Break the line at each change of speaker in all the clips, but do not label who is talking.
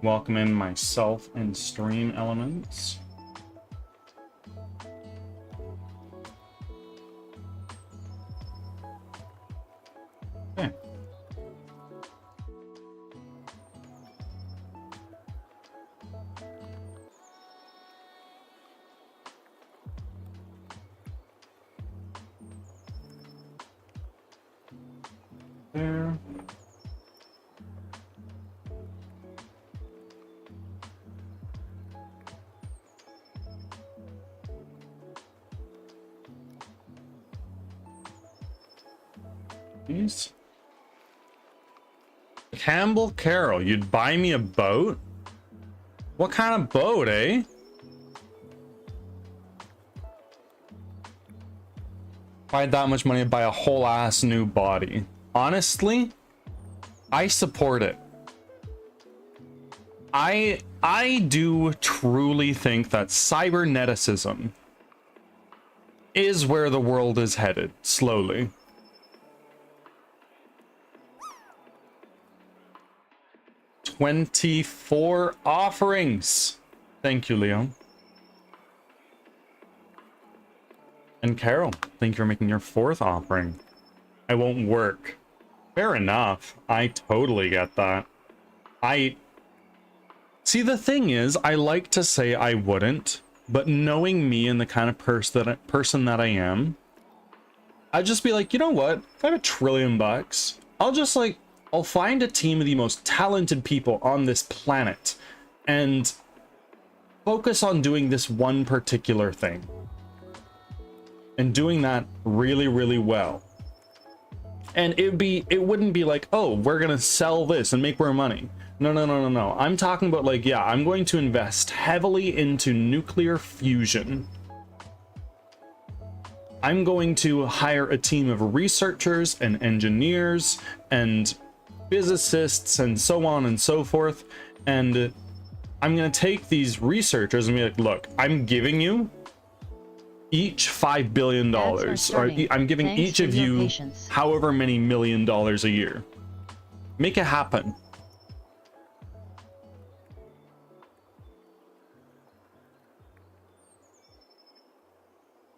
Welcome in myself and stream elements. Okay. There. These. Campbell Carroll, you'd buy me a boat? What kind of boat, eh? If I had that much money, I'd buy a whole ass new body. Honestly, I support it. I do truly think that cyberneticism is where the world is headed, slowly. $24 offerings. Thank you, Leon. And Carol, thank you for making your 4th offering. I won't work. Fair enough. I totally get that. See, the thing is, I like to say I wouldn't, but knowing me and the kind of person that I am, I'd just be like, you know what? If I have $1 trillion, I'll find a team of the most talented people on this planet and focus on doing this one particular thing. And doing that really, really well. And it wouldn't be like, oh, we're gonna sell this and make more money. No. I'm talking about like, yeah, I'm going to invest heavily into nuclear fusion. I'm going to hire a team of researchers and engineers and physicists and so on and so forth, and I'm gonna take these researchers and be like, look, I'm giving you each $5 billion, or I'm giving each of you however many $1 million a year. Make it happen.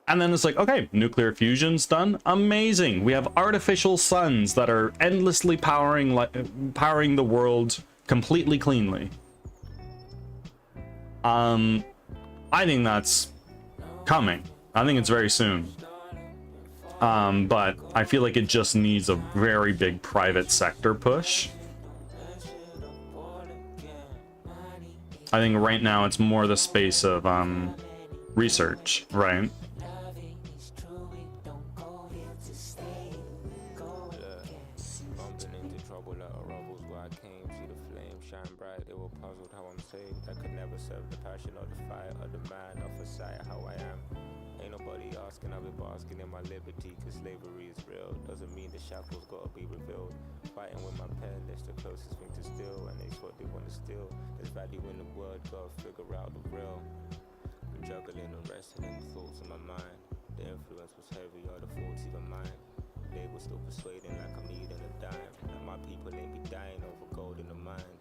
And then it's like, okay, nuclear fusion's done. Amazing. We have artificial suns that are endlessly powering the world completely cleanly. I think that's coming. I think it's very soon. But I feel like it just needs a very big private sector push. I think right now it's more the space of research, right?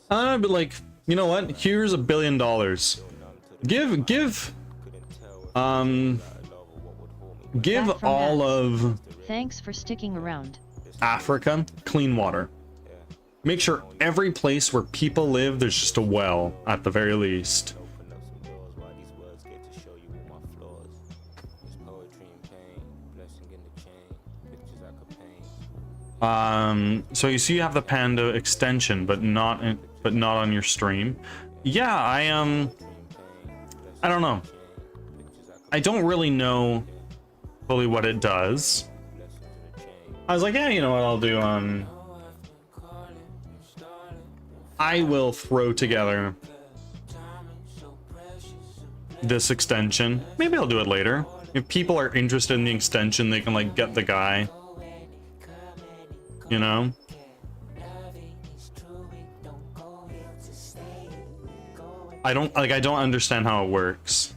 But like, you know what? Here's $1 billion. Give all of
thanks for sticking around.
Africa clean water. Make sure every place where people live, there's just a well at the very least. So you see you have the Panda extension, but not on your stream. Yeah, I don't know. I don't really know fully what it does. I was like, yeah, you know what I'll do? I will throw together this extension. Maybe I'll do it later. If people are interested in the extension, they can like get the guy. You know? I don't understand how it works.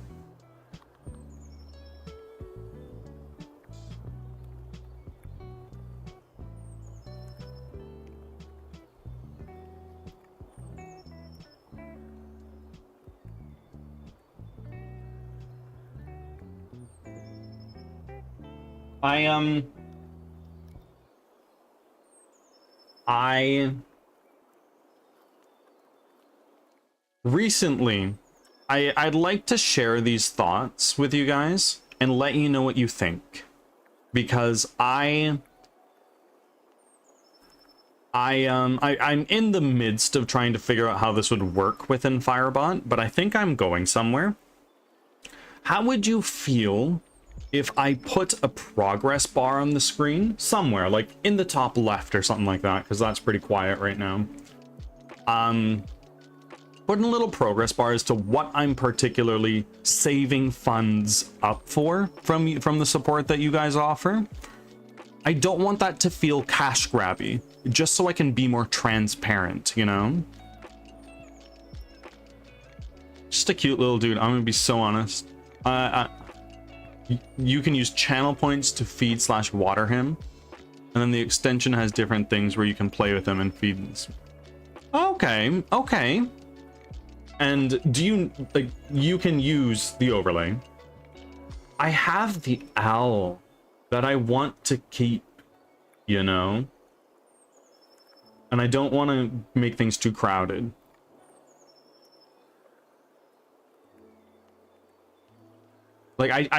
I recently, I'd like to share these thoughts with you guys and let you know what you think, because I'm in the midst of trying to figure out how this would work within Firebot, but I think I'm going somewhere. How would you feel if I put a progress bar on the screen somewhere, like in the top left or something like that, because that's pretty quiet right now? Putting a little progress bar as to what I'm particularly saving funds up for from the support that you guys offer. I don't want that to feel cash grabby, just so I can be more transparent, you know? Just a cute little dude. I'm gonna be so honest. You can use channel points to feed / water him, and then the extension has different things where you can play with him and feed. Okay, okay. And do you, like, you can use the overlay. I have the owl that I want to keep, you know? And I don't want to make things too crowded. Like,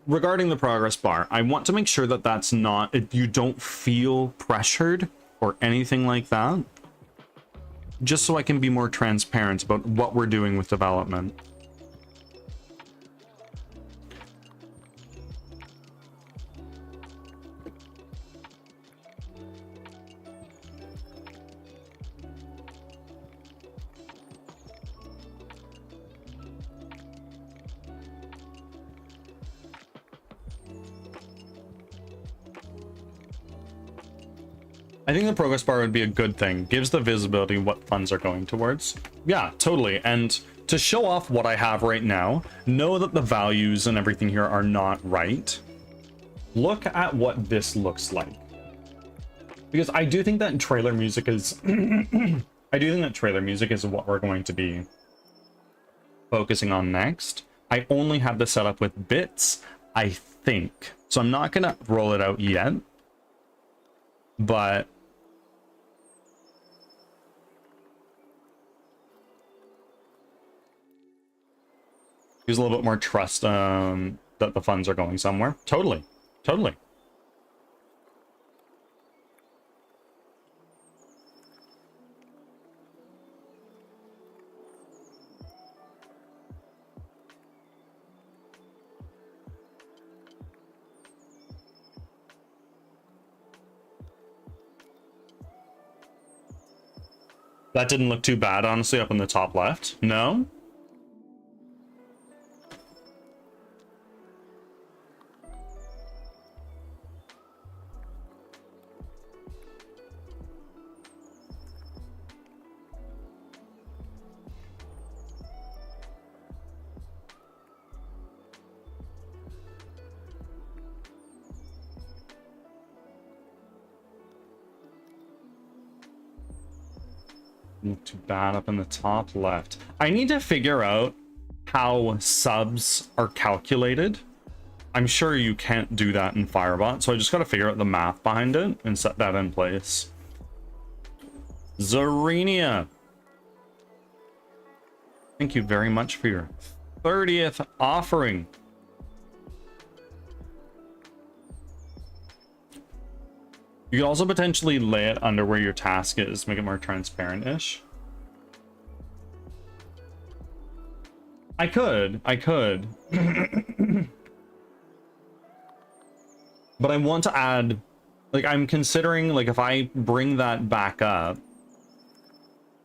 regarding the progress bar, I want to make sure that that's not, you don't feel pressured or anything like that. Just so I can be more transparent about what we're doing with development. I think the progress bar would be a good thing. Gives the visibility what funds are going towards. Yeah, totally. And to show off what I have right now, know that the values and everything here are not right. Look at what this looks like. Because I do think that trailer music is... I do think that trailer music is what we're going to be focusing on next. I only have this set up with bits, I think. So I'm not going to roll it out yet. But... use a little bit more trust that the funds are going somewhere. Totally. Totally. That didn't look too bad, honestly, up in the top left. No? Not too bad up in the top left. I need to figure out how subs are calculated. I'm sure you can't do that in Firebot, so I just got to figure out the math behind it and set that in place. Zarenia, thank you very much for your 30th offering. You can also potentially lay it under where your task is, make it more transparent-ish. I could. But I want to add, like, I'm considering, like, if I bring that back up,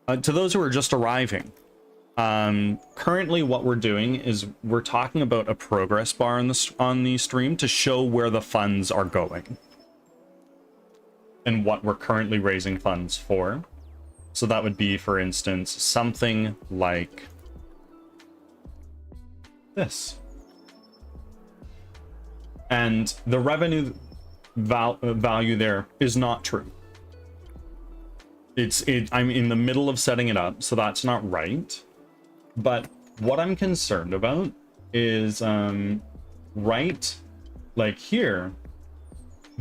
to those who are just arriving, currently what we're doing is we're talking about a progress bar on the stream to show where the funds are going. And what we're currently raising funds for. So that would be, for instance, something like this. And the revenue value there is not true. I'm in the middle of setting it up, so that's not right. But what I'm concerned about is right, like here,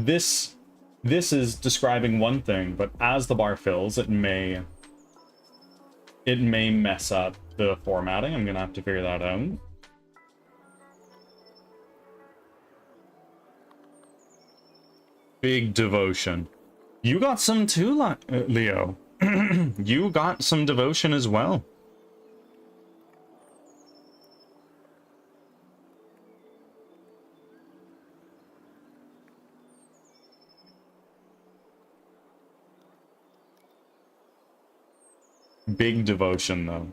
this is describing one thing, but as the bar fills, it may mess up the formatting. I'm gonna have to figure that out. Big devotion. You got some too, Leo. You got some devotion as well. Big devotion, though.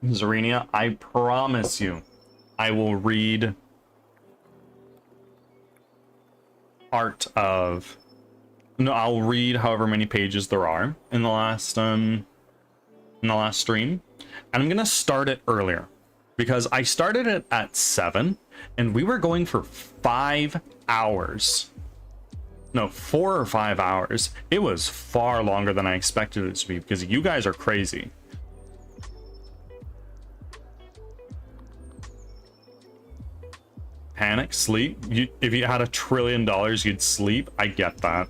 Zarenia, I promise you, I will read part of... No, I'll read however many pages there are in the last stream. And I'm gonna start it earlier. Because I started it at 7, and we were going for 5 hours. No, 4 or 5 hours. It was far longer than I expected it to be, because you guys are crazy. Panic, sleep. If you had $1 trillion, you'd sleep. I get that.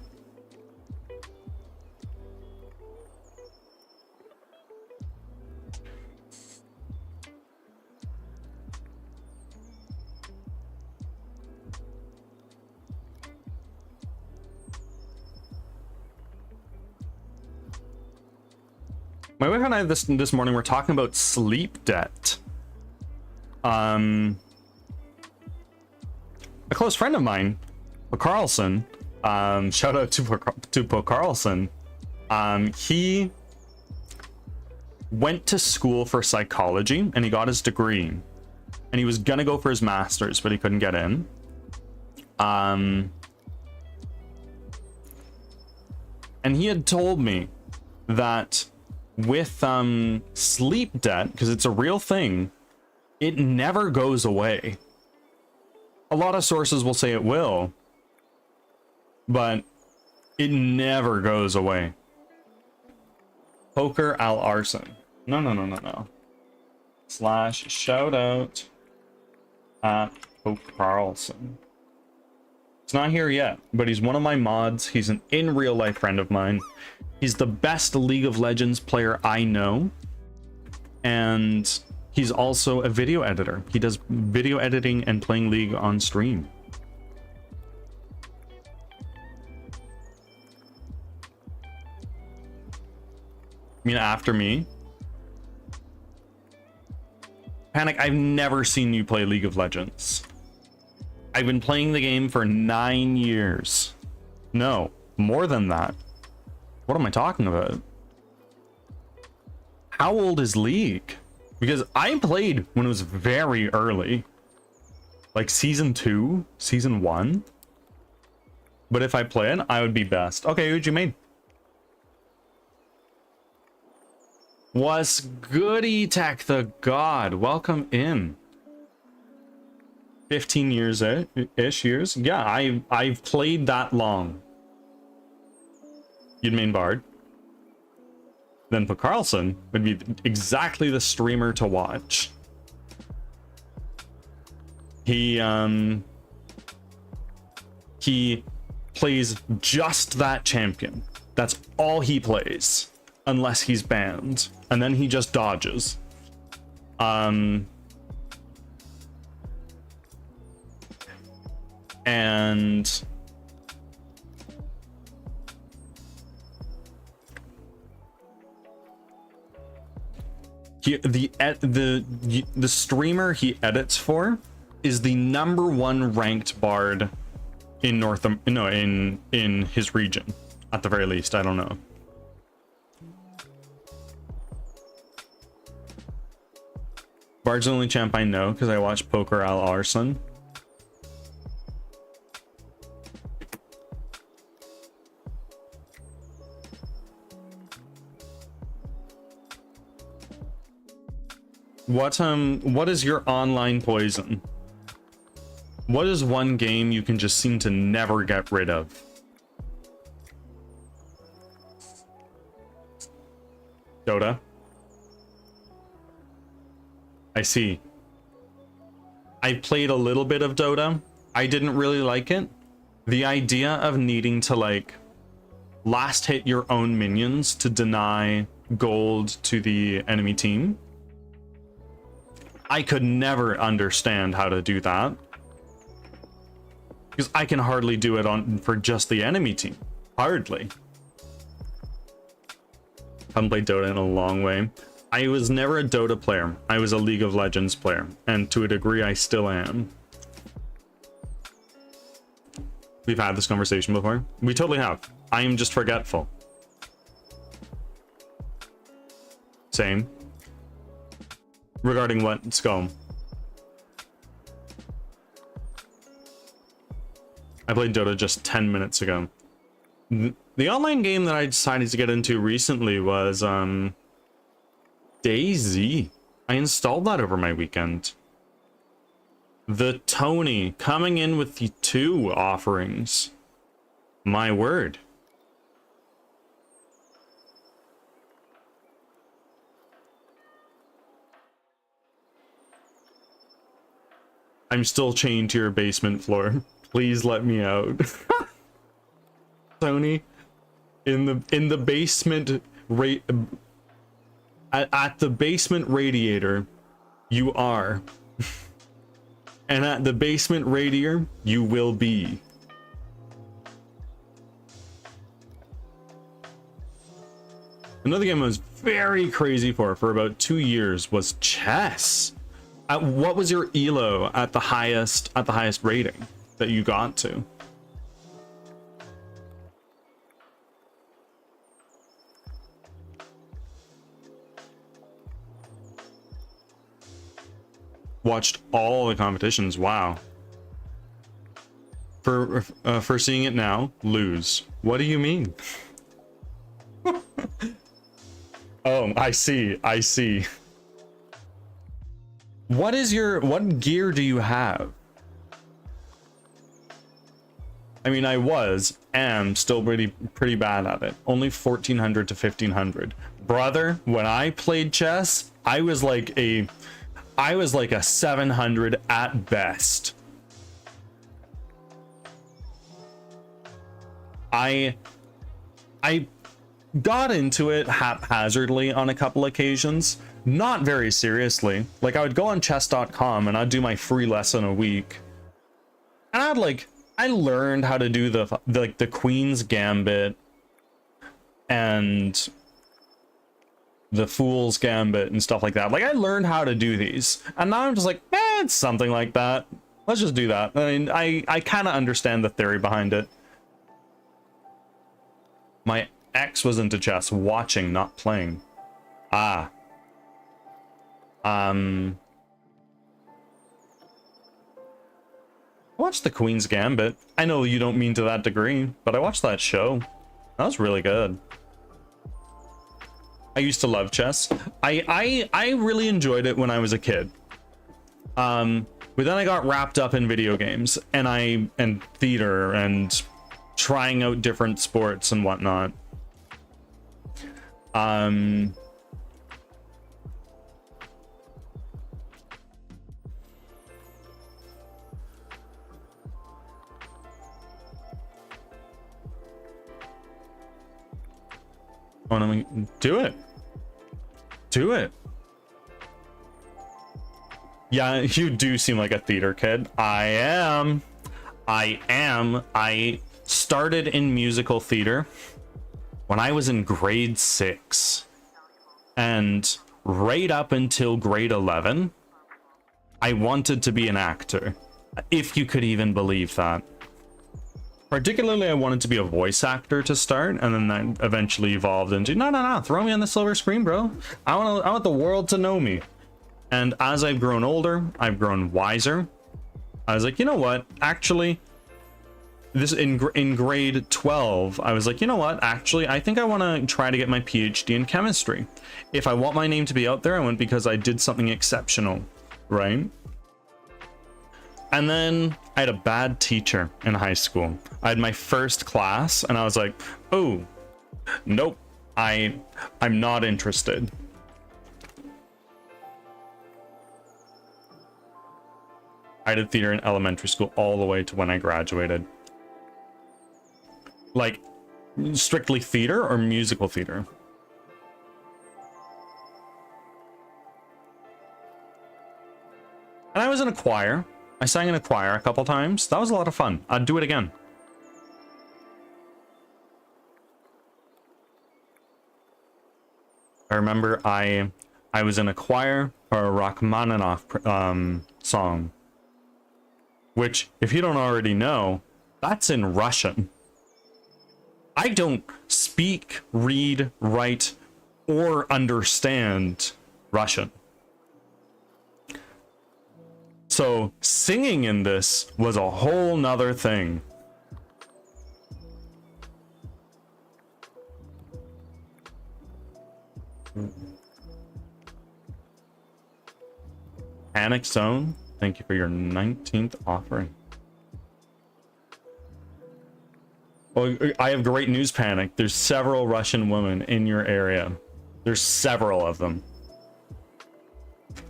My wife and I this morning were talking about sleep debt. A close friend of mine, Carlson, shout out to Po Carlson. He went to school for psychology and he got his degree, and he was gonna go for his master's, but he couldn't get in. And he had told me that with sleep debt, because it's a real thing, it never goes away. A lot of sources will say it will, but it never goes away. Poker Al Arson. No. / shout out at Poker Carlson. He's not here yet, but he's one of my mods. He's an in real life friend of mine. He's the best League of Legends player I know. And he's also a video editor. He does video editing and playing League on stream. I mean, after me. Panic, I've never seen you play League of Legends. I've been playing the game for 9 years. No, more than that. What am I talking about? How old is League? Because I played when it was very early. Like season 2, season 1. But if I play it, I would be best. Okay, who'd you main? What's goody, Tech the God? Welcome in. 15 years-ish years. Yeah, I've played that long. You'd main Bard. Then for Carlson would be exactly the streamer to watch. He plays just that champion. That's all he plays, unless he's banned, and then he just dodges. And the streamer he edits for is the #1 ranked bard in in his region, at the very least. I don't know. Bard's the only champ I know because I watch Poker Al Arson. What is your online poison? What is one game you can just seem to never get rid of? Dota. I see. I played a little bit of Dota. I didn't really like it. The idea of needing to like last hit your own minions to deny gold to the enemy team. I could never understand how to do that. Because I can hardly do it for just the enemy team. Hardly. Haven't played Dota in a long way. I was never a Dota player. I was a League of Legends player. And to a degree, I still am. We've had this conversation before. We totally have. I am just forgetful. Same. Regarding what? Skull. I played Dota just 10 minutes ago. The online game that I decided to get into recently was DayZ. I installed that over my weekend. The Tony coming in with the 2 offerings. My word. I'm still chained to your basement floor. Please let me out. Tony, in the basement at the basement radiator, you are. And at the basement radiator, you will be. Another game I was very crazy for about 2 years was chess. What was your elo at the highest rating that you got to? Watched all the competitions. Wow. For seeing it now, lose. What do you mean? Oh, I see. What gear do you have? I mean, am still pretty bad at it. Only 1400 to 1500. Brother, when I played chess, I was like a 700 at best. I got into it haphazardly on a couple occasions, not very seriously. Like, I would go on chess.com and I'd do my free lesson a week. And I learned how to do the Queen's Gambit and the Fool's Gambit and stuff like that. Like, I learned how to do these. And now I'm just like, it's something like that. Let's just do that. I mean, I kind of understand the theory behind it. My ex was into chess, watching, not playing. I watched the Queen's Gambit. I know you don't mean to that degree, but I watched that show. That was really good. I used to love chess. I really enjoyed it when I was a kid. But then I got wrapped up in video games and theater and trying out different sports and whatnot. Do it. Yeah, you do seem like a theater kid. I started in musical theater when I was in grade 6, and right up until grade 11 I wanted to be an actor, if you could even believe that. Particularly, I wanted to be a voice actor to start, and then that eventually evolved into, no, throw me on the silver screen, bro. I want the world to know me. And as I've grown older, I've grown wiser. I was like, you know what? Actually, this in grade 12, I was like, you know what? Actually, I think I want to try to get my PhD in chemistry. If I want my name to be out there, I want because I did something exceptional, right? And then I had a bad teacher in high school. I had my first class and I was like, oh, nope, I'm not interested. I did theater in elementary school all the way to when I graduated. Like, strictly theater or musical theater? And I was in a choir. I sang in a choir a couple times. That was a lot of fun. I'd do it again. I remember I was in a choir for a Rachmaninoff song, which, if you don't already know, that's in Russian. I don't speak, read, write, or understand Russian. So singing in this was a whole nother thing. Panic Zone, thank you for your 19th offering. Well, I have great news, Panic. There's several Russian women in your area. There's several of them.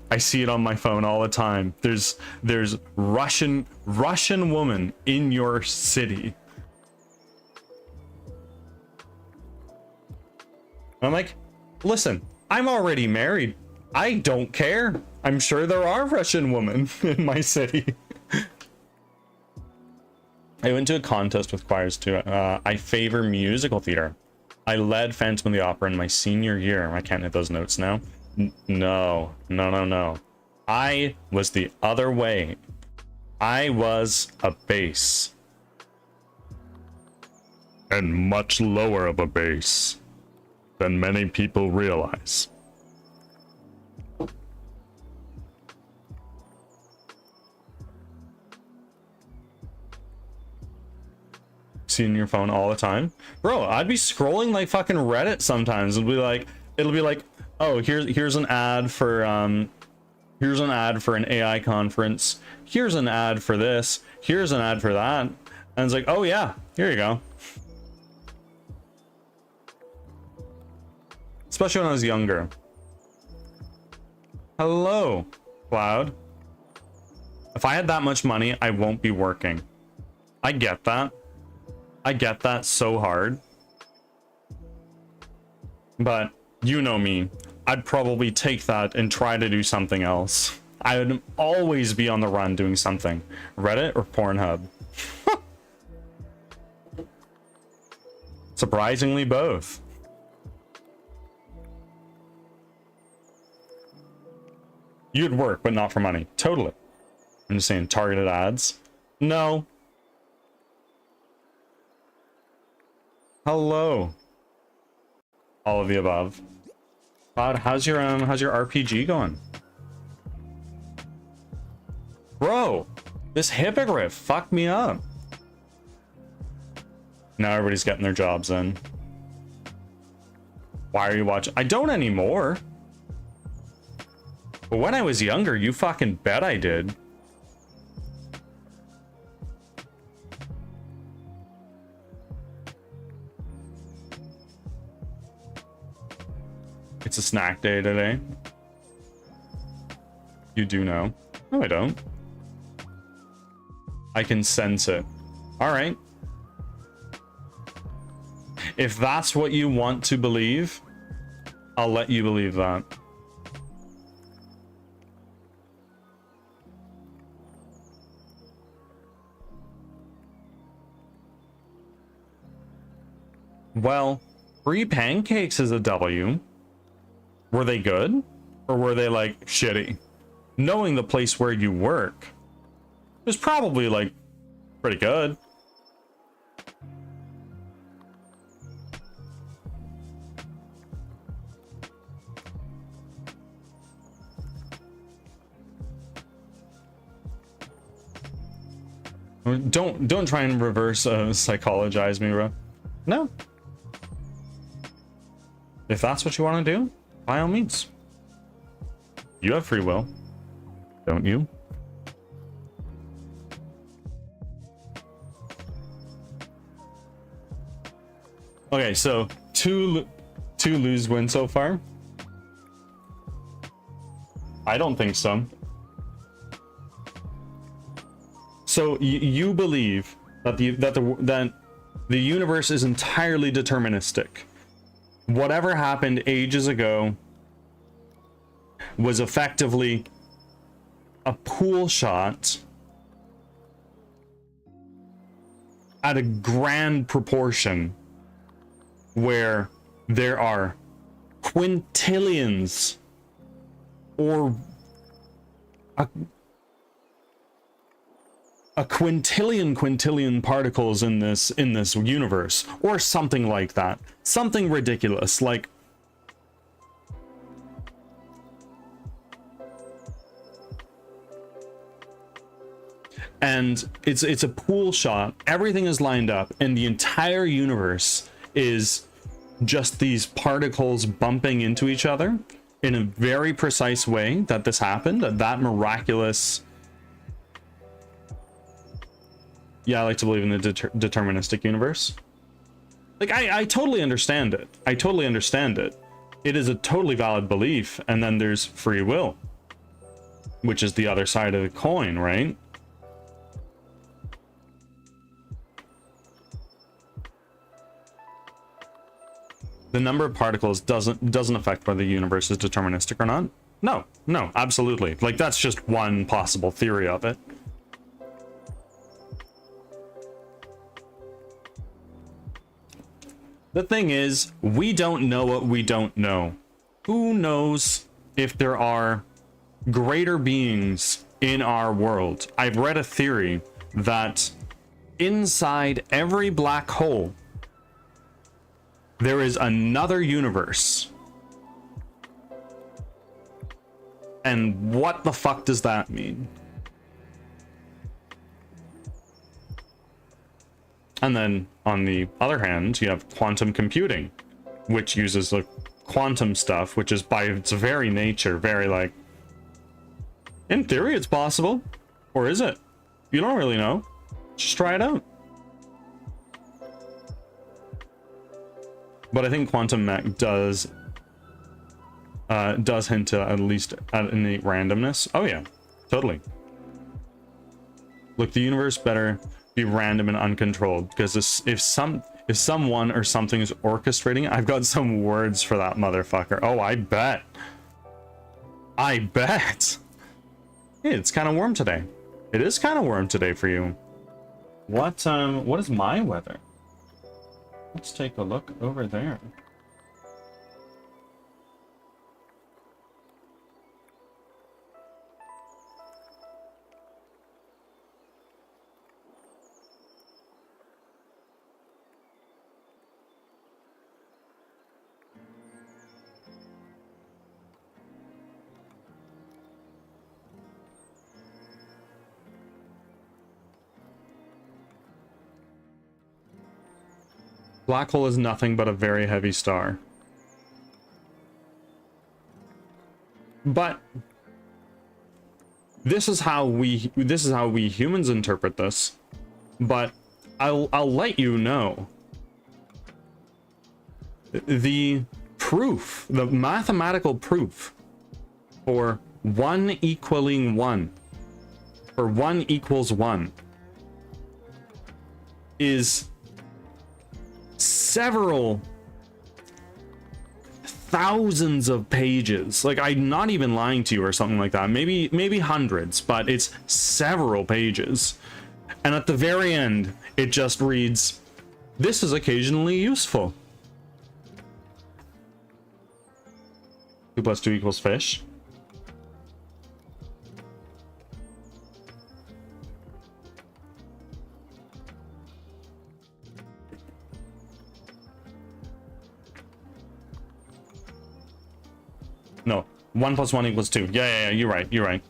I see it on my phone all the time. There's Russian woman in your city. I'm like, listen, I'm already married. I don't care. I'm sure there are Russian women in my city. I went to a contest with choirs too. I favor musical theater. I led Phantom of the Opera in my senior year. I can't hit those notes now. No. I was the other way. I was a bass. And much lower of a bass than many people realize. Seeing your phone all the time, bro. I'd be scrolling like fucking Reddit sometimes. It'll be like, oh, here's an ad for an AI conference. Here's an ad for this. Here's an ad for that. And it's like, oh yeah, here you go. Especially when I was younger. Hello, Cloud. If I had that much money, I won't be working. I get that. I get that so hard. But you know me. I'd probably take that and try to do something else. I would always be on the run doing something. Reddit or Pornhub? Surprisingly, both. You'd work, but not for money. Totally. I'm just saying, targeted ads. No. Hello. All of the above. Cloud, how's your RPG going? Bro, this hippogriff fucked me up. Now everybody's getting their jobs in. Why are you watching? I don't anymore. But when I was younger, you fucking bet I did. It's a snack day today. You do know. No, I don't. I can sense it. All right. If that's what you want to believe, I'll let you believe that. Well, free pancakes is a W. Were they good? Or were they like shitty? Knowing the place where you work, it was probably like pretty good. Don't try and reverse psychologize me, bro. No. If that's what you want to do, by all means. You have free will, don't you? Okay, so two lose win so far. I don't think so. So you believe that the universe is entirely deterministic. Whatever happened ages ago was effectively a pool shot at a grand proportion where there are quintillions or a quintillion particles in this universe, or something like that. Something ridiculous, like and it's a pool shot. Everything is lined up and the entire universe is just these particles bumping into each other in a very precise way that this happened, that miraculous. Yeah, I like to believe in the deterministic universe. Like, I totally understand it. I totally understand it. It is a totally valid belief. And then there's free will, which is the other side of the coin, right? The number of particles doesn't affect whether the universe is deterministic or not. No, absolutely. Like, that's just one possible theory of it. The thing is, we don't know what we don't know. Who knows if there are greater beings in our world? I've read a theory that inside every black hole, there is another universe. And what the fuck does that mean? And then on the other hand, you have quantum computing, which uses the quantum stuff, which is by its very nature, very like, in theory, it's possible. Or is it? You don't really know. Just try it out. But I think quantum mech does hint to at least an innate randomness. Oh yeah, totally. Look, the universe better be random and uncontrolled, because if someone or something is orchestrating, I've got some words for that motherfucker. Oh, I bet. Hey, it's kind of warm today. It is kind of warm today for you. What is my weather? Let's take a look over there. Black hole is nothing but a very heavy star. But this is how we humans interpret this. But I'll let you know. The proof, the mathematical proof for 1 equaling 1, or 1 equals 1, is several thousands of pages. Like, I'm not even lying to you or something like that. Maybe hundreds, but it's several pages. And at the very end, it just reads, "This is occasionally useful." 2 + 2 = fish. No, 1 + 1 = 2. Yeah, you're right. You're right.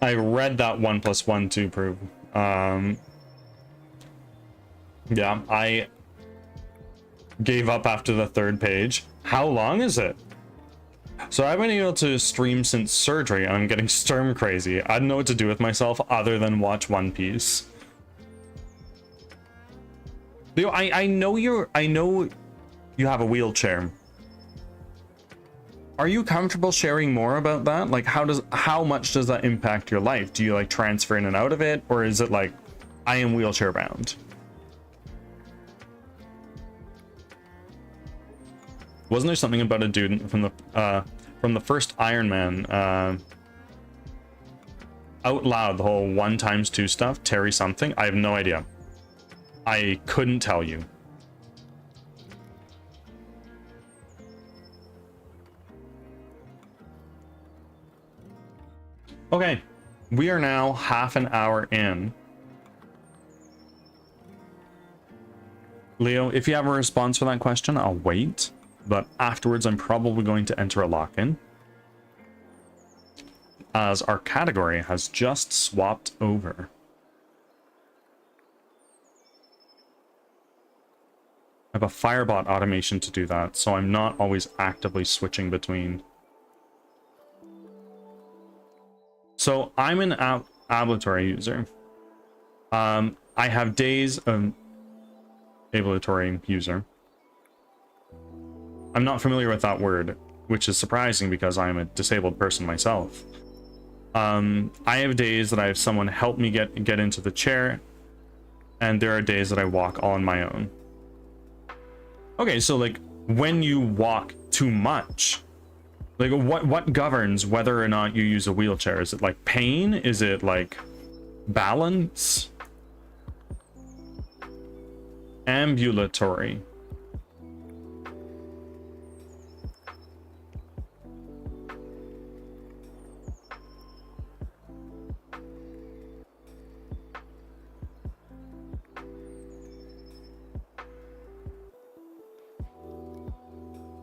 I read that 1 + 1 to prove. Yeah, I gave up after the 3rd page. How long is it? So I've been able to stream since surgery, and I'm getting sturm crazy. I don't know what to do with myself other than watch One Piece. Leo, I know you have a wheelchair. Are you comfortable sharing more about that? Like, how much does that impact your life? Do you like transfer in and out of it, or is it like, I am wheelchair bound? Wasn't there something about a dude from the first Iron Man, out loud, the whole 1 times 2 stuff, Terry something? I have no idea. I couldn't tell you. Okay, we are now half an hour in. Leo, if you have a response for that question, I'll wait. But afterwards, I'm probably going to enter a lock-in, as our category has just swapped over. I have a Firebot automation to do that, so I'm not always actively switching between. So I'm an ambulatory user. I have days of ambulatory user. I'm not familiar with that word, which is surprising because I'm a disabled person myself. I have days that I have someone help me get into the chair, and there are days that I walk all on my own. Okay, so like when you walk too much, like what governs whether or not you use a wheelchair? Is it like pain? Is it like balance? Ambulatory.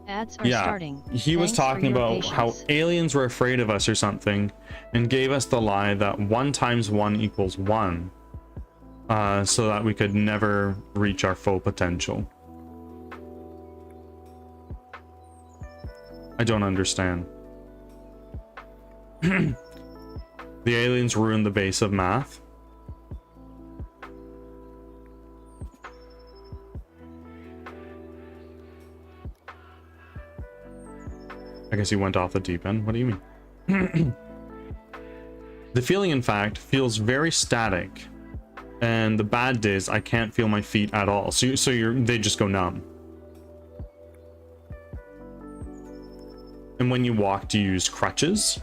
Ads are starting.
He was
Thanks for
talking
your
about how
patience.
aliens were afraid of us or something, and gave us the lie that 1 times 1 equals 1, so that we could never reach our full potential. I don't understand. The aliens ruined the base of math. I guess he went off the deep end. What do you mean? The feeling, in fact, feels very static. And the bad days, I can't feel my feet at all. So they just go numb. And when you walk, do you use crutches?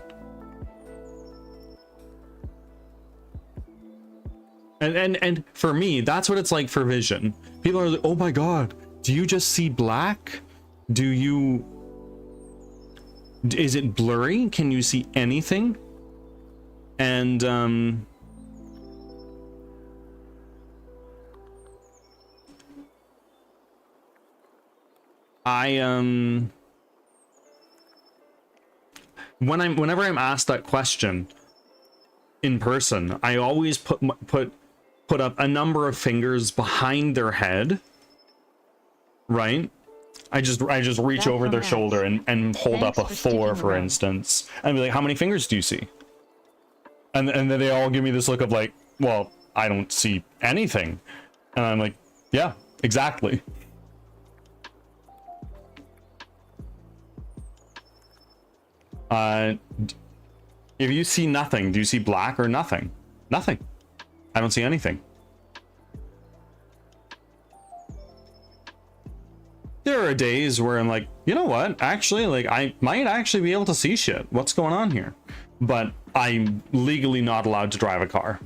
And for me, that's what it's like for vision. People are like, oh my god, do you just see black? Is it blurry? Can you see anything? And whenever I'm asked that question in person, I always put up a number of fingers behind their head, right? I just reach
That
over their
from
shoulder and hold
Thanks
up a
for sticking
4, for
around.
instance, and be like, how many fingers do you see? And then they all give me this look of like, well, I don't see anything. And I'm like, yeah, exactly. If you see nothing, do you see black or nothing? Nothing. I don't see anything. There are days where I'm like, you know what? Actually, like, I might actually be able to see shit. What's going on here? But I'm legally not allowed to drive a car.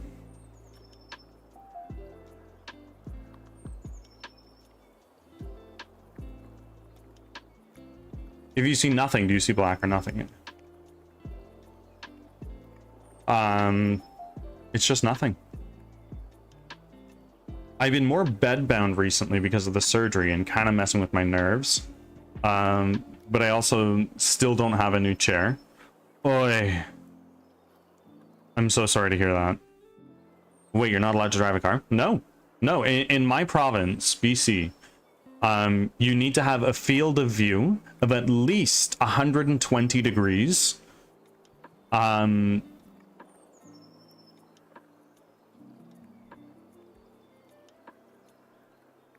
If you see nothing, do you see black or nothing? It's just nothing. I've been more bedbound recently because of the surgery and kind of messing with my nerves. But I also still don't have a new chair. Oy. I'm so sorry to hear that. Wait, you're not allowed to drive a car? No. No, in my province, BC, You need to have a field of view of at least 120 degrees.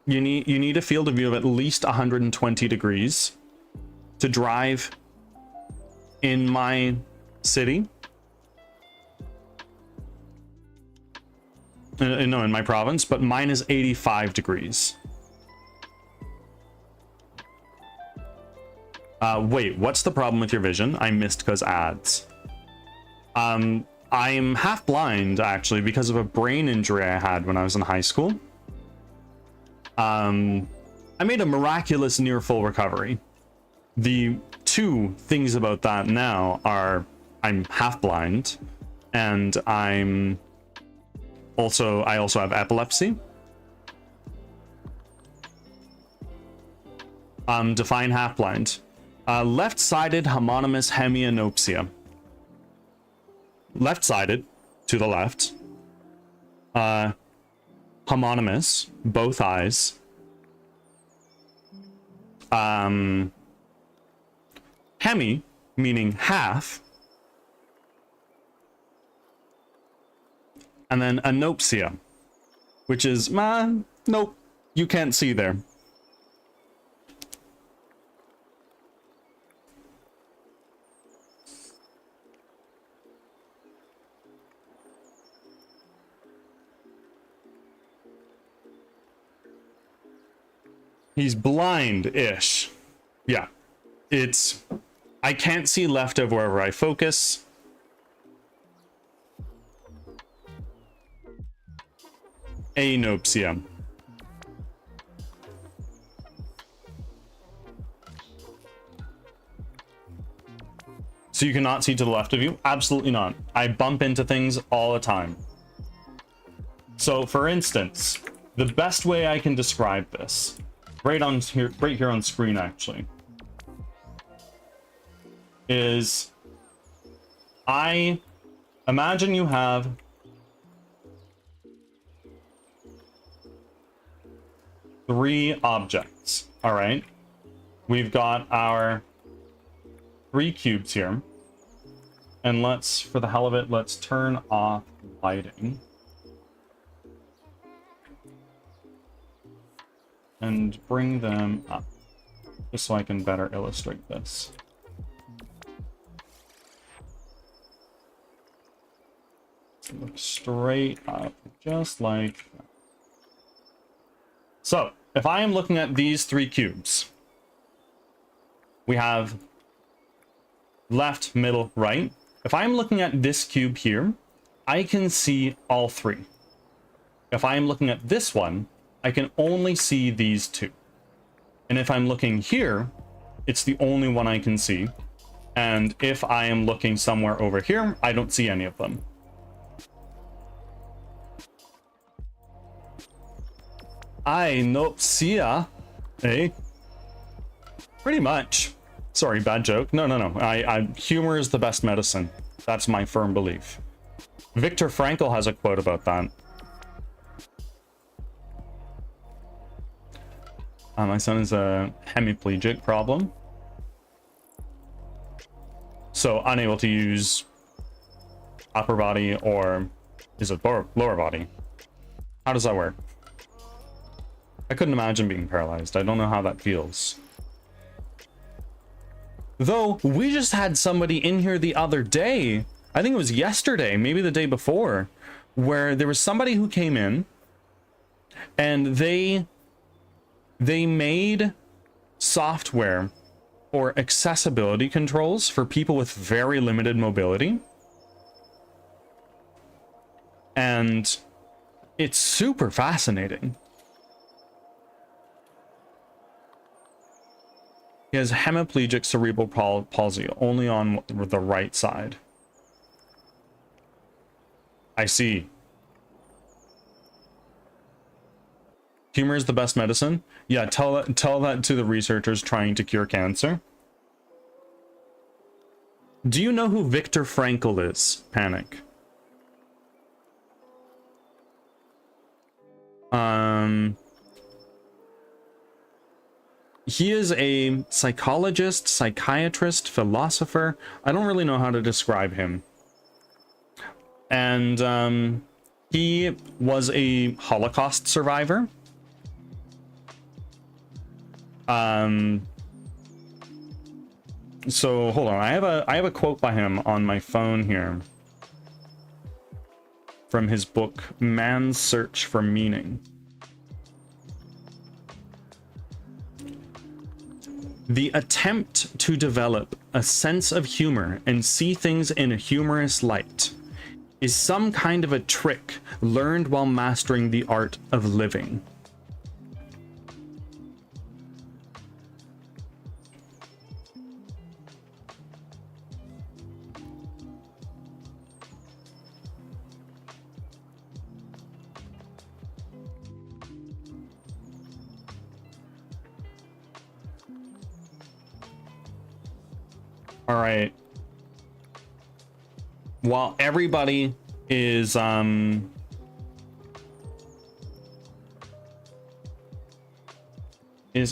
You need a field of view of at least 120 degrees to drive in my city. No, in my province, but mine is 85 degrees. Wait, what's the problem with your vision? I missed because ads. I'm half blind, actually, because of a brain injury I had when I was in high school. I made a miraculous near full recovery. The two things about that now are I'm half blind, and I also have epilepsy. Define half blind. Left-sided homonymous hemianopsia. Left-sided, to the left. Homonymous, both eyes. Hemi, meaning half. And then anopsia, which is, nope, you can't see there. He's blind-ish. Yeah. I can't see left of wherever I focus. Anopsia. So you cannot see to the left of you? Absolutely not. I bump into things all the time. So, for instance, the best way I can describe this, right here on screen actually, is I imagine you have three objects. All right, we've got our 3 cubes here, and let's, for the hell of it, let's turn off lighting and bring them up just so I can better illustrate this. Look straight up, just like that. So, if I am looking at these 3 cubes, we have left, middle, right. If I'm looking at this cube here, I can see all 3. If I am looking at this one, I can only see these 2. And if I'm looking here, it's the only one I can see. And if I am looking somewhere over here, I don't see any of them. Anopsia, eh? Pretty much. Sorry, bad joke. No. Humor is the best medicine. That's my firm belief. Viktor Frankl has a quote about that. My son is a hemiplegic problem. So unable to use upper body, or is it lower body? How does that work? I couldn't imagine being paralyzed. I don't know how that feels. Though, we just had somebody in here the other day, I think it was yesterday, maybe the day before, where there was somebody who came in, and they made software for accessibility controls for people with very limited mobility. And it's super fascinating. He has hemiplegic cerebral palsy, only on the right side. I see. Humor is the best medicine? Yeah, tell that to the researchers trying to cure cancer. Do you know who Viktor Frankl is, Panic? He is a psychologist, psychiatrist, philosopher. I don't really know how to describe him. And he was a Holocaust survivor. So hold on, I have a quote by him on my phone here from his book Man's Search for Meaning. The attempt to develop a sense of humor and see things in a humorous light is some kind of a trick learned while mastering the art of living. All right. While everybody is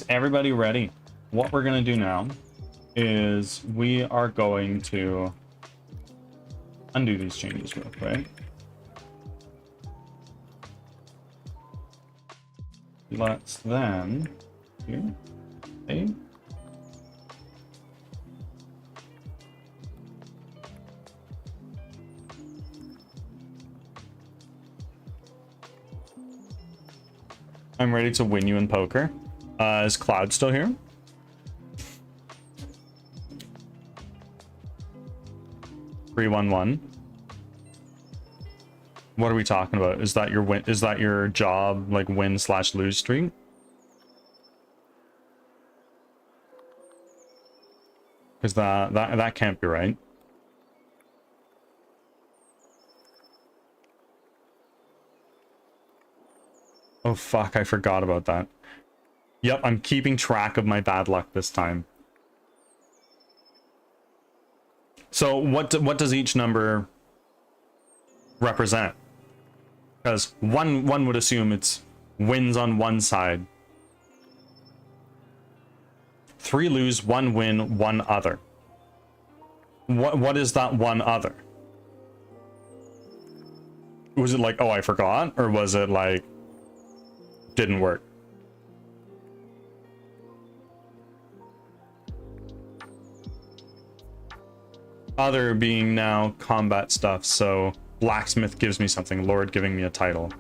everybody ready? What we're gonna do now is we are going to undo these changes real quick. Let's then here. Okay. I'm ready to win you in poker. Is Cloud still here? Three, 1-1. What are we talking about? Is that your win? Is that your job, like win/lose streak? Because that can't be right. Oh fuck, I forgot about that. Yep, I'm keeping track of my bad luck this time. So what does each number represent? Because one would assume it's wins on one side. 3 lose, 1 win, 1 other. What is that one other? Was it like, oh, I forgot? Or was it like didn't work? Other being now combat stuff, so blacksmith gives me something, lord giving me a title.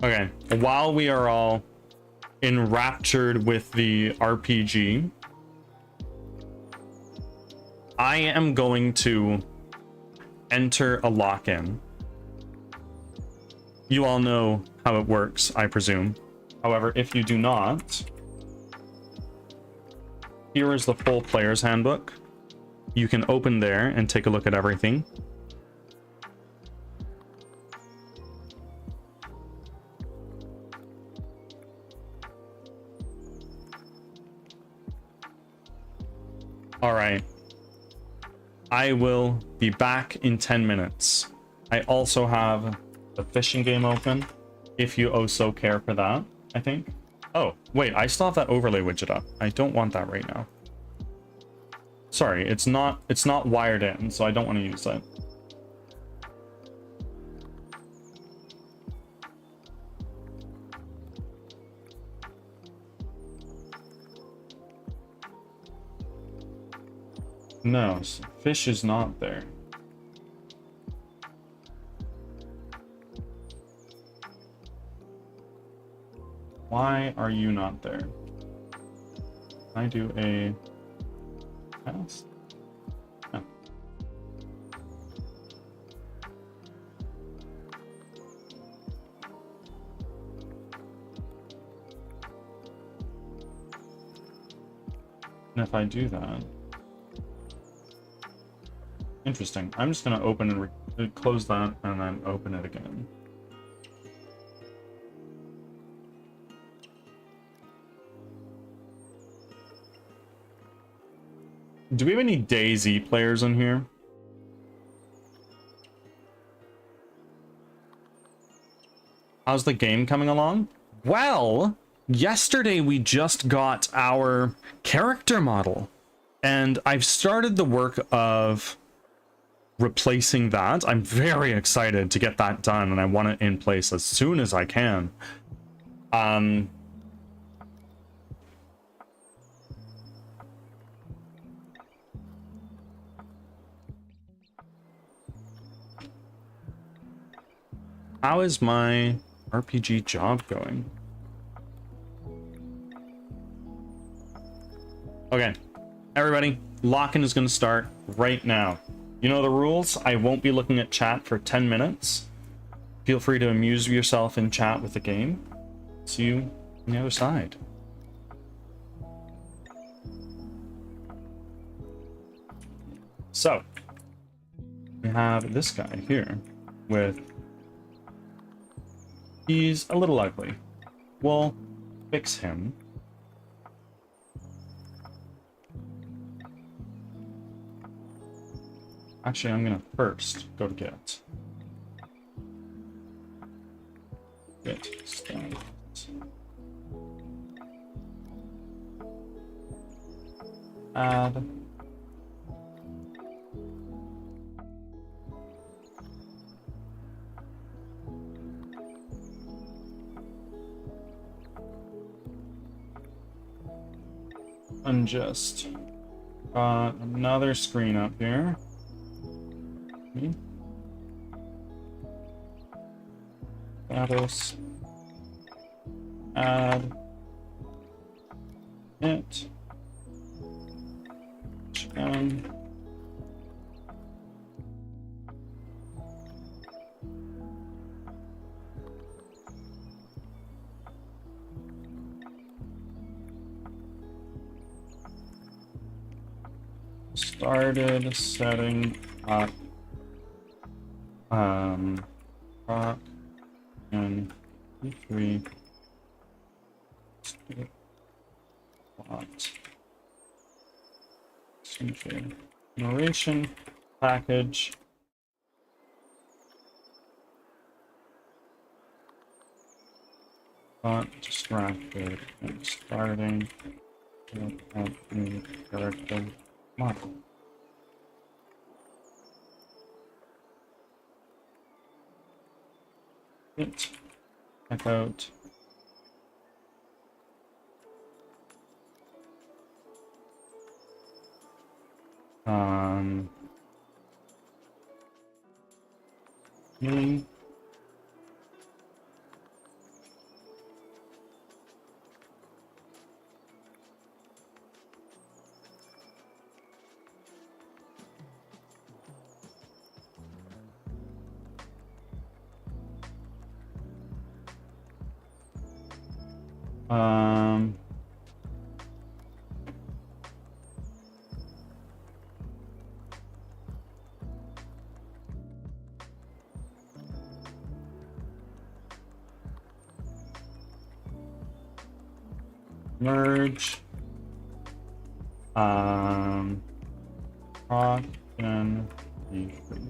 Okay, while we are all enraptured with the RPG, I am going to enter a lock-in. You all know how it works, I presume. However, if you do not, here is the full player's handbook. You can open there and take a look at everything. All right. I will be back in 10 minutes. I also have the fishing game open, if you also care for that, I think. Oh, wait, I still have that overlay widget up. I don't want that right now. Sorry, it's not wired in, so I don't want to use that. No, fish is not there. Why are you not there? Can I do a pass? No. And if I do that, interesting. I'm just gonna open and close that and then open it again. Do we have any DayZ players in here? How's the game coming along? Well, yesterday we just got our character model, and I've started the work of replacing that. I'm very excited to get that done, and I want it in place as soon as I can. How is my RPG job going? Okay, everybody, lock-in is going to start right now. You know the rules. I won't be looking at chat for 10 minutes. Feel free to amuse yourself in chat with the game. See you on the other side. So, we have this guy here with... He's a little ugly. We'll fix him. Actually, I'm gonna first go to Get started. Add. Unjust. Got another screen up here. Status. Add. It. Again. Started setting up proc and E3 plot generation package not distracted and starting with a new character model. It check out healing merge proc and E3.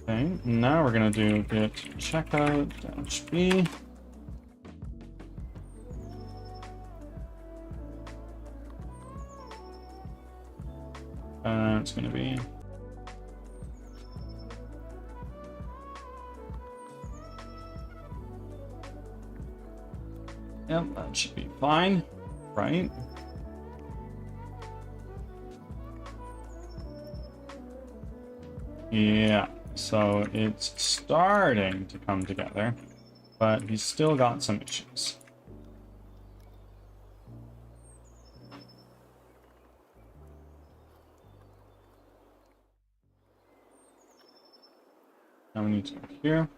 Okay, now we're gonna do git checkout -b. It's gonna be yep, that should be fine, right? Yeah, so it's starting to come together, but he's still got some issues. Now we need to go here.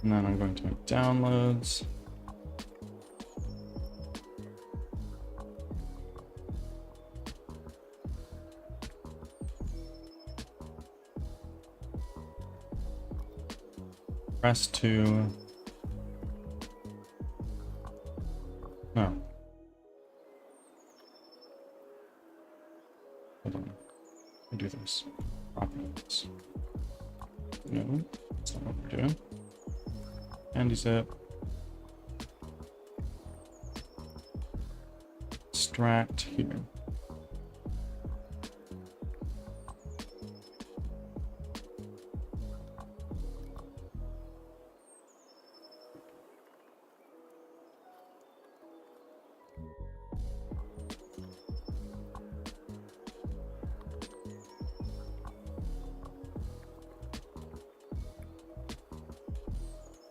And then I'm going to make downloads. Press 2. No. Hold on. Let me do this. Properties. No, that's not what we're doing. Handy zip. Extract here.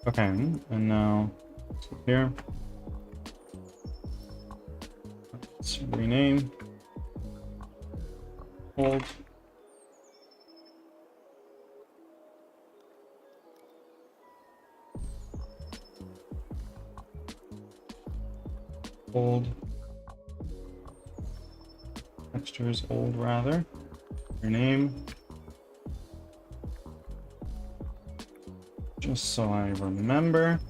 Okay, and now here. Let's rename. Hold. Old. Textures old rather. Rename. Just so I remember.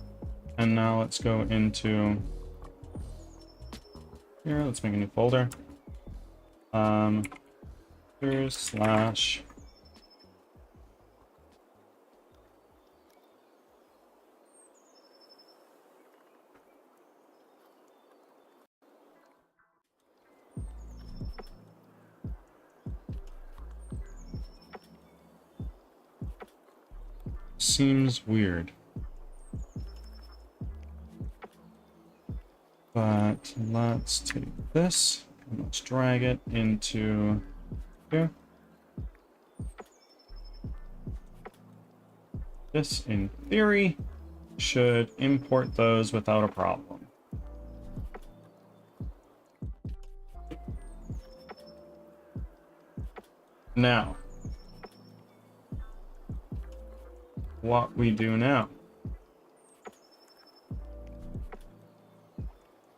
And now let's go into here. Let's make a new folder. Here slash seems weird. But let's take this and let's drag it into here. This, in theory, should import those without a problem. Now, what we do now,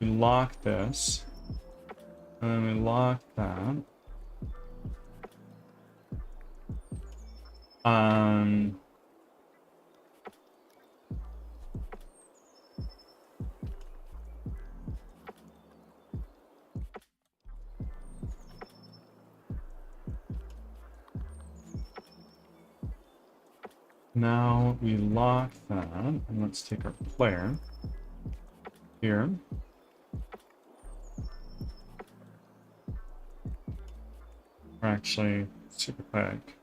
we lock this, and then we lock that. Now we lock that, and let's take our player here. Or actually, super pack.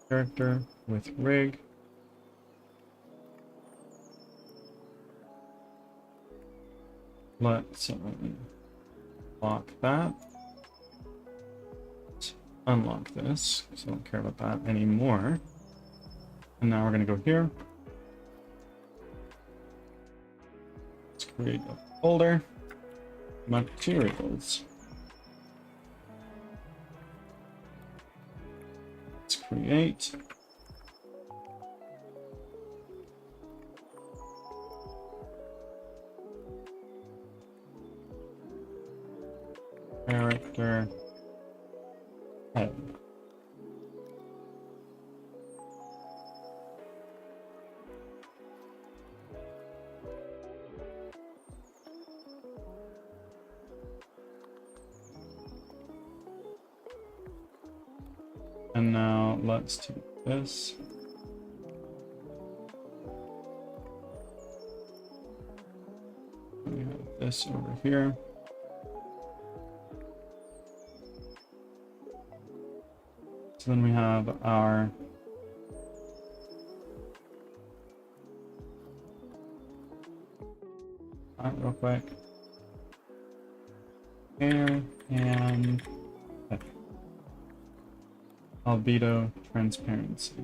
Character with rig. Let's lock that. Let's unlock this because I don't care about that anymore. And now we're going to go here. Let's create a folder. Materials. Let's create. Character head. And now let's take this. We have this over here. So then we have our real quick. Air and albedo transparency.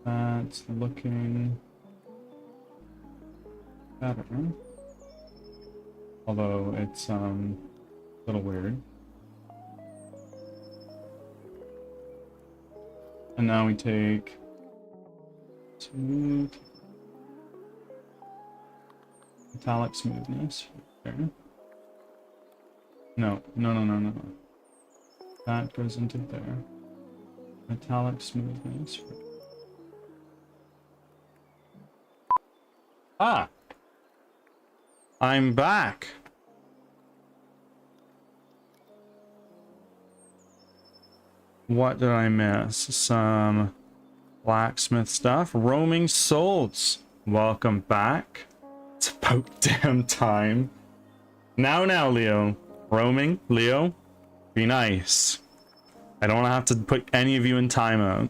That's looking better. Although it's a little weird. And now we take smooth, metallic smoothness. Okay. No. That goes into there. Metallic smoothness. Ah! I'm back! What did I miss? Some blacksmith stuff. Roaming souls. Welcome back. It's about damn time. Now, Leo. Roaming, Leo. Be nice. I don't want to have to put any of you in timeout.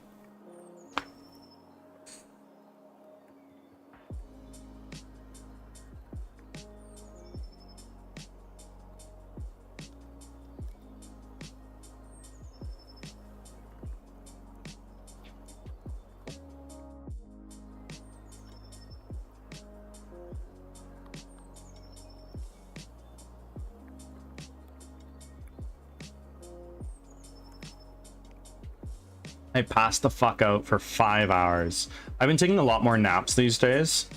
I passed the fuck out for 5 hours. I've been taking a lot more naps these days.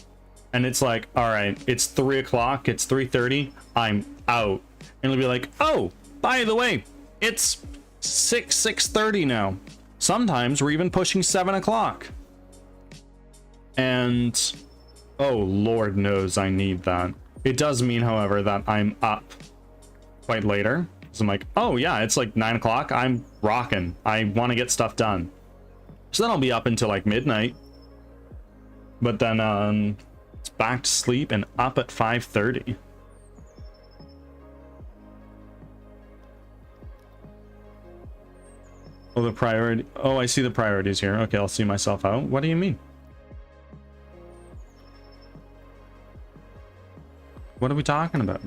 And it's like, all right, it's 3 o'clock, it's 3:30, I'm out. And it'll be like, oh, by the way, it's 6:30 now. Sometimes we're even pushing 7 o'clock. And, oh, Lord knows I need that. It does mean, however, that I'm up quite later. So I'm like, oh yeah, it's like 9 o'clock. I'm rocking. I want to get stuff done. So then I'll be up until like midnight. But then it's back to sleep and up at 5:30. Oh, the priority. Oh, I see the priorities here. Okay, I'll see myself out. What do you mean? What are we talking about?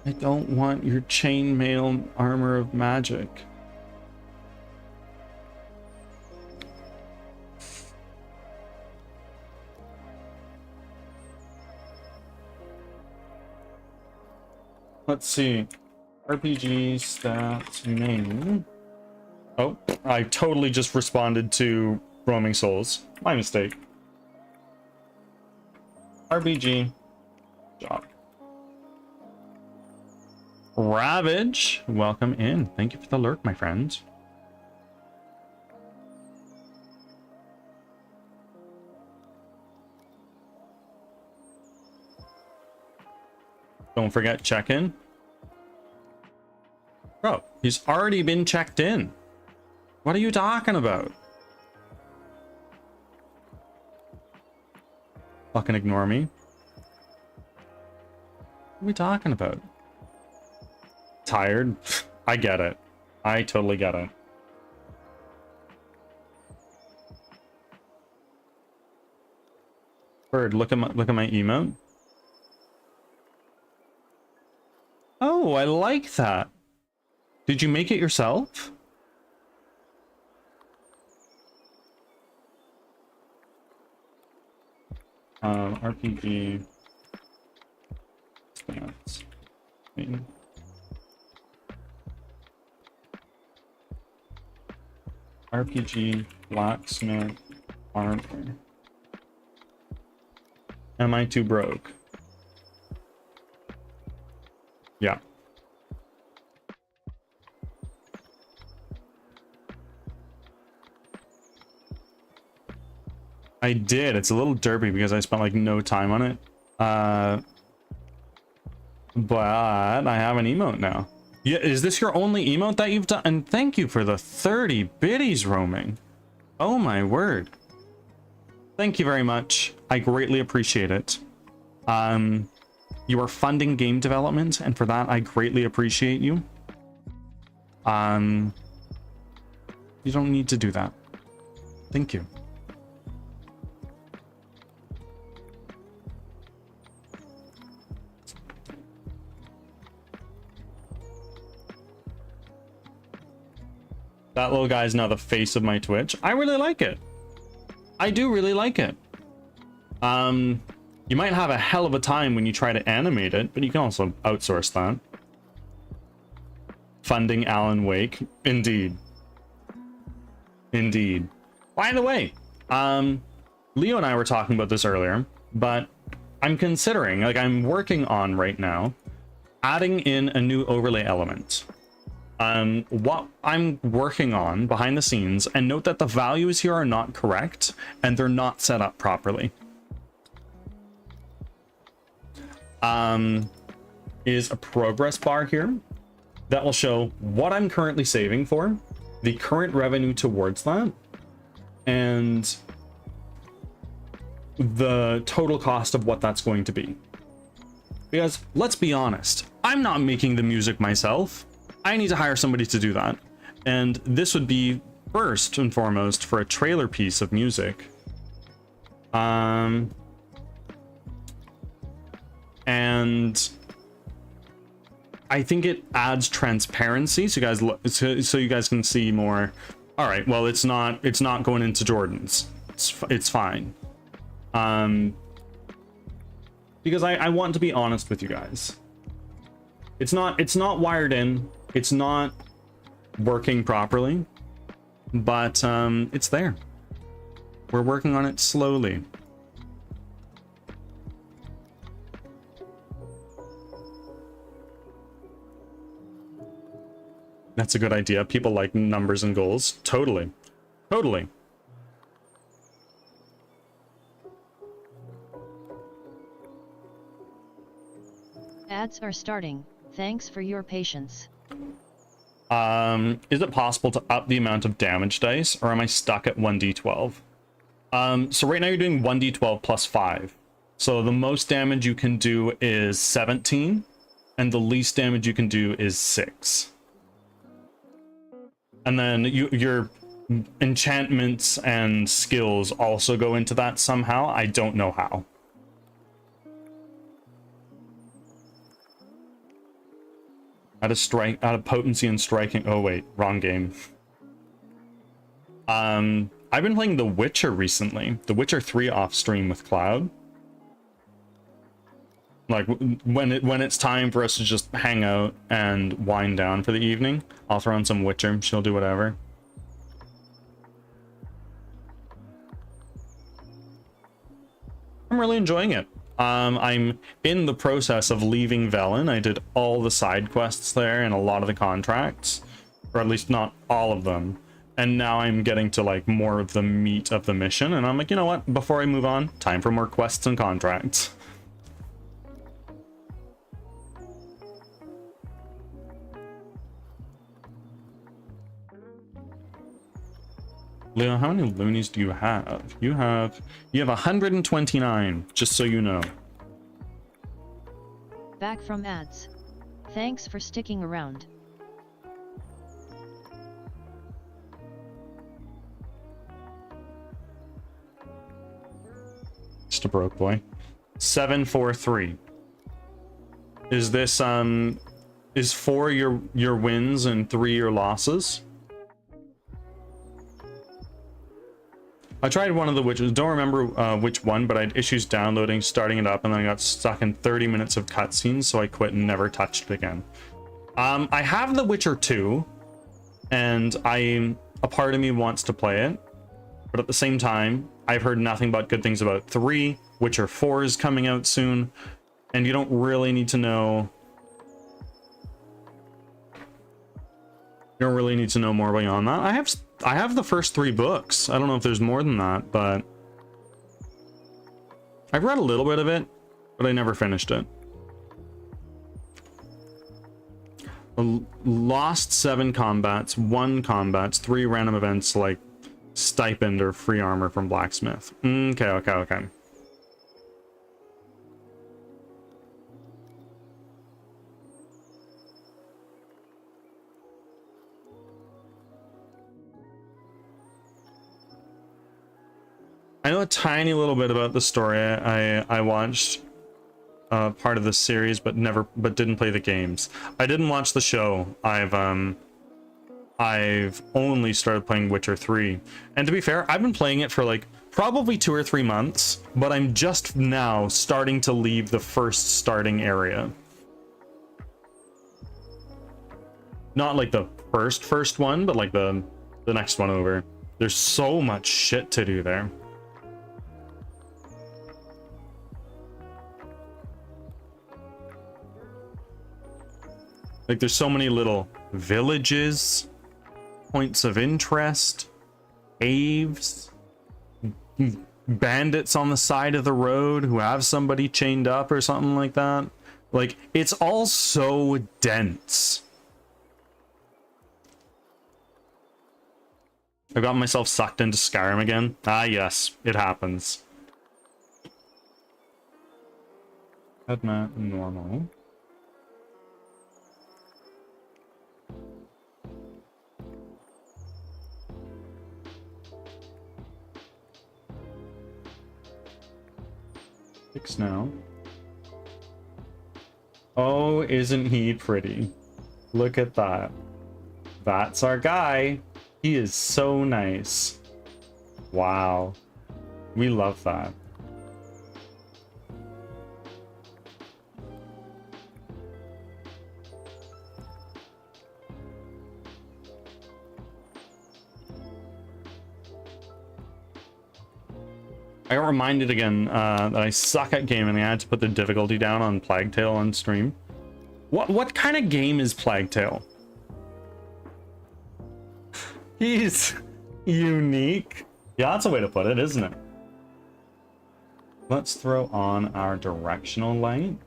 I don't want your chainmail armor of magic. Let's see. RPG stats main. Oh, I totally just responded to Roaming Souls. My mistake. RPG. Job. Ravage, welcome in. Thank you for the alert, my friends. Don't forget check-in. Bro, he's already been checked in. What are you talking about? Fucking ignore me. What are we talking about? Tired? I get it. I totally get it. Bird, look at my emote. Oh, I like that. Did you make it yourself? RPG stats. RPG blacksmith armor. Am I too broke? Yeah. I did. It's a little derpy because I spent like no time on it. But I have an emote now. Yeah, is this your only emote that you've done? And thank you for the 30 biddies roaming. Oh my word. Thank you very much. I greatly appreciate it. You are funding game development, and for that I greatly appreciate you. You don't need to do that. Thank you. That little guy's now the face of my Twitch. I really like it. I do really like it. You might have a hell of a time when you try to animate it, but you can also outsource that. Funding Alan Wake. Indeed. Indeed. By the way, Leo and I were talking about this earlier, but I'm considering, like I'm working on right now, adding in a new overlay element. What I'm working on behind the scenes, and note that the values here are not correct and they're not set up properly. Is a progress bar here that will show what I'm currently saving for, the current revenue towards that, and the total cost of what that's going to be. Because let's be honest, I'm not making the music myself. I need to hire somebody to do that. And this would be first and foremost for a trailer piece of music. And I think it adds transparency so you guys so you guys can see more. All right, well, it's not going into Jordan's. It's fine. Because I want to be honest with you guys. It's not wired in. It's not working properly, but it's there. We're working on it slowly. That's a good idea. People like numbers and goals. Totally. Totally.
Ads are starting. Thanks for your patience.
Is it possible to up the amount of damage dice, or am I stuck at 1d12? So right now you're doing 1d12 plus 5. So the most damage you can do is 17, and the least damage you can do is 6. And then your enchantments and skills also go into that somehow. I don't know how. Out of potency and striking. Oh wait, wrong game. I've been playing The Witcher recently. The Witcher 3 off stream with Cloud. Like when it's time for us to just hang out and wind down for the evening, I'll throw on some Witcher. She'll do whatever. I'm really enjoying it. I'm in the process of leaving Velen. I did all the side quests there and a lot of the contracts, or at least not all of them. And now I'm getting to like more of the meat of the mission. And I'm like, you know what? Before I move on, time for more quests and contracts. Leo, how many loonies do you have? You have 129, just so you know.
Back from ads. Thanks for sticking around.
Just a broke boy. 743. Is this is 4 your wins and 3 your losses? I tried one of the witches, don't remember which one, but I had issues downloading, starting it up, and then I got stuck in 30 minutes of cutscenes, so I quit and never touched it again. I have The Witcher 2, and a part of me wants to play it, but at the same time, I've heard nothing but good things about 3, Witcher 4 is coming out soon, and you don't really need to know... You don't really need to know more beyond that. I have the first 3 books. I don't know if there's more than that, but I've read a little bit of it, but I never finished it. Lost 7 combats, 1 combats, 3 random events like stipend or free armor from blacksmith. Okay. I know a tiny little bit about the story. I watched part of the series, but didn't play the games. I didn't watch the show. I've only started playing Witcher 3. And to be fair, I've been playing it for like probably 2 or 3 months, but I'm just now starting to leave the first starting area. Not like the first one, but like the next one over. There's so much shit to do there. Like there's so many little villages, points of interest, caves, bandits on the side of the road who have somebody chained up or something like that. Like it's all so dense. I got myself sucked into Skyrim again. Ah yes, it happens. Head map normal. Fix now. Oh, isn't he pretty? Look at that. That's our guy. He is so nice. Wow. We love that. I got reminded again that I suck at gaming. I had to put the difficulty down on Plague Tale on stream. What kind of game is Plague Tale? He's unique. Yeah, that's a way to put it, isn't it? Let's throw on our directional light.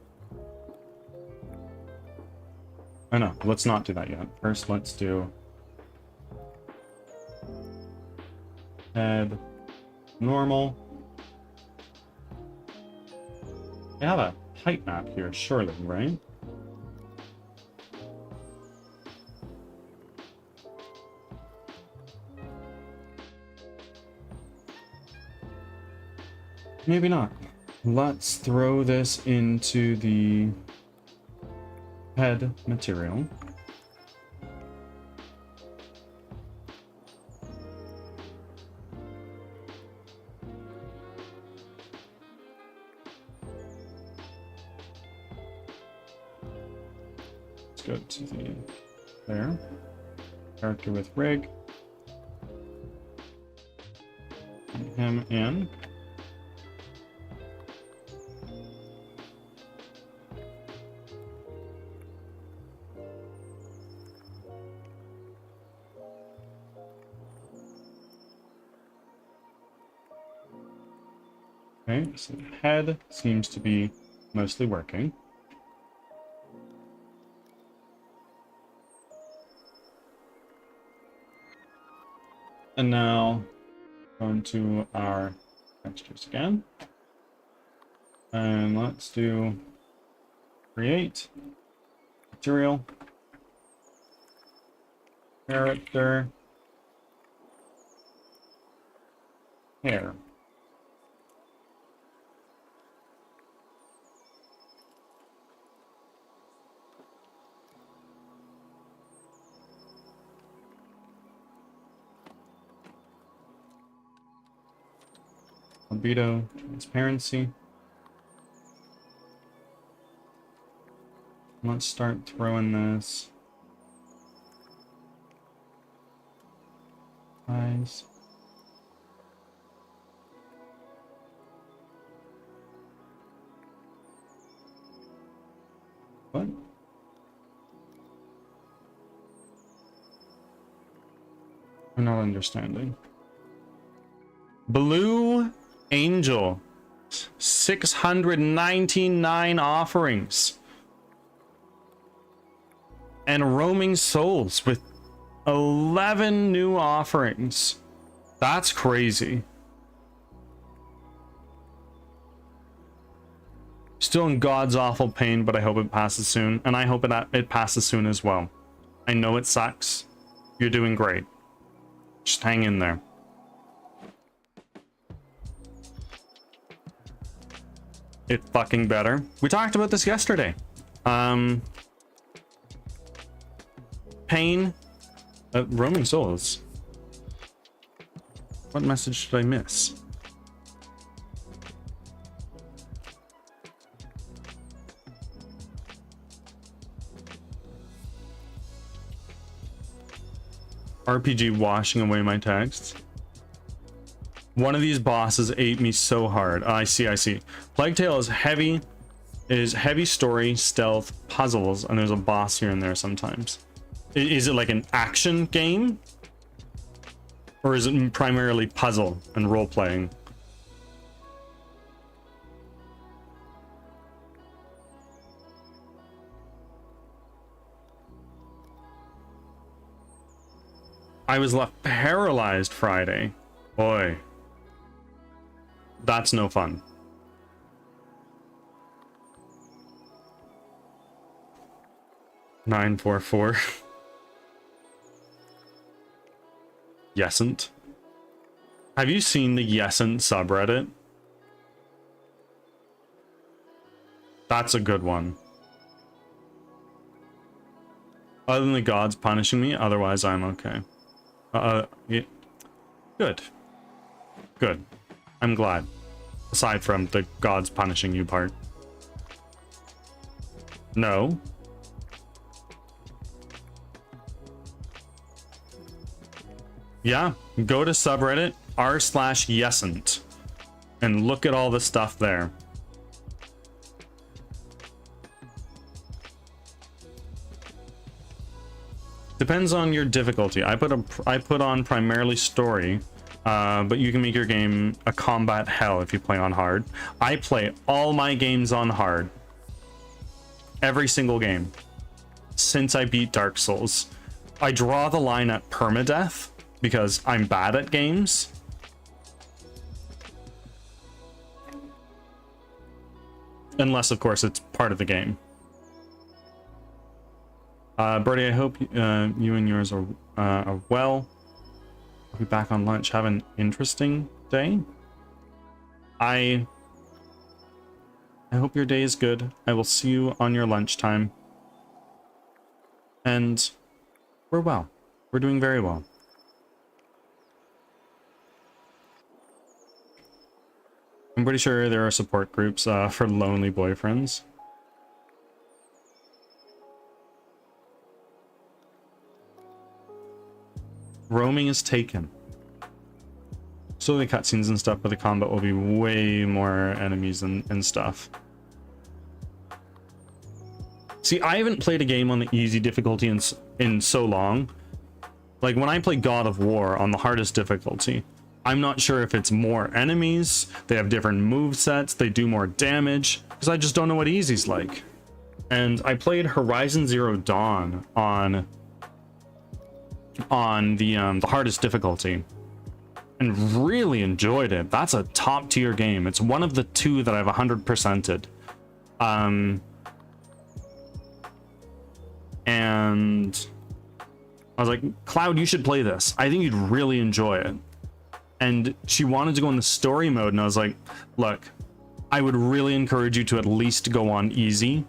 Oh no, let's not do that yet. First, let's do head normal. I have a height map here, surely, right? Maybe not. Let's throw this into the head material. Let's go to the there. Character with rig. Put him in. Okay, so the head seems to be mostly working. And now going to our textures again. And let's do create material, character, hair. Albedo, transparency. Let's start throwing this. Eyes. What? I'm not understanding. Blue Angel, 699 offerings. And Roaming Souls with 11 new offerings. That's crazy. Still in God's awful pain, but I hope it passes soon. And I hope it passes soon as well. I know it sucks. You're doing great. Just hang in there. It fucking better. We talked about this yesterday. Pain Roaming Souls. What message did I miss? RPG washing away my texts. One of these bosses ate me so hard. I see, I see. Plague Tale is heavy story, stealth, puzzles, and there's a boss here and there sometimes. Is it like an action game? Or is it primarily puzzle and role-playing? I was left paralyzed Friday. Boy. That's no fun. $944. Yesent. Have you seen the Yesent subreddit? That's a good one. Other than the gods punishing me, otherwise I'm okay. Yeah. Good. Good. I'm glad. Aside from the gods punishing you part. No. Yeah, go to subreddit r/yesent and look at all the stuff there. Depends on your difficulty. I put on primarily story, but you can make your game a combat hell if you play on hard. I play all my games on hard. Every single game since I beat Dark Souls. I draw the line at permadeath because I'm bad at games. Unless, of course, it's part of the game. Birdie, I hope you and yours are well. I'll be back on lunch. Have an interesting day. I hope your day is good. I will see you on your lunchtime. And we're well. We're doing very well. I'm pretty sure there are support groups for lonely boyfriends. Roaming is taken. So the cutscenes and stuff, but the combat will be way more enemies and stuff. See, I haven't played a game on the easy difficulty in so long. Like when I play God of War on the hardest difficulty, I'm not sure if it's more enemies, they have different move sets, they do more damage, because I just don't know what easy's like. And I played Horizon Zero Dawn on the hardest difficulty and really enjoyed it. That's a top tier game. It's one of the two that I've 100%ed. And I was like, Cloud, you should play this. I think you'd really enjoy it. And she wanted to go in the story mode, and I was like, look, I would really encourage you to at least go on easy.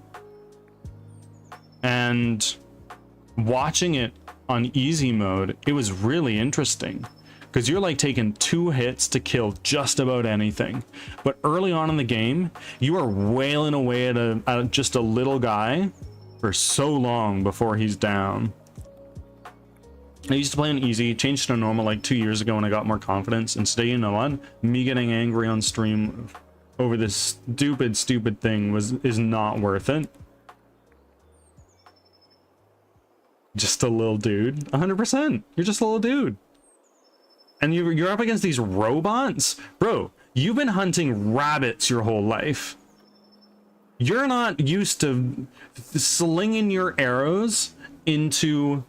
And watching it on easy mode, it was really interesting because you're like taking 2 hits to kill just about anything. But early on in the game, you are wailing away at just a little guy for so long before he's down. I used to play on easy, changed to normal like 2 years ago when I got more confidence. And today, you know what? Me getting angry on stream over this stupid thing is not worth it. Just a little dude. 100%. You're just a little dude. And you're up against these robots? Bro, you've been hunting rabbits your whole life. You're not used to slinging your arrows into...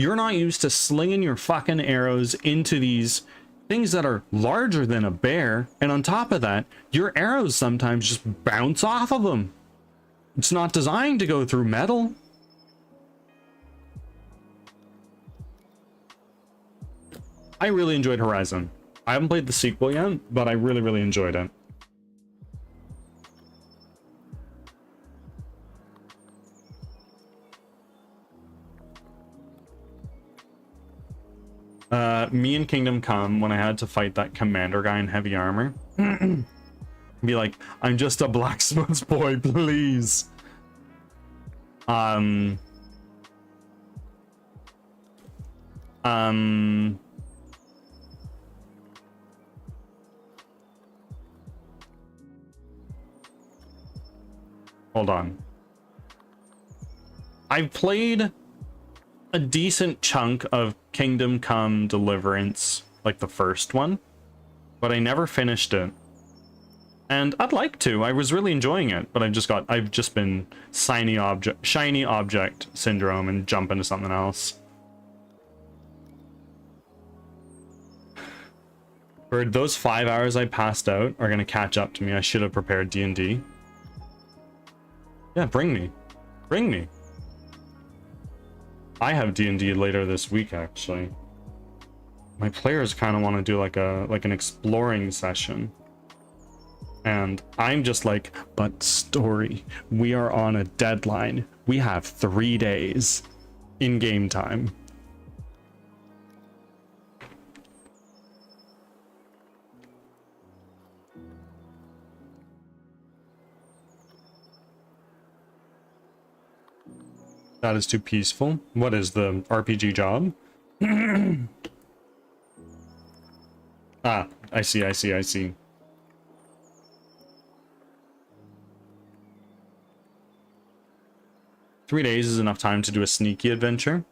You're not used to slinging your fucking arrows into these things that are larger than a bear. And on top of that, your arrows sometimes just bounce off of them. It's not designed to go through metal. I really enjoyed Horizon. I haven't played the sequel yet, but I really enjoyed it. Me and Kingdom Come, when I had to fight that commander guy in heavy armor, be like, I'm just a blacksmith's boy, please. Hold on. I've played a decent chunk of Kingdom Come Deliverance, like the first one, but I never finished it. And I'd like to. I was really enjoying it, but I've just been shiny object syndrome and jump into something else. For those 5 hours I passed out are gonna catch up to me. I should have prepared D&D. Yeah, bring me. Bring me. I have D&D later this week, actually. My players kind of want to do like an exploring session. And I'm just like, but story, we are on a deadline. We have 3 days in game time. That is too peaceful. What is the RPG job? Ah, I see. 3 days is enough time to do a sneaky adventure.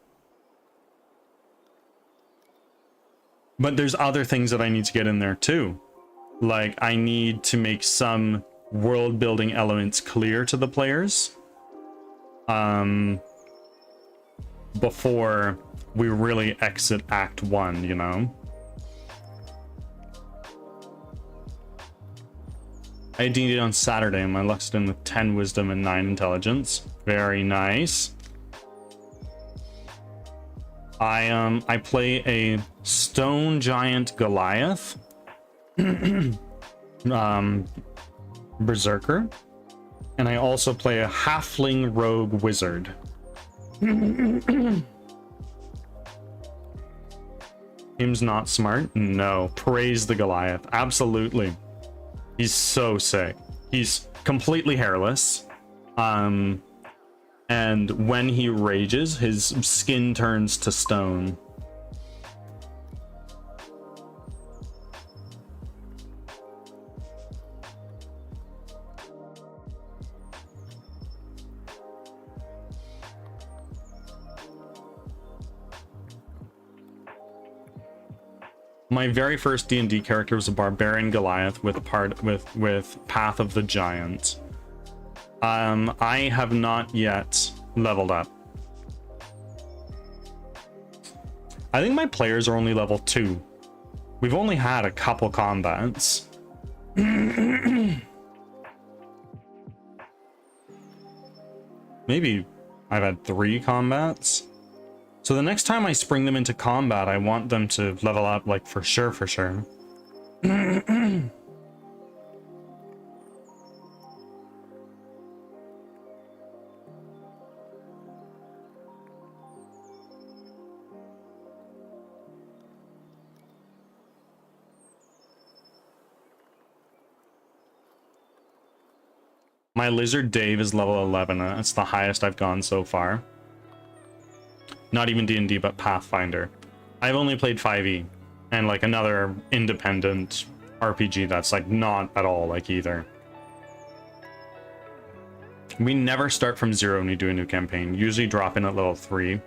But there's other things that I need to get in there too. Like, I need to make some world building elements clear to the players. Before we really exit Act 1, you know? I D&D on Saturday and my luck's in with 10 wisdom and 9 intelligence. Very nice. I play a stone giant Goliath. Berserker. And I also play a halfling rogue wizard. Him's not smart? No. Praise the Goliath. Absolutely. He's so sick. He's completely hairless. And when he rages, his skin turns to stone. My very first D&D character was a barbarian Goliath with Path of the Giant. I have not yet leveled up. I think my players are only level 2. We've only had a couple combats. Maybe I've had 3 combats. So the next time I spring them into combat, I want them to level up, like, for sure. My lizard Dave is level 11. That's the highest I've gone so far. Not even D&D, but Pathfinder. I've only played 5e and like another independent RPG that's like not at all like either. We never start from 0 when we do a new campaign. Usually drop in at level 3,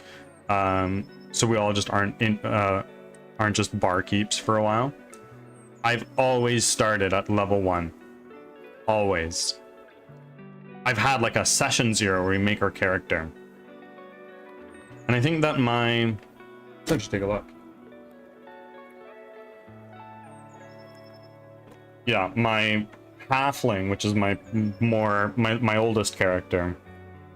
so we all just aren't just barkeeps for a while. I've always started at level 1. Always. I've had like a session 0 where we make our character. And I think that let's just take a look. Yeah, my halfling, which is my oldest character,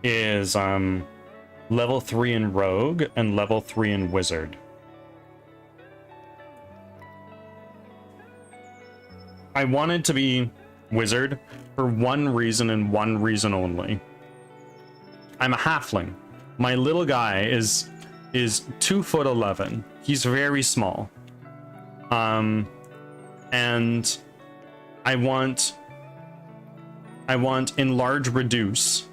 is level 3 in rogue and level 3 in wizard. I wanted to be wizard for one reason and one reason only. I'm a halfling. My little guy is is 2'11". He's very small. And I want enlarge reduce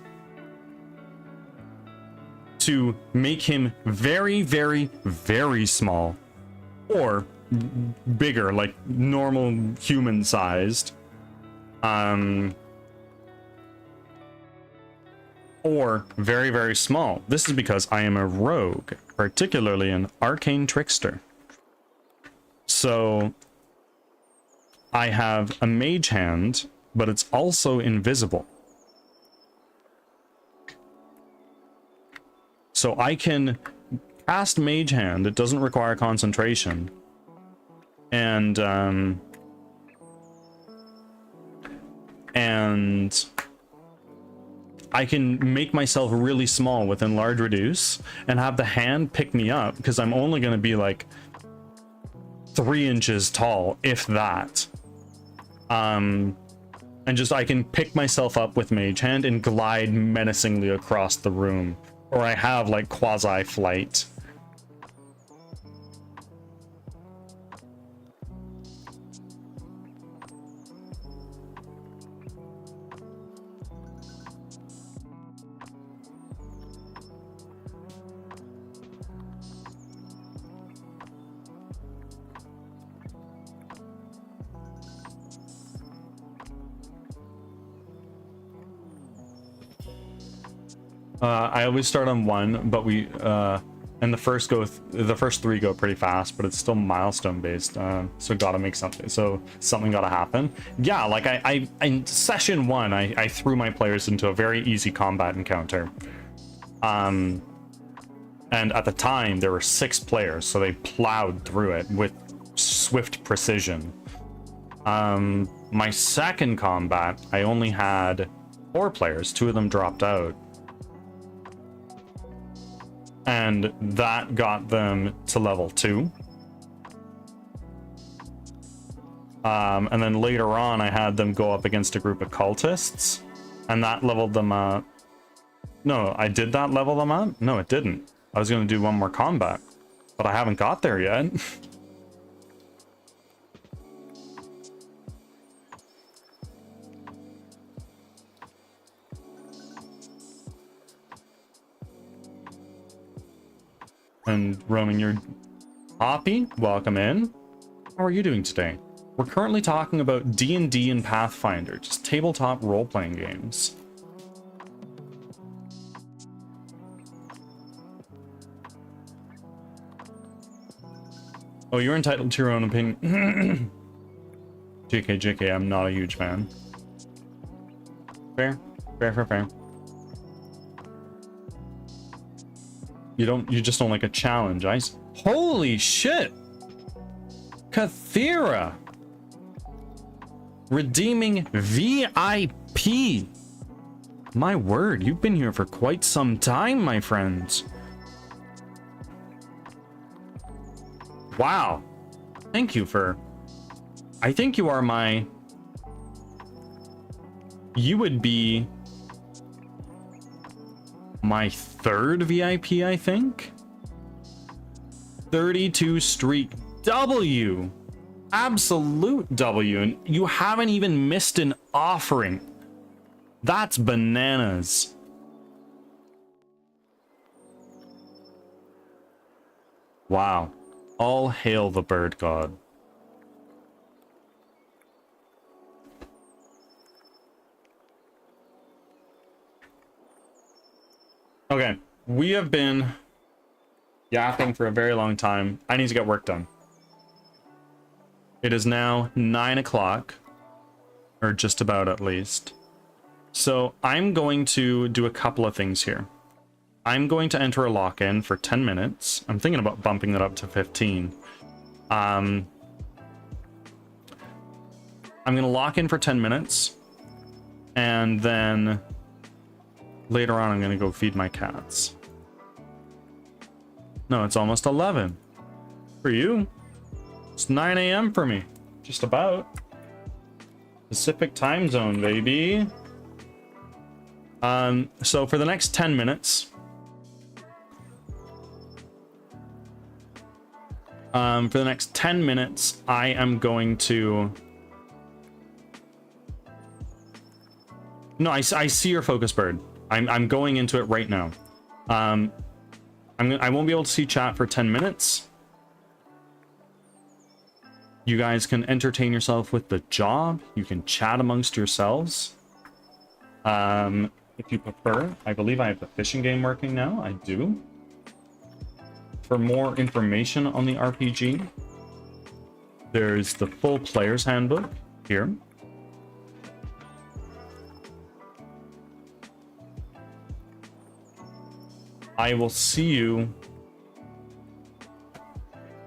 to make him very, very, very small, or bigger, like normal human sized, or very, very small. This is because I am a rogue, particularly an arcane trickster. So I have a mage hand, but it's also invisible. So I can cast mage hand. It doesn't require concentration. And I can make myself really small with enlarge reduce and have the hand pick me up, because I'm only going to be like 3 inches tall, if that. And just I can pick myself up with mage hand and glide menacingly across the room, or I have like quasi flight. I always start on 1, but we and the first 3 go pretty fast, but it's still milestone based. So gotta make something. So something gotta happen. Yeah, like I in session 1, I threw my players into a very easy combat encounter. And at the time there were 6 players, so they plowed through it with swift precision. My second combat, I only had 4 players. 2 of them dropped out. And that got them to level 2. And then later on, I had them go up against a group of cultists, and that leveled them up. No, I did that level them up? No, it didn't. I was going to do 1 more combat, but I haven't got there yet. And roaming your Hoppy, welcome in. How are you doing today? We're currently talking about D&D and Pathfinder, just tabletop role-playing games. Oh, you're entitled to your own opinion. JK, I'm not a huge fan. Fair. You just don't like a challenge. Holy shit! Kathira! Redeeming VIP! My word, you've been here for quite some time, my friends. Wow. Thank you for... I think you are my... You would be... my 3rd VIP, I think. 32 streak W. Absolute W. And you haven't even missed an offering. That's bananas. Wow. All hail the bird god. Okay, we have been yapping for a very long time. I need to get work done. It is now 9 o'clock, or just about at least. So I'm going to do a couple of things here. I'm going to enter a lock-in for 10 minutes. I'm thinking about bumping that up to 15. I'm going to lock in for 10 minutes, and then later on I'm going to go feed my cats. No, it's almost 11. For you, it's 9 a.m. for me. Just about. Pacific time zone, baby. So for the next 10 minutes, For the next 10 minutes, I am going to... No, I see your focus bird. I'm going into it right now. I won't be able to see chat for 10 minutes. You guys can entertain yourself with the job. You can chat amongst yourselves. If you prefer. I believe I have the fishing game working now. I do. For more information on the RPG, there's the full player's handbook here. I will see you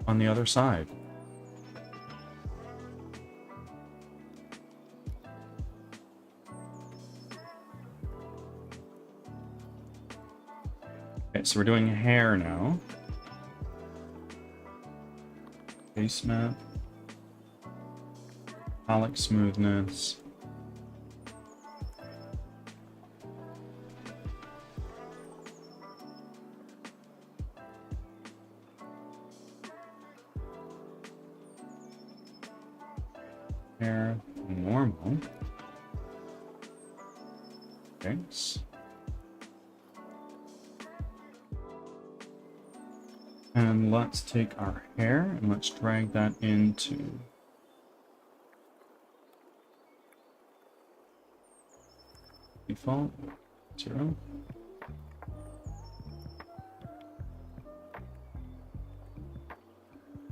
on the other side. Okay, so we're doing hair now. Face map. Metallic smoothness. Hair normal. Thanks. And let's take our hair and let's drag that into default 0.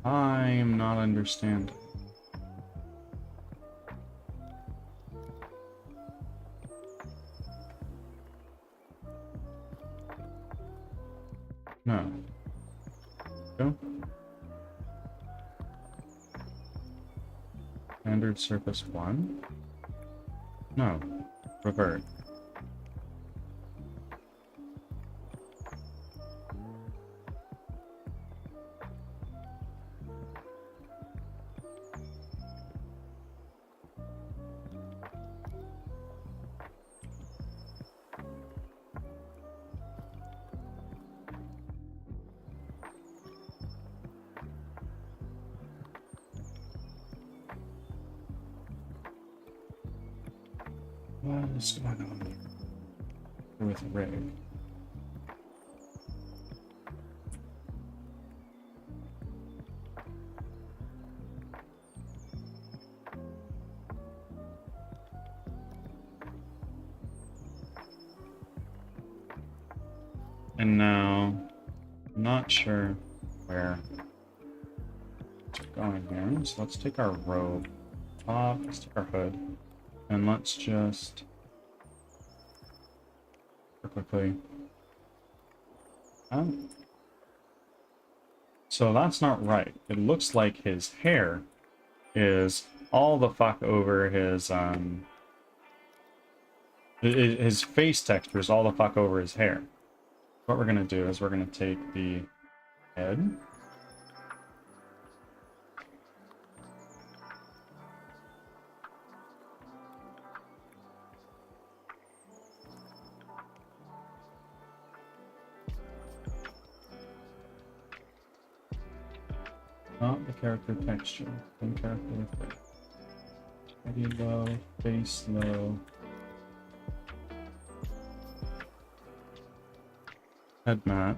I am not understanding. No. Go. Standard surface 1. No. Revert. What is going on here with rig? And now, I'm not sure where it's going here. So let's take our robe off, let's take our hood. And let's just quickly. So that's not right. It looks like his hair is all the fuck over his face texture is all the fuck over his hair. What we're gonna do is we're gonna take the head. Not the character texture. From character effect. Heavy low, face low. Head matte.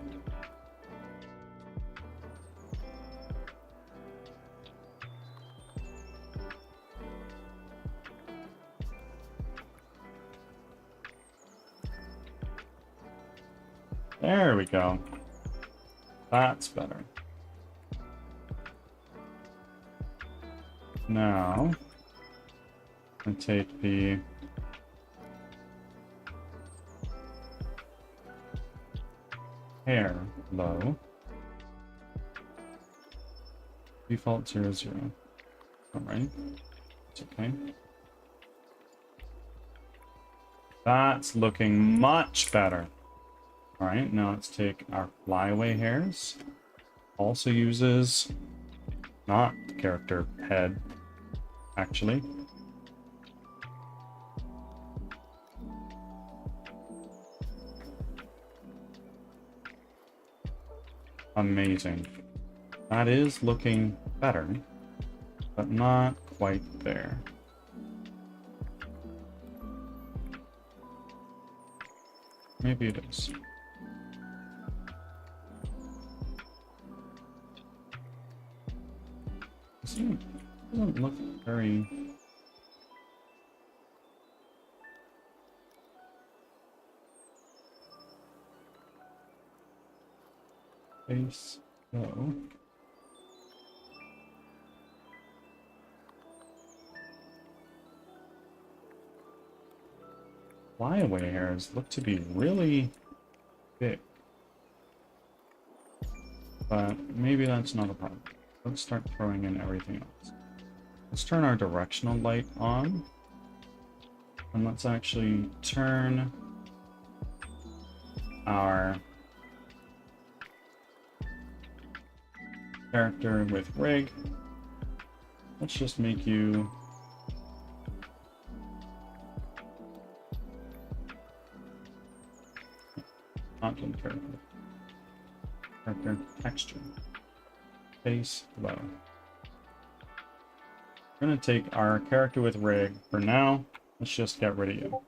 There we go. That's better. Now, I take the hair low. Default 0, 0. Alright. It's okay. That's looking much better. Alright, now let's take our flyaway hairs. Also uses not the character head, actually. Amazing. That is looking better, but not quite there. Maybe it is. It doesn't look very... Face, so... Flyaway hairs look to be really big. But maybe that's not a problem. Let's start throwing in everything else. Let's turn our directional light on. And let's actually turn our character with rig. Let's just make you not in character texture. Face low. We're gonna take our character with rig for now. Let's just get rid of you.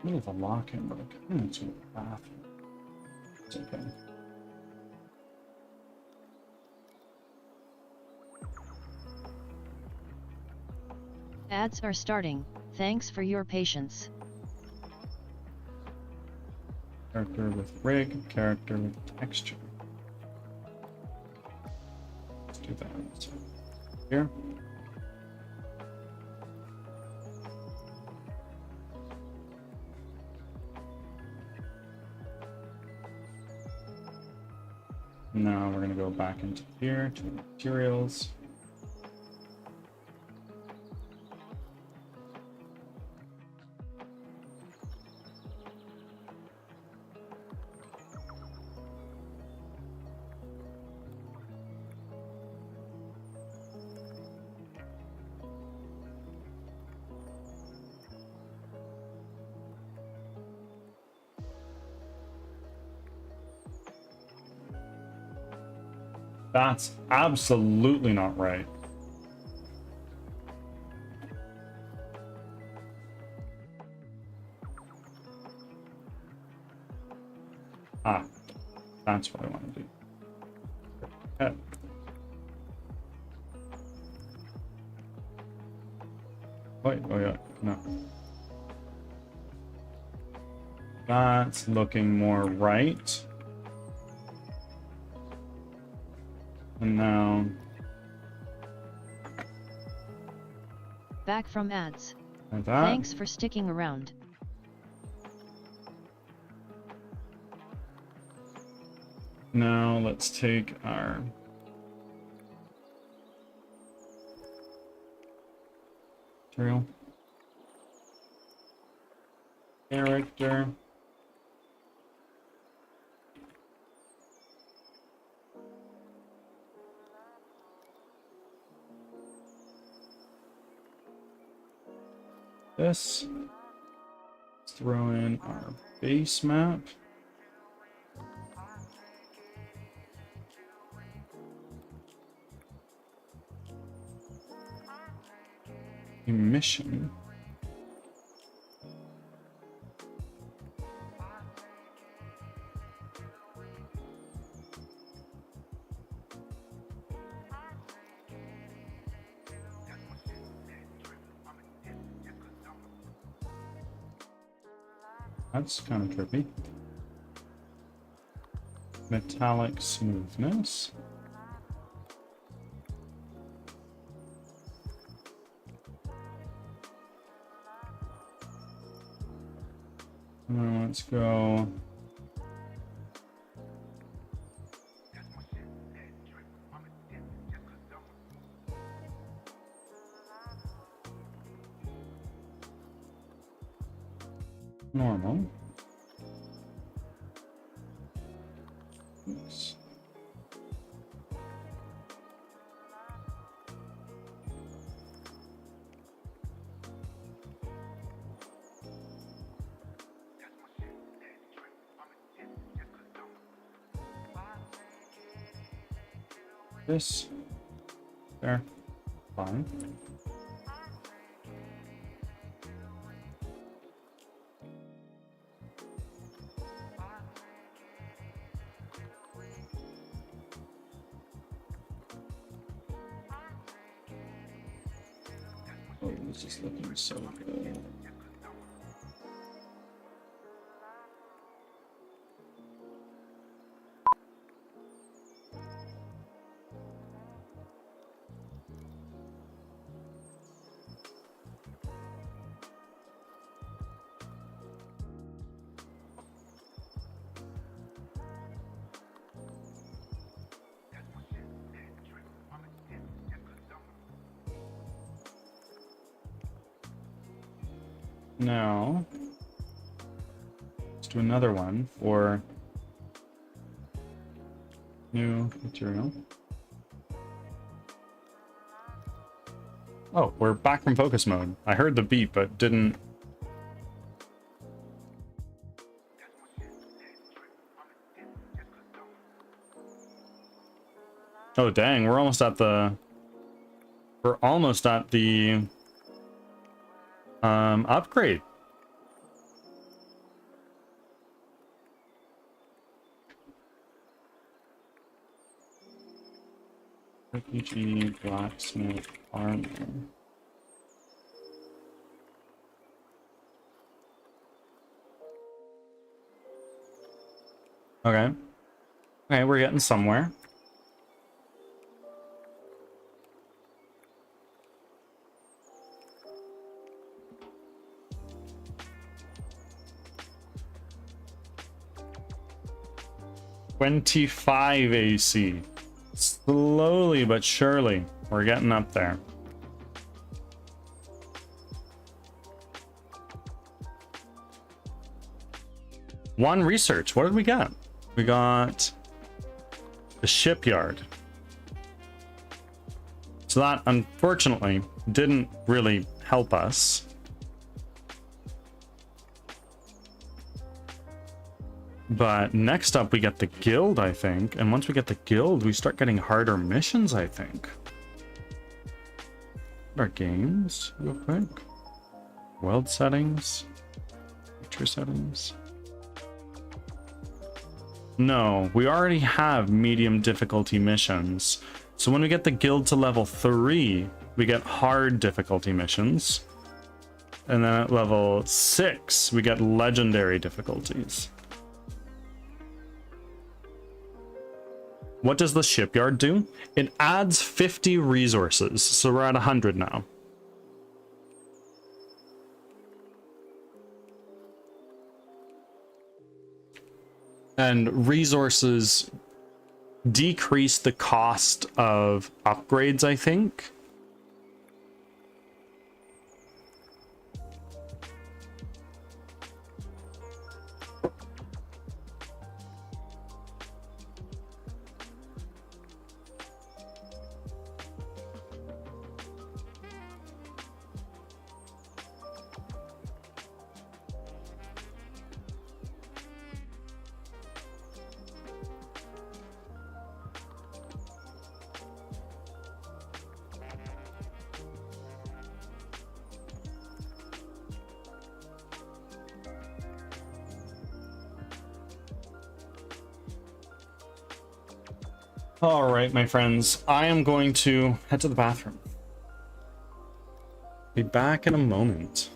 Middle of a lock-in, but I kind of to the bathroom. It's okay.
Ads are starting. Thanks for your patience.
Character with rig, character with texture. Let's do that. So here. Now we're going to go back into here to materials. That's absolutely not right. Ah, that's what I want to do. Okay. Wait, oh yeah, no. That's looking more right. And now...
Back from ads.
Like that.
Thanks for sticking around.
Now let's take our material. Character. This. Let's throw in our base map. Emission. That's kind of trippy. Metallic smoothness. Now let's go. Normal. Oops. This. There. Fine. Oh, this is looking so good. Now, let's do another one for new material. Oh, we're back from focus mode. I heard the beep, but didn't. Oh, dang, we're almost at the upgrade. Refugee, blacksmith, armor. Okay. Okay, we're getting somewhere. $25 AC. Slowly but surely, we're getting up there. One research. What did we get? We got the shipyard. So that, unfortunately, didn't really help us. But next up, we get the guild, I think. And once we get the guild, we start getting harder missions, I think. Our games, real quick. World settings. Picture settings. No, we already have medium difficulty missions. So when we get the guild to level 3, we get hard difficulty missions. And then at level 6, we get legendary difficulties. What does the shipyard do? It adds 50 resources, so we're at 100 now. And resources decrease the cost of upgrades, I think. All right, my friends, I am going to head to the bathroom. Be back in a moment.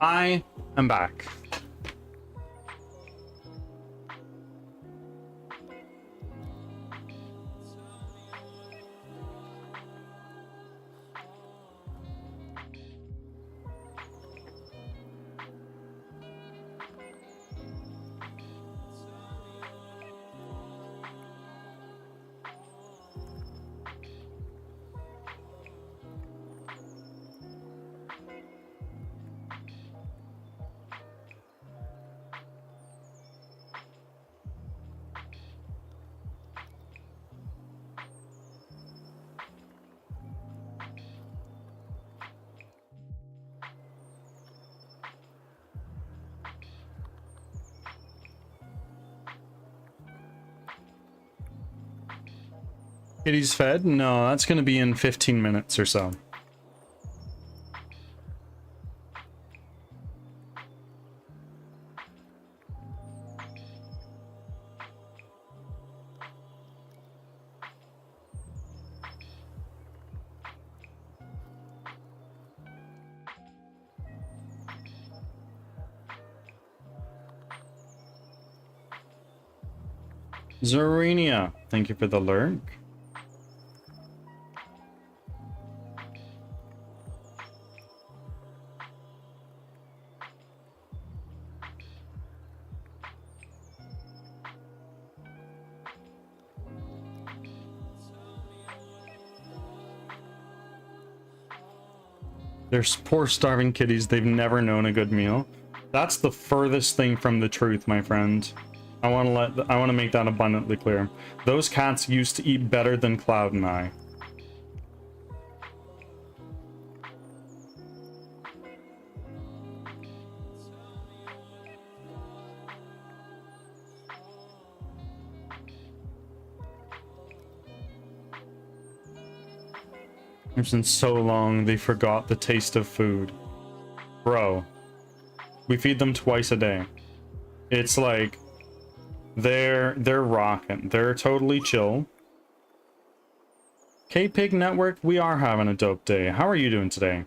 I am back. Kitty's fed? No, that's gonna be in 15 minutes or so. Zarenia, thank you for the lurk. They're poor starving kitties. They've never known a good meal. That's the furthest thing from the truth, my friend. I want to make that abundantly clear. Those cats used to eat better than Cloud and I. It's been so long they forgot the taste of food. Bro, we feed them twice a day. It's like they're rocking. They're totally chill. K-Pig Network, we are having a dope day. How are you doing today?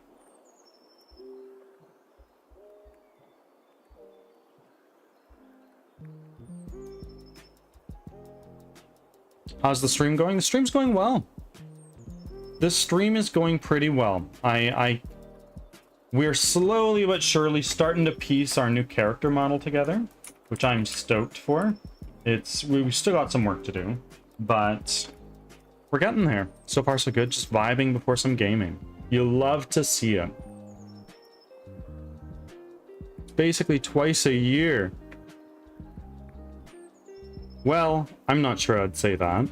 How's the stream going? The stream's going well. This stream is going pretty well. We're slowly but surely starting to piece our new character model together, which I'm stoked for. We've still got some work to do, but we're getting there. So far so good, just vibing before some gaming. You love to see it. It's basically twice a year. Well, I'm not sure I'd say that.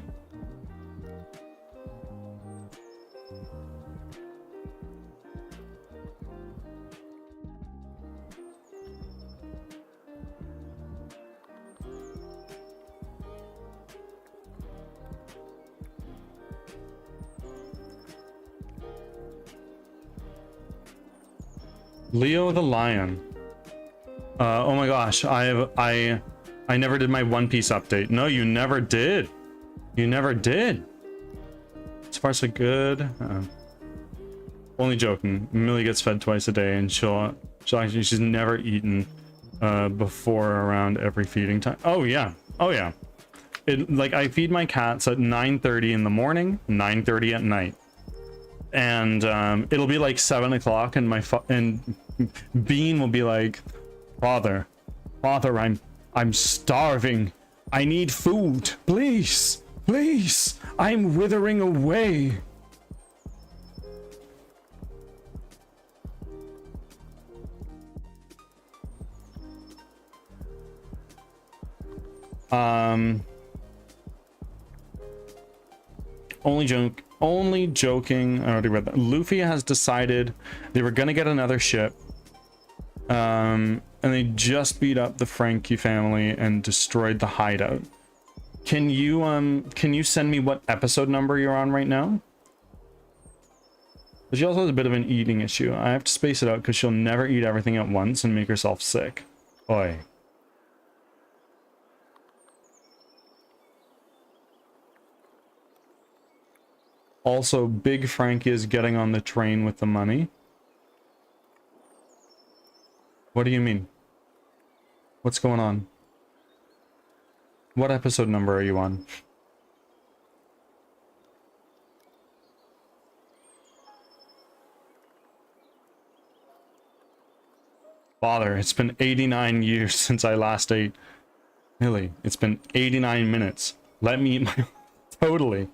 Leo the Lion. Oh my gosh, I never did my One Piece update. No, you never did. You never did. So far so good. Only joking. Millie gets fed twice a day, and she's never eaten before around every feeding time. Oh yeah. Oh yeah. Like I feed my cats at 9:30 in the morning, 9:30 at night. And it'll be like 7 o'clock, and Bean will be like, Father, I'm starving. I need food. Please, please. I'm withering away. Only joking. I already read that. Luffy has decided they were gonna get another ship. And they just beat up the Frankie family and destroyed the hideout. Can you send me what episode number you're on right now? But she also has a bit of an eating issue. I have to space it out because she'll never eat everything at once and make herself sick. Oi. Also, Big Frankie is getting on the train with the money. What do you mean? What's going on? What episode number are you on? Father, it's been 89 years since I last ate. Really, it's been 89 minutes. Let me eat my... Totally.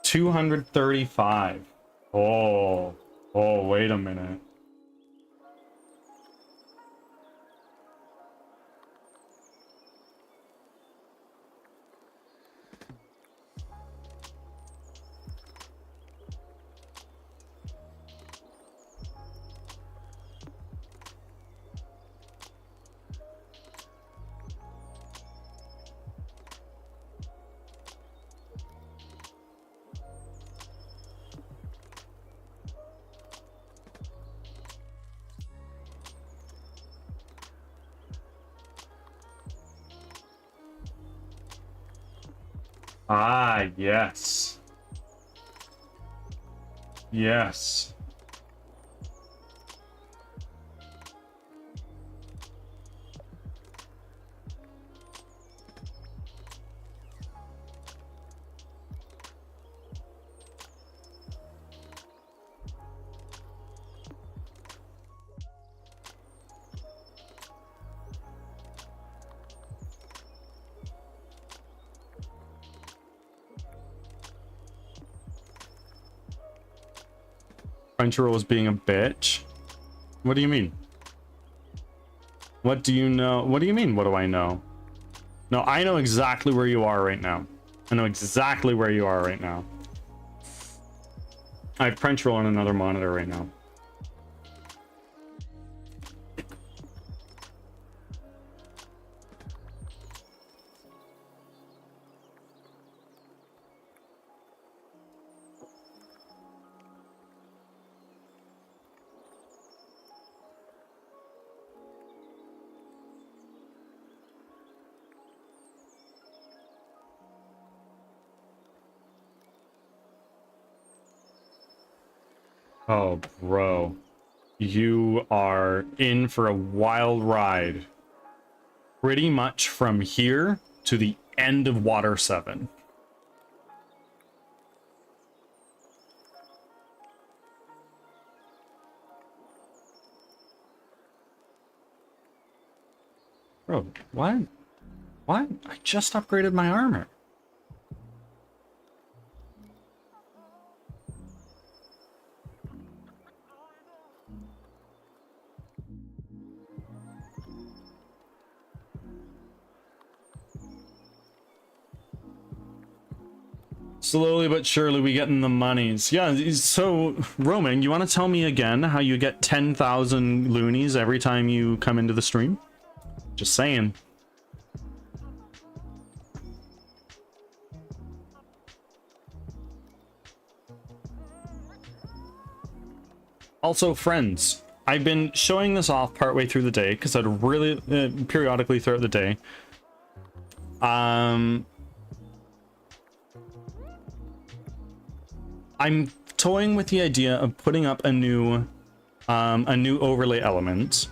$235. Oh, wait a minute. Ah, yes. Yes. Crunchyroll is being a bitch. What do you mean? What do you know? What do you mean? What do I know? No, I know exactly where you are right now. I know exactly where you are right now. I have Crunchyroll on another monitor right now. Oh, bro. You are in for a wild ride. Pretty much from here to the end of Water 7. Bro, what? What? I just upgraded my armor. Slowly but surely we getting the monies. Yeah, so Roman, you want to tell me again how you get 10,000 loonies every time you come into the stream? Just saying. Also, friends, I've been showing this off partway through the day because I'd really periodically throughout the day. I'm toying with the idea of putting up a new overlay element,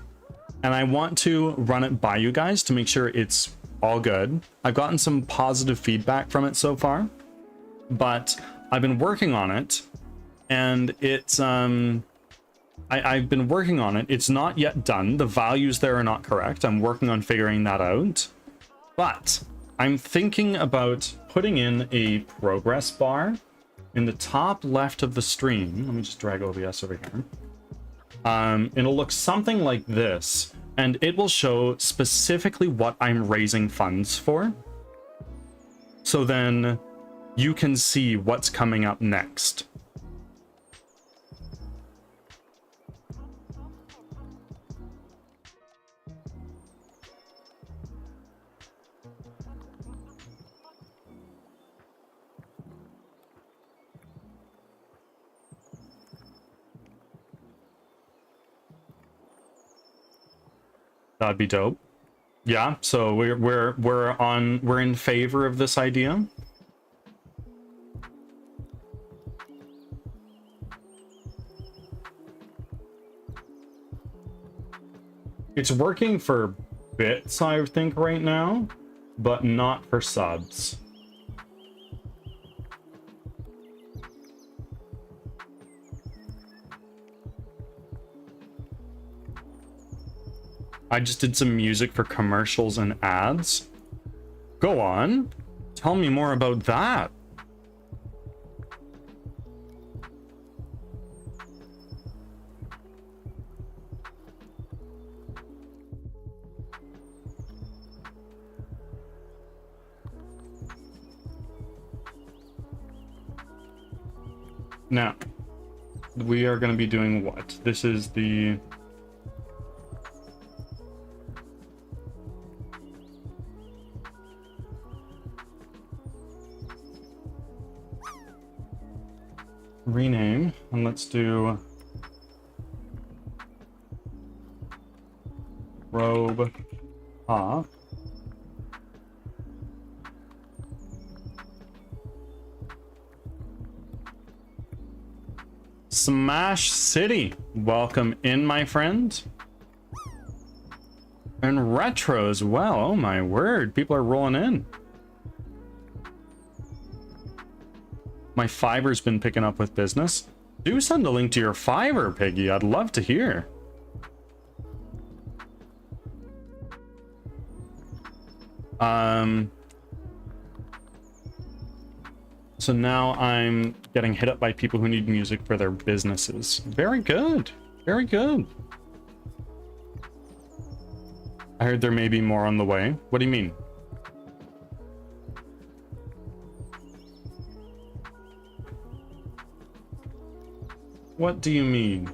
and I want to run it by you guys to make sure it's all good. I've gotten some positive feedback from it so far, but I've been working on it, and it's I've been working on it. It's not yet done. The values there are not correct. I'm working on figuring that out, but I'm thinking about putting in a progress bar in the top left of the stream. Let me just drag OBS over here. It'll look something like this, and it will show specifically what I'm raising funds for. So then you can see what's coming up next. That'd be dope. Yeah, so we're in favor of this idea. It's working for bits, I think, right now, but not for subs. I just did some music for commercials and ads. Go on. Tell me more about that. Now, we are going to be doing what? This is the... rename, and let's do robe top. Smash City, welcome in, my friend. And retro as well. Oh my word, people are rolling in. My Fiverr's been picking up with business. Do send a link to your Fiverr, Piggy. I'd love to hear. So now I'm getting hit up by people who need music for their businesses. Very good. Very good. I heard there may be more on the way. What do you mean? What do you mean?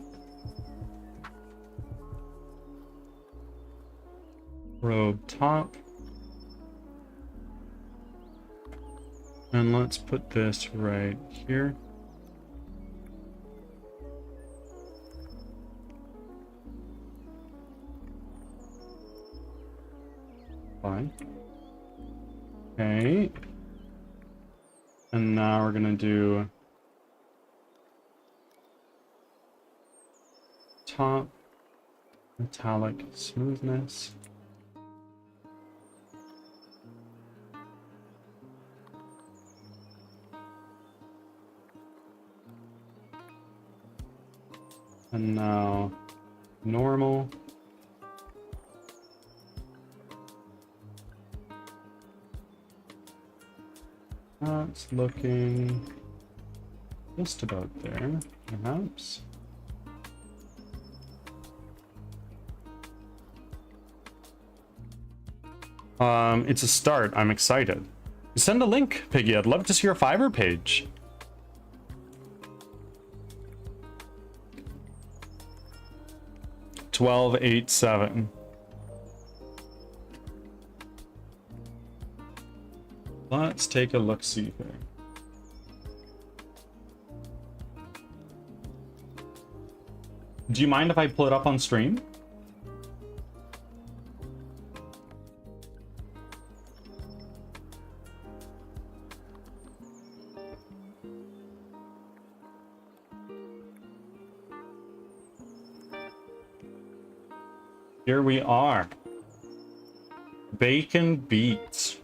Robe top. And let's put this right here. Fine. Okay. And now we're gonna do top, metallic smoothness. And now normal. That's looking just about there, perhaps. It's a start. I'm excited. Send a link, Piggy. I'd love to see your Fiverr page. $12.87. Let's take a look-see here. Do you mind if I pull it up on stream? Here we are. Bacon beats.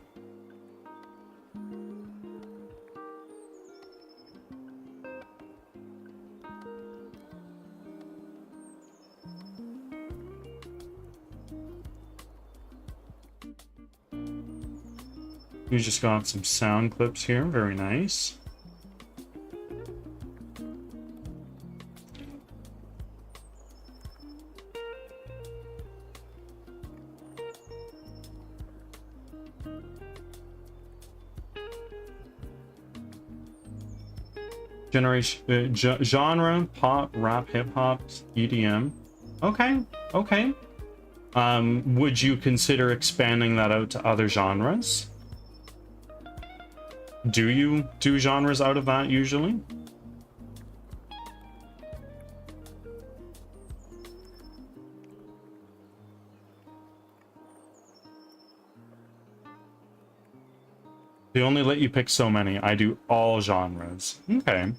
You just got some sound clips here. Very nice. Generation genre pop, rap, hip hop, EDM. Okay, okay. Would you consider expanding that out to other genres? Do you do genres out of that usually? They only let you pick so many. I do all genres. Okay.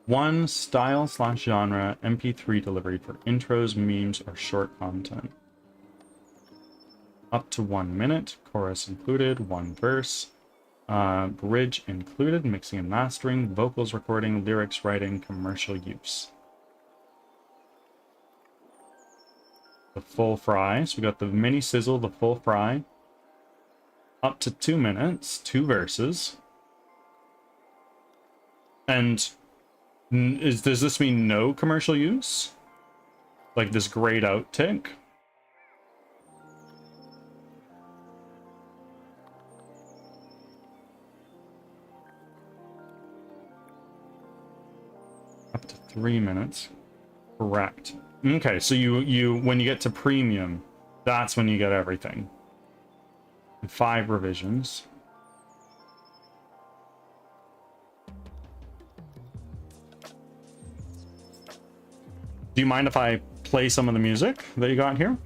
One style / genre MP3 delivery for intros, memes, or short content. Up to 1 minute. Chorus included. 1 verse. Bridge included. Mixing and mastering. Vocals recording. Lyrics writing. Commercial use. The full fry. So we got the mini sizzle, the full fry. Up to 2 minutes. 2 verses. And does this mean no commercial use? Like this grayed out tick? Up to 3 minutes. Correct. Okay, so you when you get to premium, that's when you get everything. 5 revisions. Do you mind if I play some of the music that you got here?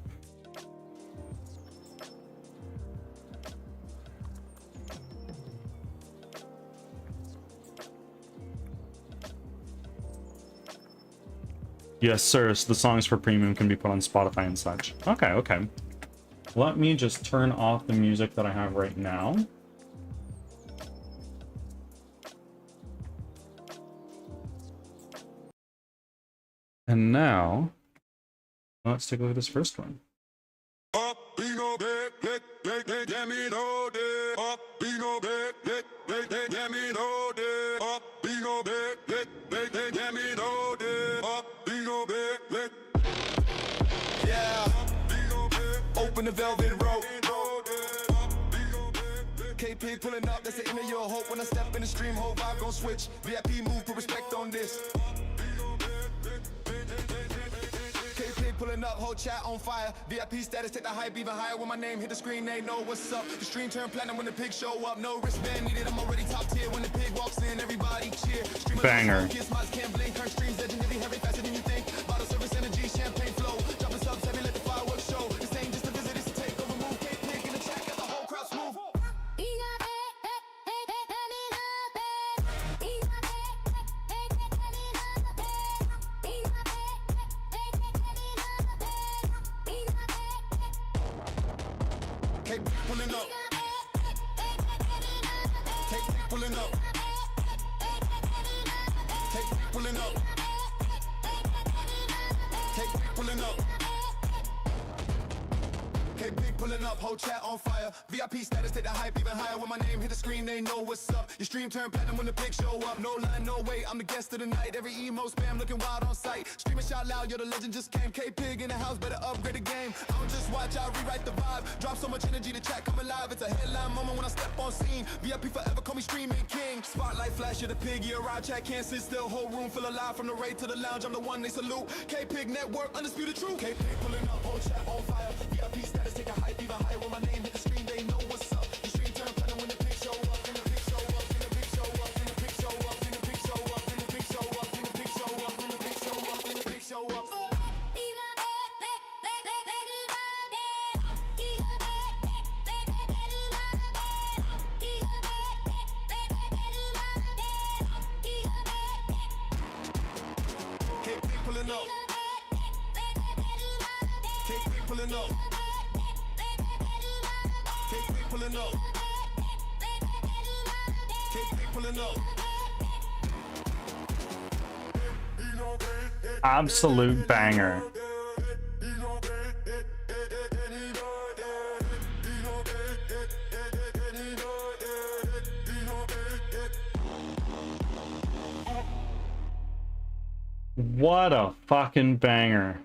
Yes, sir. So the songs for premium can be put on Spotify and such. Okay, okay. Let me just turn off the music that I have right now. And now, let's take a look at this first one.
Yeah, open the velvet rope. K-Pig pulling up, that's the end of your hope. When I step in the stream, whole vibe gon' switch. VIP move, put respect on this. K-Pig pulling up, whole chat on fire. VIP status, take the hype even higher. When my name hit the screen, they know what's up. The stream turn platinum when the pig show up. No wristband needed, I'm already top tier. When the pig walks in, everybody cheer.
Banger.
Can't blink, turn streams legendary, heavy faster than you think. Bottle service energy, champagne flow. Dropping subs heavy, let the fireworks show. This ain't just a visit, it's a takeover move. K-Pig in the chat, got the whole crowd smooth. K-Pig pulling up. K-Pig pulling up. K-Pig pulling up. K-Pig pulling up. K-Pig pulling up, whole chat on fire. VIP status, take the hype even higher. When my name hit the screen, they know what's up. Your stream turn platinum when the pics show up. No line, no wait, I'm the guest of the night. Every emo spam looking wild on sight. Streaming shout loud, yo, the legend just came. K-Pig in the house, better upgrade the game. I don't just watch, I rewrite the vibe. Drop so much energy, the chat come alive. It's a headline moment when I step on scene. VIP forever, call me streaming king. Spotlight flash, you're the pig, you're a chat can't sit still. Whole room full of live from the raid to the lounge. I'm the one they salute. K-Pig network, undisputed truth. K-Pig pulling up, whole chat on fire. VIP status, take a hype even higher. When my name hit the screen, they know what's up. The stream turn platinum when the pic show up. And the pic show up, and the pic show up, and the pic show up, and the pic show up, and the pic show up, and the pic show up, and the pic show up, and the pic show up. K-Pig pulling up. K-Pig pulling up. K-Pig pulling up. K-Pig pulling up.
Absolute banger. What a fucking banger.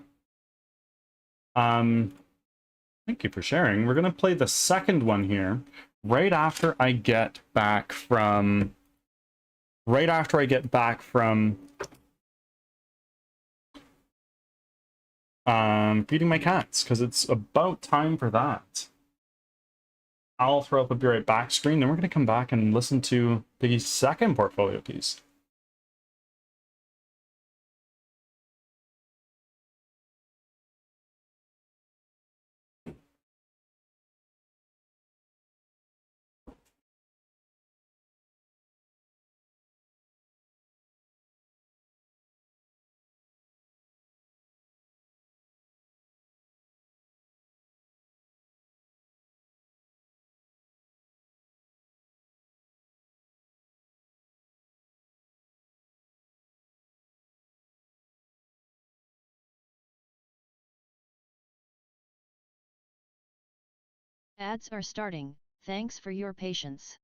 Thank you for sharing. We're gonna play the second one here right after I get back from feeding my cats, because it's about time for that. I'll throw up a Be Right Back screen, then we're gonna come back and listen to the second portfolio piece.
Ads are starting, thanks for your patience.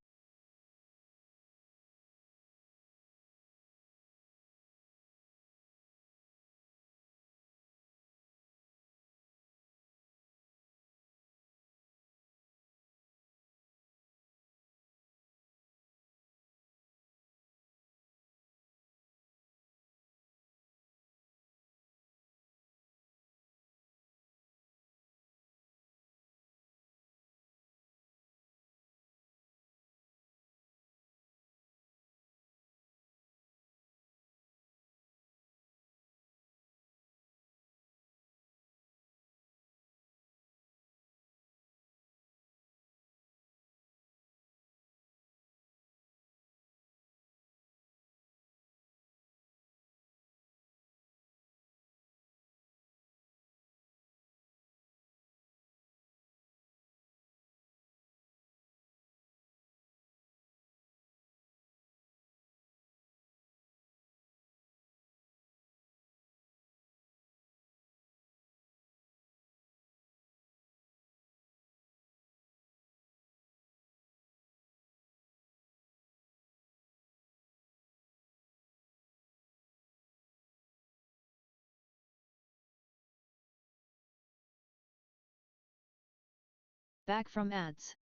Back from ads.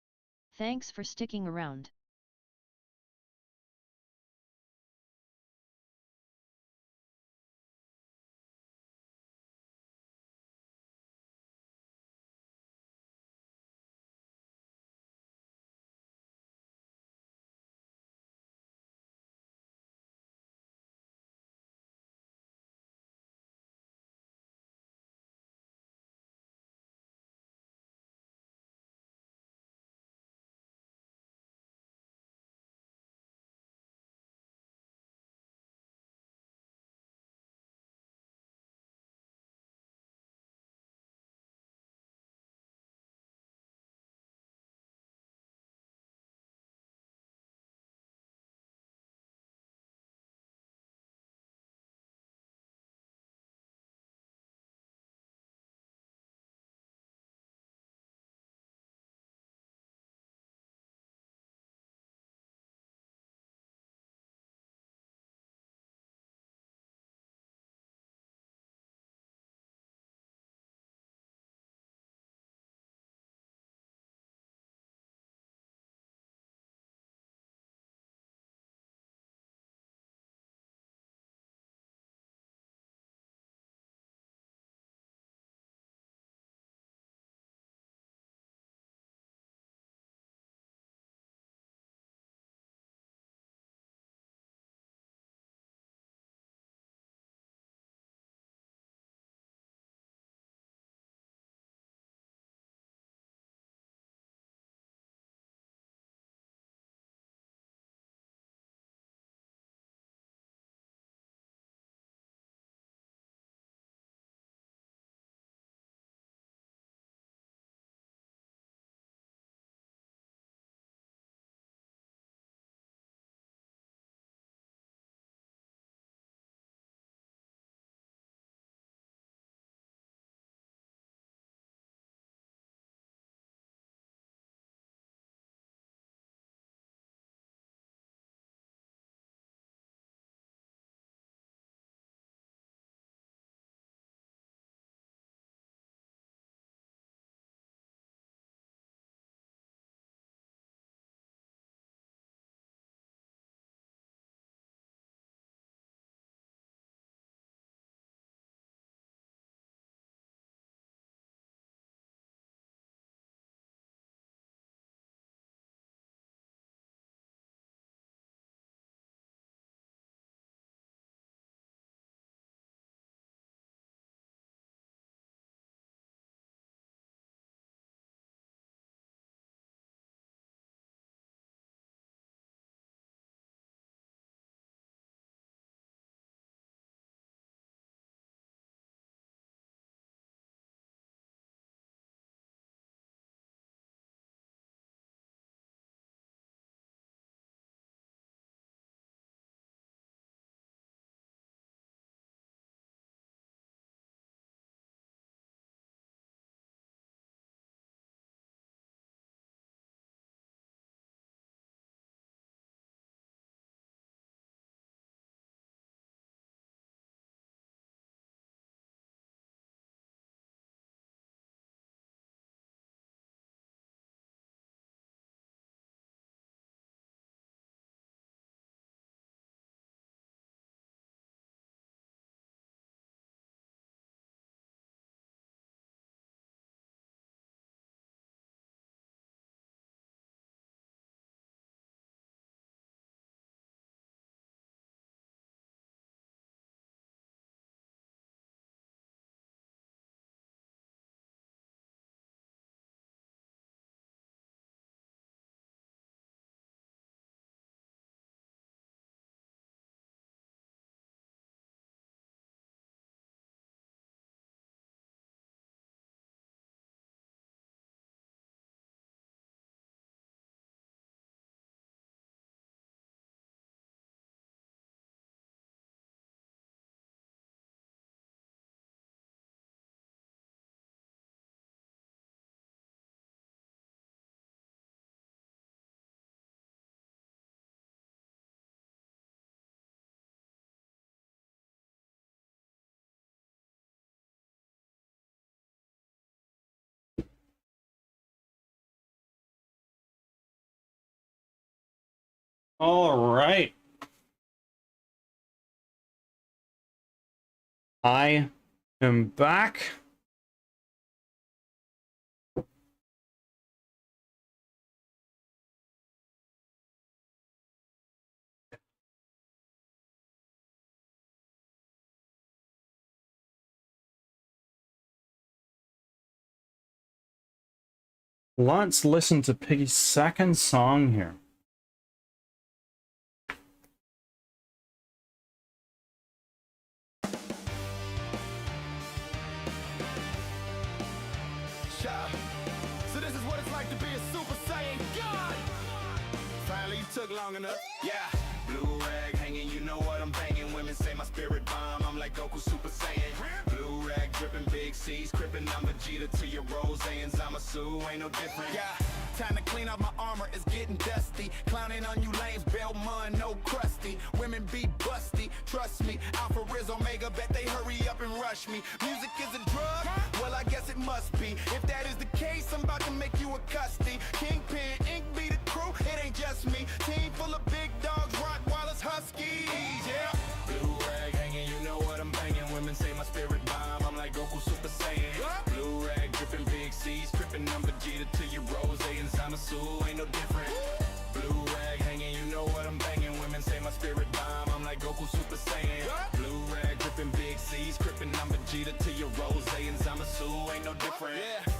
Thanks for sticking around.
All right. I am back. Let's listen to Piggy's second song here.
So this is what it's like to be a Super Saiyan God. Finally, you took long enough. Yeah. Blue rag hanging, you know what I'm banging. Women say my spirit bomb. I'm like Goku Super Saiyan. Blue rag dripping, big C's crippin'. I'm Vegeta to your Rose and Zamasu, ain't no different. Yeah. Time to clean up my armor, it's getting dusty. Clowning on you lames, Belmont, no crusty. Women be busty, trust me. Alpha Riz Omega, bet they hurry up and rush me. Music is a drug? Well, I guess it must be. If that is the case, I'm about to make you a custody. Kingpin, Ink be the crew, it ain't just me. Team full of big dogs, Rottweilers, Huskies, yeah. Blue rag hanging, you know what I'm banging. Women say my spirit bomb, I'm like Goku Super Saiyan. Blue rag dripping, big C's tripping. I'm Vegeta to your Rose and Zamasu, ain't no different. Blue rag hanging, you know what I'm banging. Women say my spirit bomb, I'm like Goku Super Saiyan. Blue rag dripping, big C's crippin'. I'm Vegeta to your Rose and Zamasu, ain't no different. Yeah.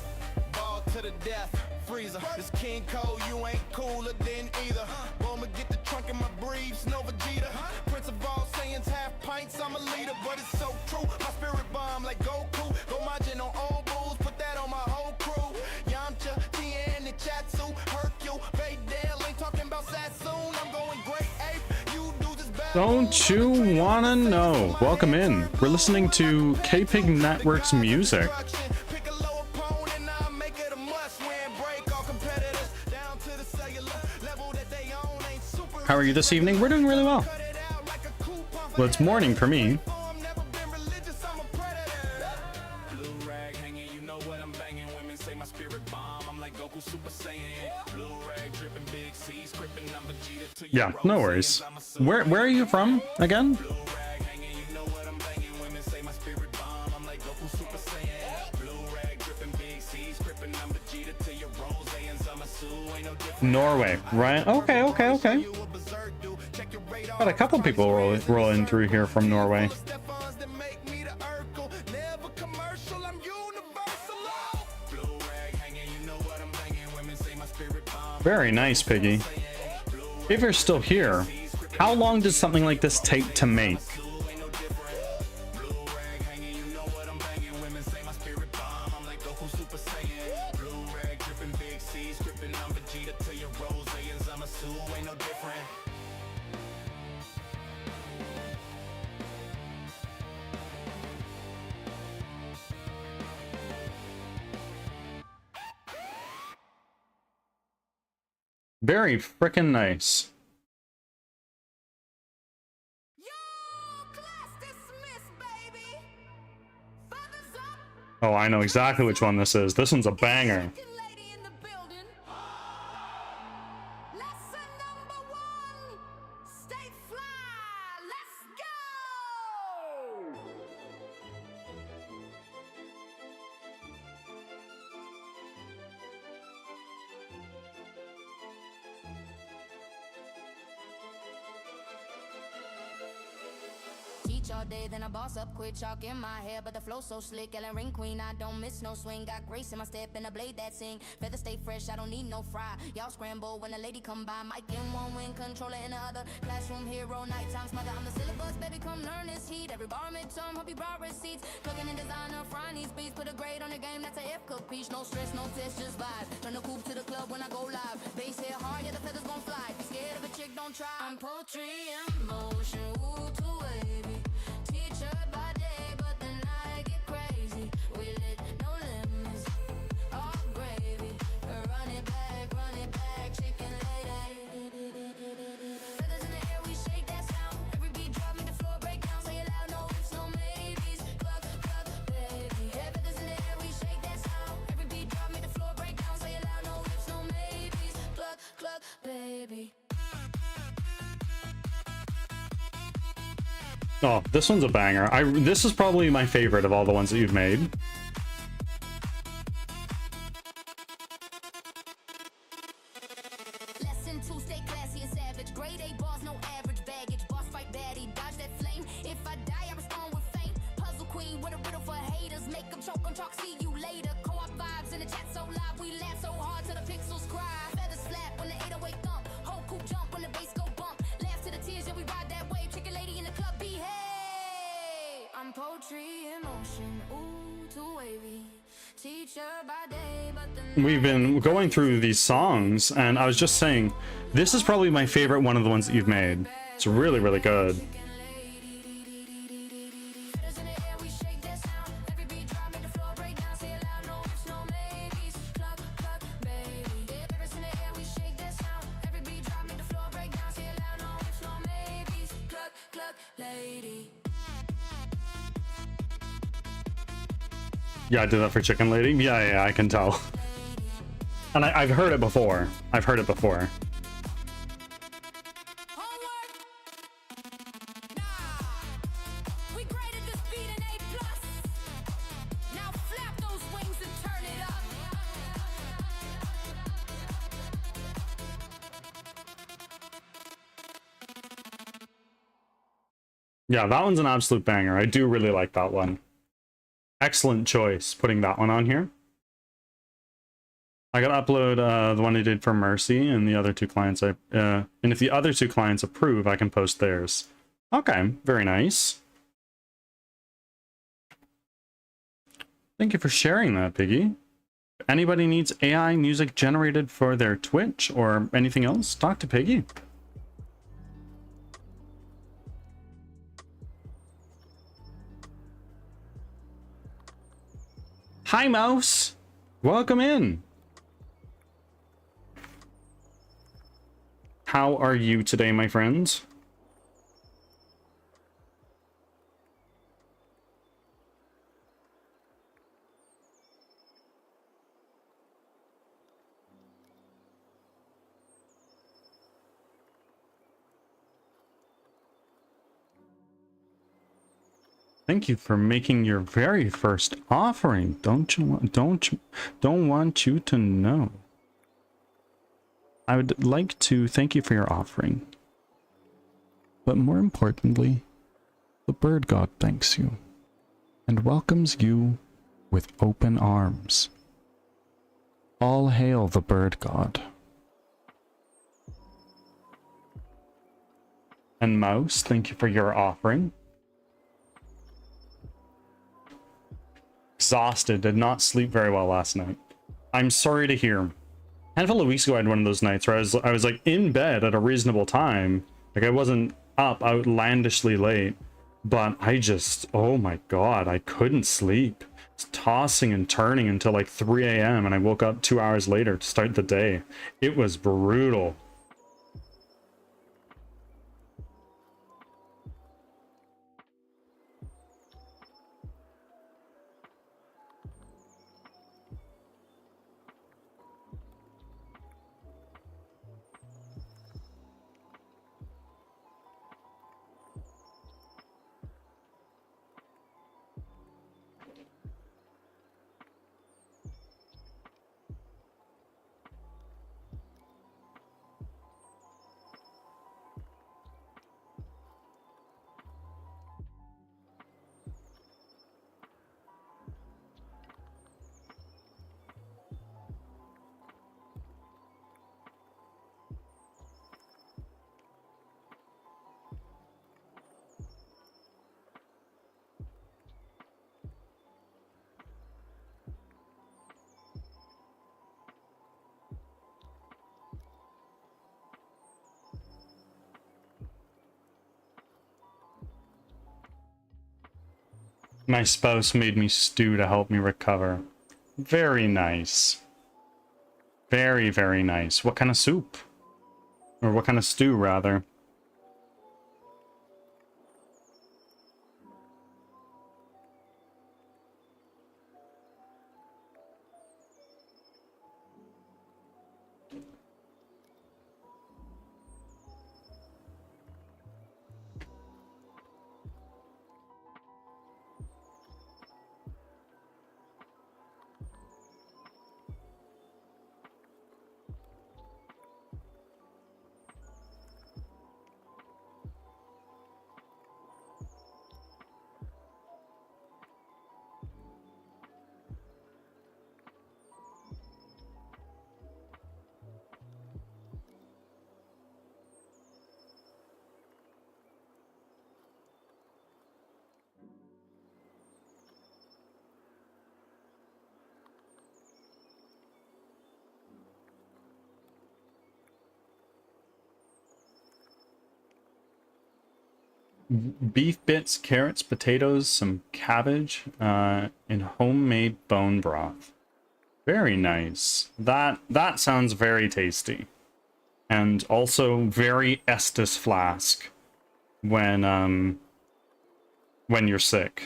Ball to the death, Freezer. This King Cole, you ain't cooler than either. Boma get the trunk in my briefs, no Vegeta. Prince of all Saiyans, half pints, I'm a leader. But it's so true, my spirit bomb like Goku. Go Majin on old bulls, put that on my whole crew. Yamcha, Tien, and Chatsu, Hercule, Vaydale, ain't talking about Sassoon. I'm going great ape, you do this bad.
Don't you wanna know? Welcome in. We're listening to K-Pig Network's music. How are you this evening? We're doing really well. Well, it's morning for me. Yeah, no worries. Where are you from again? Norway, right? Okay. Got a couple people rolling through here from Norway. Very nice, Piggy. If you're still here, how long does something like this take to make? Very frickin' nice. Oh, I know exactly which one this is. This one's a banger.
All day, then I boss up, quit chalk in my hair, but the flow so slick. Ellen ring queen, I don't miss no swing. Got grace in my step and a blade that sing. Feather stay fresh, I don't need no fry. Y'all scramble when a lady come by. Mic in one wing, controller in the other. Classroom hero, nighttime smother. I'm the syllabus, baby, come learn this heat. Every bar midterm, hope you brought receipts. Cooking in designer, frying these beats. Put a grade on the game, that's a F capiche. No stress, no test, just vibe. Turn the coupe to the club when I go live. Bass hit hard, yeah, the feathers gon' fly. Be scared of a chick, don't try. I'm poetry in motion, ooh, too wavy. Teacher by day, but the night get crazy. We lit, no limits, all gravy. Run it back, chicken lady. Feathers in the air, we shake that sound. Every beat drop, make the floor break down. Say it loud, no ifs, no maybes. Cluck, baby. Yeah, feathers in the air, we shake that sound. Every beat drop, make the floor break down. Say it loud, no ifs, no maybes. Cluck, baby.
Oh, this one's a banger. This is probably my favorite of all the ones that you've made.
Lesson 2, stay classy and savage. Grade A bars, no average baggage. Boss fight baddie, dodge that flame. If I die, I respond with fame. Puzzle queen with a riddle for haters. Make them choke on chalk, see you later. Co-op vibes in the chat so live. We laugh so hard till the pixels cry. Feathers flap when the 808 thump. Whole coop jump when the bass go bump. Laugh to the tears, yeah, we ride that wave. Chicken lady in the club, behave. I'm poetry in motion, ooh, too wavy. Teacher by day, but the
We've been going through these songs, and I was just saying, this is probably my favorite one of the ones that you've made. It's really, really good. Yeah, I did that for Chicken Lady. Yeah, I can tell. And I've heard it before. I've heard it before.
we graded this beat an A+. Now flap those wings and turn it up.
Yeah, that one's an absolute banger. I do really like that one. Excellent choice putting that one on here. I gotta upload the one I did for Mercy and the other two clients. And if the other two clients approve, I can post theirs. Okay, very nice. Thank you for sharing that, Piggy. If anybody needs AI music generated for their Twitch or anything else, talk to Piggy. Hi, Mouse. Welcome in. How are you today, my friends? Thank you for making your very first offering. Don't want you to know. I would like to thank you for your offering. But more importantly, the bird god thanks you and welcomes you with open arms. All hail the bird god. And Mouse, thank you for your offering. Exhausted, did not sleep very well last night. I'm sorry to hear. A handful of weeks ago I had one of those nights where I was like in bed at a reasonable time. Like I wasn't up outlandishly late, but I just, oh my god, I couldn't sleep. It's tossing and turning until like 3 a.m. and I woke up 2 hours later to start the day. It was brutal. My spouse made me stew to help me recover. Very nice. Very, very nice. What kind of soup? Or what kind of stew, rather? Beef bits, carrots, potatoes, some cabbage, and homemade bone broth. Very nice. That sounds very tasty. And also very Estus flask when you're sick.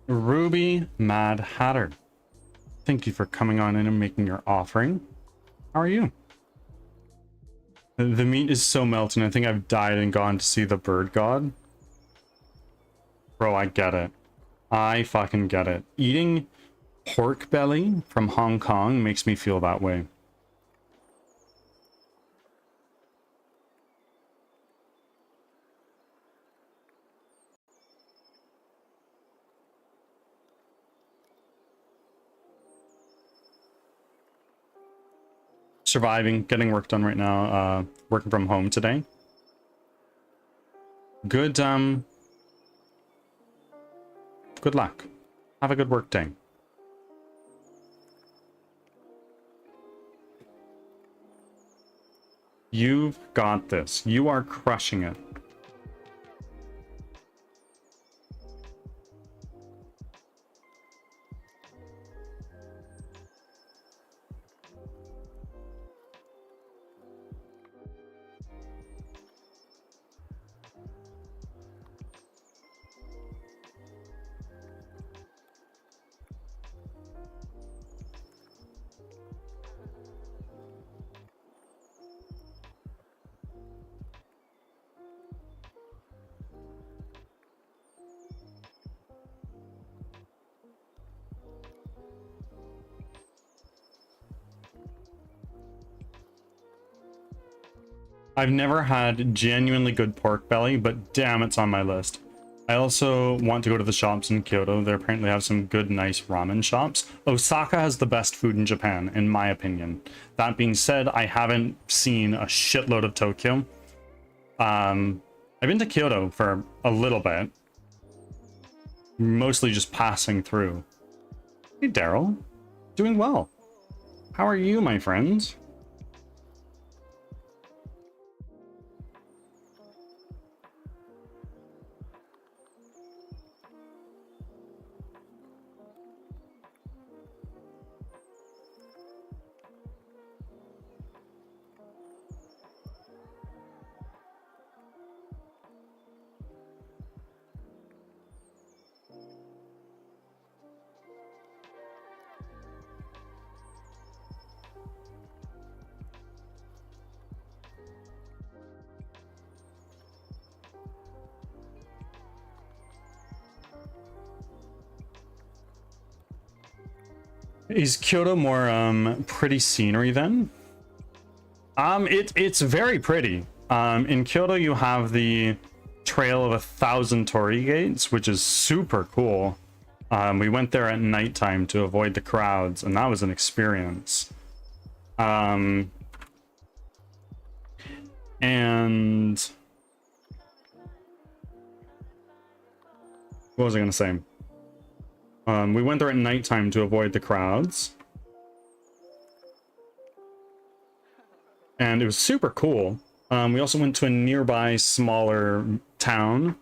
Ruby Mad Hatter, thank you for coming on in and making your offering. How are you? The meat is so melting. I think I've died and gone to see the bird god. Bro, I get it. I fucking get it. Eating pork belly from Hong Kong makes me feel that way. Surviving, getting work done right now, working from home today. Good luck. Have a good work day. You've got this. You are crushing it. I've never had genuinely good pork belly, but damn, it's on my list. I also want to go to the shops in Kyoto. They apparently have some good, nice ramen shops. Osaka has the best food in Japan, in my opinion. That being said, I haven't seen a shitload of Tokyo. I've been to Kyoto for a little bit. Mostly just passing through. Hey, Daryl. Doing well. How are you, my friend? Is Kyoto more pretty scenery then? It's very pretty. In Kyoto you have the Trail of 1,000 Torii Gates, which is super cool. We went there at nighttime to avoid the crowds, and that was an experience. And what was I gonna say? We went there at nighttime to avoid the crowds. And it was super cool. We also went to a nearby smaller town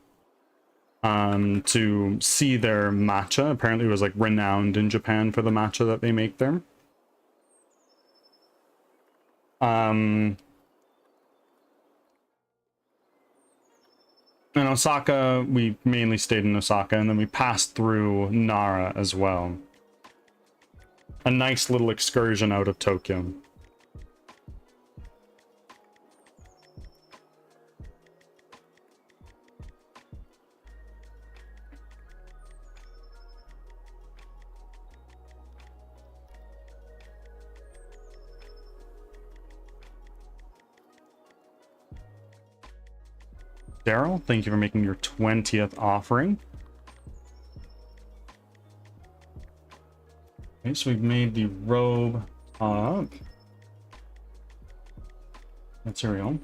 to see their matcha. Apparently it was like renowned in Japan for the matcha that they make there. In Osaka, we mainly stayed in Osaka, and then we passed through Nara as well. A nice little excursion out of Tokyo. Daryl, thank you for making your 20th offering. Okay, so we've made the robe up. Material.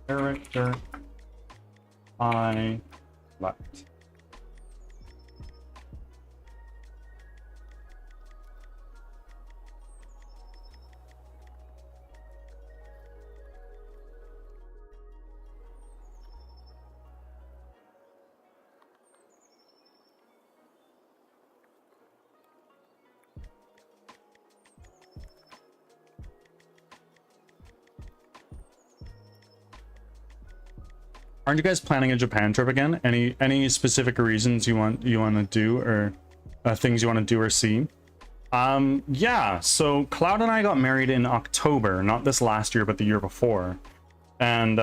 Character. I left. Aren't you guys planning a Japan trip again? Any specific reasons you want to do, or things you want to do or see? Yeah, so Cloud and I got married in October, not this last year, but the year before. And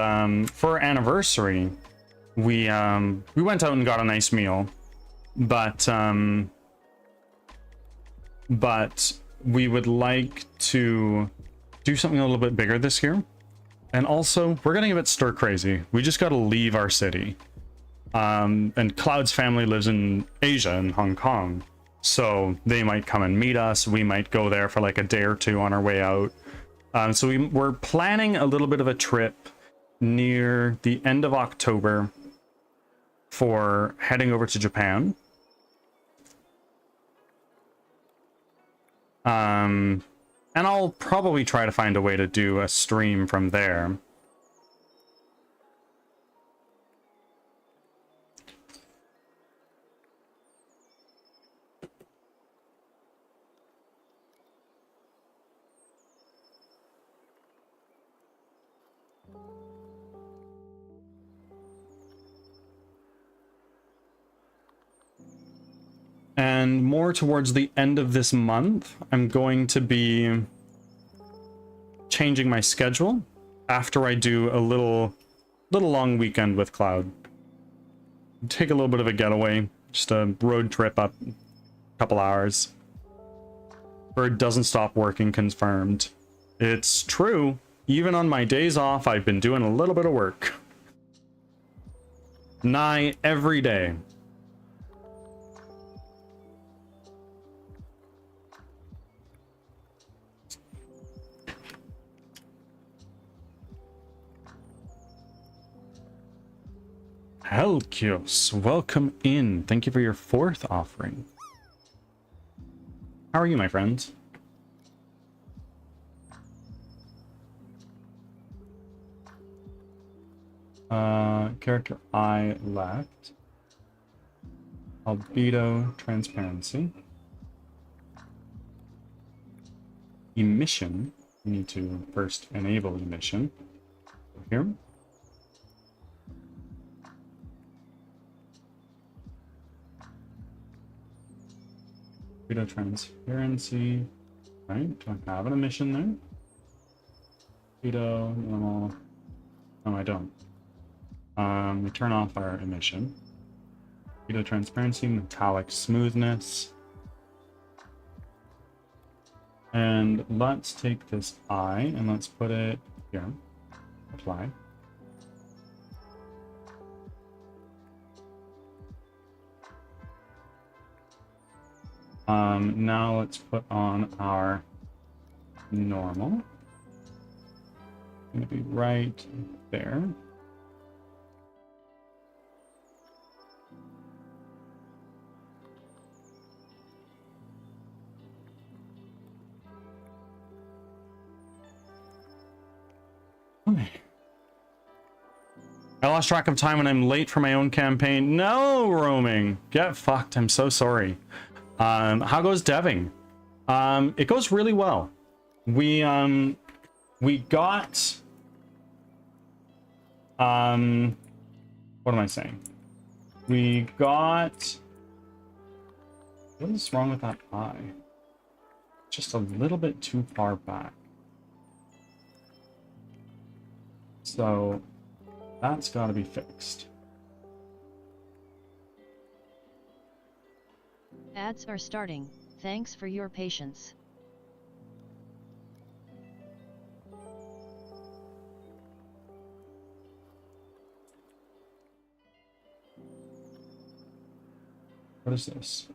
for our anniversary, we went out and got a nice meal, but we would like to do something a little bit bigger this year. And also, we're getting a bit stir crazy. We just got to leave our city. And Cloud's family lives in Asia, in Hong Kong. So they might come and meet us. We might go there for like a day or two on our way out. So we're planning a little bit of a trip near the end of October for heading over to Japan. And I'll probably try to find a way to do a stream from there. And more towards the end of this month, I'm going to be changing my schedule after I do a little long weekend with Cloud. Take a little bit of a getaway, just a road trip up a couple hours. Bird doesn't stop working, confirmed. It's true. Even on my days off, I've been doing a little bit of work. Nigh every day. Helkios, welcome in. Thank you for your 4th offering. How are you, my friends? Character I left. Albedo, transparency. Emission. We need to first enable emission. Here. Transparency, right? Do I have an emission there? Veto, normal. No, I don't. We turn off our emission. Veto transparency, metallic smoothness. And let's take this eye and let's put it here. Apply. Now let's put on our normal. Gonna be right there. Okay. I lost track of time when I'm late for my own campaign. No, roaming. Get fucked. I'm so sorry. How goes deving? It goes really well. We got what am I saying? We got, what is wrong with that eye? Just a little bit too far back. So that's got to be fixed.
Ads are starting. Thanks for your patience.
What is this?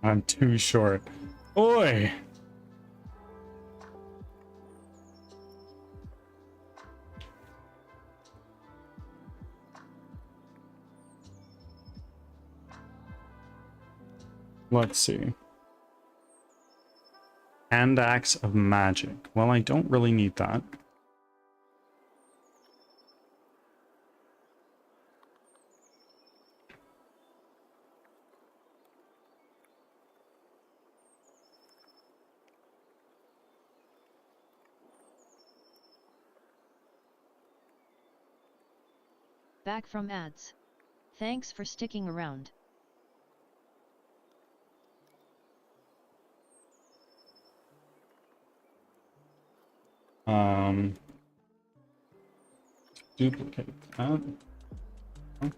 I'm too short. Oi! Let's see. Hand axe of magic. Well, I don't really need that.
Back from ads. Thanks for sticking around.
Duplicate that. Oh.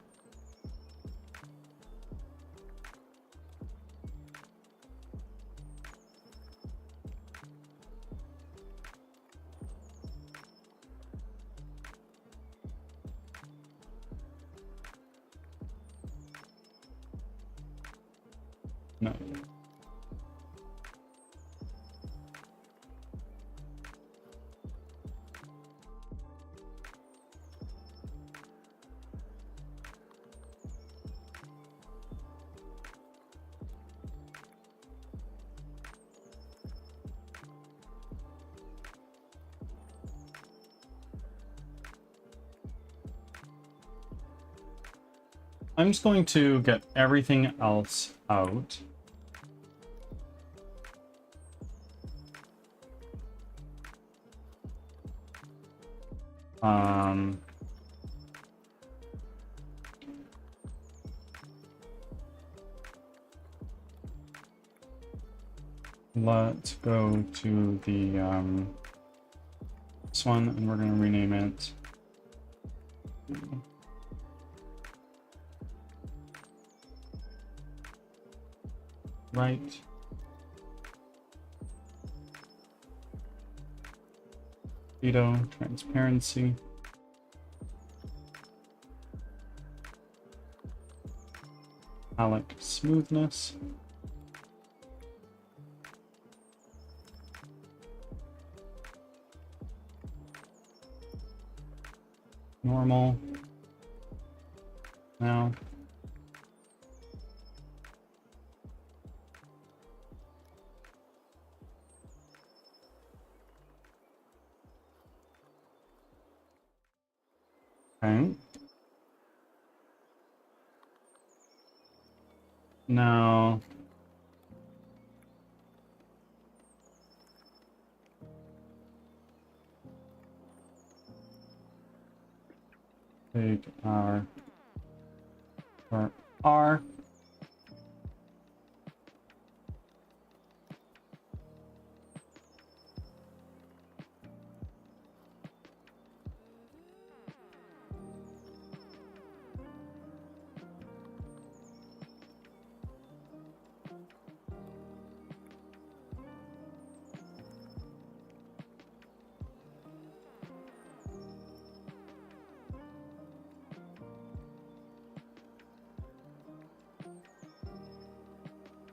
No. I'm just going to get everything else out. Let's go to the this one, and we're going to rename it. Right. Veto, transparency. Alec, smoothness. Normal. Now. Okay. Now, take our R.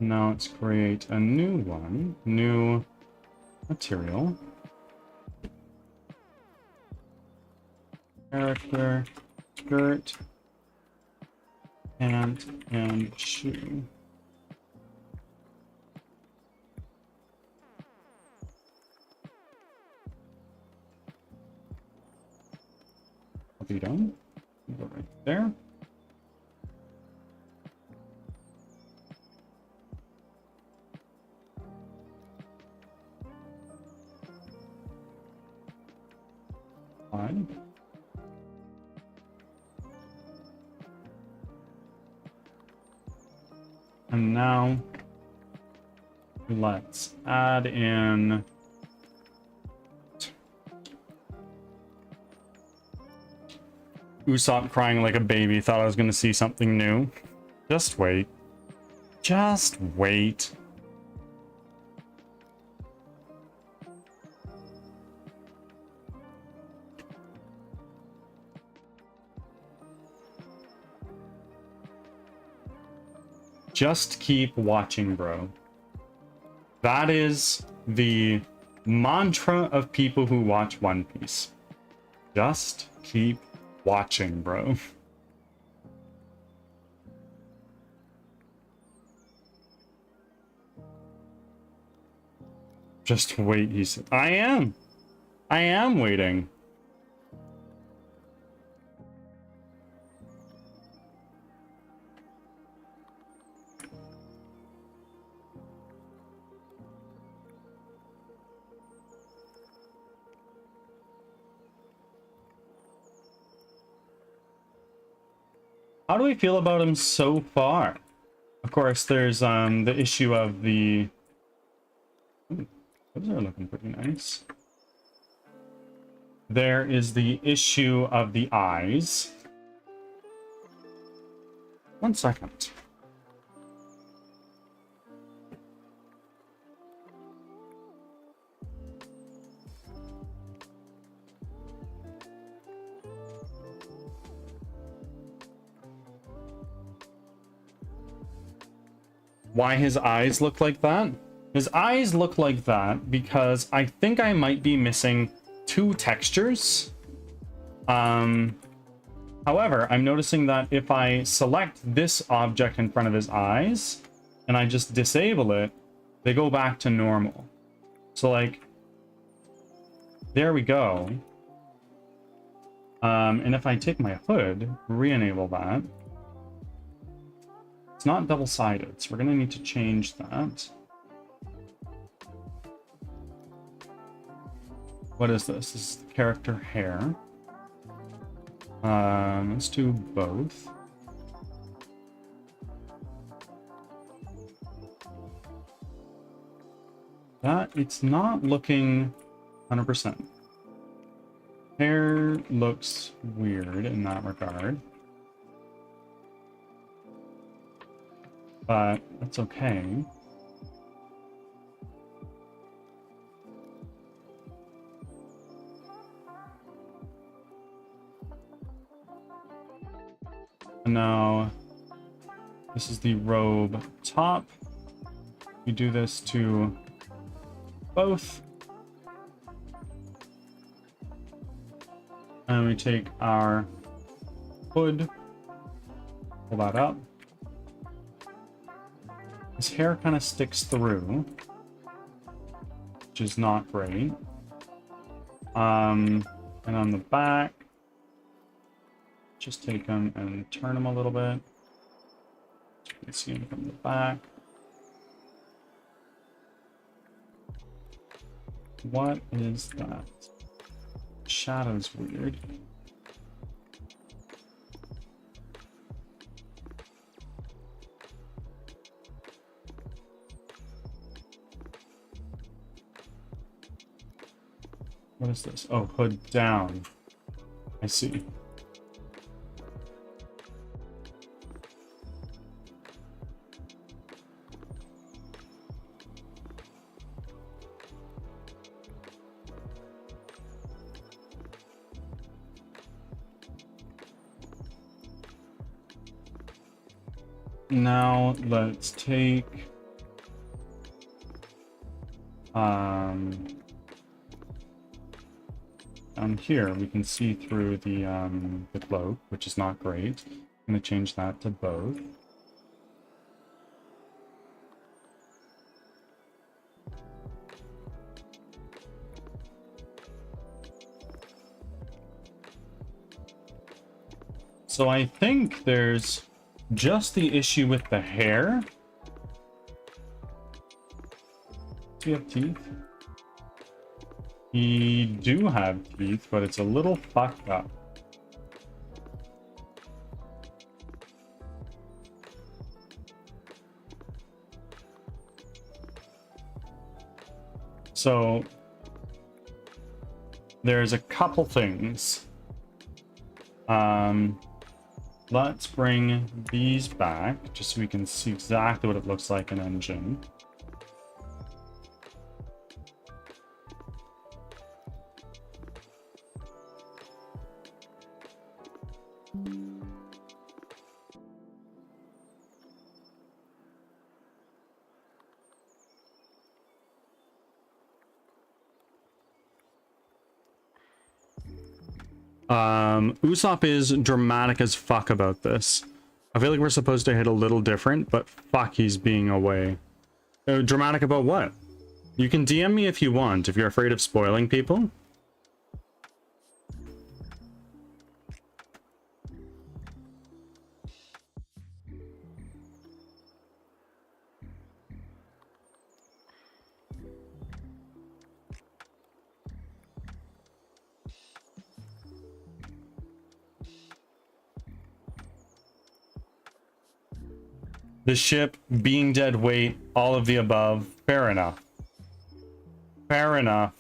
Now let's create a new one, new material. Character, skirt, pant, and shoe. I'll be done. Go right there. Fine. And now let's add in Usopp crying like a baby, thought I was going to see something new. Just wait. Just wait. Just keep watching, bro. That is the mantra of people who watch One Piece. Just keep watching, bro. Just wait, he said. I am waiting. How do we feel about him so far? Of course, there's the issue of the... Ooh, those are looking pretty nice. There is the issue of the eyes. 1 second. Why his eyes look like that? His eyes look like that because I think I might be missing 2 textures. However, I'm noticing that if I select this object in front of his eyes and I just disable it, they go back to normal. So like, there we go. And if I take my hood, re-enable that, it's not double-sided, so we're gonna need to change that. What is this? This is the character hair. Let's do both. That, it's not looking 100%. Hair looks weird in that regard. But that's okay. And now, this is the robe top. We do this to both. And we take our hood, pull that up. His hair kind of sticks through, which is not great. And on the back, just take him and turn him a little bit. can see him from the back. What is that? Shadow's weird. What is this? Oh, hood down. I see. Now let's take down here we can see through the cloak, which is not great. I'm gonna change that to both. So I think there's just the issue with the hair. Do you have teeth? You do have teeth, but it's a little fucked up. So there's a couple things. Let's bring these back just so we can see exactly what it looks like in engine. Usopp is dramatic as fuck about this. I feel like we're supposed to hit a little different, but fuck, he's being away. Dramatic about what? You can DM me if you want, if you're afraid of spoiling people. The ship, being dead weight, all of the above. Fair enough. Fair enough.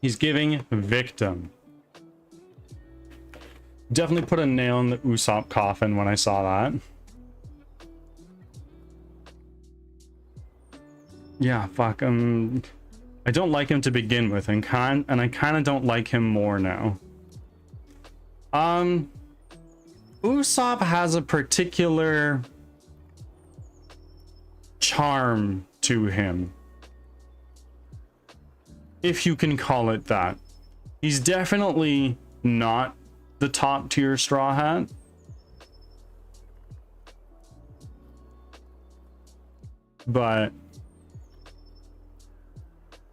He's giving victim. Definitely put a nail in the Usopp coffin when I saw that. Yeah, fuck. I don't like him to begin with, and I kind of don't like him more now. Usopp has a particular charm to him, if you can call it that. He's definitely not the top tier Straw Hat. But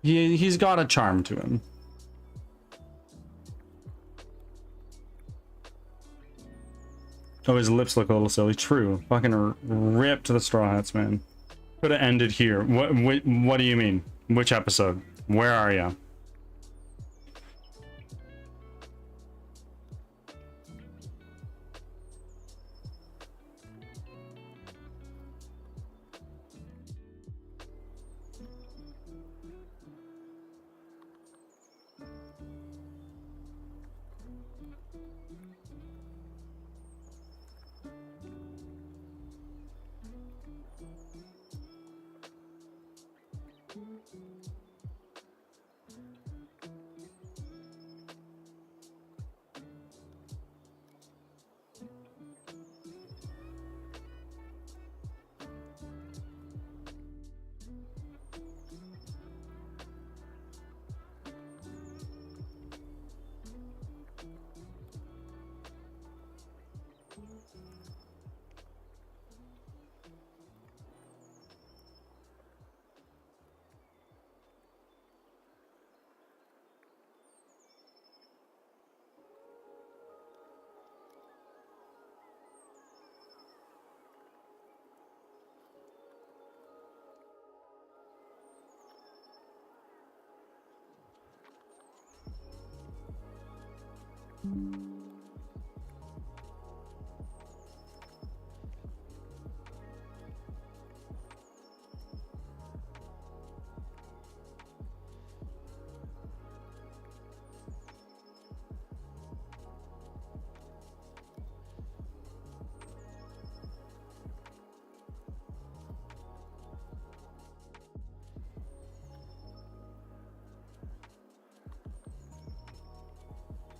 he's got a charm to him. Oh, his lips look a little silly. True. Fucking ripped the Straw Hats, man. Could have ended here. What do you mean? Which episode? Where are ya?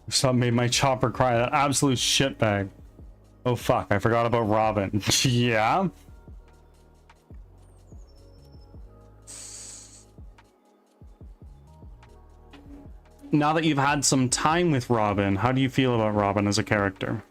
Something made my chopper cry. That absolute shitbag. Oh fuck, I forgot about Robin. Yeah? Now that you've had some time with Robin, how do you feel about Robin as a character?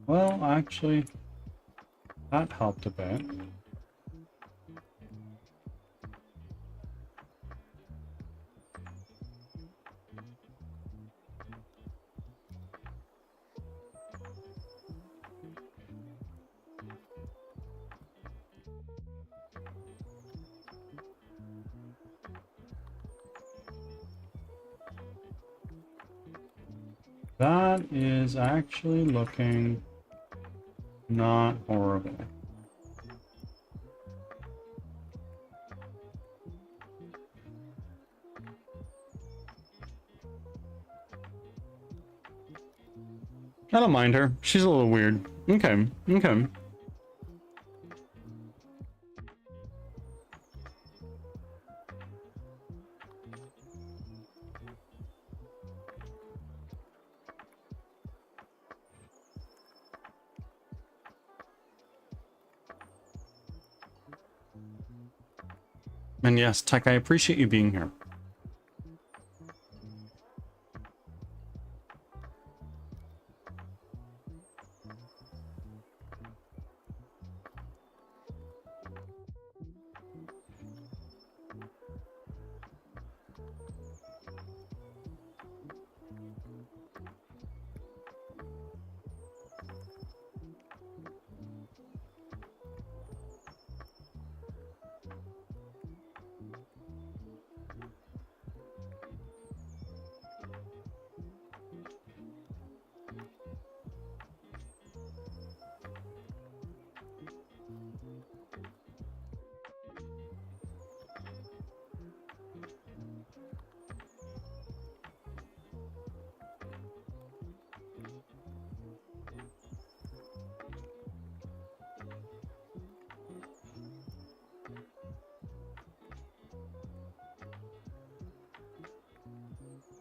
Well, actually, that helped a bit. That is actually looking not horrible. I don't mind her. She's a little weird. Okay, okay. And yes, Tech, I appreciate you being here.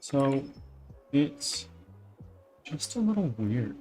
So, it's just a little weird.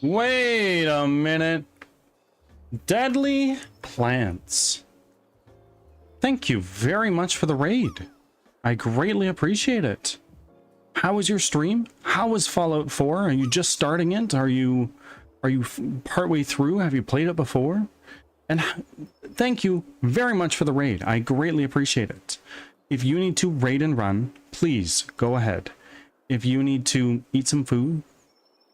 Wait a minute. Deadly plants. Thank you very much for the raid. I greatly appreciate it. How was your stream? How was Fallout 4? Are you just starting it? Are you partway through? Have you played it before? And thank you very much for the raid. I greatly appreciate it. If you need to raid and run, please go ahead. If you need to eat some food,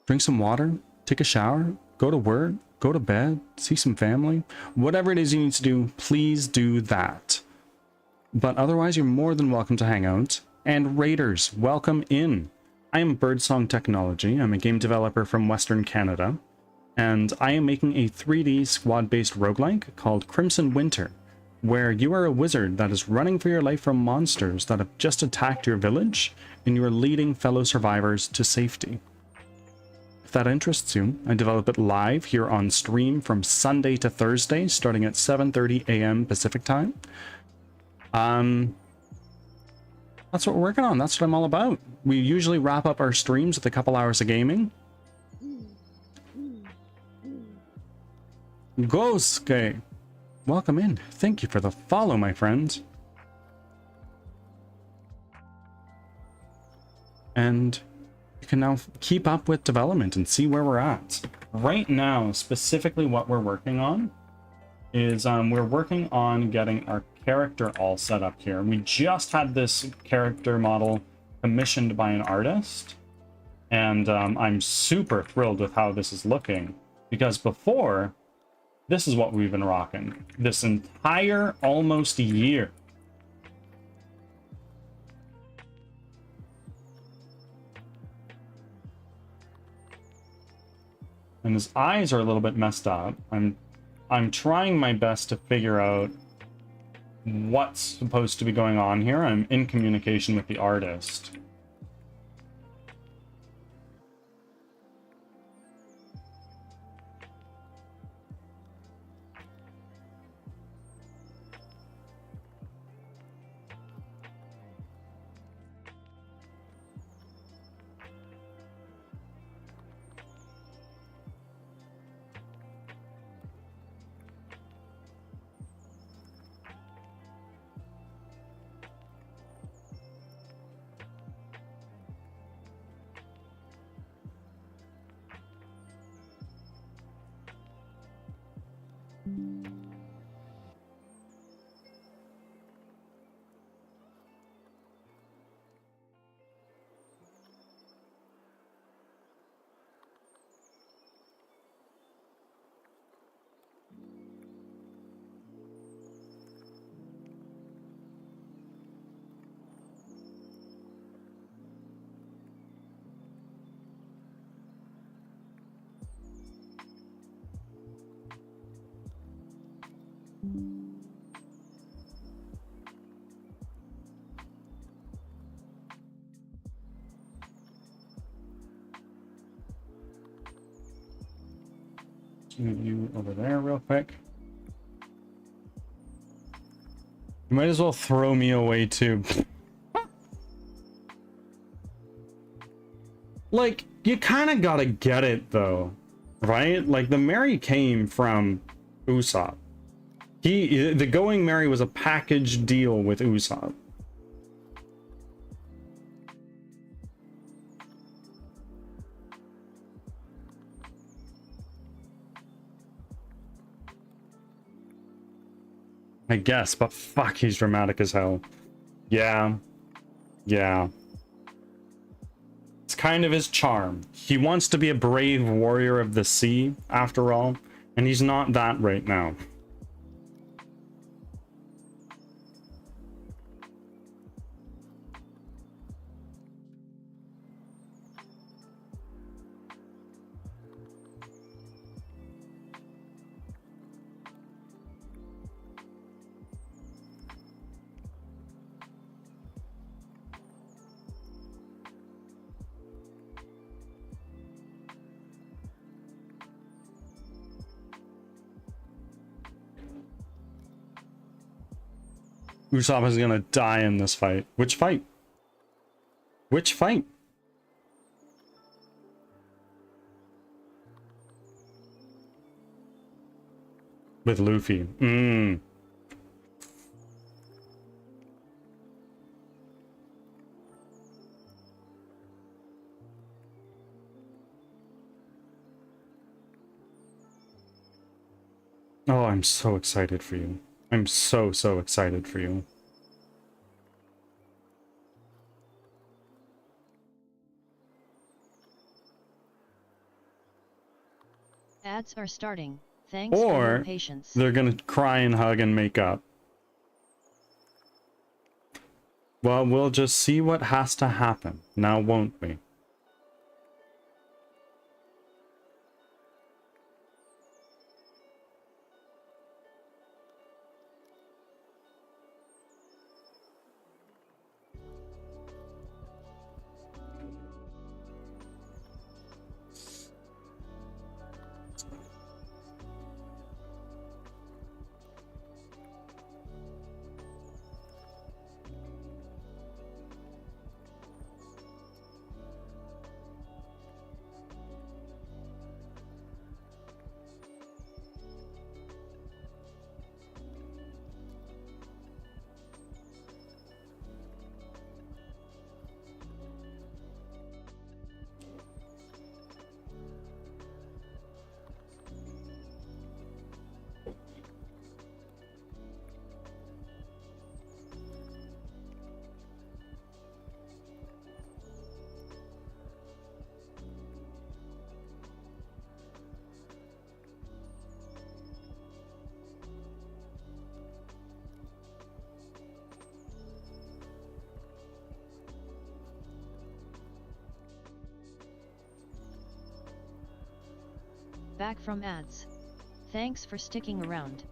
drink some water, take a shower, go to work, go to bed, see some family, whatever it is you need to do, please do that. But otherwise, you're more than welcome to hang out. And raiders, welcome in. I am Birdsong Technology. I'm a game developer from Western Canada, and I am making a 3D squad-based roguelike called Crimson Winter, where you are a wizard that is running for your life from monsters that have just attacked your village, and you are leading fellow survivors to safety. if that interests you. I develop it live here on stream from Sunday to Thursday, starting at 7:30 a.m. Pacific time. That's what we're working on. That's what I'm all about. We usually wrap up our streams with a couple hours of gaming. Gosuke, welcome in. Thank you for the follow, my friend. And you can now keep up with development and see where we're at. Right now, specifically what we're working on is we're working on getting our character all set up here. We just had this character model commissioned by an artist, and I'm super thrilled with how this is looking, because before, this is what we've been rocking this entire almost year. And his eyes are a little bit messed up. I'm trying my best to figure out what's supposed to be going on here. I'm in communication with the artist. Move you over there real quick. You might as well throw me away too. Like, you kind of gotta get it though, right? Like, the Mary came from Usopp. The Going Mary was a package deal with Usopp. I guess, but fuck, he's dramatic as hell. Yeah. Yeah. It's kind of his charm. He wants to be a brave warrior of the sea, after all, and he's not that right now. Usopp is gonna die in this fight. Which fight? Which fight? With Luffy. Oh, I'm so excited for you. I'm so excited for you.
Ads are starting. Thanks for your
Or
patience.
they're gonna cry and hug and make up. Well, we'll just see what has to happen now, won't we?
Back from ads. Thanks for sticking around.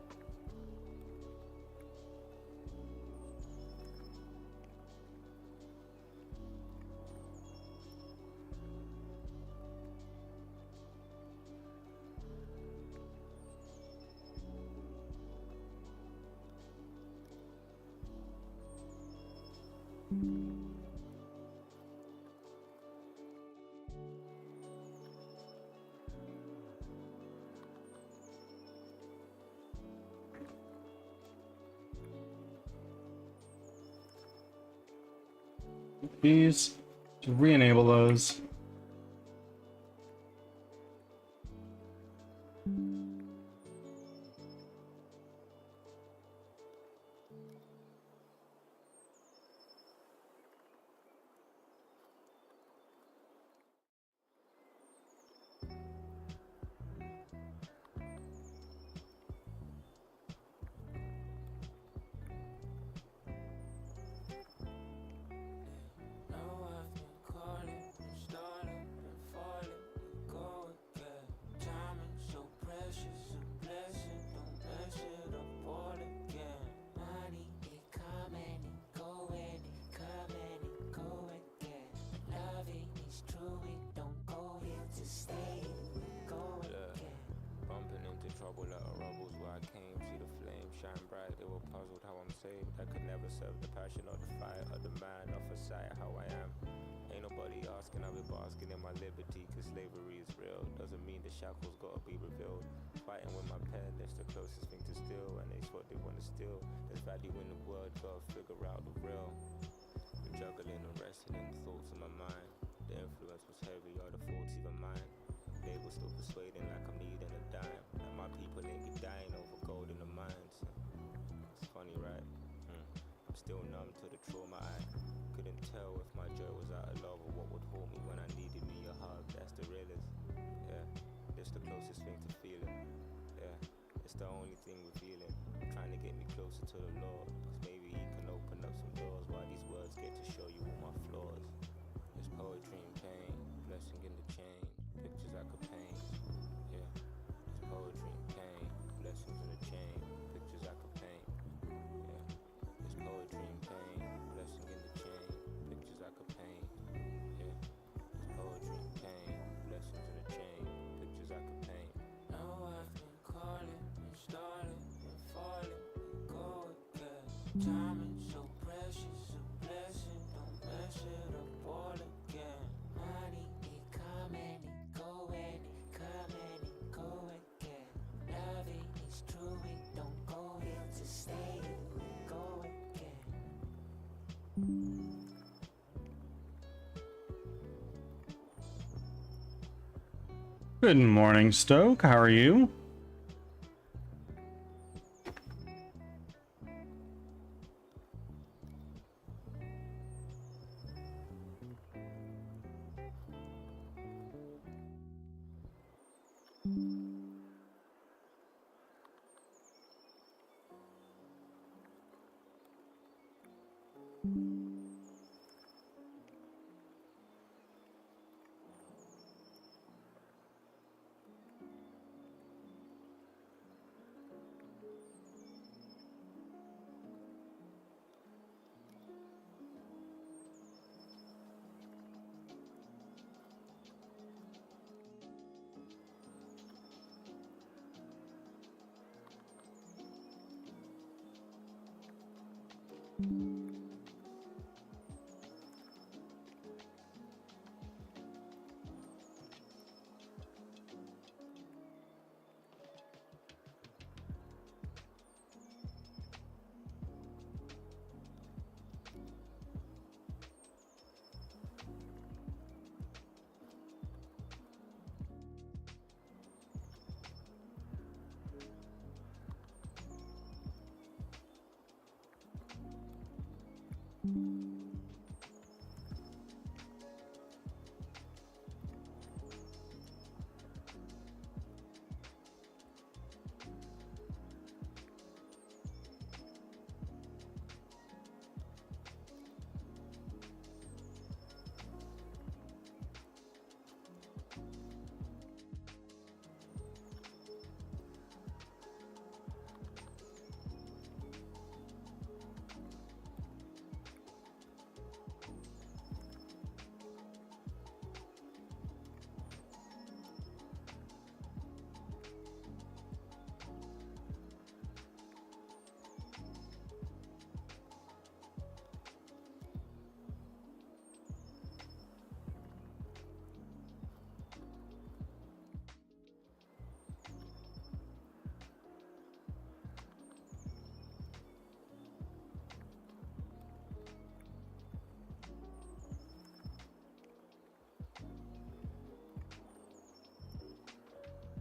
These, to re-enable those.
Timing so precious, a blessing, don't mess it up all again. Money, it come and it go and it come and it go again. Loving is true, it don't go here to stay, it will go again.
Good morning, Stoke. How are you?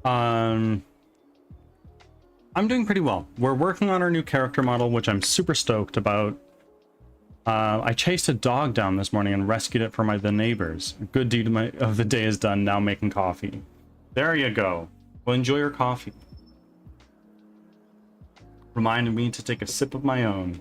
I'm doing pretty well. We're working on our new character model, which I'm super stoked about. I chased a dog down this morning and rescued it from the neighbors. A good deed of the day is done, now making coffee. There you go. Well, enjoy your coffee. Reminded me to take a sip of my own.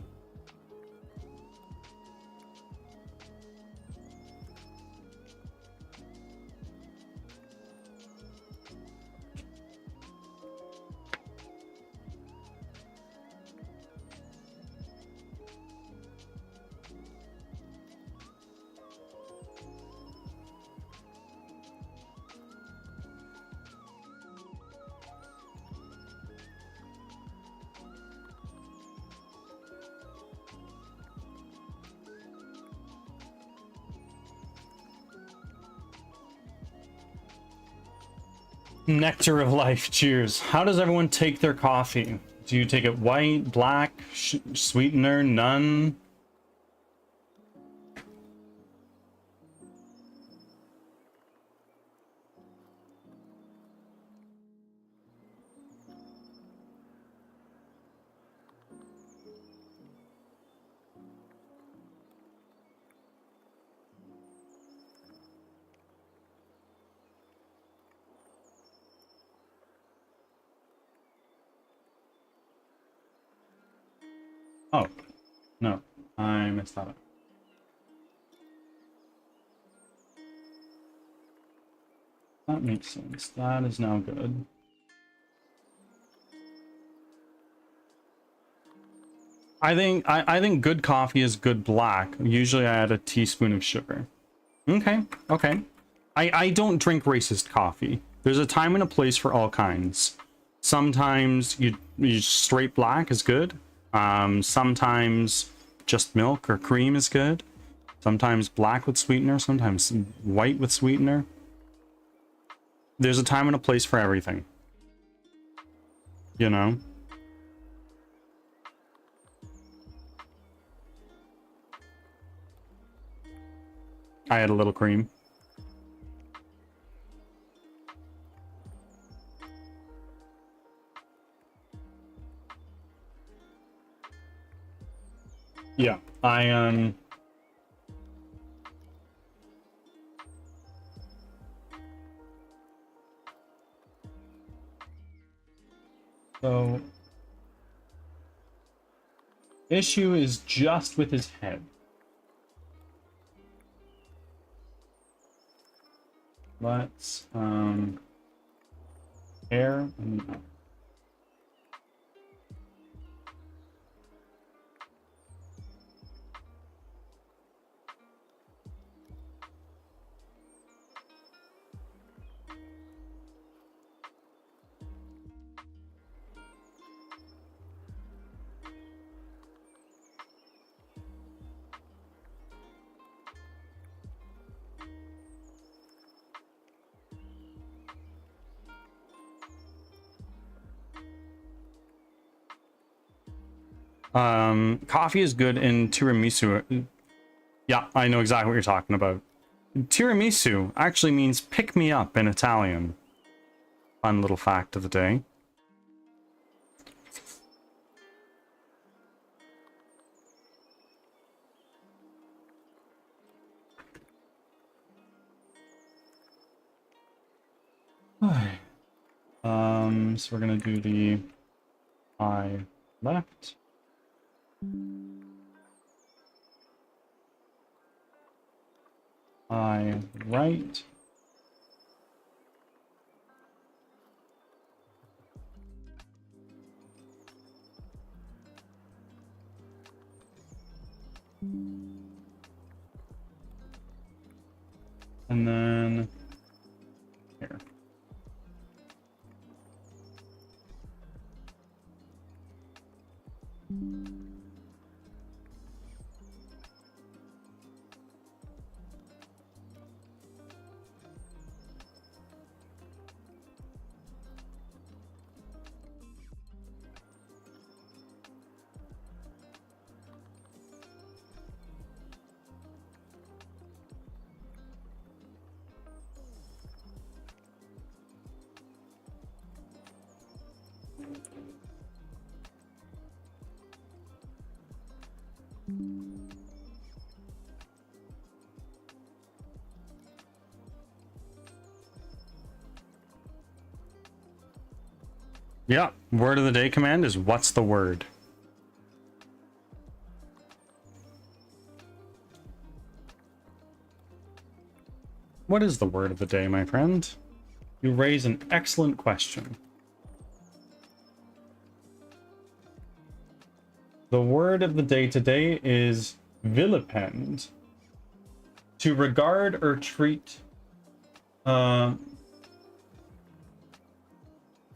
Nectar of life, cheers. How does everyone take their coffee? Do you take it white, black, sweetener, none? Oh, no, I messed that up. That makes sense. That is now good. I think good coffee is good black. Usually I add a teaspoon of sugar. Okay, okay. I don't drink racist coffee. There's a time and a place for all kinds. Sometimes you straight black is good. Sometimes just milk or cream is good. Sometimes black with sweetener, sometimes white with sweetener. There's a time and a place for everything. You know? I add a little cream. Yeah, so issue is just with his head. Let's hair and coffee is good in tiramisu. Yeah, I know exactly what you're talking about. Tiramisu actually means pick me up in Italian. Fun little fact of the day. So we're gonna do the I left. I right. And then here. Yeah, word of the day command is what's the word? What is the word of the day, my friend? You raise an excellent question. The word of the day today is vilipend. To regard or treat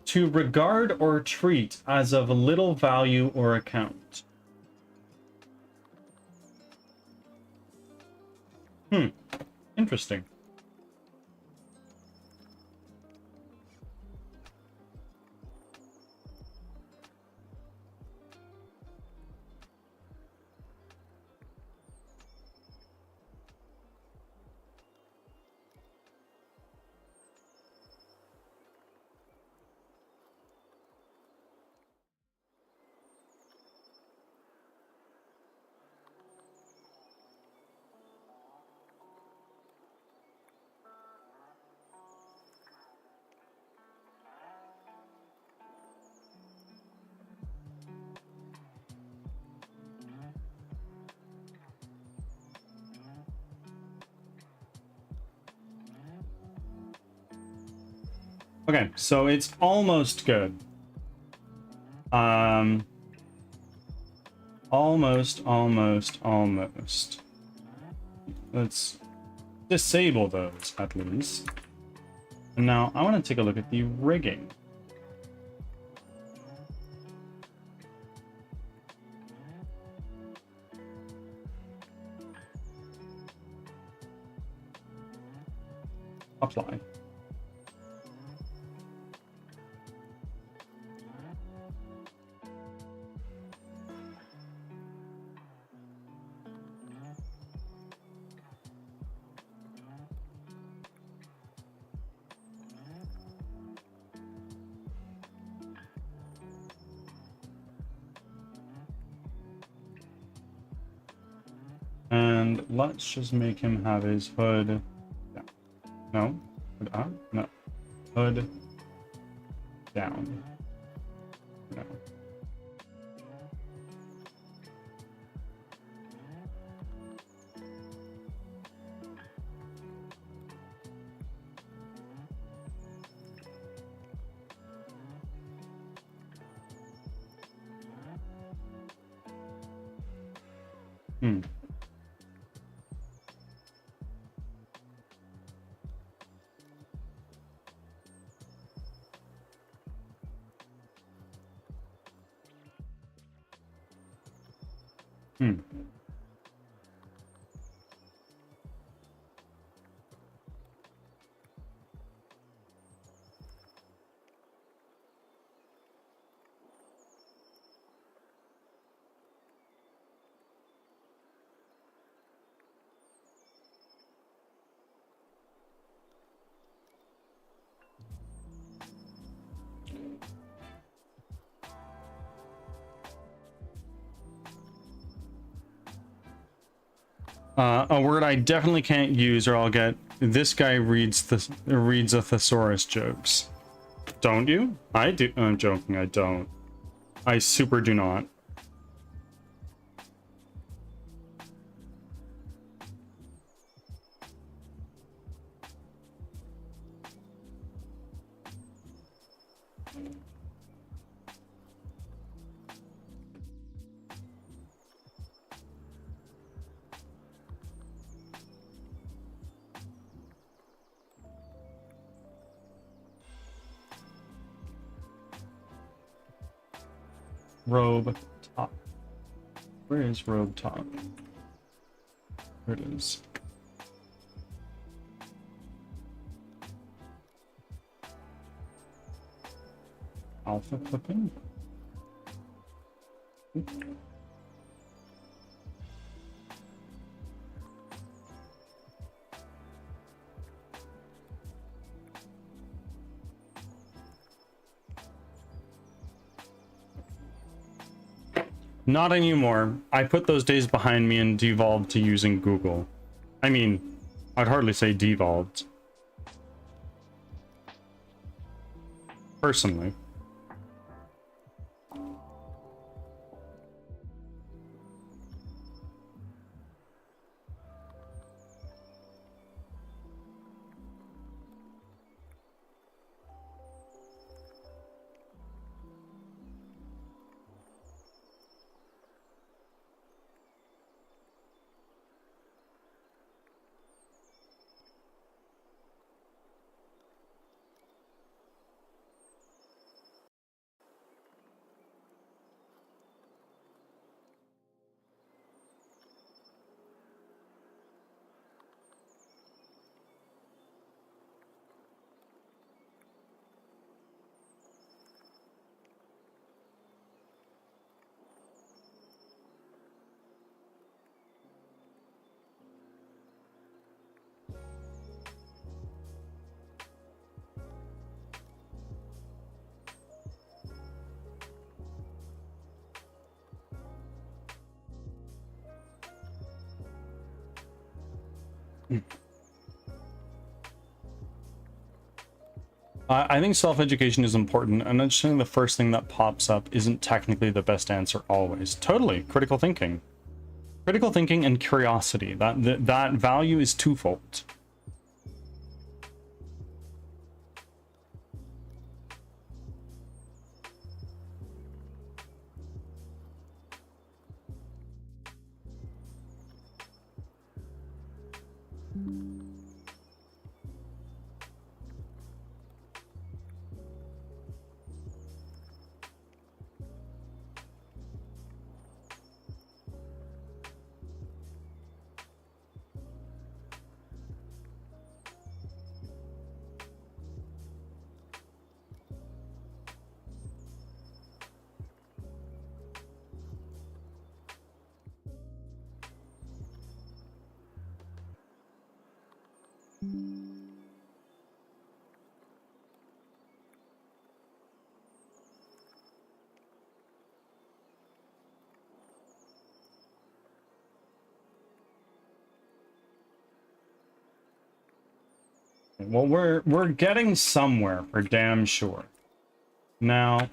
to regard or treat as of little value or account. Interesting. Okay, so it's almost good. Almost. Let's disable those at least. And now I want to take a look at the rigging. Apply. And let's just make him have his hood down. No, hood up? No. Hood down. No. Hmm. Hmm. A word I definitely can't use, or I'll get this guy reads a thesaurus jokes. Don't you? I do. I'm joking. I don't. I super do not. Robe top. Where is robe top? There it is. Alpha clipping. Not anymore. I put those days behind me and devolved to using Google. I mean, I'd hardly say devolved. Personally. I think self-education is important, and understanding the first thing that pops up isn't technically the best answer always. Totally. Critical thinking. Critical thinking and curiosity. That value is twofold. Well, we're getting somewhere for damn sure. Now,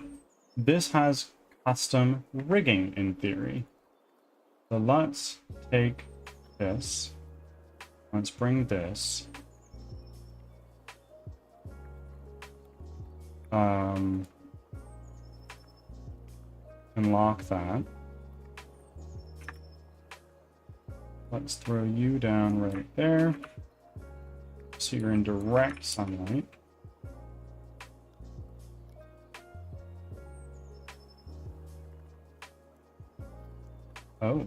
this has custom rigging in theory. So let's take this. Let's bring this. And lock that. Let's throw you down right there. So you're in direct sunlight. Oh,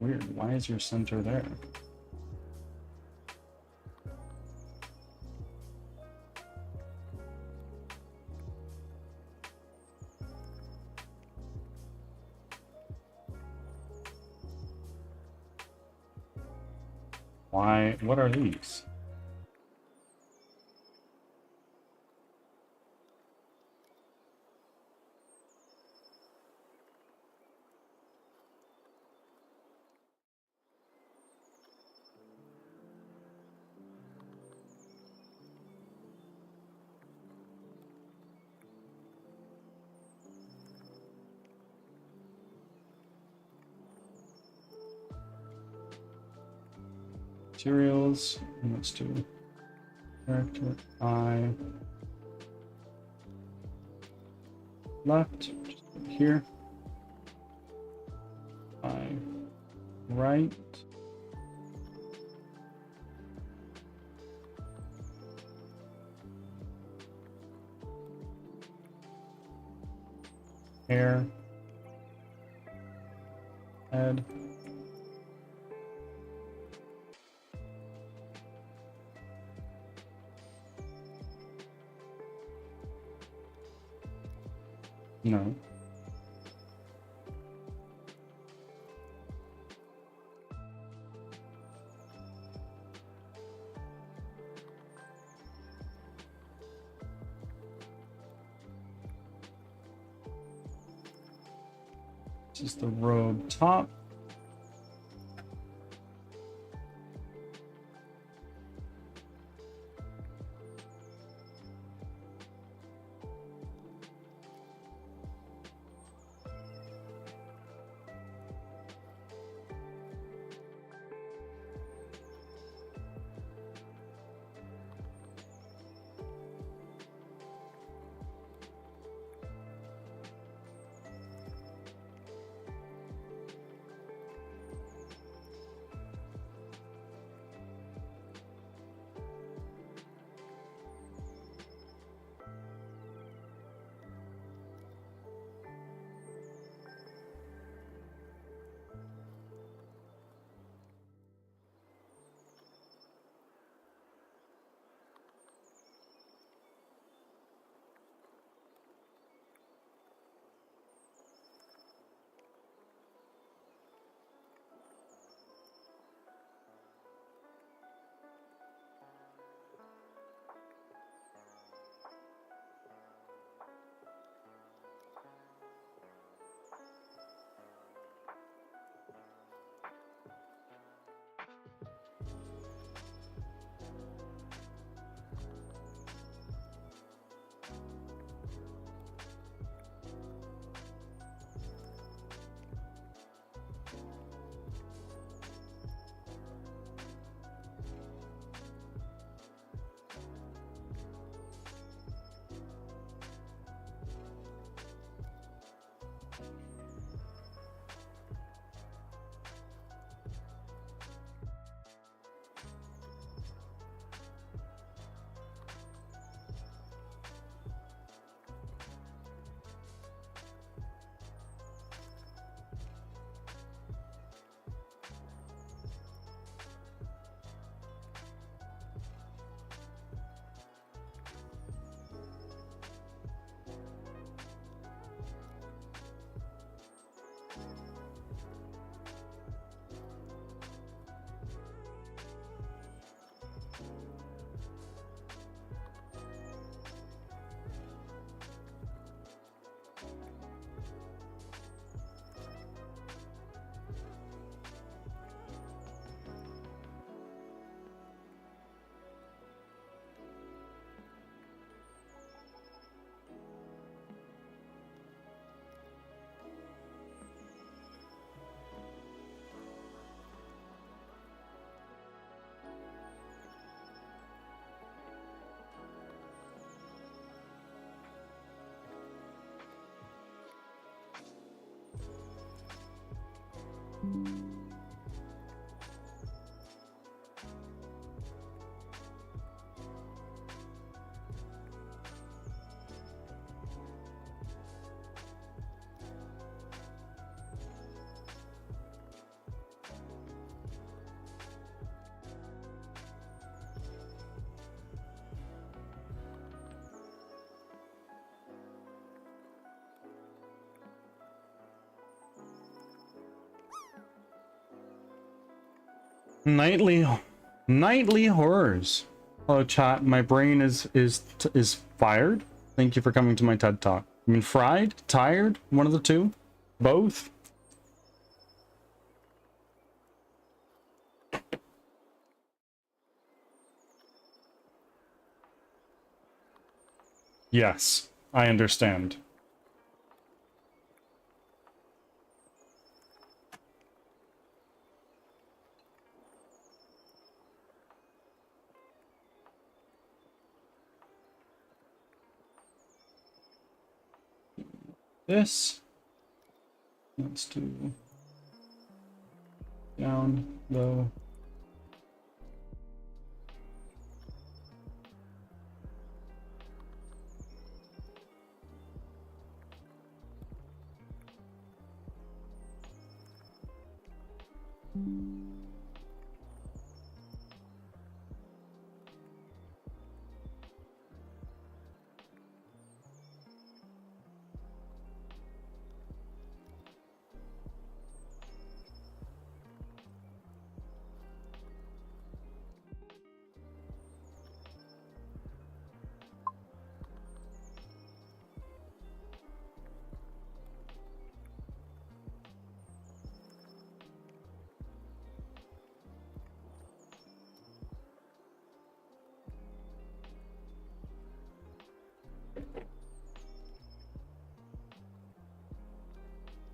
weird. Why is your center there? Why? What are these? Materials, and let's do character I left, just put here. I right. Hair. Head. No. This is the robe top. Nightly horrors. Hello chat, my brain is fired. Thank you for coming to my TED talk. I mean, fried, tired, one of the two, both. Yes, I understand. This. Let's do down, low.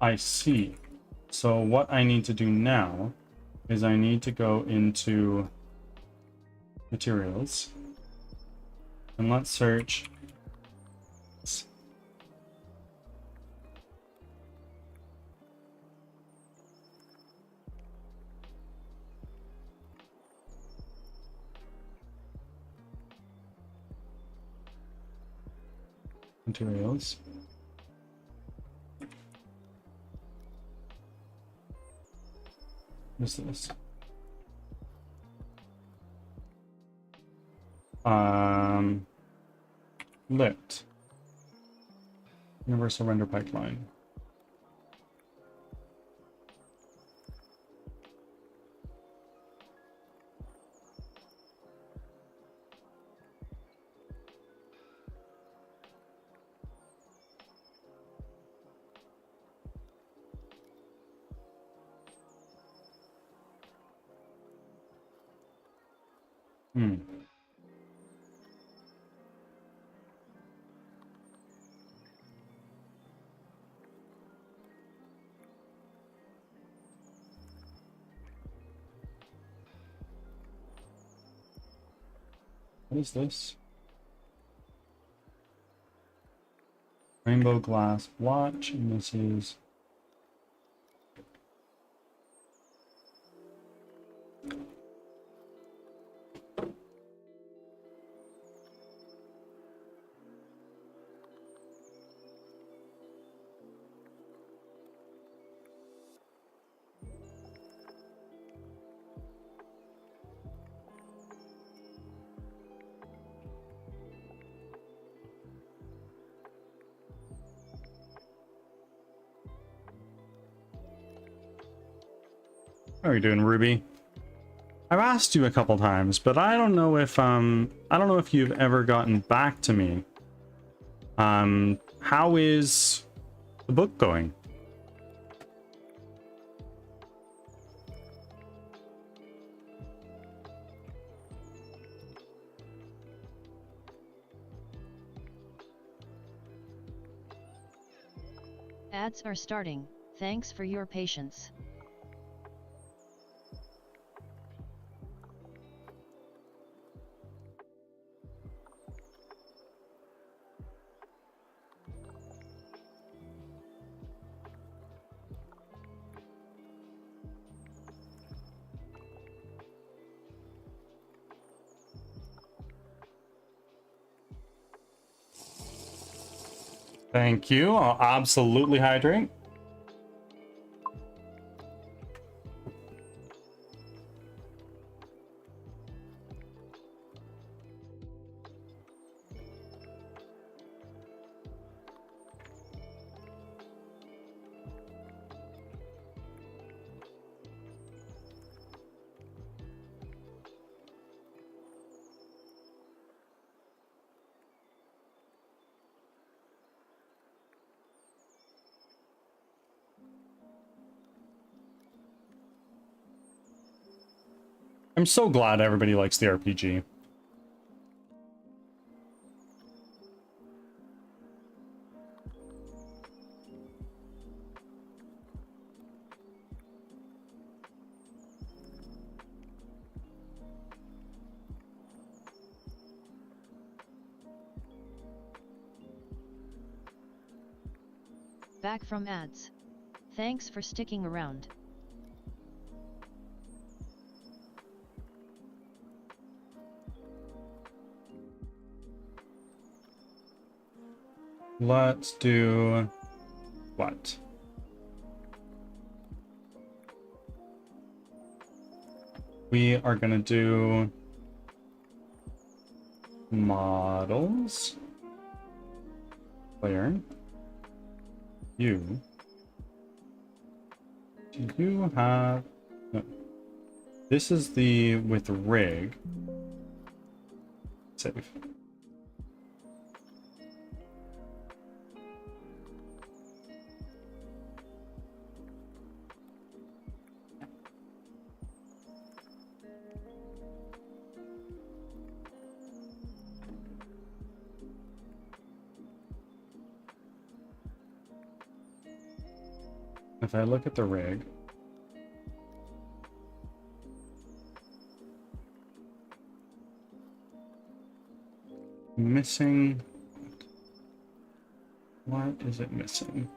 I see. So what I need to do now is I need to go into materials and let's search materials. What is this? Lit. Universal render pipeline. Hmm. What is this? Rainbow glass watch, and this is how are you doing, Ruby? I've asked you a couple times, but I don't know if you've ever gotten back to me. How is the book going?
Ads are starting. Thanks for your patience.
Thank you. I'll absolutely hydrate. I'm so glad everybody likes the RPG.
Back from ads. Thanks for sticking around.
Let's do what? We are gonna do models. Player. You. Do you have... No. This is the with rig. Save. if I look at the rig, missing, what is it missing?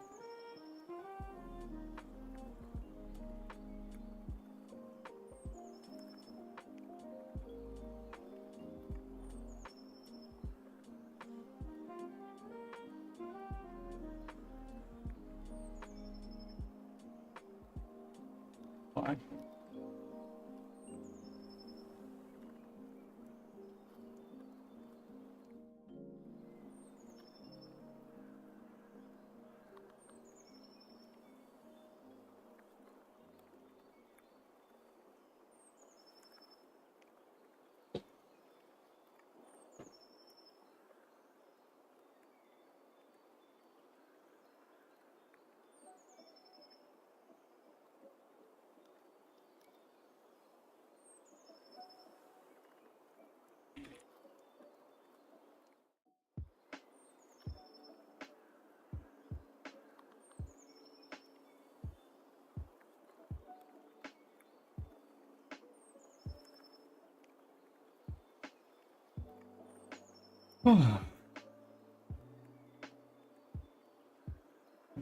Why?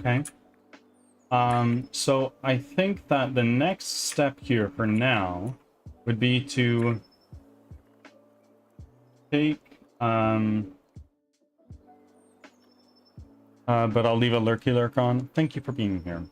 Okay. So I think that the next step here for now would be to take, but I'll leave a lurky lurk on. Thank you for being here.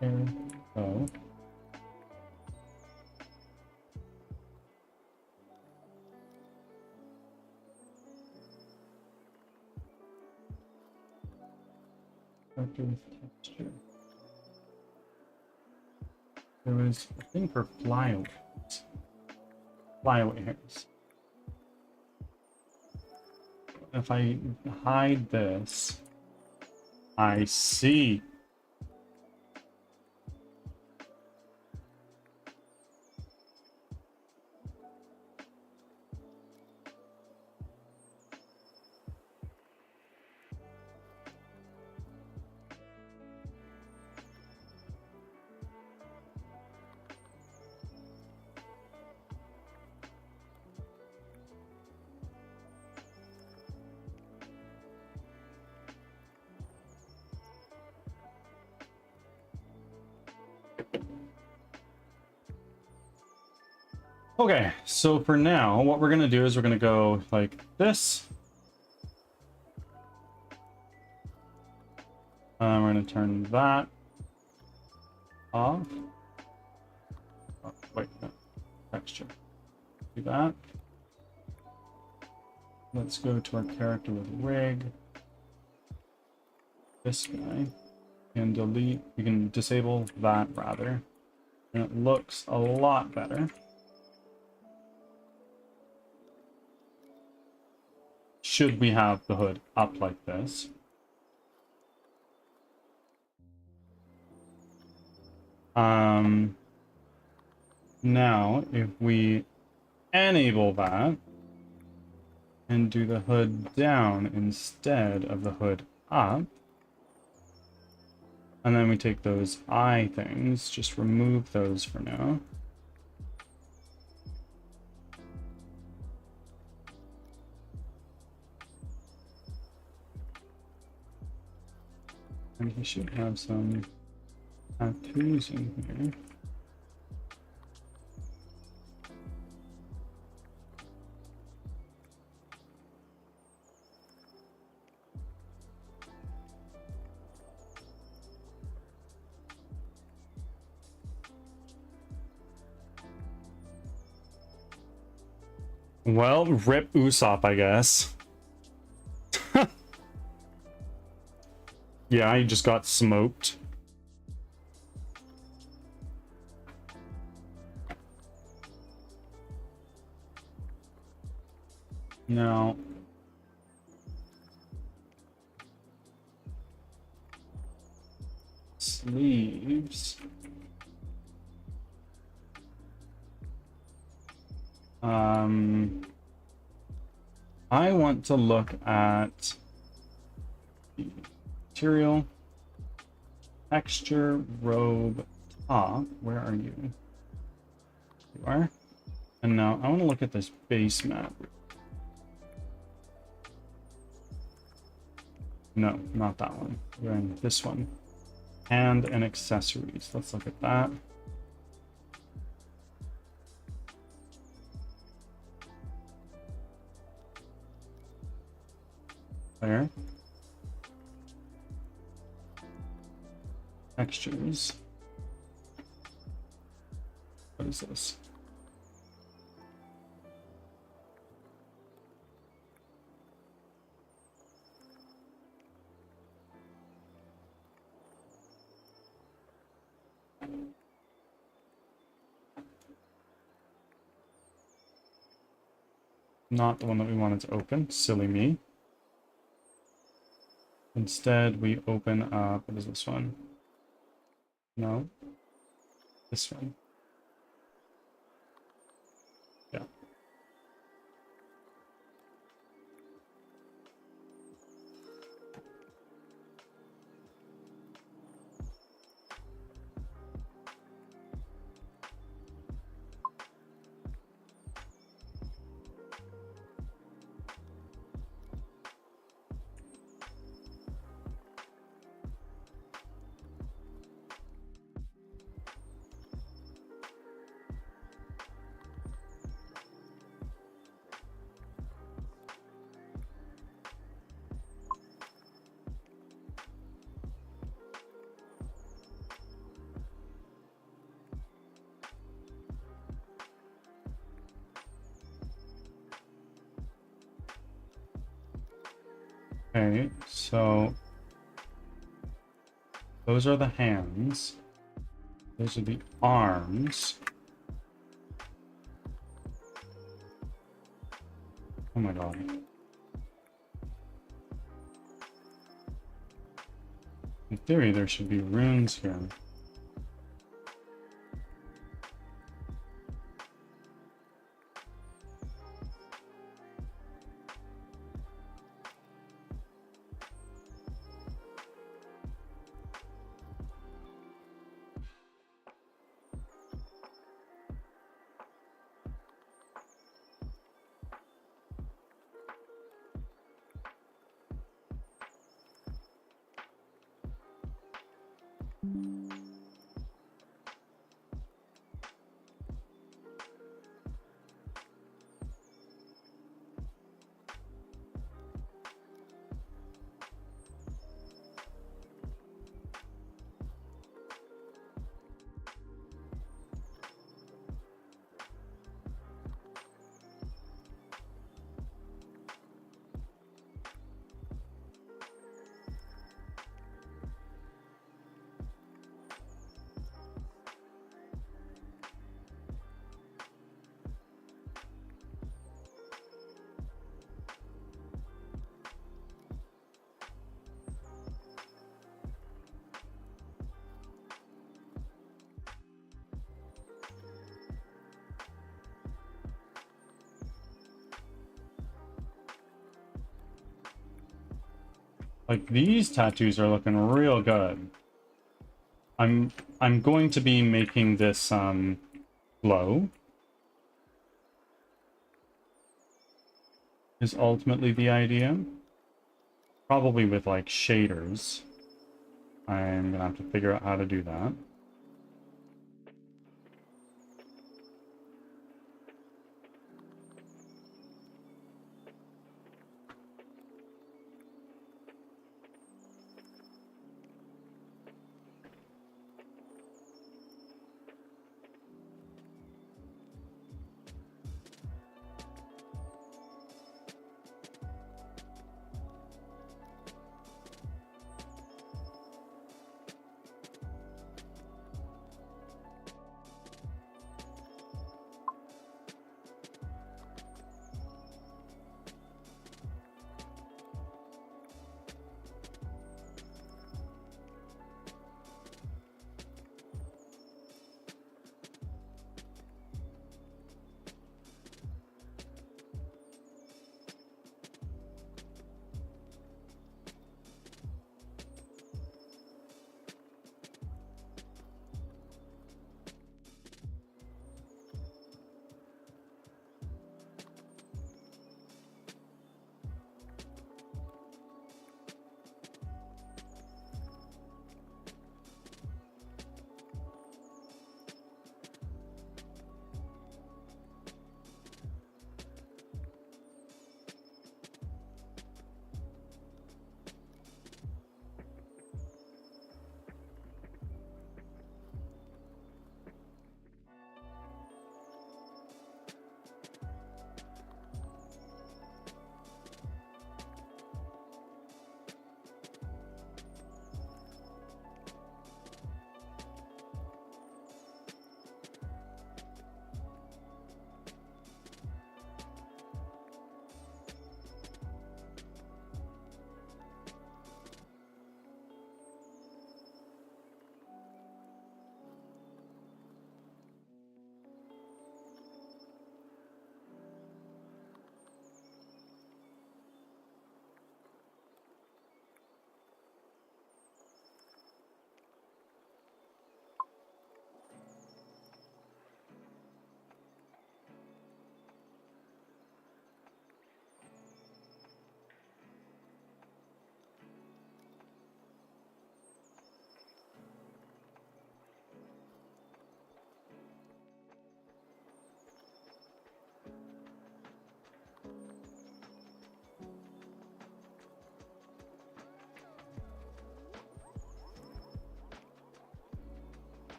There we go. Character with texture. There was a thing for flyaway hairs. If I hide this, I see. Okay, so for now, what we're gonna do is we're gonna go like this. We're gonna turn that off. Oh, wait, no, texture. Do that. Let's go to our character with rig. This guy. And delete, we can disable that rather. And it looks a lot better. Should we have the hood up like this? Now, if we enable that and do the hood down instead of the hood up, and then we take those eye things, just remove those for now. And we should have some tattoos in here. Well, rip Usopp, I guess. Yeah, he just got smoked. No. Sleeves. I want to look at the material, texture, robe, top. Where are you? You are? And now I want to look at this base map. No, not that one. We're in this one. Hand and accessories. Let's look at that. There. Textures. What is this? Not the one that we wanted to open. Silly me. Instead, we open up, what is this one? No. This one. Yeah. Okay, so those are the hands. Those are the arms. Oh my god. In theory, there should be runes here. Like, these tattoos are looking real good. I'm going to be making this glow. Is ultimately the idea. Probably with like shaders. I'm gonna have to figure out how to do that.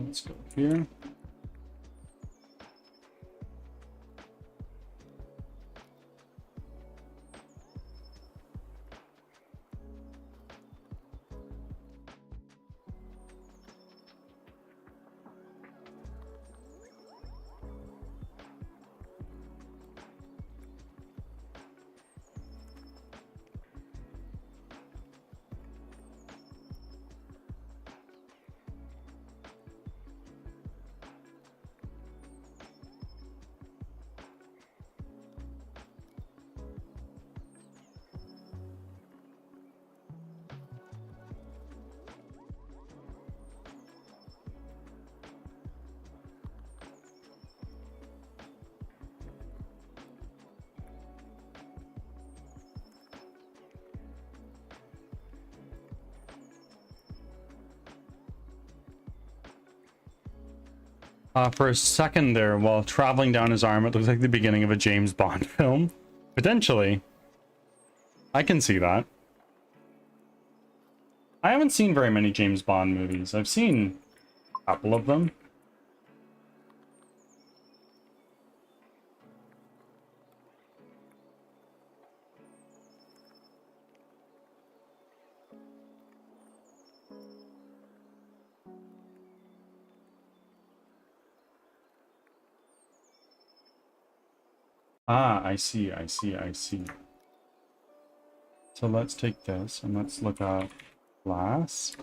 Let's go here. For a second there, while traveling down his arm, it looks like the beginning of a James Bond film. Potentially. I can see that. I haven't seen very many James Bond movies. I've seen a couple of them. Ah, I see, I see, I see. So let's take this and let's look at glass.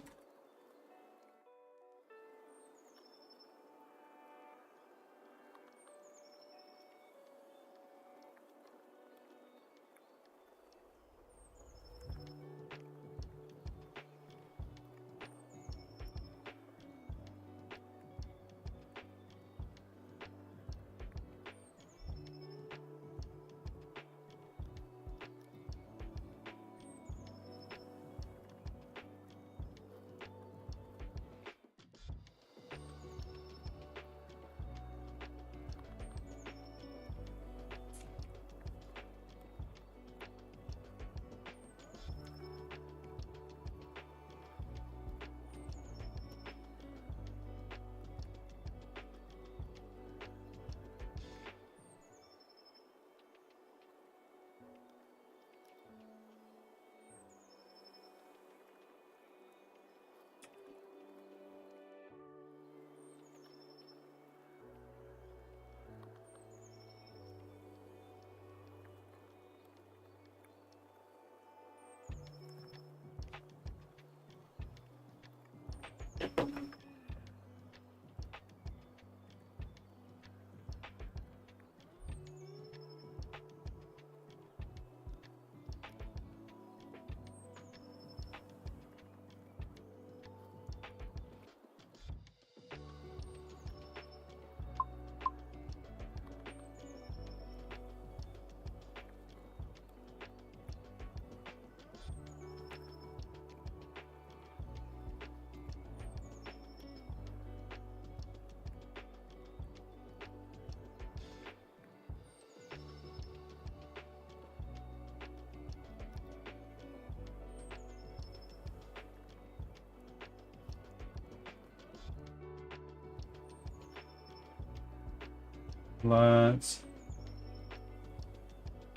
Let's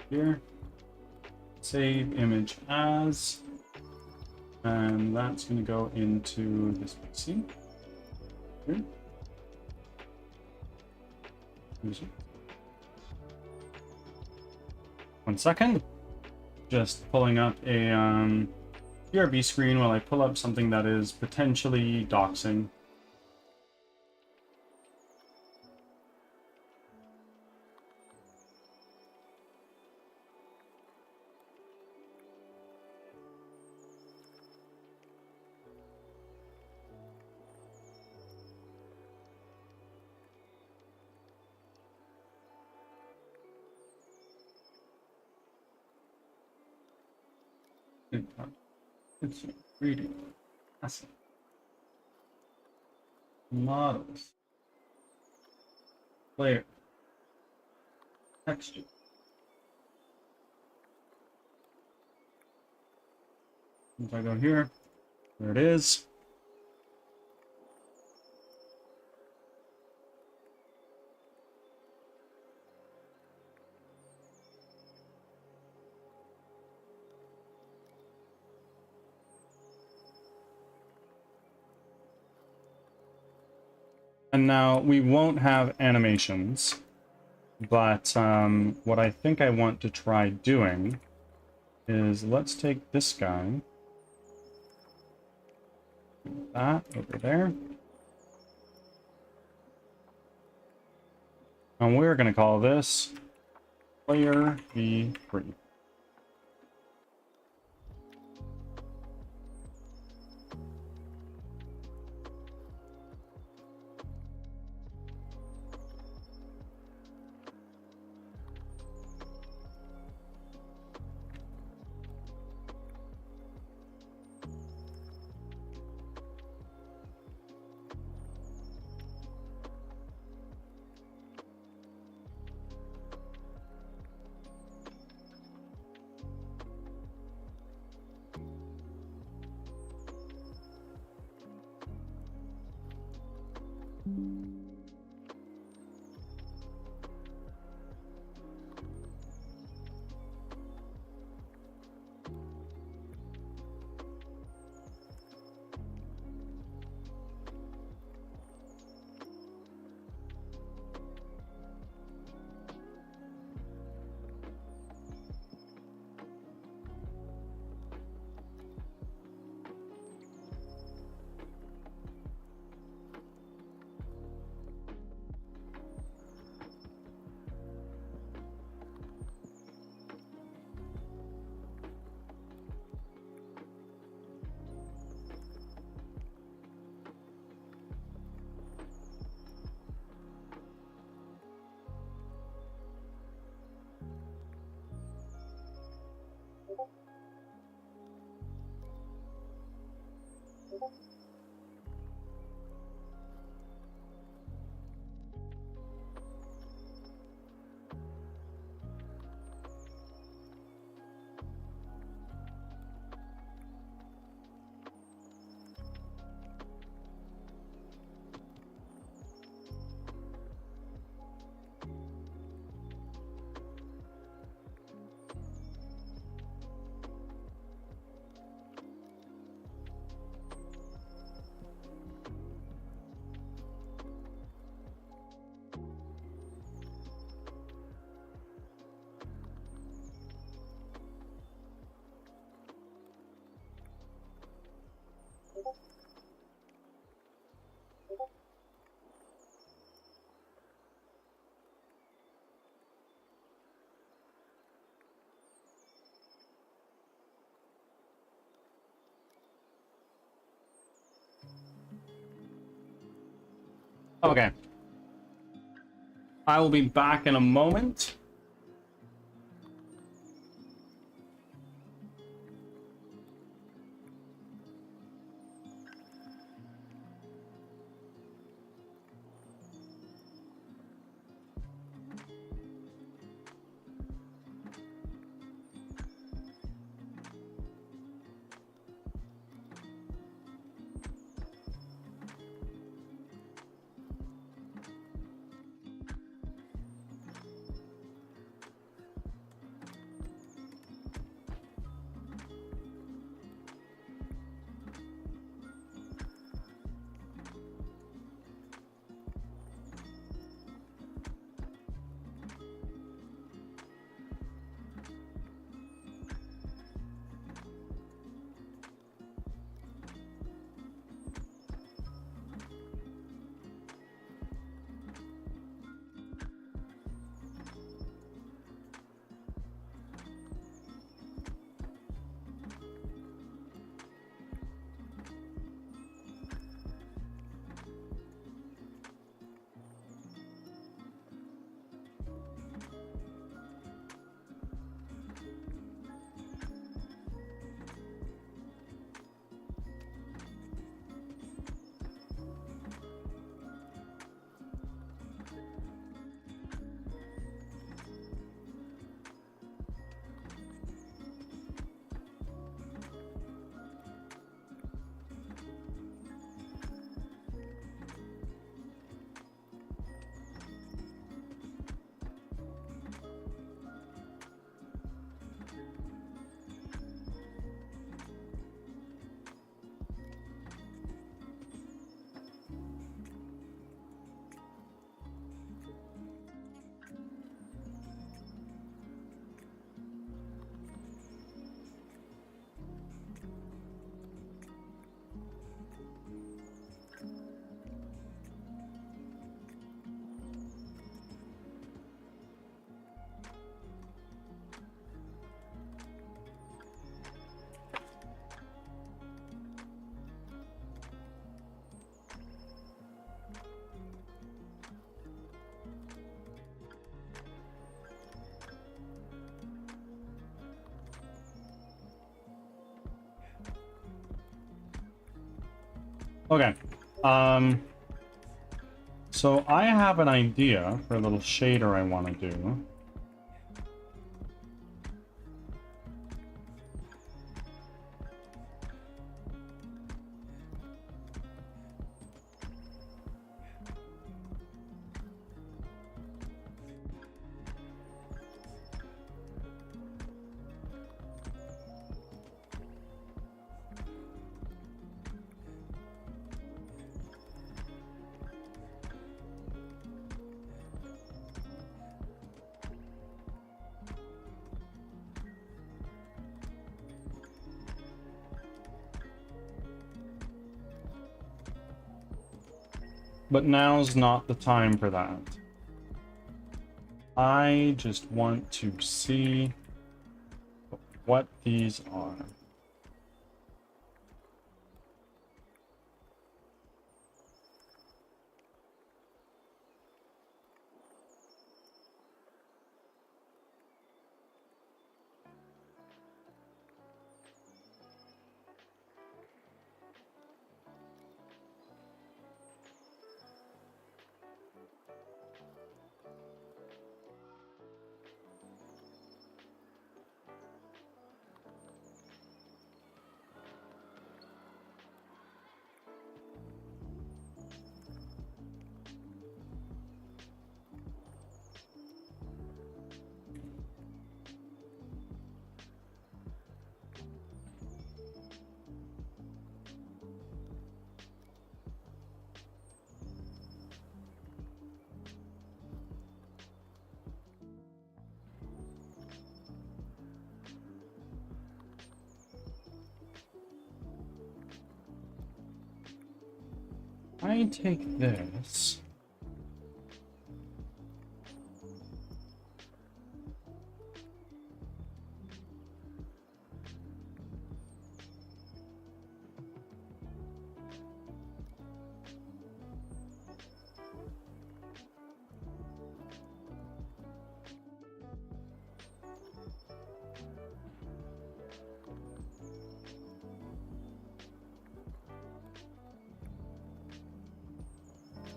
here save image as, and that's going to go into this PC. Here. User. 1 second. Just pulling up a BRB screen while I pull up something that is potentially doxing. It's reading. Asset. Models. Player. Texture. If I go here, there it is. And now we won't have animations, but what I think I want to try doing is let's take this guy, that over there, and we're going to call this player V3. Okay. I will be back in a moment. Okay. So I have an idea for a little shader I want to do. But now's not the time for that. I just want to see what these are. I take this.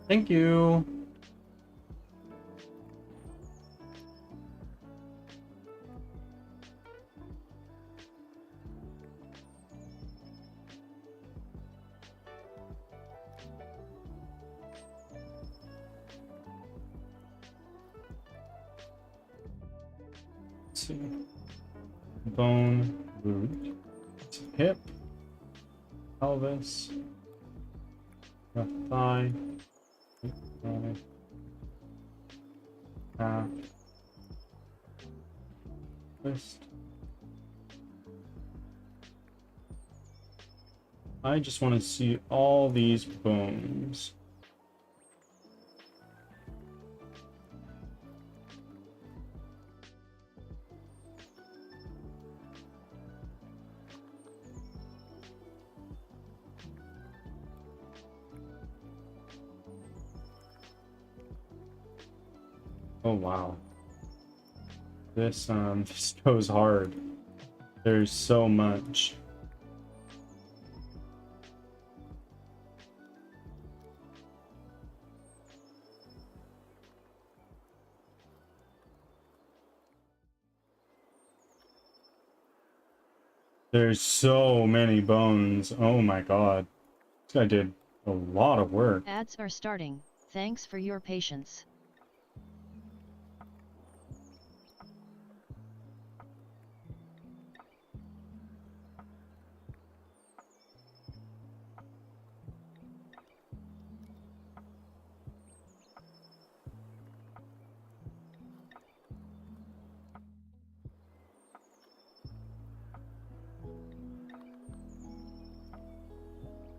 Thank you. Let's see. Bone, root, hip, pelvis, left thigh, thigh, calf, twist. I just want to see all these bones. Oh wow. This this goes hard. There's so much. There's so many bones. Oh my god. This guy did a lot of work.
Ads are starting. Thanks for your patience.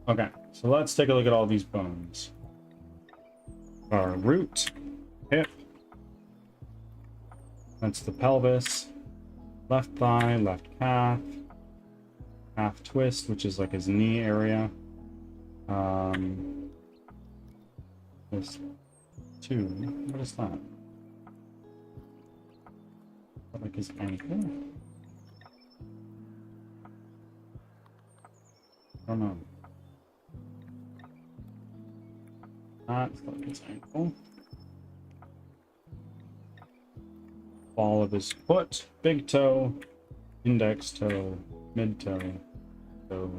Okay, so let's take a look at all these bones. Our root, hip. That's the pelvis. Left thigh, left calf. Calf twist, which is like his knee area. This two. What is that? Is that like his ankle? I don't know. That's like his ankle. Ball of his foot, big toe, index toe, mid toe, toe,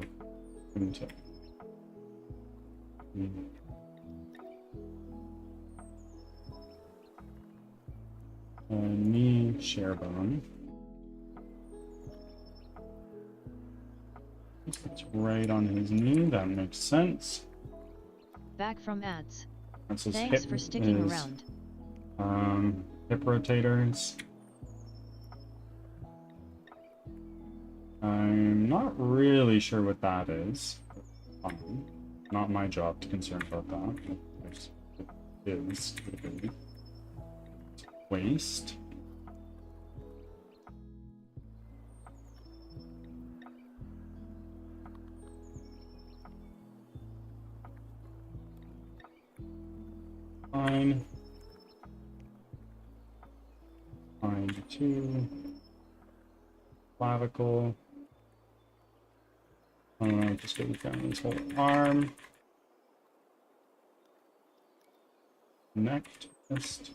ring toe. Knee, share bone. It's right on his knee. That makes sense.
Back from ads.
That's his
Thanks
hip,
for sticking
his,
around.
Hip rotators. I'm not really sure what that is. Not my job to concern about that. It is. Waist. Fine. Find two. Clavicle. Just getting down his whole arm. Neck, chest.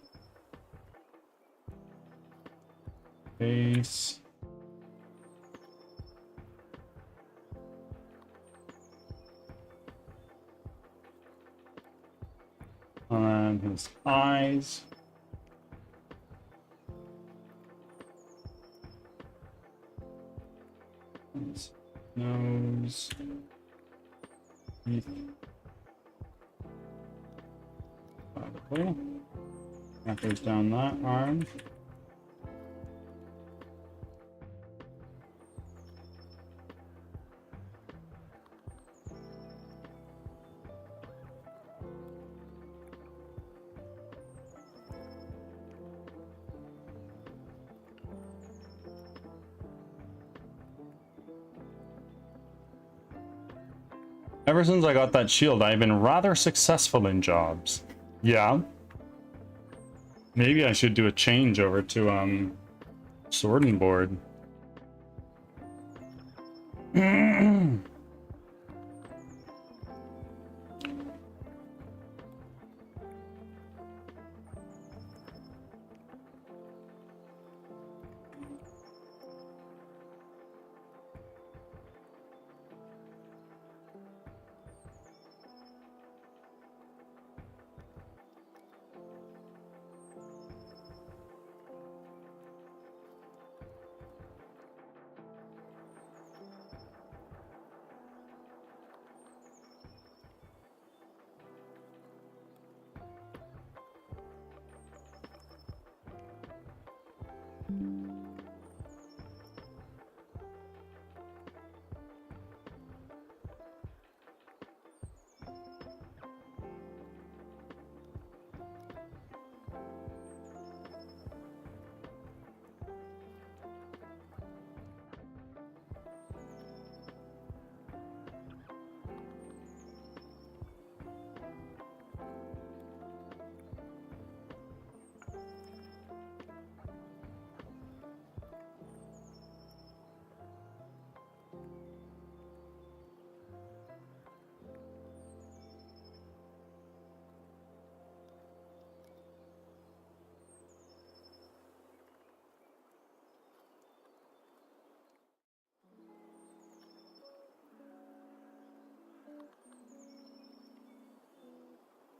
Face. On his eyes. His nose. Teeth. Clavicle. That goes down that arm. Ever since I got that shield, I've been rather successful in jobs. Yeah. Maybe I should do a change over to sword and board.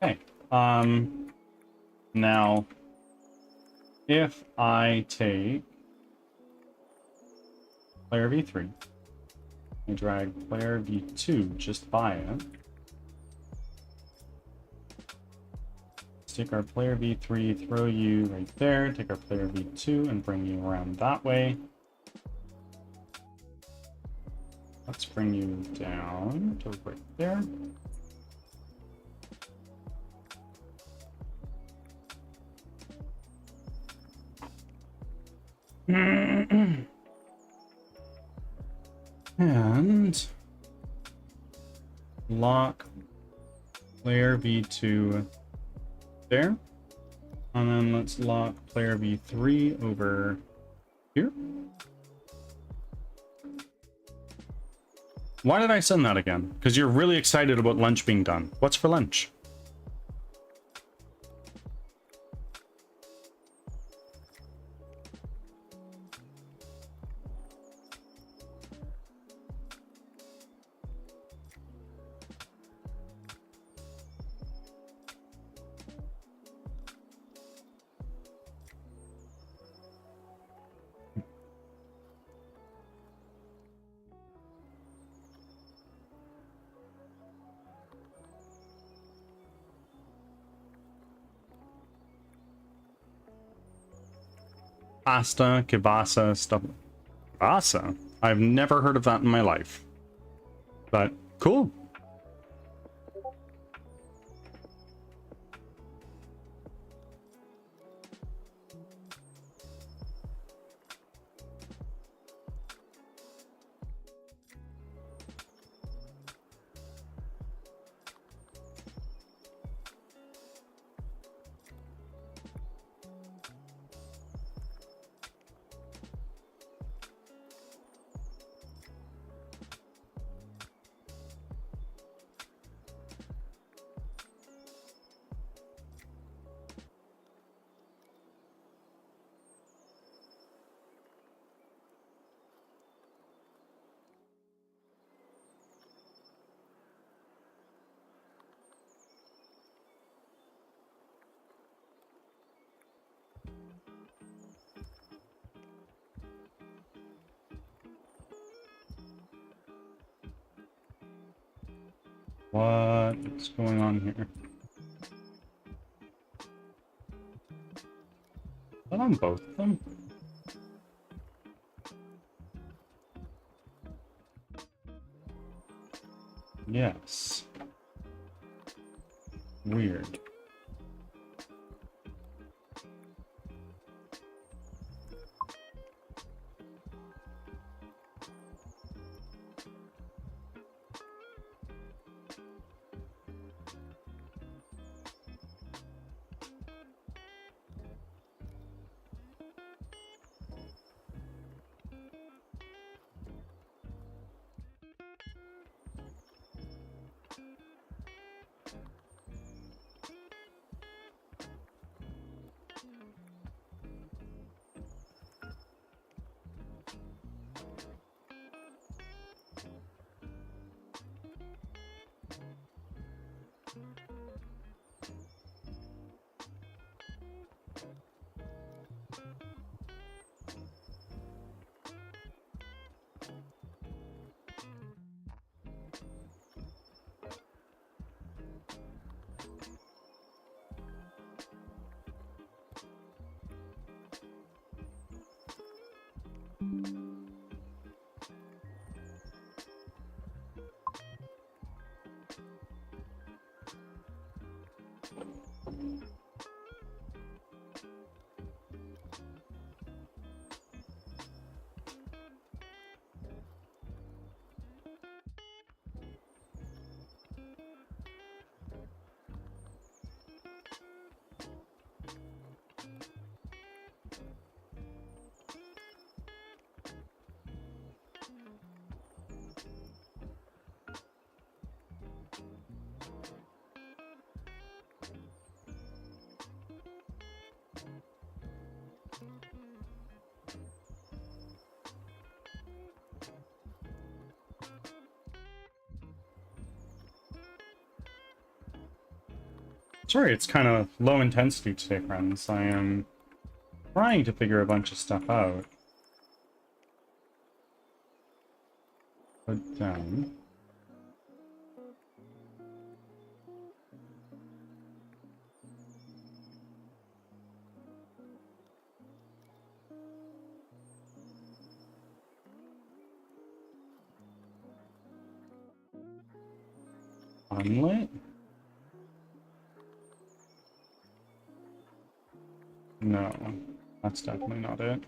Okay. Now, if I take player V3, I drag player V2 just by it. Let's take our player V3, throw you right there, take our player V2 and bring you around that way. Let's bring you down to right there. And lock player V2 there. And then let's lock player V3 over here. Why did I send that again? Because you're really excited about lunch being done. What's for lunch? Pasta, kibasa, stuff. Kibasa? I've never heard of that in my life. But cool. What's going on here? Is that on both of them? Yes. Weird. Sorry, it's kind of low intensity today, friends. I am trying to figure a bunch of stuff out. Put down. Unlit? No, that's definitely not it.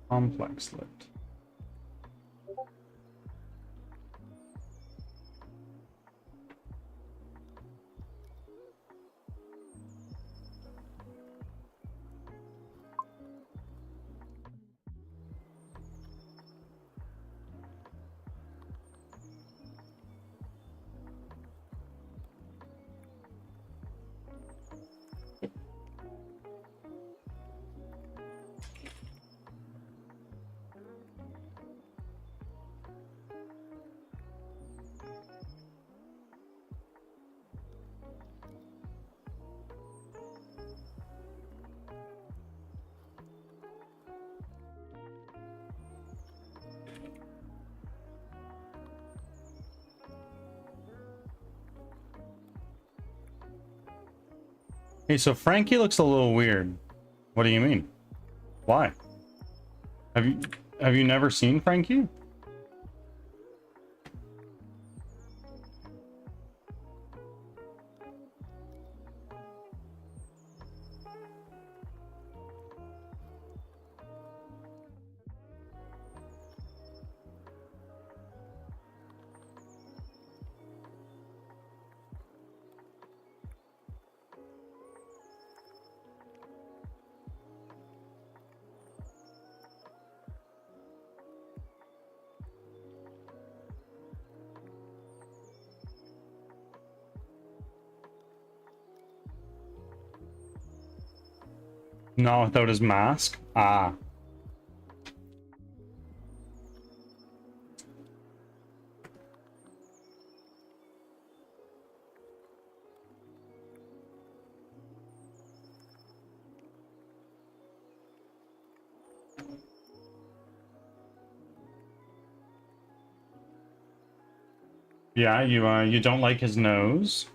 Complex lit. Hey, so Frankie looks a little weird. What do you mean? Why? Have you never seen Frankie? Not without his mask? Ah. Yeah, you don't like his nose?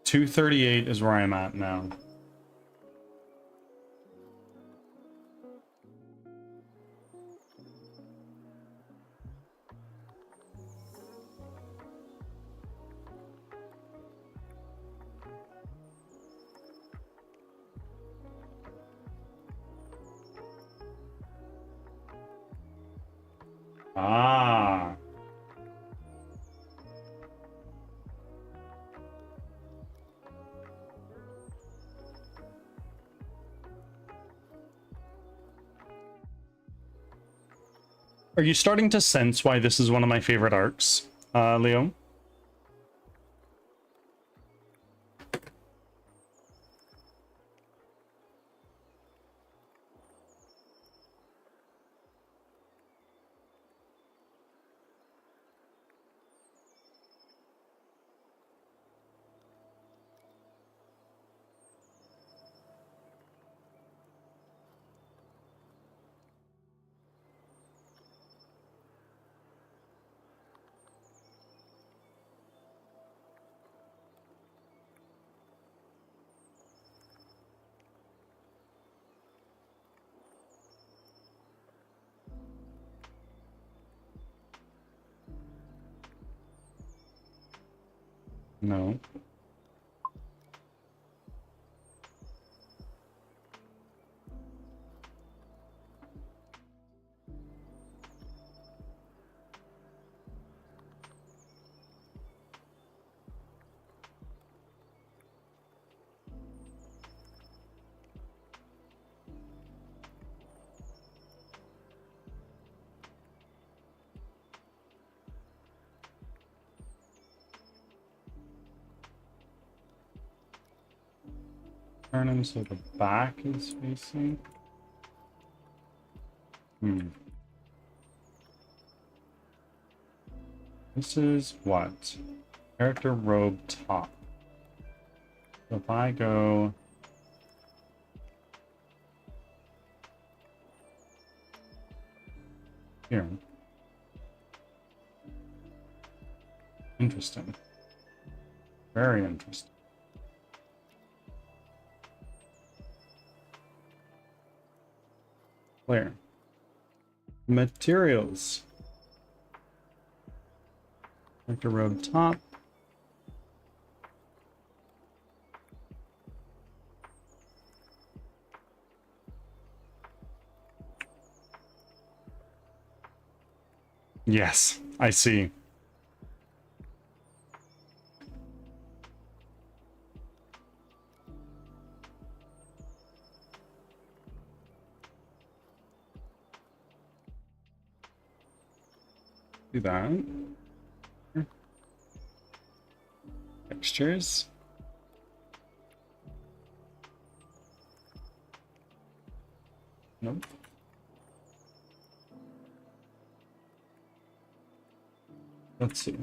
238 is where I'm at now. Ah. Are you starting to sense why this is one of my favorite arcs, Leo? No. Turn him so the back is facing. This is what? Character robe top. So if I go here. Interesting. Very interesting. Where? Materials. Character robe top. Yes, I see. Do that. Textures. Nope. Let's see.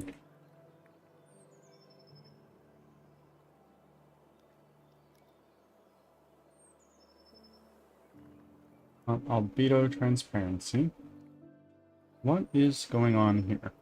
Albedo transparency. What is going on here?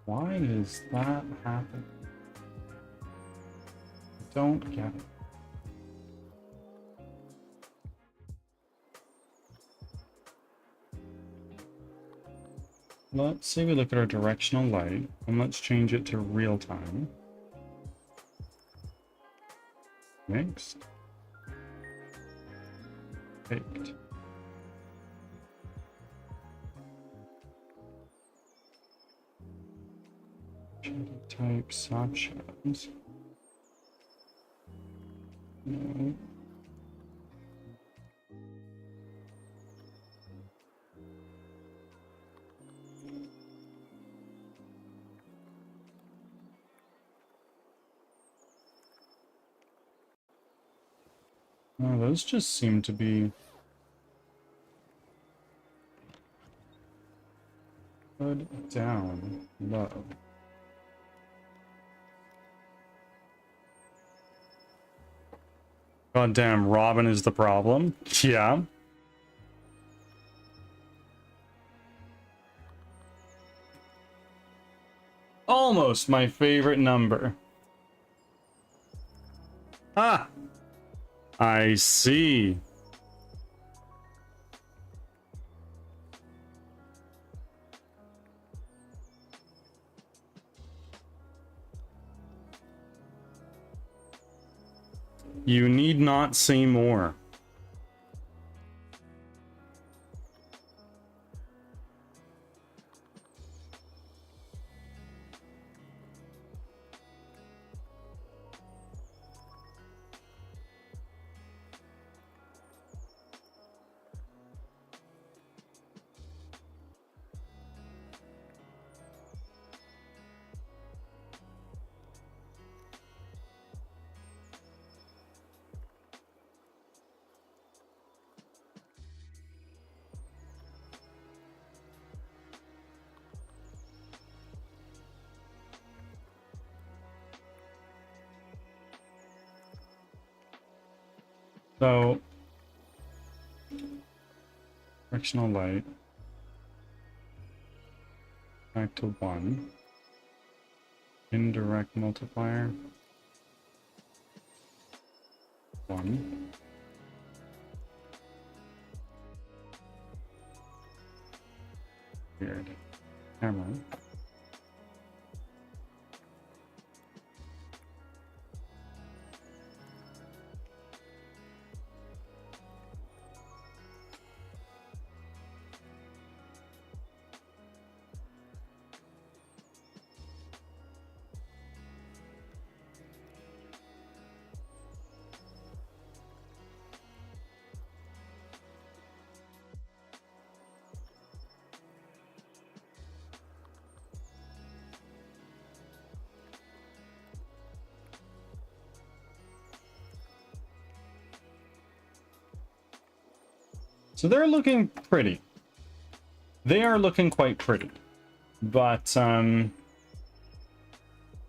Why is that happening? I don't get it. Let's say we look at our directional light, and let's change it to real time. Next. Baked. Shadow type soft shadows. No. Oh, those just seem to be put down low. Goddamn, Robin is the problem. Yeah. Almost my favorite number. Ah! I see. You need not say more. So, directional light, back to 1. Indirect multiplier, 1. Weird. Camera. So they're looking pretty. They are looking quite pretty. But, I'm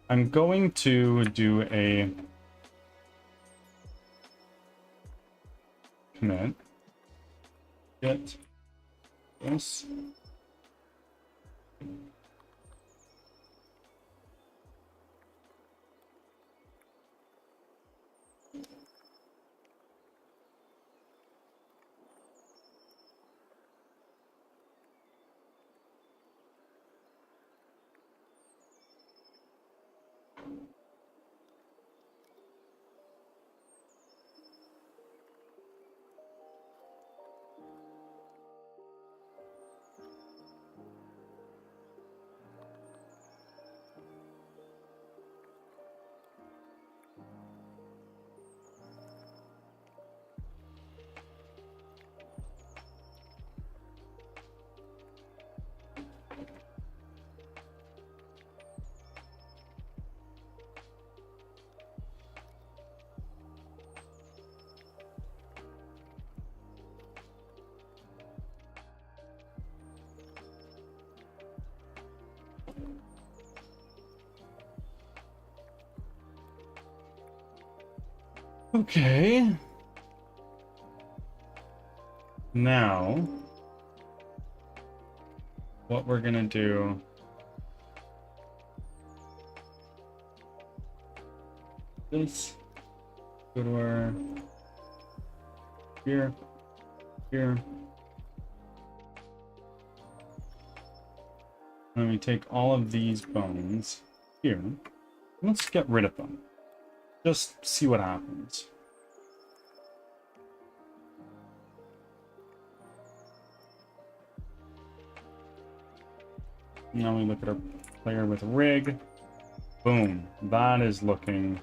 going to do a commit. Get this. Okay. Now, what we're gonna do is go to our here, here. And we take all of these bones here. Let's get rid of them. Just see what happens. Now we look at our player with rig. Boom. That is looking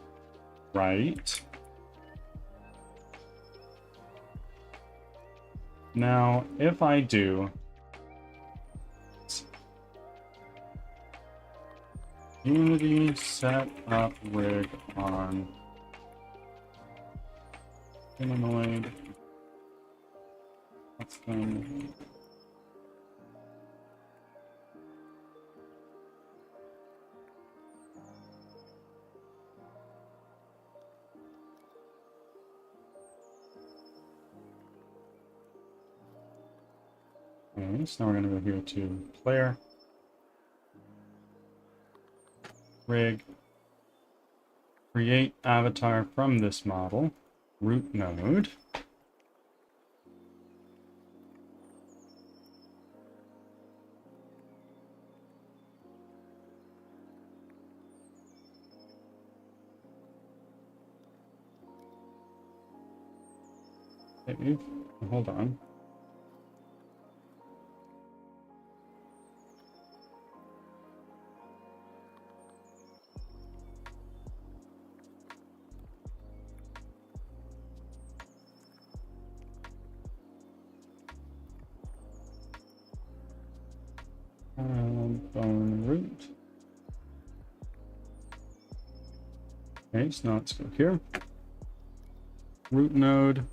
right. Now, if I do Unity set up rig on humanoid. That's them. Okay, so now we're going to go here to player, rig, create avatar from this model, root node. Okay, hold on. Bone root. Okay, so now let's go here. Root node.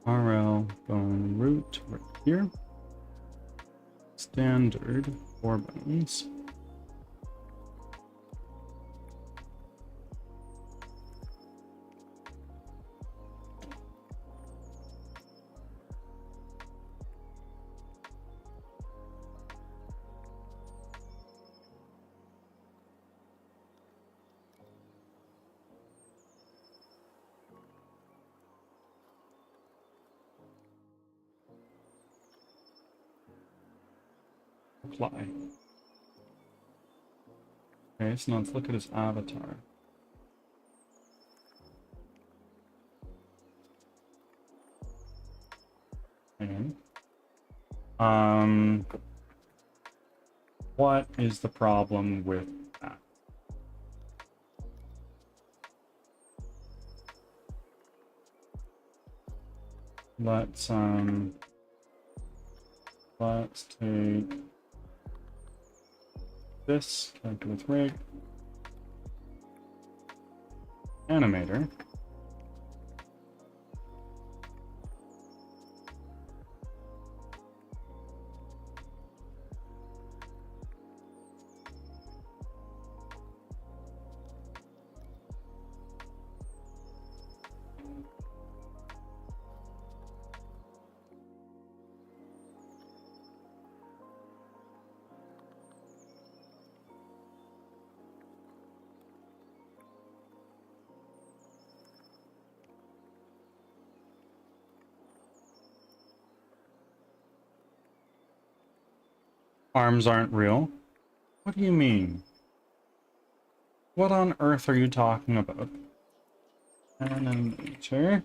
RL bone root right here. Standard 4 bones. Apply. Okay, so now let's look at his avatar. Okay. What is the problem with that? Let's take this character with rig, animator. Arms aren't real. What do you mean? What on earth are you talking about? Animator.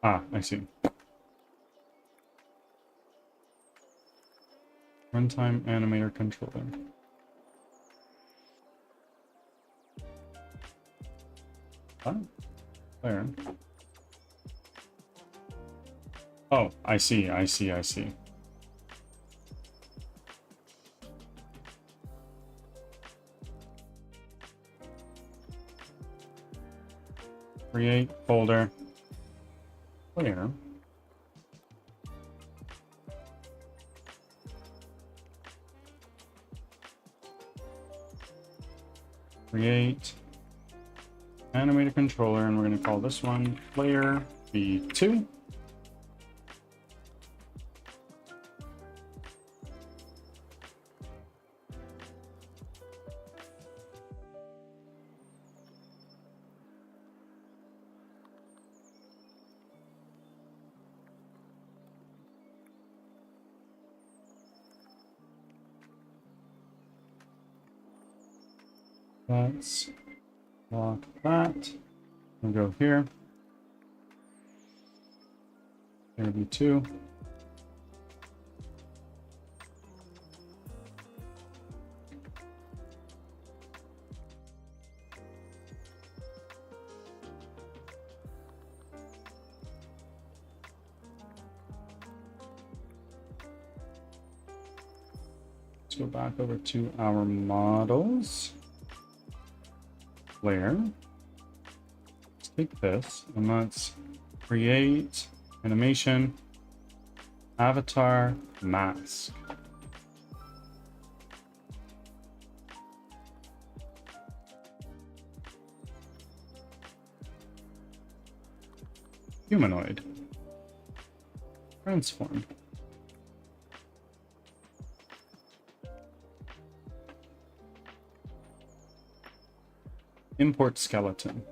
Ah, I see. Runtime animator controller. Ah, there. Oh, I see. Create folder. Clear. create animated controller, and we're going to call this one player v2. Let's lock that. We'll go here. There be two. Let's go back over to our models. Layer. Let's take this and let's create animation avatar mask. Humanoid. Transform. Import skeleton.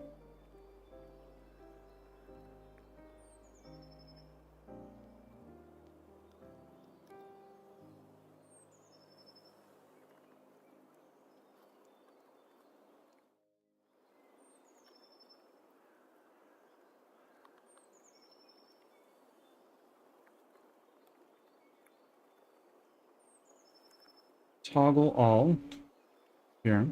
Toggle all here.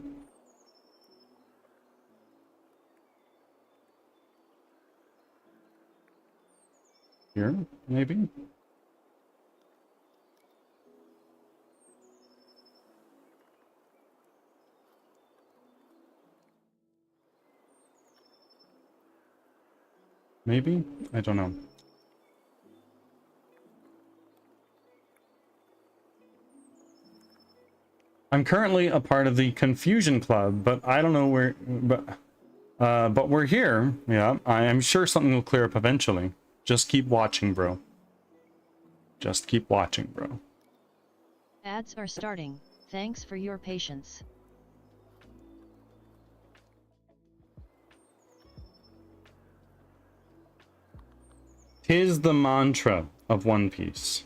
Here, maybe. Maybe? I don't know. I'm currently a part of the Confusion Club, but I don't know where, but we're here. Yeah, I'm sure something will clear up eventually. Just keep watching, bro. Just keep watching, bro.
Ads are starting. Thanks for your patience.
Tis the mantra of One Piece.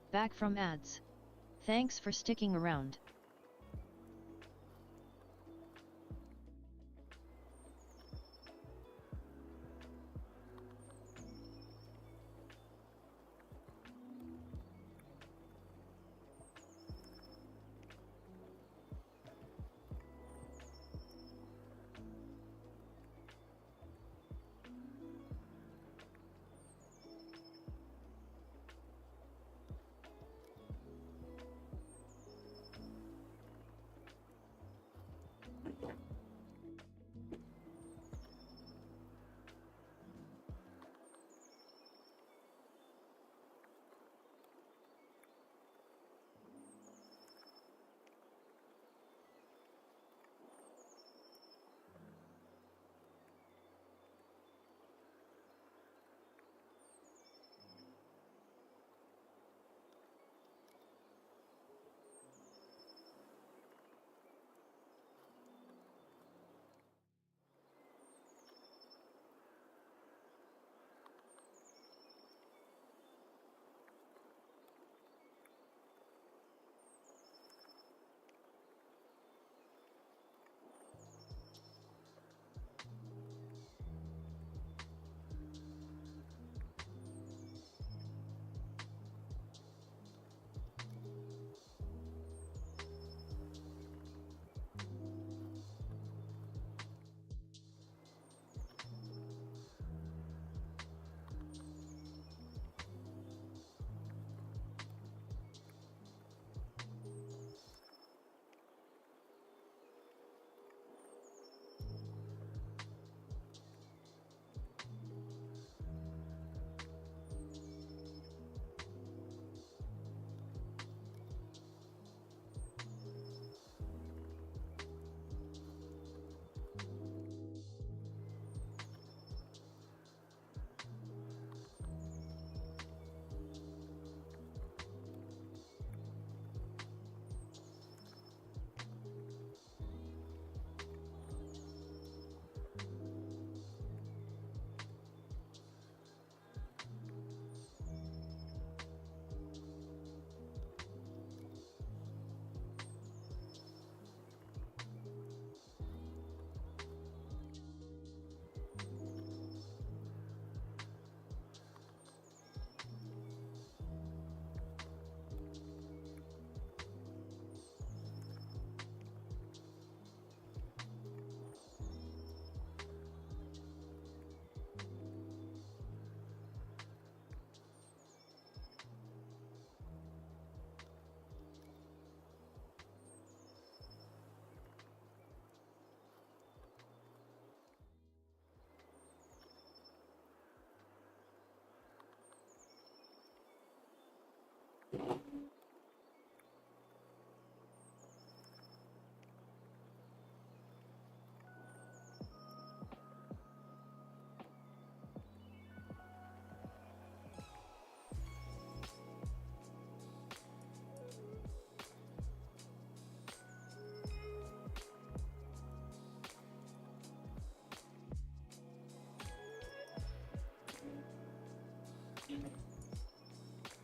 Back from ads. Thanks for sticking around.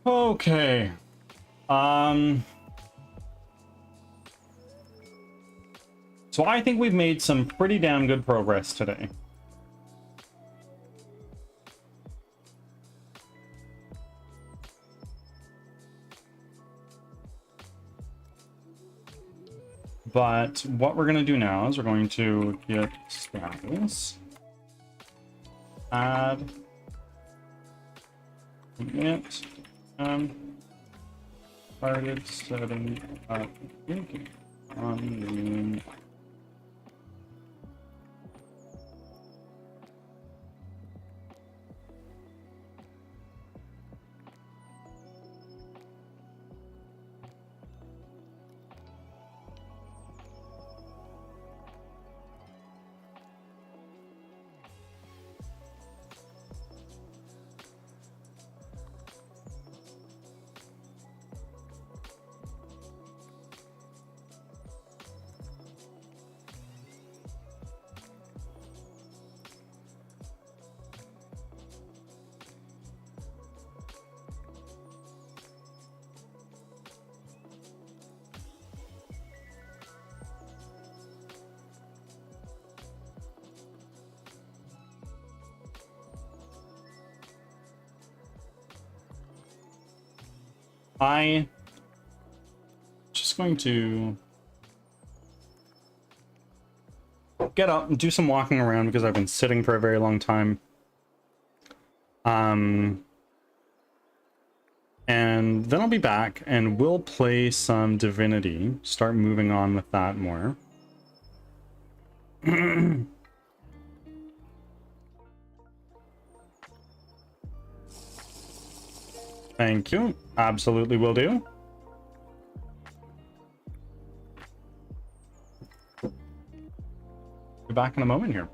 Okay. So I think we've made some pretty damn good progress today. But what we're going to do now is we're going to get status, add, commit, started setting up thinking on the I just going to get up and do some walking around because I've been sitting for a very long time. And then I'll be back and we'll play some Divinity, start moving on with that more. Thank you. Absolutely will do. Be back in a moment here.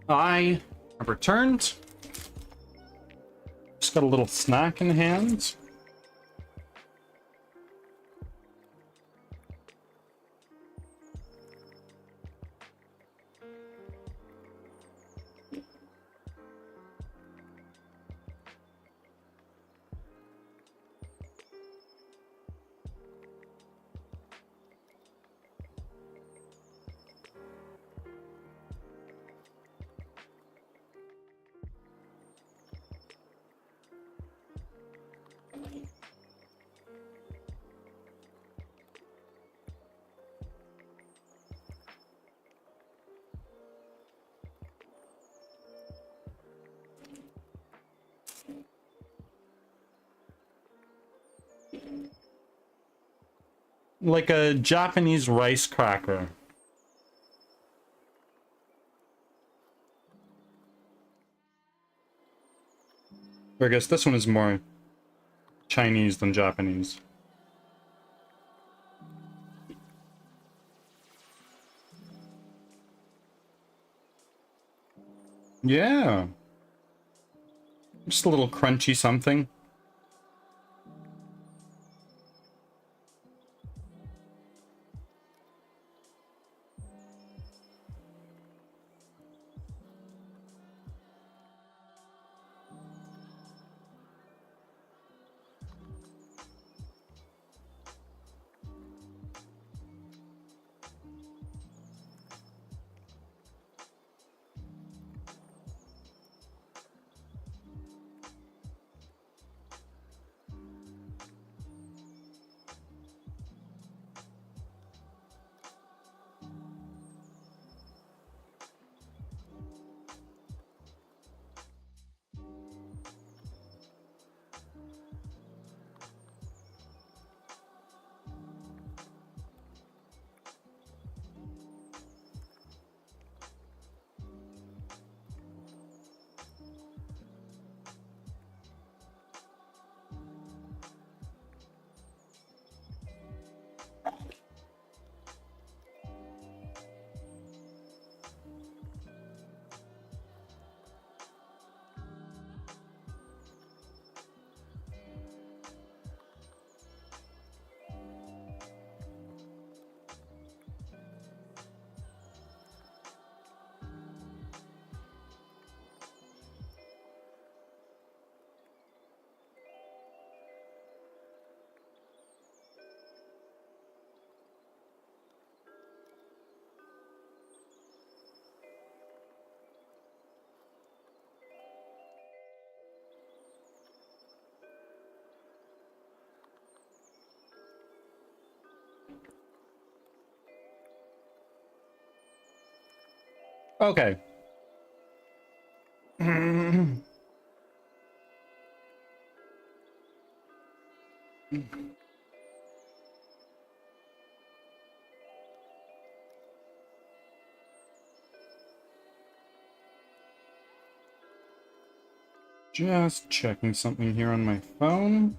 I have returned. Just got a little snack in hand. Like a Japanese rice cracker. Or I guess this one is more Chinese than Japanese. Yeah. Just a little crunchy something. Okay. Just checking something here on my phone.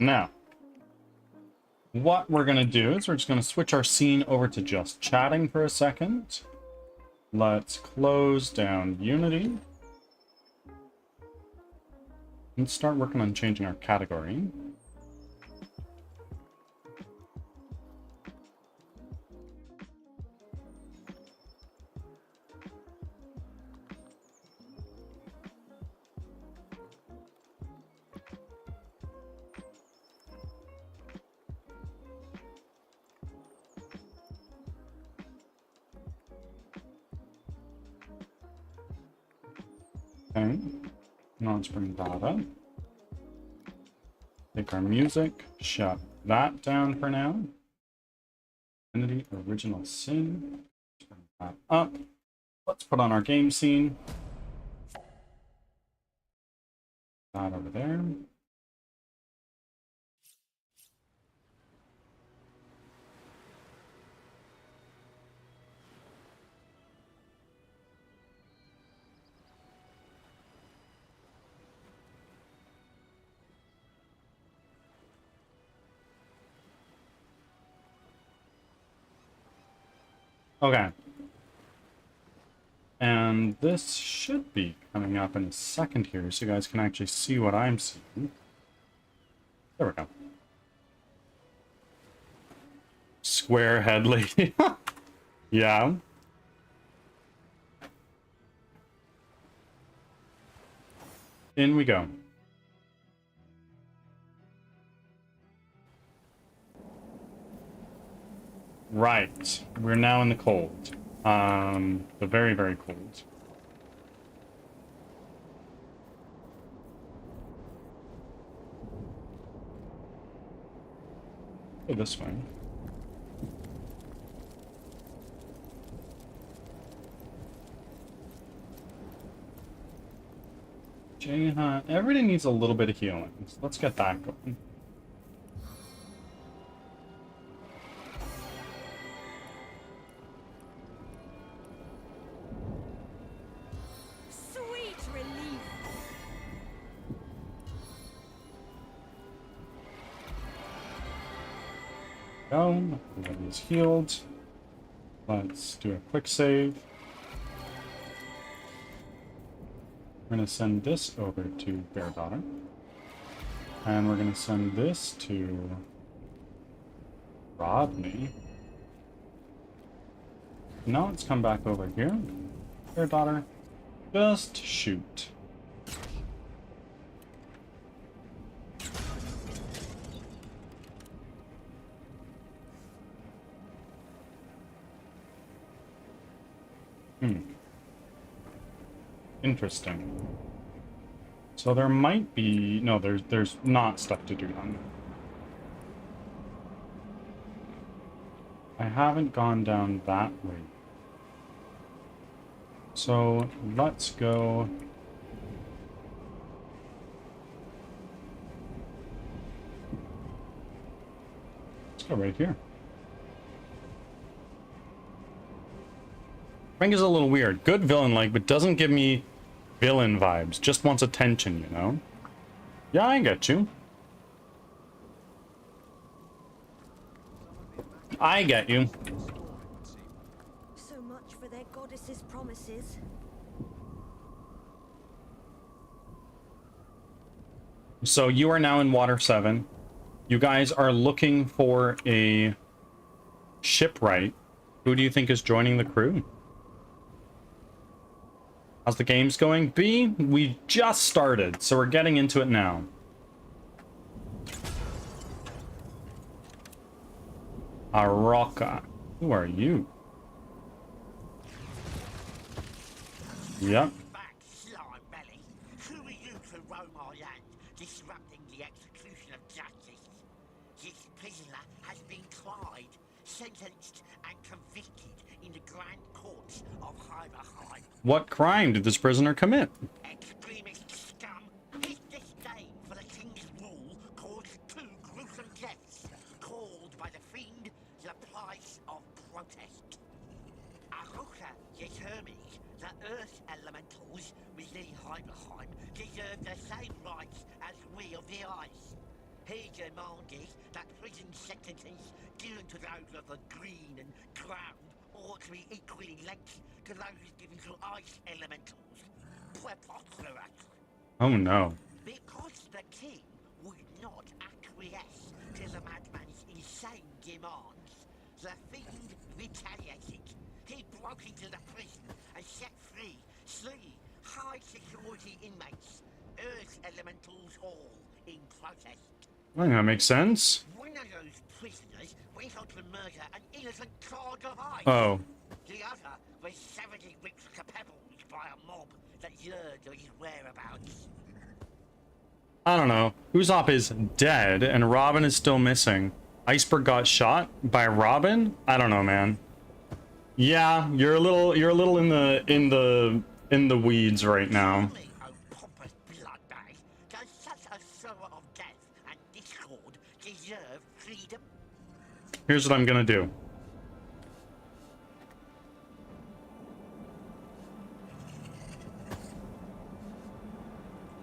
Now, what we're going to do is we're just going to switch our scene over to just chatting for a second. Let's close down Unity. And start working on changing our category. Okay, now let's bring that up. Take our music, shut that down for now. Identity, original sin. Turn that up. Let's put on our game scene. That over there. Okay. And this should be coming up in a second here, so you guys can actually see what I'm seeing. There we go. Square head lady. Yeah. In we go. Right. We're now in the cold. The very, very cold. Go this way. Everybody needs a little bit of healing. So let's get that going.
Sweet relief.
Go. Everybody's healed. Let's do a quick save. We're going to send this over to Bear Daughter. And we're going to send this to Rodney. Now let's come back over here. Bear Daughter, just shoot. Interesting. So there might be... No, there's not stuff to do on. I haven't gone down that way. So let's go... Let's go right here. Frank is a little weird. Good villain-like, but doesn't give me villain vibes. Just wants attention, you know? Yeah, I get you. I get you.
So much for their goddess's promises.
So you are now in Water 7. You guys are looking for a shipwright. Who do you think is joining the crew? How's the games going? B, we just started, so we're getting into it now. Araka. Who are you? Yep.
Back, slime belly. Who are you to roam our land, disrupting the execution of justice? This prisoner has been tried, sentenced, and convicted in the grand courts of Heimerheim.
What crime did this prisoner commit?
Extremist scum, his disdain for the king's rule caused 2 gruesome deaths, called by the fiend the price of protest. Aruka determined the earth elementals within Heimerheim deserve the same rights as we of the ice. He demanded that prison sentences given to those of the green and crowned ought to be equally length to those given to ice elementals. Preposterous.
Oh no.
Because the king would not acquiesce to the madman's insane demands, the fiend retaliated. He broke into the prison and set free 3 high-security inmates, earth elementals all, in protest.
I think that makes sense.
One of those prisoners went on to murder an innocent child of ice.
Oh.
The other was savagely whipped to pebbles by a mob that yearned of his whereabouts.
I don't know. Usopp is dead and Robin is still missing. Iceberg got shot by Robin? I don't know, man. Yeah, you're a little in the weeds right now.
Surely, oh pompous bloodbag, does such a sower of death and discord deserve freedom?
Here's what I'm gonna do.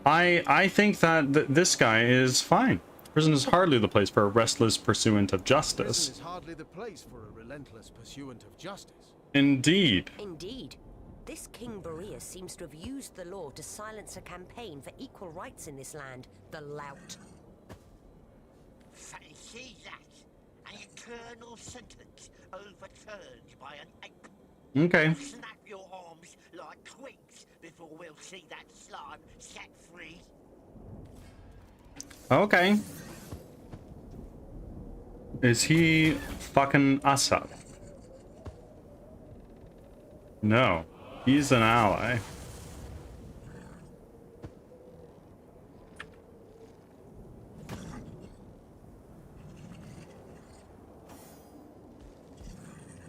I think that this guy is fine. Prison is hardly the place for a restless pursuant of justice.
Prison is hardly the place for a relentless pursuant of justice.
Indeed.
Indeed. This King Boreas seems to have used the law to silence a campaign for equal rights in this land. The lout.
Fancy that. An eternal sentence overturned by an ape.
Okay.
Snap your arms like twigs before we'll see that slime set free.
Okay. Is he fucking us up? No. He's an ally.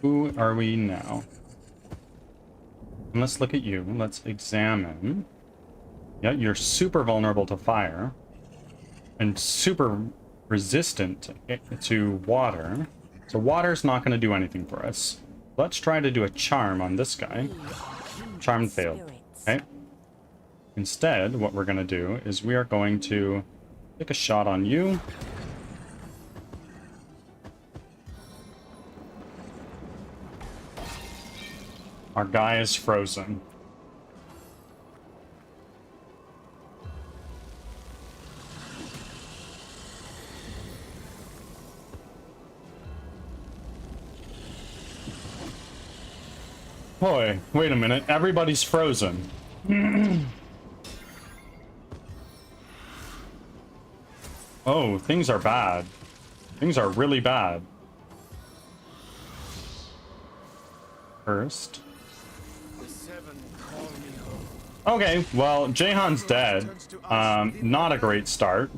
Who are we now? And let's look at you. Let's examine. Yeah, you're super vulnerable to fire. And super resistant to water. So water's not going to do anything for us. Let's try to do a charm on this guy. Charm failed. Okay. Instead, what we're going to do is we are going to take a shot on you. Our guy is frozen. Boy, wait a minute. Everybody's frozen. Oh, things are bad. Things are really bad. First. Okay, well, Jahan's dead. Not a great start.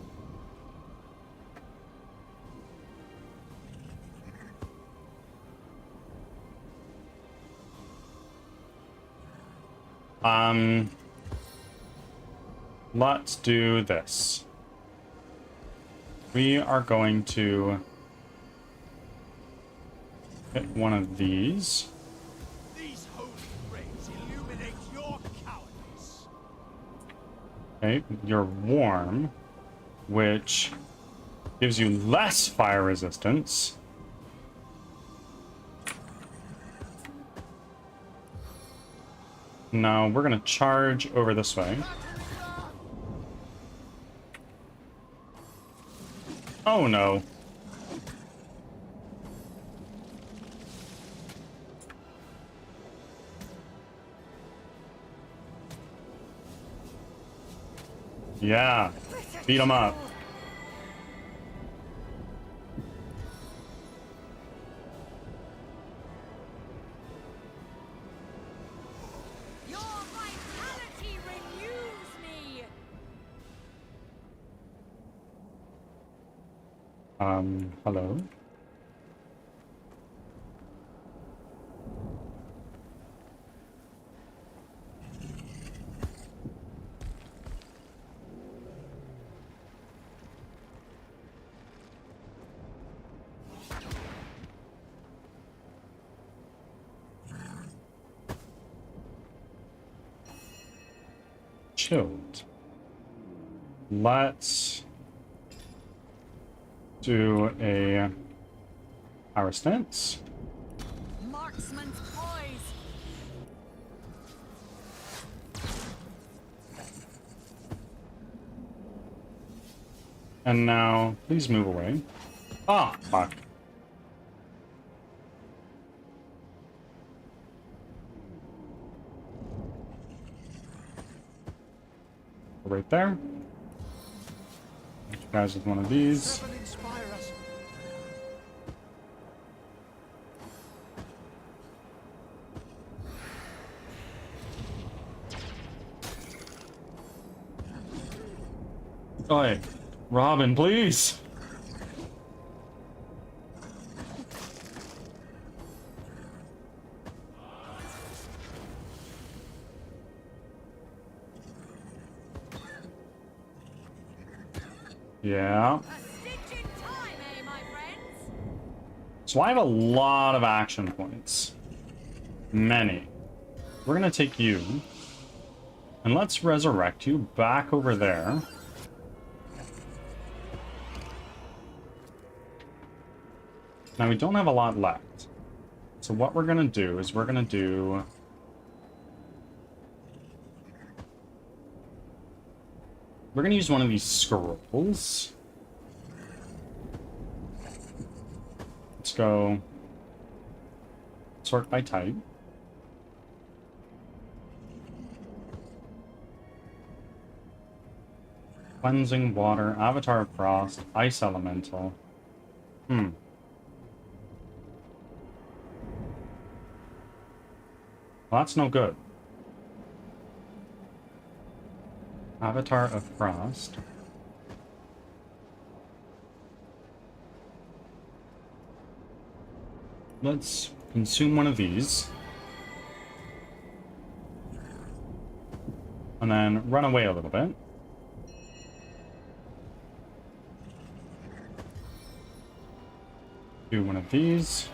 Let's do this. We are going to hit one of these.
These holy rays illuminate your cowardice.
Okay, you're warm, which gives you less fire resistance. Now we're gonna charge over this way. Oh no. Yeah, beat him up.
Your vitality renews me.
Hello? Chilled. Let's do a power stance.
Marksman's poise.
And now, please move away. Ah, fuck. Right there. You guys with one of these.
Seven inspire us.
Oi, Robin, please. Yeah.
A stitch in time, eh, my friends?
So I have a lot of action points. Many. We're gonna take you. And let's resurrect you back over there. Now we don't have a lot left. So what we're gonna do is we're gonna use one of these scrolls. Let's go sort by type. Cleansing water, Avatar of Frost, Ice Elemental. Well, that's no good. Avatar of Frost. Let's consume one of these. And then run away a little bit. Do one of these.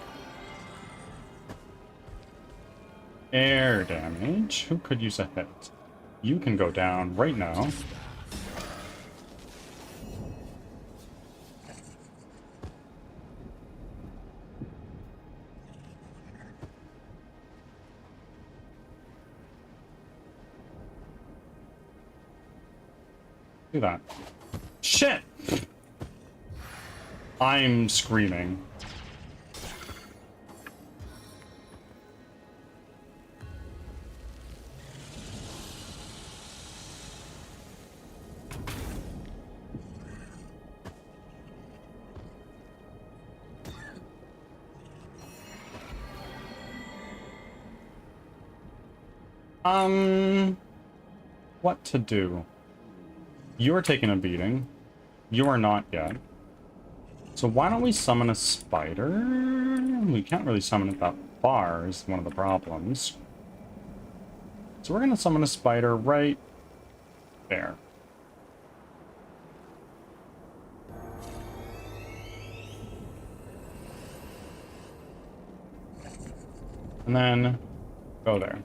Air damage. Who could use a hit? You can go down right now. Do that. Shit! I'm screaming. What to do? You're taking a beating. You are not yet. So why don't we summon a spider? We can't really summon it that far is one of the problems. So we're gonna summon a spider right there. And then go there.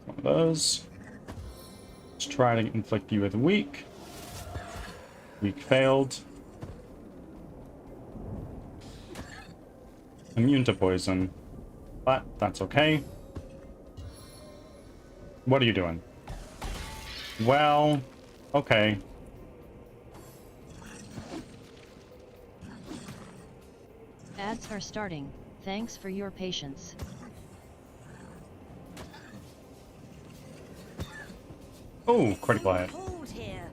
One of those. Let's try to inflict you with weak. Weak failed. Immune to poison. But that's okay. What are you doing? Well, okay.
Ads are starting. Thanks for your patience.
Oh, critical hit.
Cold here.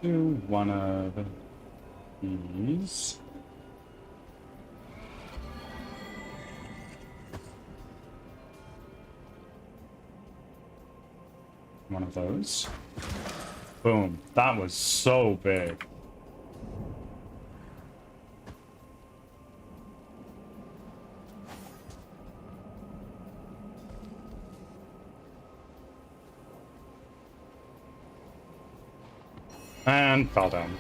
Do one of these. One of those. Boom. That was so big. And fell down.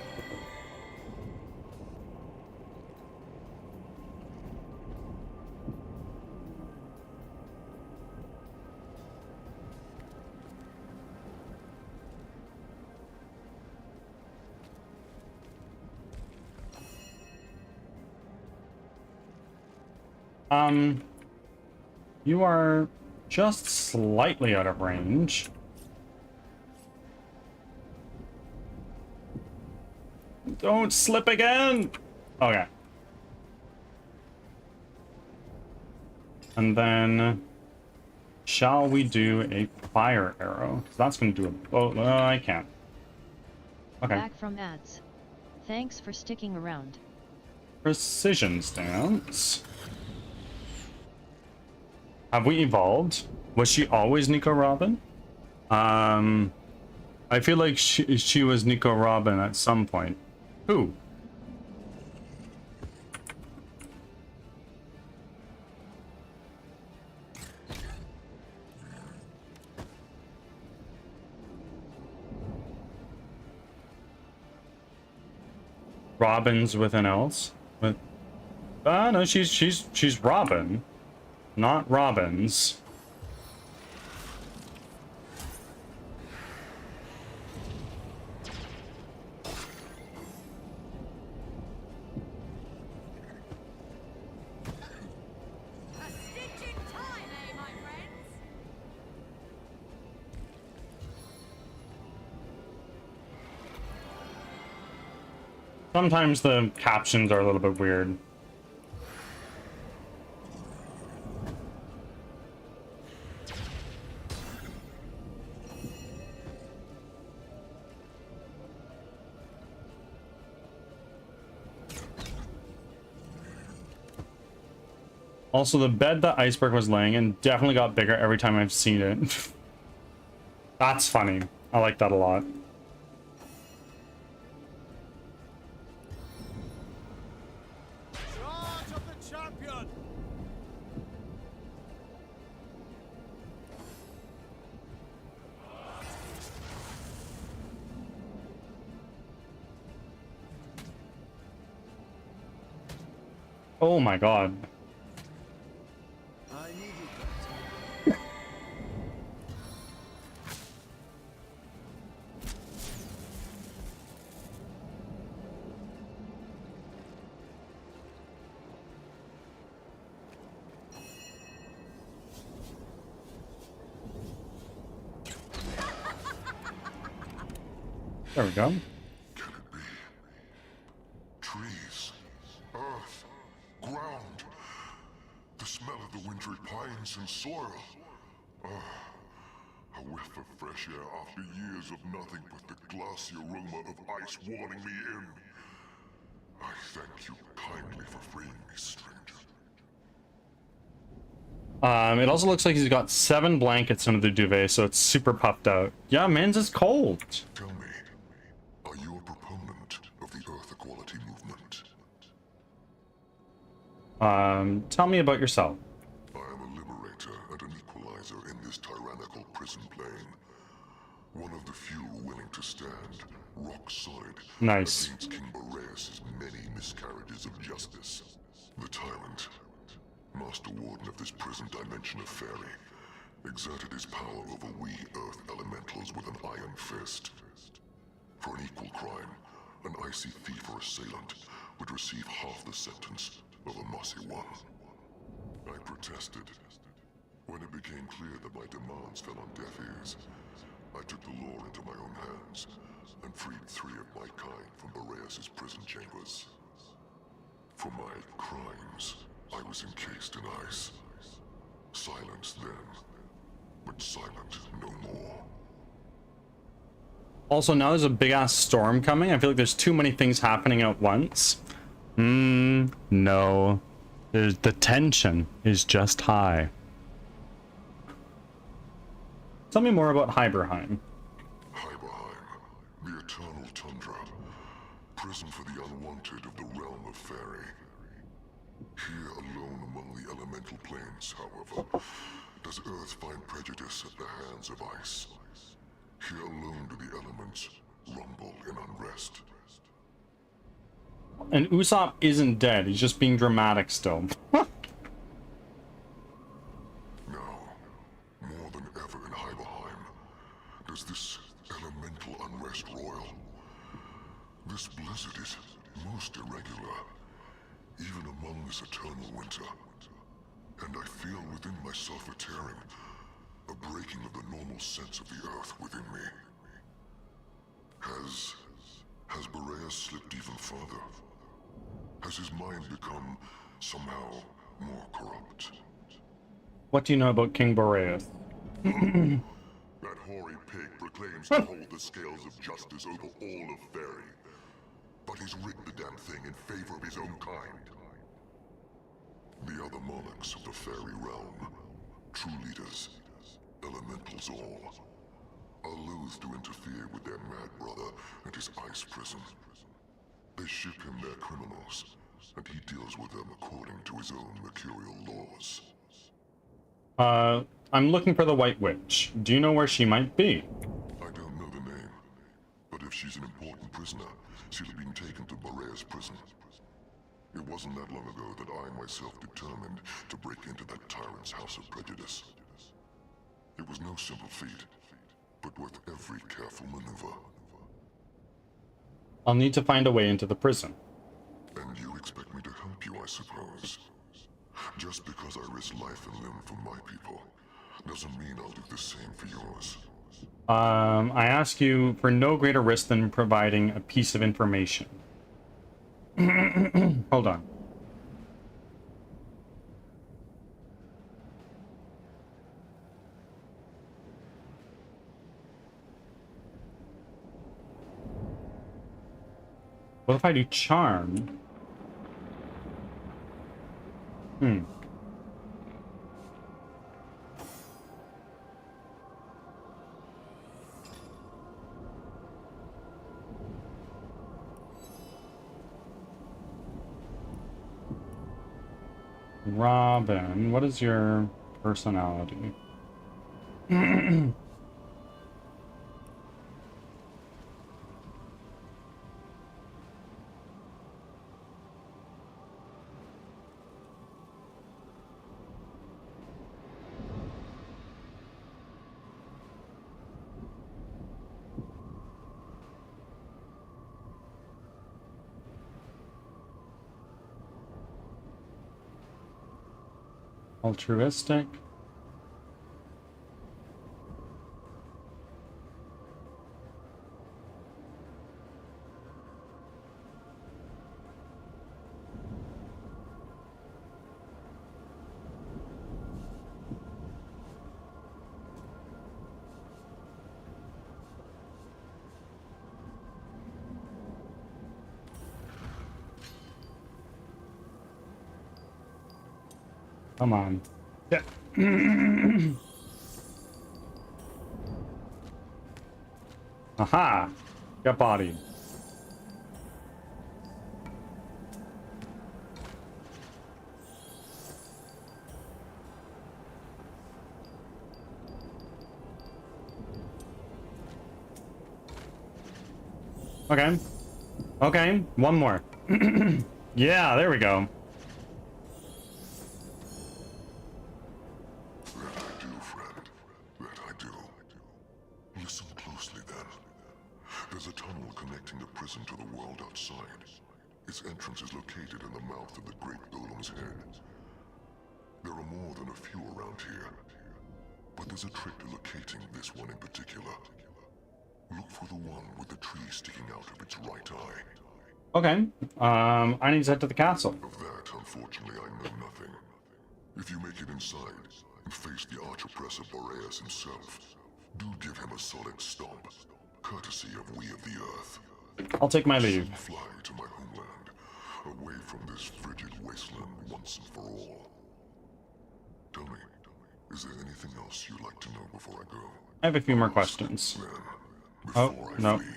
You are just slightly out of range. Don't slip again! Okay. And then, shall we do a fire arrow? Because that's going to do a... Oh, I can't. Okay.
Back from ads. Thanks for sticking around.
Precision stance. Have we evolved? Was she always Nico Robin? I feel like she was Nico Robin at some point. Who? Robins with an else? With no, she's Robin, not Robins.
A stitch in time, eh, my friends?
Sometimes the captions are a little bit weird. Also, the bed that Iceberg was laying in definitely got bigger every time I've seen it. That's funny. I like that a lot.
Charge of the champion!
Oh my god.
I needed that.
There we go.
Can it be? Trees, earth, ground. The smell of the wintry pines and soil. A whiff of fresh air after years of nothing but the glassy aroma of ice warming me in. I thank you kindly for freeing me, stranger.
It also looks like he's got 7 blankets under the duvet, so it's super puffed out. Yeah, man's is cold.
Tell me, are you a proponent of the Earth Equality movement?
Tell me about yourself.
I am a liberator and an equalizer in this tyrannical prison plane. One of the few willing to stand, rock solid,
Nice.
against King Boreas' many miscarriages of justice. The tyrant, master warden of this prison dimension of Fairy, exerted his power over we Earth elementals with an iron fist. For an equal crime, an icy thief or assailant would receive half the sentence of a mossy one. I protested. When it became clear that my demands fell on deaf ears, I took the law into my own hands and freed 3 of my kind from Boreas' prison chambers. For my crimes, I was encased in ice. Silence then, but silent no more.
Also, now there's a big-ass storm coming. I feel like there's too many things happening at once. No. The tension is just high. Tell me more about Hyberheim.
Hyberheim, the eternal tundra, prison for the unwanted of the realm of Fairy. Here alone among the elemental planes, however, does Earth find prejudice at the hands of ice. Here alone do the elements rumble in unrest.
And Usopp isn't dead. He's just being dramatic still.
Now, more than ever in Hyberheim, does this elemental unrest roil. This blizzard is most irregular, even among this eternal winter. And I feel within myself a tearing, a breaking of the normal sense of the earth within me. Has Boreas slipped even further? Has his mind become somehow more corrupt?
What do you know about King Boreas?
That hoary pig proclaims to hold the scales of justice over all of Fairy.
but he's rigged the damn thing in favor of his own kind. The other monarchs of the fairy realm, true leaders, elementals all, are loath to interfere with their mad brother and his ice prison. They ship him their criminals, and he deals with them according to his own mercurial laws.
I'm looking for the White Witch. Do you know where she might be?
I don't know the name, but if she's an important prisoner, she'll have been taken to Borea's prison. It wasn't that long ago that I myself determined to break into that tyrant's house of prejudice. It was no simple feat, but worth every careful maneuver.
I'll need to find a way into the prison.
And you expect me to help you, I suppose? Just because I risk life and limb for my people, doesn't mean I'll do the same for yours.
I ask you for no greater risk than providing a piece of information. Hold on. What if I do charm? Robin, what is your personality? Altruistic. Come on. Yeah. Aha! Got bodied. Okay. Okay, one more. Yeah, there we go.
That I do, friend. That I do. Listen closely, then. There's a tunnel connecting the prison to the world outside. Its entrance is located in the mouth of the Great Golem's head. There are more than a few around here, but there's a trick to locating this one in particular. Look for the one with the tree sticking out of its right eye.
Okay. I need to head to the castle.
Of that, unfortunately, I know nothing. If you make it inside and face the arch-oppressor Boreas himself, do give him a solid stomp, courtesy of we of the earth.
I'll take my leave.
Soon fly to my homeland, away from this frigid wasteland once and for all. Tell me, is there anything else you'd like to know before I go?
I have a few more questions.
Then,
Oh,
before I
no.
flee,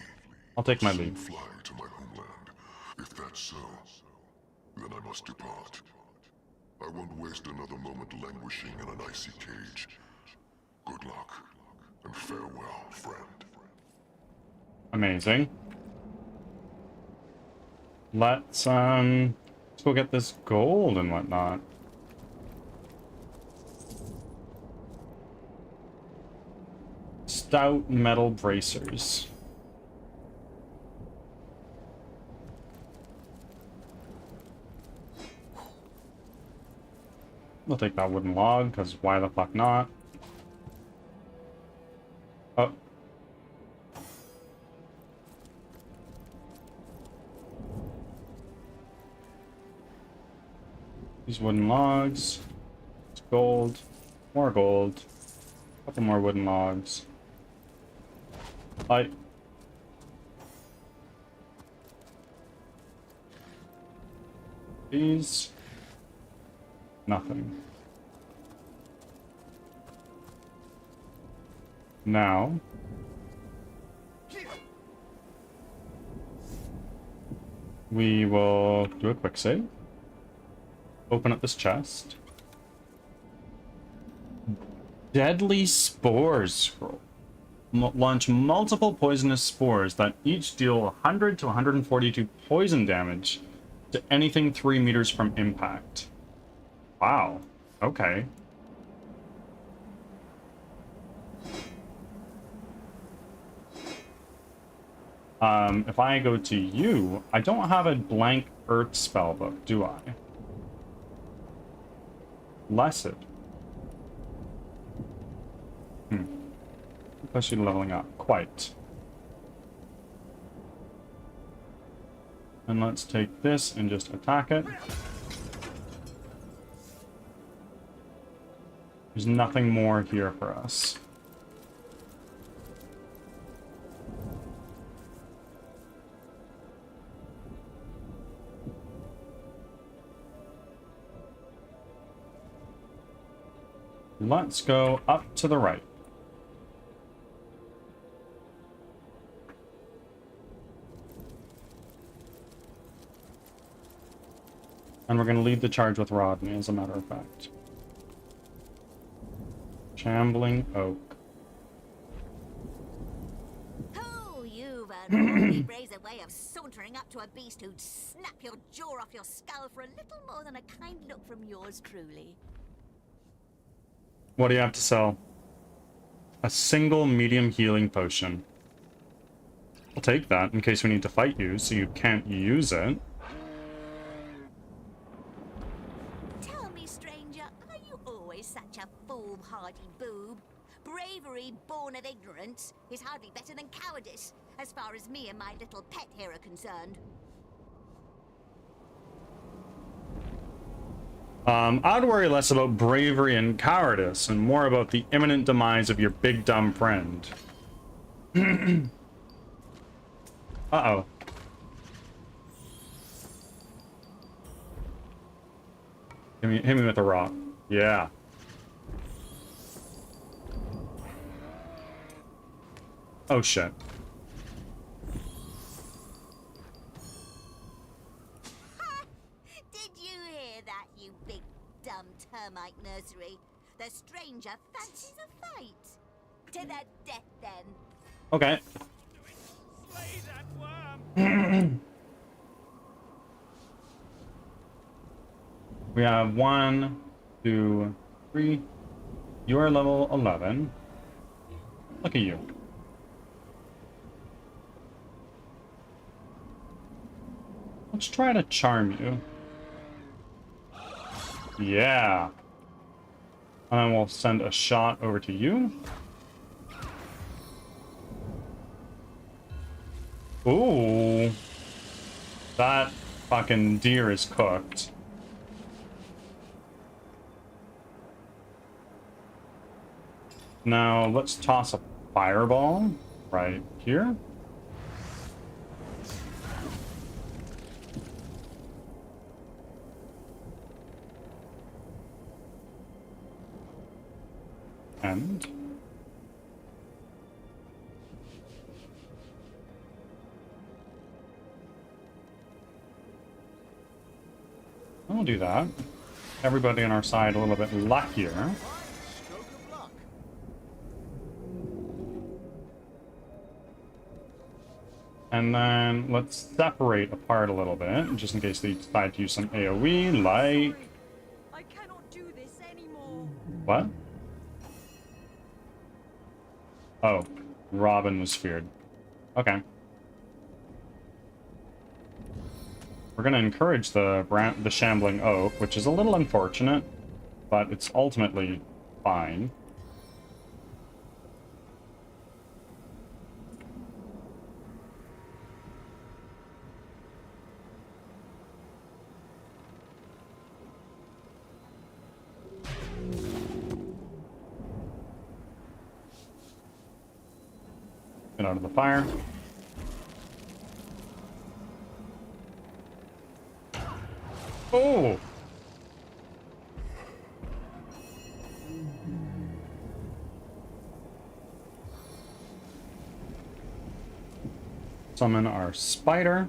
I'll take my
soon
leave.
fly to my homeland. If that's so, then I must depart. I won't waste another moment languishing in an icy cage. Good luck, and farewell, friend.
Amazing. Let's go get this gold and whatnot. Stout metal bracers. We'll take that wooden log, because why the fuck not? Oh. These wooden logs. It's gold. More gold. A couple more wooden logs. Like. These. Nothing. Now. We will do a quick save. Open up this chest. Deadly Spores Scroll. Launch multiple poisonous spores that each deal 100 to 142 poison damage to anything 3 meters from impact. Wow. Okay. If I go to you, I don't have a blank Earth spellbook, do I? Blessed. Plus you're leveling up. Quite. And let's take this and just attack it. There's nothing more here for us. Let's go up to the right. And we're going to lead the charge with Rodney, as a matter of fact. Shambling Oak.
Oh, you've a really brazen way of sauntering up to a beast who'd snap your jaw off your skull for a little more than a kind look from yours truly.
What do you have to sell? A single medium healing potion. I'll take that in case we need to fight you, so you can't use it.
Tell me, stranger, are you always such a foolhardy boob? Bravery born of ignorance is hardly better than cowardice, as far as me and my little pet here are concerned.
I'd worry less about bravery and cowardice, and more about the imminent demise of your big dumb friend. Uh-oh. Hit me with a rock. Yeah. Oh, shit.
Did you hear that, you big dumb termite nursery? The stranger fancies a fight. To the death, then.
Okay.
Slay that worm!
We have 1, 2, 3. You are level 11. Look at you. Let's try to charm you. Yeah. And then we'll send a shot over to you. Ooh. That fucking deer is cooked. Now, let's toss a fireball right here. And we'll do that. Everybody on our side a little bit luckier.
Stroke of luck.
And then let's separate apart a little bit, just in case they decide to use some AoE, like...
I cannot do this anymore.
What? Oh, Robin was feared. Okay. We're gonna encourage the Shambling Oak, which is a little unfortunate, but it's ultimately fine. Get out of the fire. Oh! Summon our spider.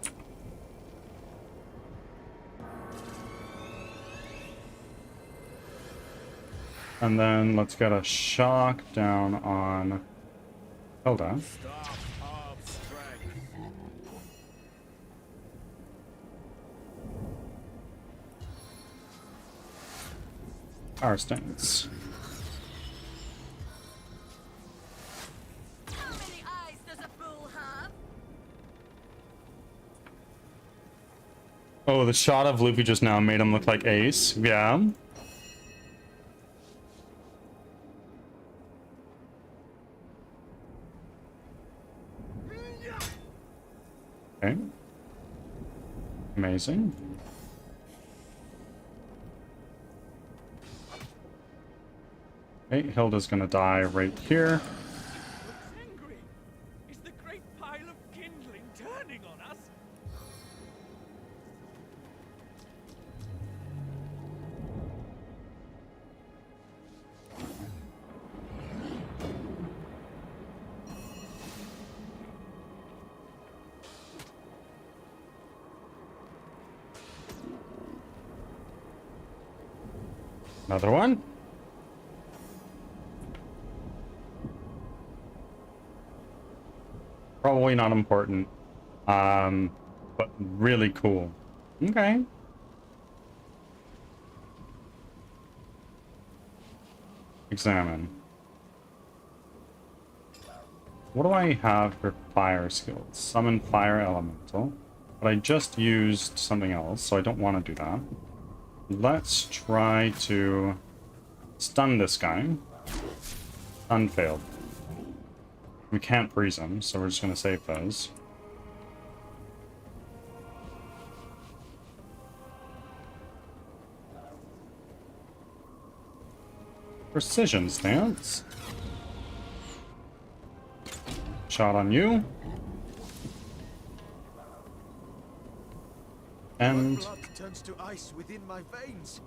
And then let's get a shock down on Hilda. Power stance.
How many eyes does a fool have?
Oh, the shot of Luffy just now made him look like Ace. Yeah. Okay. Amazing. Okay, Hilda's gonna die right here.
Looks angry. Is the great pile of kindling turning on us?
Another one. Probably not important. But really cool. Okay. Examine. What do I have for fire skills? Summon fire elemental. But I just used something else, so I don't want to do that. Let's try to stun this guy. Stun failed. We can't freeze him, so we're just going to save those. Precision stance. Shot on you. And
My blood turns to ice within my veins.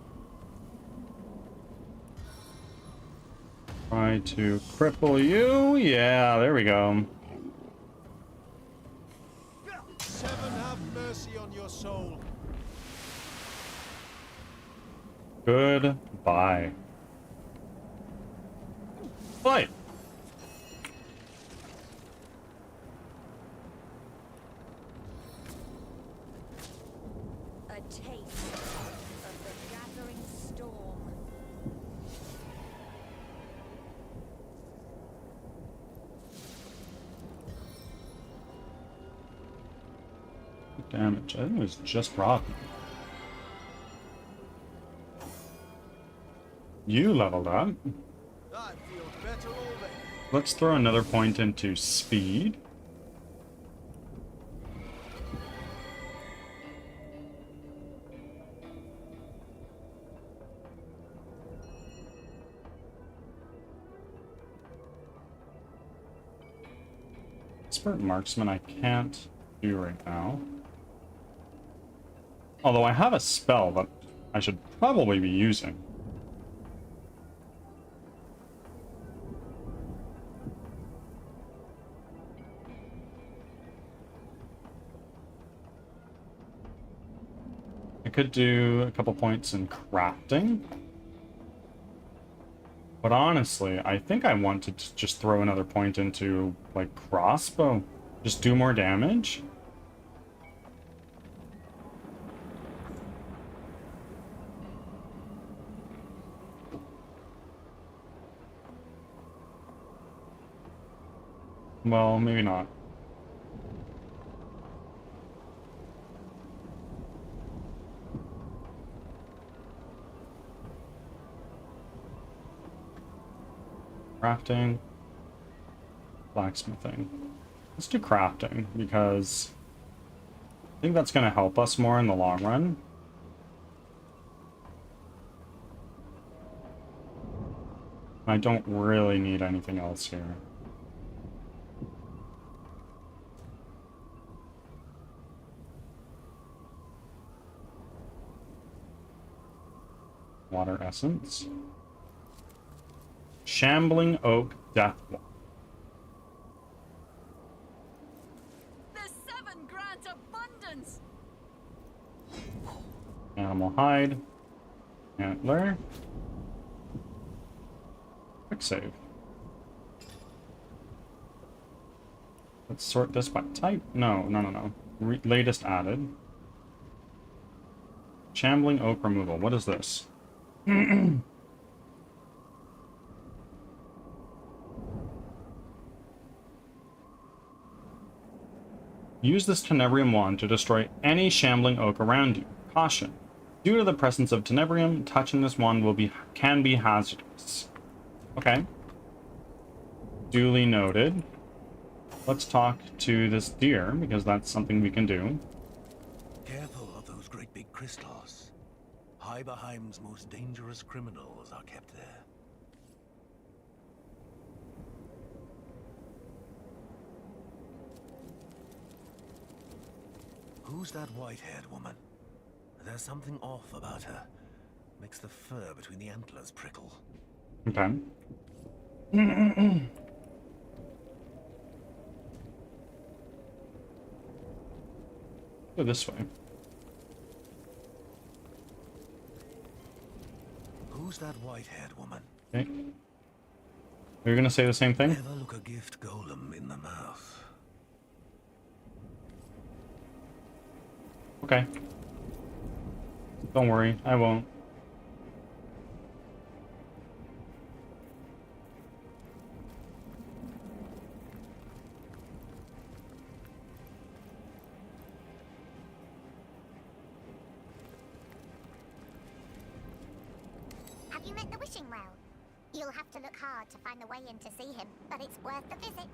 try to cripple you. Yeah, there we go.
Seven, have mercy on your soul.
Goodbye. Fight.
A taste of the gathering storm.
Damage. I think it was just rotten. You leveled up.
I feel better already.
Let's throw another point into speed. Expert marksman I can't do right now. Although I have a spell that I should probably be using. I could do a couple points in crafting. But honestly, I think I want to just throw another point into, like, crossbow. Just do more damage. Well, maybe not. Crafting. Blacksmithing. Let's do crafting, because I think that's going to help us more in the long run. I don't really need anything else here. Water essence. Shambling oak death wall.
The 7 grant abundance.
Animal hide. Antler. Quick save. Let's sort this by type. No. Latest added. Shambling oak removal. What is this? Use this Tenebrium wand to destroy any shambling oak around you. Caution. Due to the presence of Tenebrium, touching this wand can be hazardous. Okay. Duly noted. Let's talk to this deer, because that's something we can do.
Careful of those great big crystals. Heiberheim's most dangerous criminals are kept there. Who's that white-haired woman? There's something off about her. Makes the fur between the antlers prickle.
Okay. Go this way.
Who's that white-haired woman?
Okay. Are you gonna say the same thing?
Never look a gift golem in the mouth.
Okay. Don't worry, I won't.
Have you met the Wishing Well? You'll have to look hard to find the way in to see him, but it's worth the visit.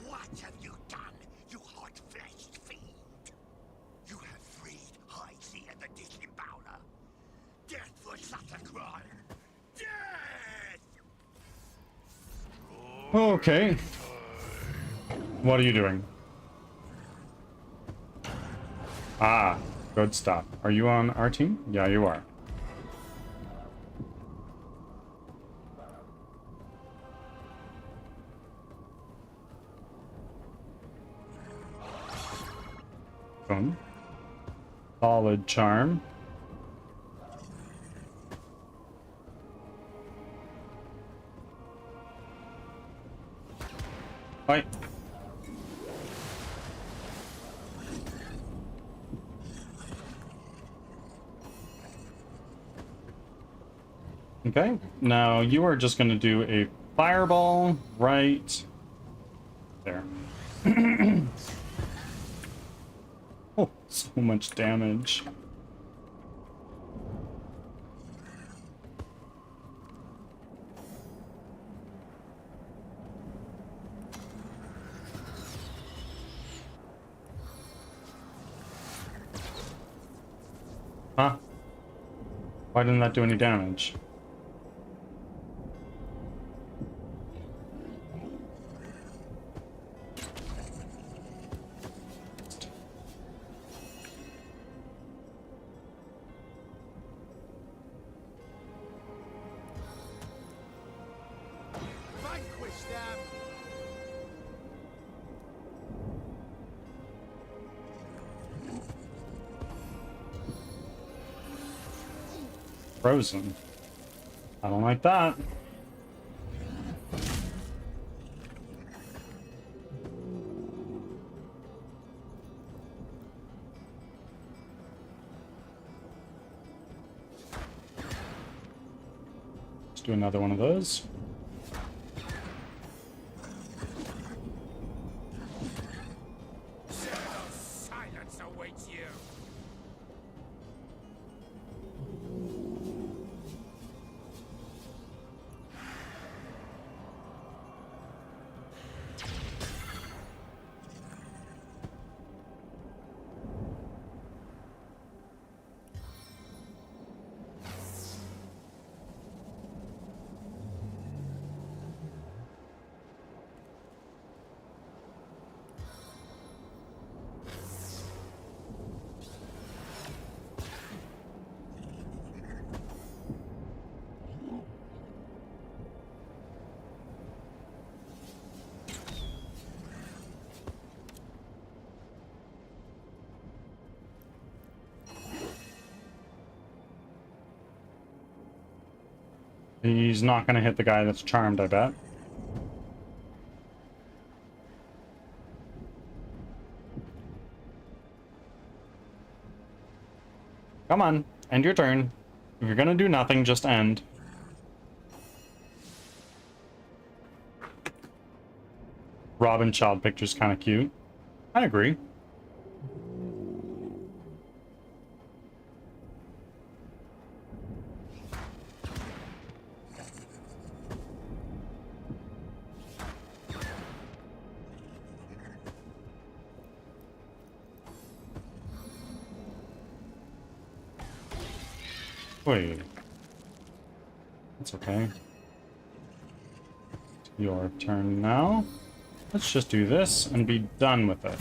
What have you done, you hot-fleshed fiend? You have freed Heisey and the Disembowler. Death for such a crime! Death!
Okay. What are you doing? Ah, good stuff. Are you on our team? Yeah, you are. Boom. Solid charm. Bye. Okay, now you are just going to do a fireball right there. Oh, so much damage. Huh? Why didn't that do any damage?
Vanquish them!
Frozen. I don't like that. Let's do another one of those.
Silence awaits you.
He's not gonna hit the guy that's charmed, I bet. Come on, end your turn. If you're gonna do nothing, just end. Robin child picture's kind of cute. I agree. Wait. That's okay. Your turn now. Let's just do this and be done with it.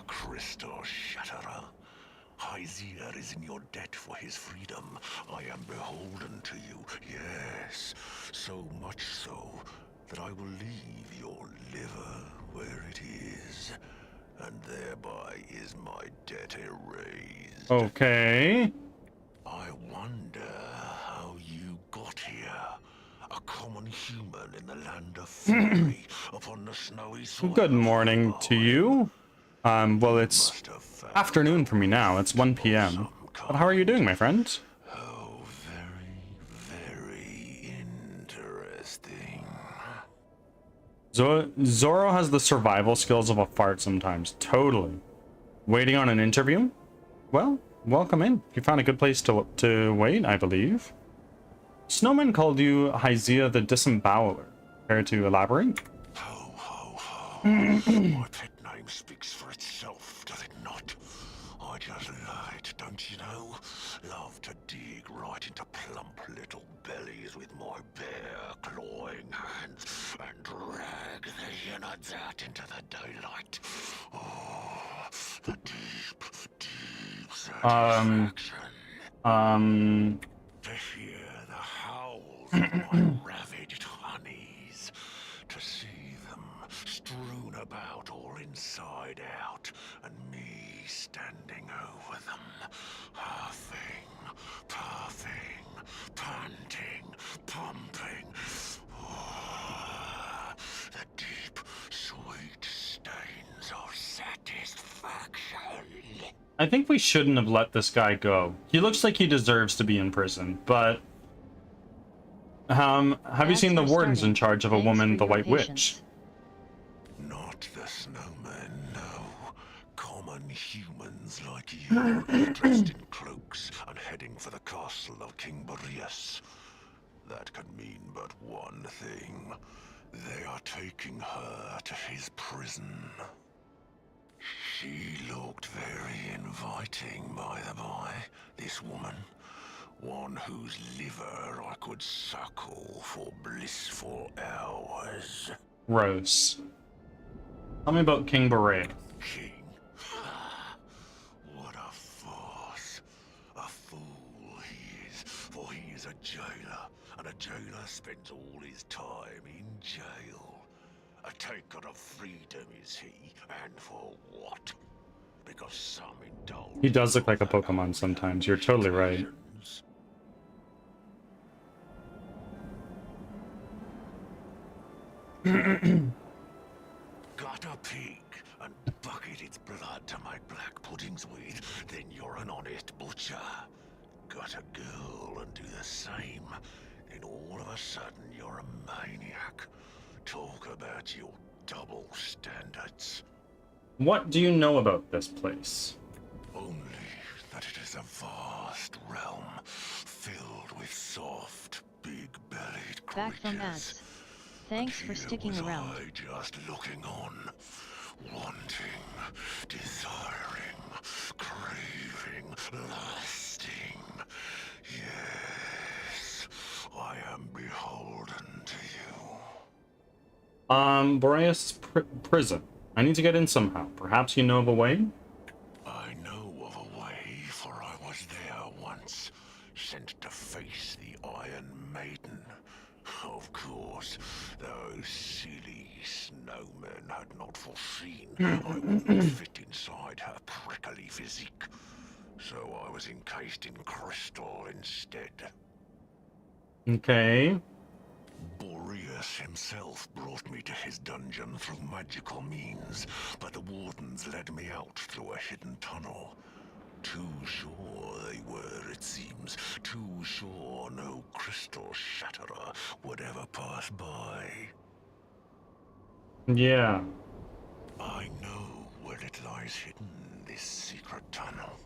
Crystal Shatterer. Hyzir is in your debt for his freedom. I am beholden to you, yes. So much so that I will leave your liver where it is, and thereby is my debt erased.
Okay.
I wonder how you got here. A common human in the land of fury upon the snowy soil.
Good morning to you. Well, it's afternoon for me now. It's 1 p.m. But how are you doing, my friend?
Oh, very interesting.
Zoro has the survival skills of a fart sometimes. Totally. Waiting on an interview? Well, welcome in. You found a good place to wait, I believe. Snowman called you Hyzia the Disemboweler. Care to elaborate?
Ho, ho, ho. My pet name speaks for itself, does it not? I just lied, don't you know? Love to dig right into plump little bellies with my bare clawing hands and drag the innards out into the daylight. Oh, the deep, deep satisfaction. To hear the howls of my ravaged honeys, to see them strewn about all inside out, and me standing over them, huffing, puffing, panting, pumping. Oh, the deep, sweet stains of satisfaction.
I think we shouldn't have let this guy go. He looks like he deserves to be in prison, but... have you seen the wardens in charge of a woman, the White Witch?
Not the snowmen, no. Common humans like you, dressed in cloaks and heading for the castle of King Boreas. That can mean but one thing. They are taking her to his prison. She looked very inviting, by the by, this woman. One whose liver I could suckle for blissful hours.
Gross. Tell me about King Boreas.
King? What a farce. A fool he is, for he is a jailer, and a jailer spends all his time in jail. A taker of freedom is he, and for what? Because some indulge.
He does look like a Pokemon sometimes. You're totally right.
Got a pig and bucket its blood to make black puddings with, then you're an honest butcher. Got a girl and do the same, then all of a sudden you're a maniac. Talk about your double standards.
What do you know about this place?
Only that it is a vast realm, filled with soft, big-bellied creatures.
Back from ads. Thanks for sticking around.
I just looking on, wanting, desiring, craving, lusting. Yes, I am beholden to you.
Boreas prison. I need to get in somehow. Perhaps you know of a way?
I know of a way, for I was there once, sent to face the Iron Maiden. Of course, those silly snowmen had not foreseen I wouldn't fit inside her prickly physique. so I was encased in crystal instead.
Okay.
Boreas himself brought me to his dungeon through magical means, but the wardens led me out through a hidden tunnel. Too sure they were, it seems. Too sure no crystal shatterer would ever pass by.
Yeah.
I know where it lies hidden, this secret tunnel.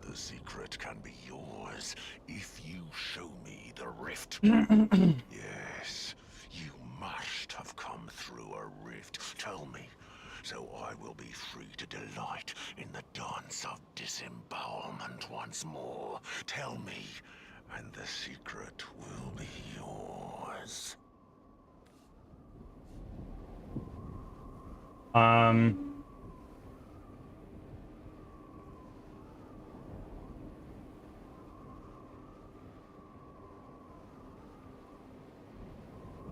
The secret can be yours if you show me the rift. Yes, you must have come through a rift. Tell me, so I will be free to delight in the dance of disembowelment once more. Tell me, and the secret will be yours.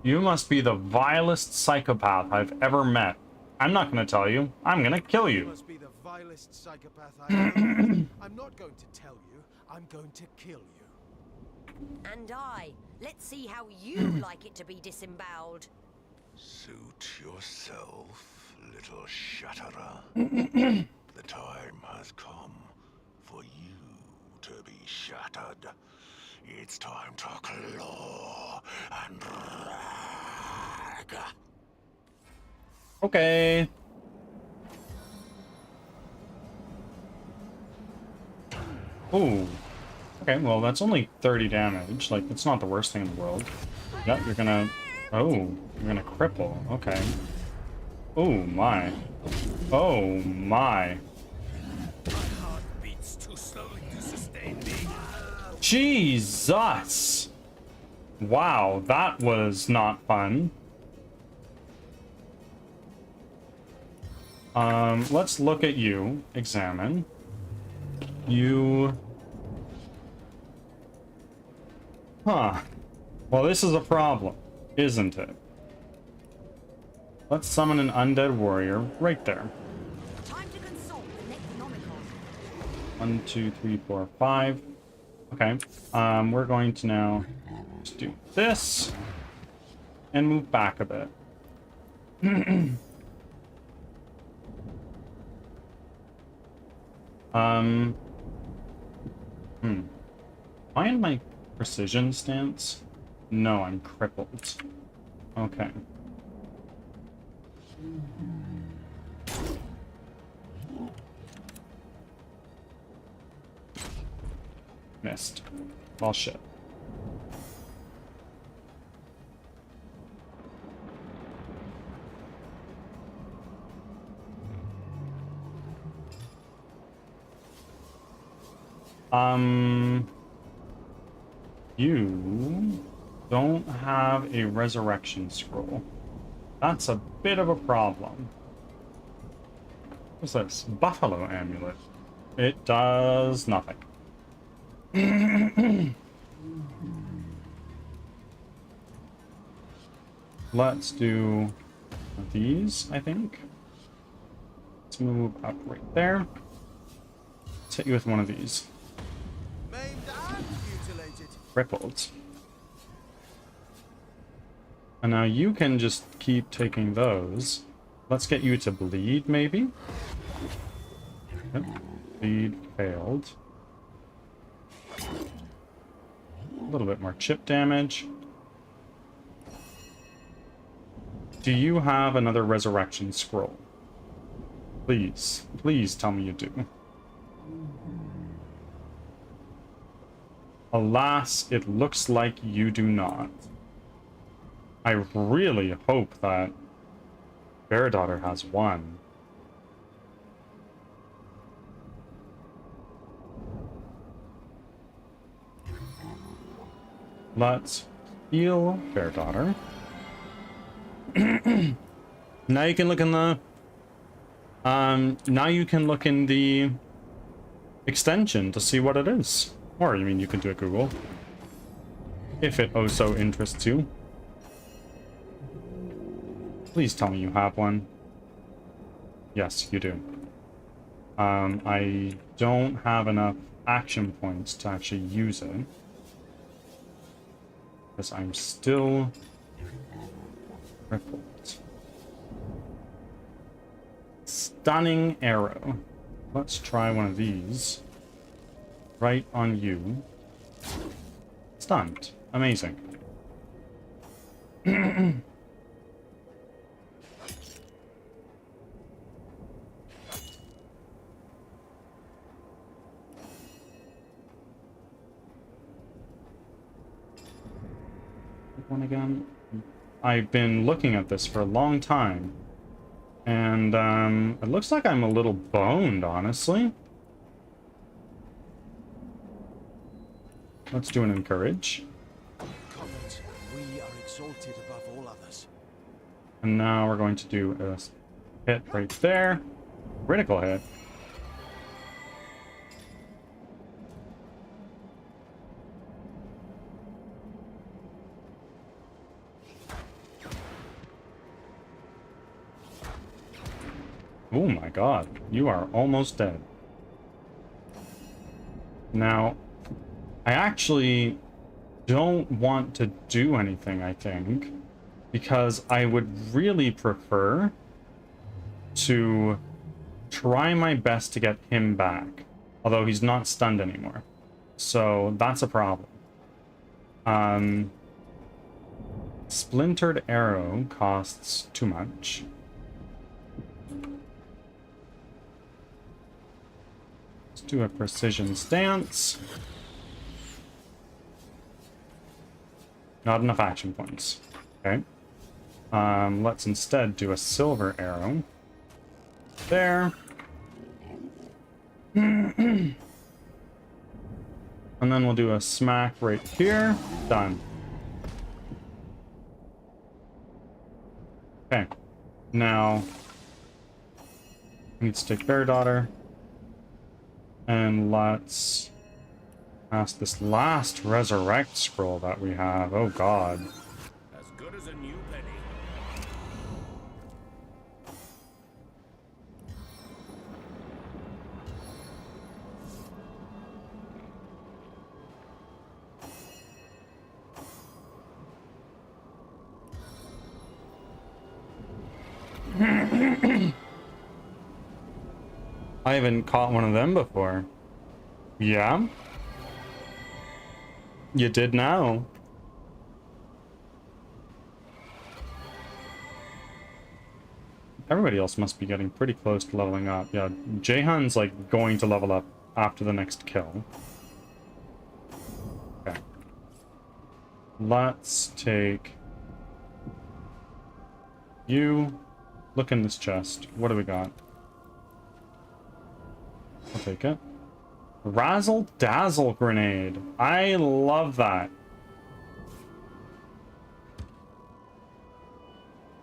You must be the vilest psychopath I've ever met. I'm not going to tell you. I'm going to kill
You
you.
must be the vilest psychopath I know. I'm not going to tell you. I'm going to kill you.
And let's see how you like it to be disemboweled.
Suit yourself, little shatterer. The time has come for you to be shattered. It's time to claw and drag.
Okay. Ooh. Okay, well, that's only 30 damage. Like, it's not the worst thing in the world. Yep, you're gonna... Oh, you're gonna cripple. Okay. Oh, my. Oh, my.
My heart beats too slowly to sustain me.
Jesus! Wow, that was not fun. Let's look at you. Examine. You... Huh. Well, this is a problem, isn't it? Let's summon an undead warrior right there.
Time to consult the Necronomicon.
1, 2, 3, 4, 5. Okay. We're going to now just do this and move back a bit. Find my precision stance? No, I'm crippled. Okay. Missed. Well, shit. You don't have a resurrection scroll. That's a bit of a problem. What's this? Buffalo amulet. It does nothing. Let's do these, I think. Let's move up right there. Let's hit you with one of these.
Maimed and mutilated.
Crippled. And now you can just keep taking those. Let's get you to bleed, maybe? Yep. Bleed failed. A little bit more chip damage. Do you have another resurrection scroll? Please. Please tell me you do. Alas, it looks like you do not. I really hope that Bear Daughter has one. Let's heal Bear Daughter. Now you can look in the now you can look in the extension to see what it is. Or you mean you can do a Google if it oh so interests you. Please tell me you have one. Yes, you do. I don't have enough action points to actually use it. Because I'm still crippled. Stunning arrow. Let's try one of these. Right on you. Stunned. Amazing. One again. I've been looking at this for a long time. And it looks like I'm a little boned, honestly. Let's do an encourage.
Comet, we are exalted above all others.
And now we're going to do a hit right there. Critical hit. Oh my god, you are almost dead. Now, I actually don't want to do anything, I think, because I would really prefer to try my best to get him back, although he's not stunned anymore. So that's a problem. Splintered arrow costs too much. Let's do a precision stance. Not enough action points. Okay. Let's instead do a silver arrow. There. And then we'll do a smack right here. Done. Okay. Now, we need to take Bear Daughter. And let's ask this last resurrect scroll that we have. Oh god.
As good as a new penny.
I haven't caught one of them before. Yeah? You did now. Everybody else must be getting pretty close to leveling up. Yeah, Jahan's like going to level up after the next kill. Okay. Let's take you. Look in this chest. What do we got? I'll take it. Razzle Dazzle Grenade. I love that.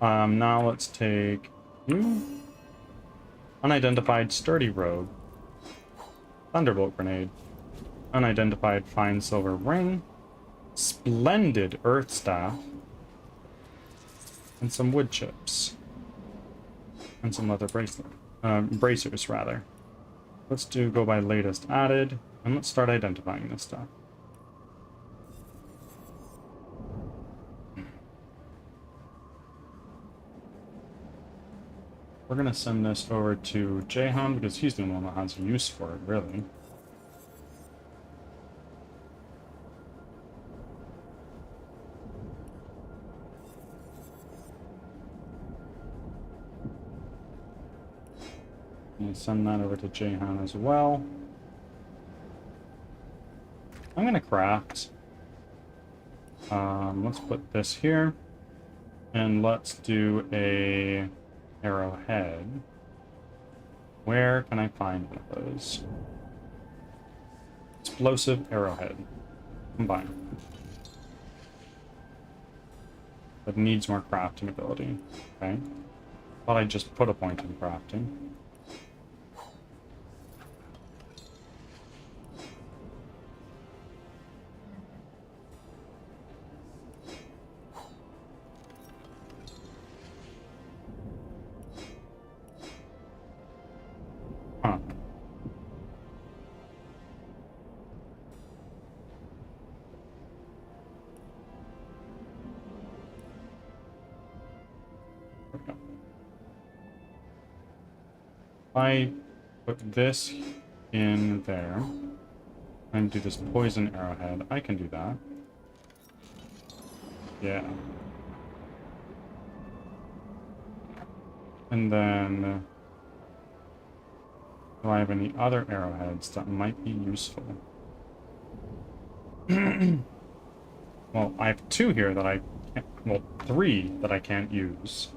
Now let's take you. Unidentified Sturdy Rogue. Thunderbolt Grenade. Unidentified Fine Silver Ring. Splendid Earth Staff. And some wood chips. And some leather bracelet. Bracers, rather. Let's go by latest added, and let's start identifying this stuff. We're gonna send this over to Jahan because he's the one that has use for it, really. And send that over to Jahan as well. I'm gonna craft. Let's put this here. And let's do a arrowhead. Where can I find one of those? Explosive arrowhead. Combine. That needs more crafting ability. Okay. Thought I'd just put a point in crafting. Huh. I put this in there and do this poison arrowhead, I can do that. Yeah. And then, do I have any other arrowheads that might be useful? Well, I have 2 here that I can't, well, 3 that I can't use.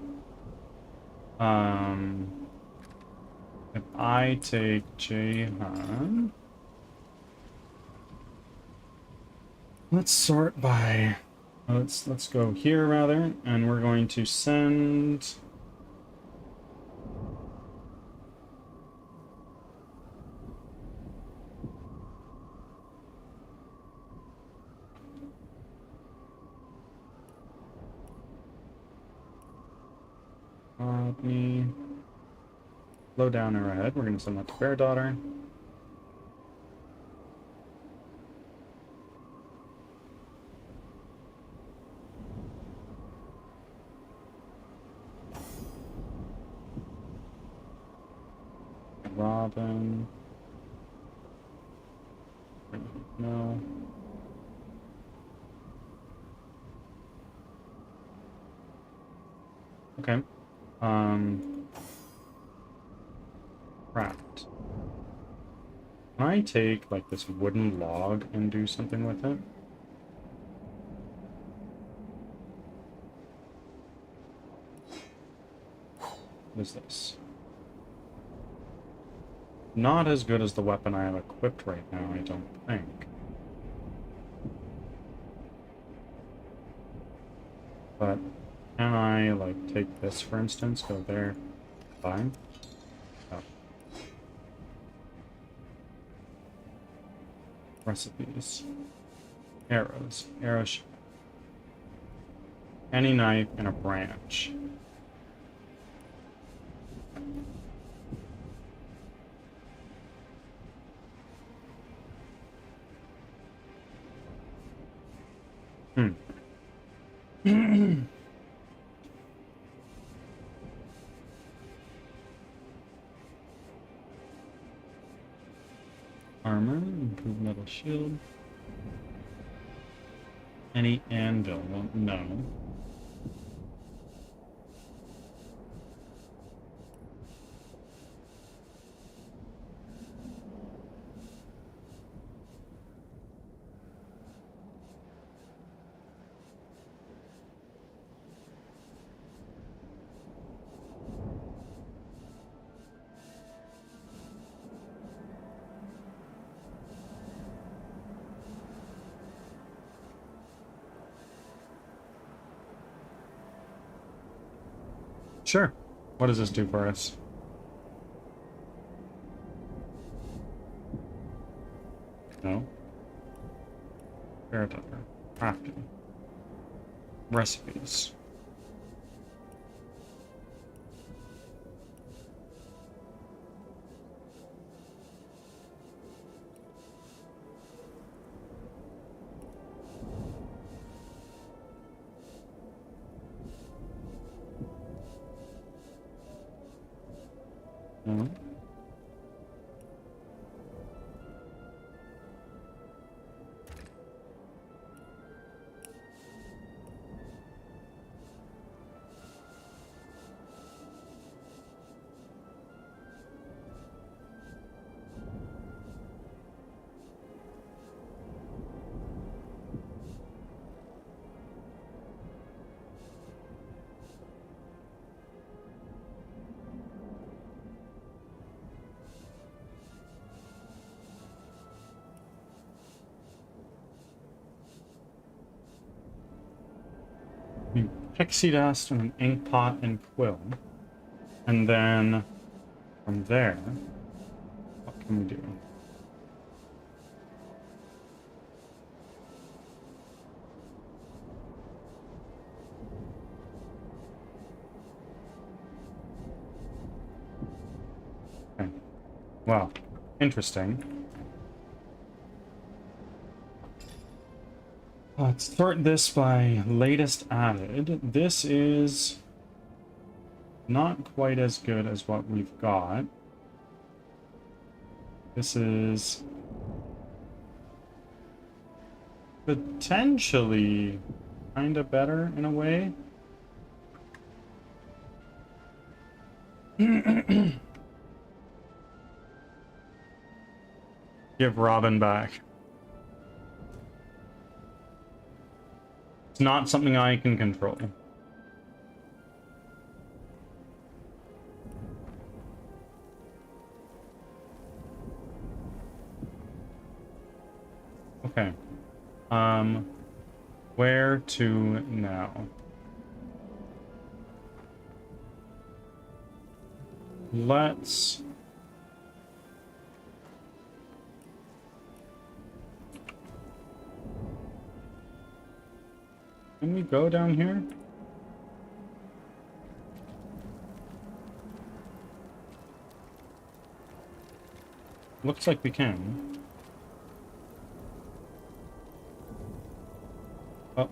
If I take Jahan, let's sort by, let's go here rather, and we're going to send me low down arrowhead. We're going to send that to Bear Daughter. Robin. No. Okay. Craft. Can I take, like, this wooden log and do something with it? What is this? Not as good as the weapon I have equipped right now, I don't think. But can I, like, take this, for instance, go there, fine? Oh. Recipes. Arrows. Arrows. Any knife and a branch. Armor, improved metal shield. Any anvil? Well, no. Sure. What does this do for us? No. Paradigm. Crafting. Recipes. No. Pixie dust and an ink pot and quill. And then from there, what can we do? Okay. Well, interesting. Let's sort this by latest added. This is not quite as good as what we've got. This is potentially kind of better in a way. Give Robin back. It's not something I can control. Okay. Where to now? Let's... Can we go down here? Looks like we can. Oh.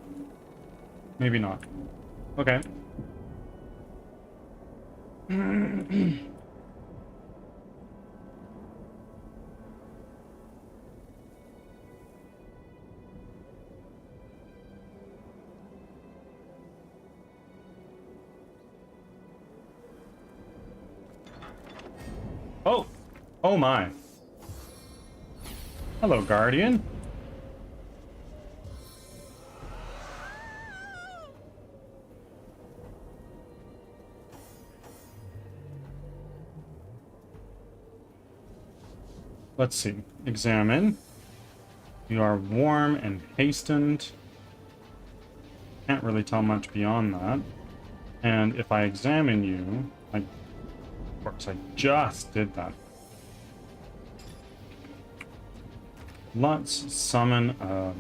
Maybe not. Okay. Oh! Oh my. Hello, Guardian. Let's see. Examine. You are warm and hastened. Can't really tell much beyond that. And if I examine you, of course I just did that. Let's summon a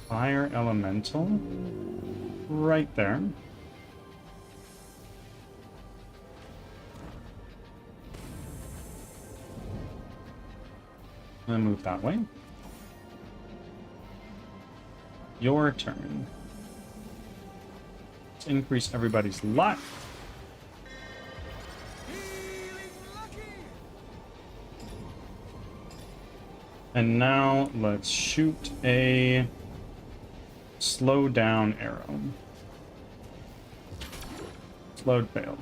fire elemental right there. And move that way. Your turn. Let's increase everybody's luck. And now let's shoot a slow down arrow. Slowed failed.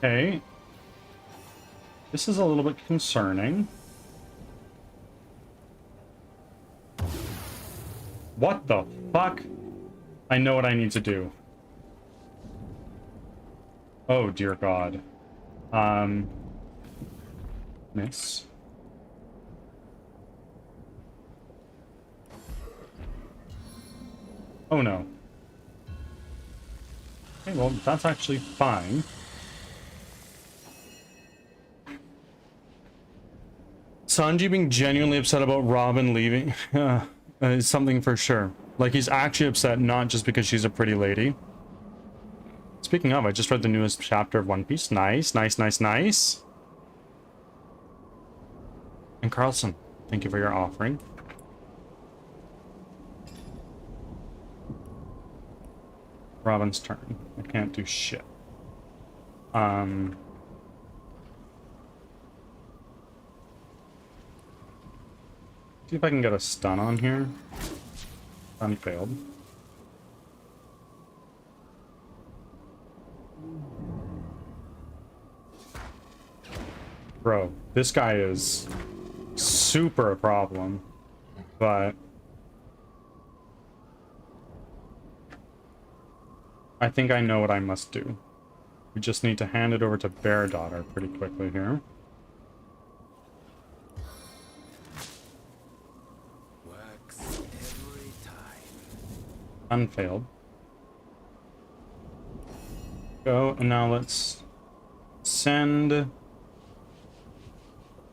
Okay. This is a little bit concerning. What the fuck? I know what I need to do. Oh, dear God. Miss. Oh, no. Okay, well, that's actually fine. Sanji being genuinely upset about Robin leaving is something for sure. Like, he's actually upset not just because she's a pretty lady. Speaking of, I just read the newest chapter of One Piece. Nice, nice, nice, nice. And Carlson, thank you for your offering. Robin's turn. I can't do shit. See if I can get a stun on here. Stun failed. Bro, this guy is super a problem, but I think I know what I must do. We just need to hand it over to Bear Daughter pretty quickly here. Unfailed. Go, and now let's send...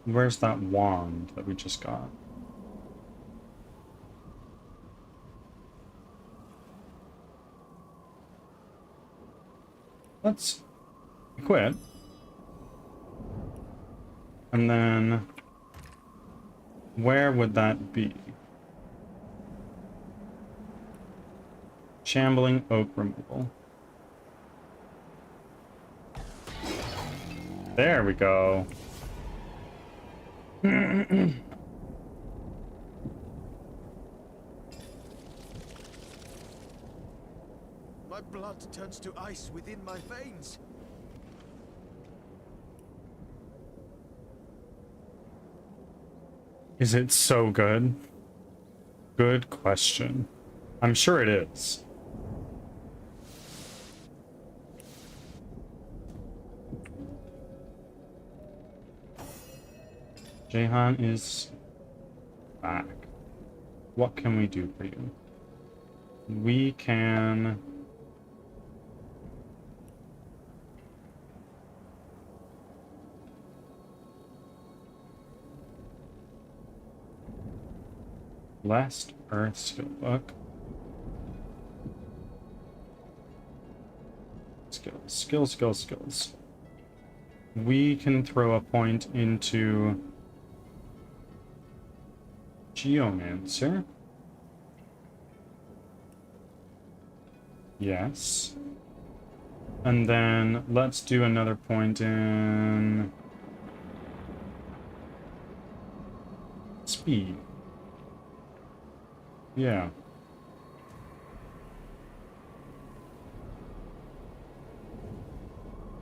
Where's that wand that we just got? Let's equip. And then where would that be? Shambling oak removal. There we go.
My blood turns to ice within my veins.
Is it so good? Good question. I'm sure it is. Jahan is back. What can we do for you? We can... Last Earth skill book. Skills. We can throw a point into Geomancer. Yes. And then let's do another point in speed. Yeah.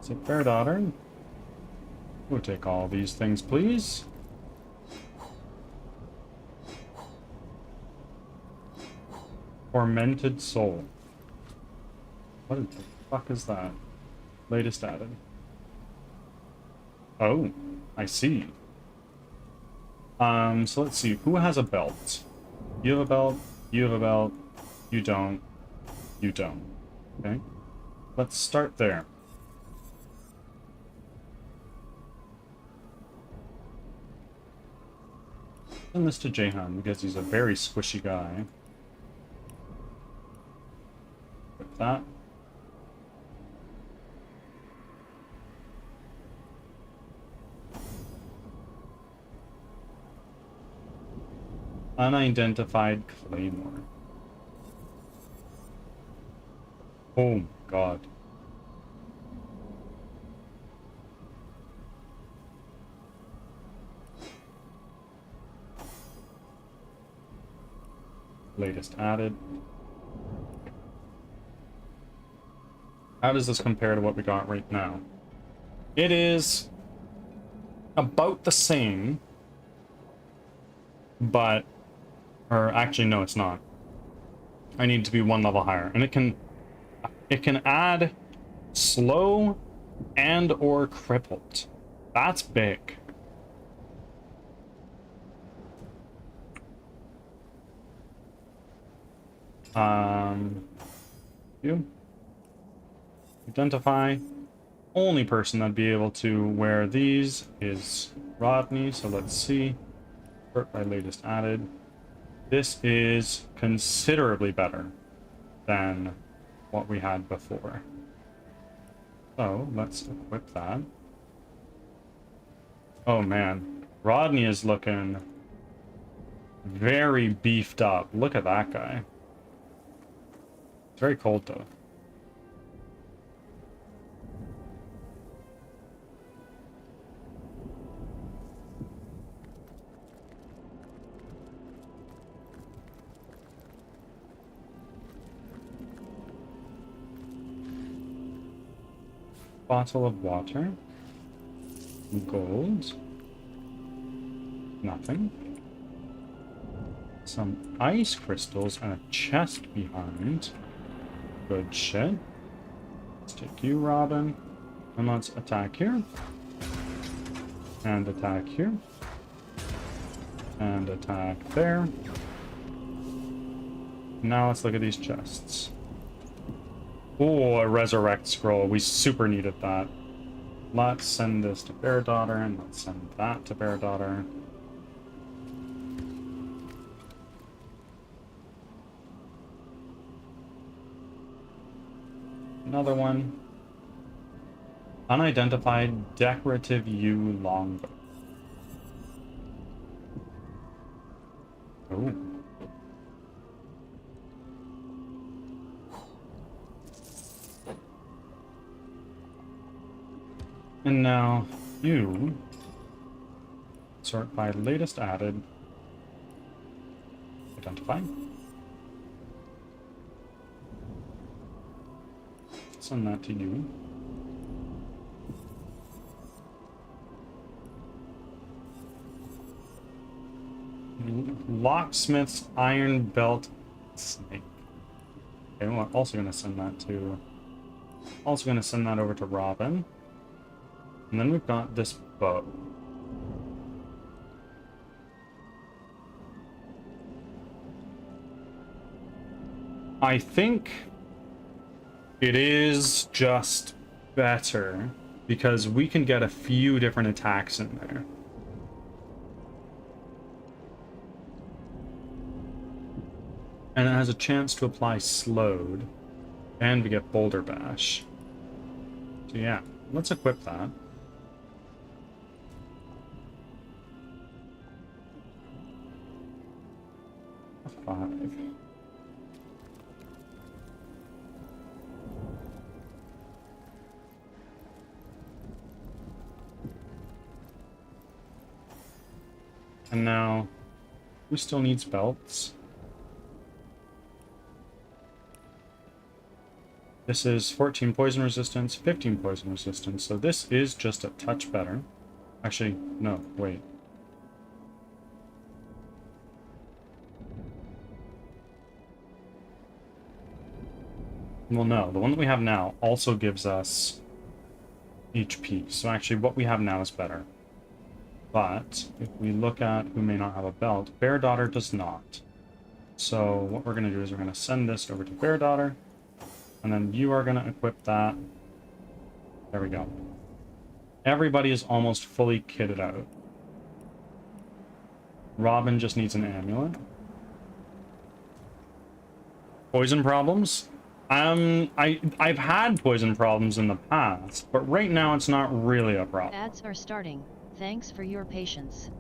Is it fair daughter? We'll take all these things, please. Tormented soul. What the fuck is that? Latest added. Oh, I see. So let's see. Who has a belt? You have a belt. You have a belt. You don't. You don't. Okay. Let's start there. Send this to Jahan because he's a very squishy guy. With that. Unidentified claymore. Oh my god. Latest added. How does this compare to what we got right now? It is about the same, but, or actually no, it's not. I need to be one level higher, and it can add slow and or crippled. That's big. You identify. Only person that'd be able to wear these is Rodney, so let's see. By latest added. This is considerably better than what we had before. So let's equip that. Oh man, Rodney is looking very beefed up. Look at that guy. It's very cold though. Bottle of water. Gold. Nothing. Some ice crystals and a chest behind. Good shit. Let's take you, Robin. And let's attack here. And attack here. And attack there. Now let's look at these chests. Oh, a resurrect scroll. We super needed that. Let's send this to Bear Daughter, and let's send that to Bear Daughter. Another one. Unidentified decorative yew longbow. Oh. And now you sort by latest added. Identify. Send that to you. Locksmith's iron belt snake. Okay, well, I'm also gonna send that to. Also gonna send that over to Robin. And then we've got this bow. I think it is just better because we can get a few different attacks in there. And it has a chance to apply slowed, and we get boulder bash. So yeah, let's equip that. A 5. And now, who still needs belts? This is 14 poison resistance, 15 poison resistance, so this is just a touch better. Actually, no, wait. Well, no, the one that we have now also gives us HP, so actually what we have now is better. But if we look at who may not have a belt, Bear Daughter does not. So what we're going to do is we're going to send this over to Bear Daughter, and then you are going to equip that. There we go. Everybody is almost fully kitted out. Robin just needs an amulet. Poison problems? I've had poison problems in the past, but right now it's not really a problem.
Ads are starting. Thanks for your patience.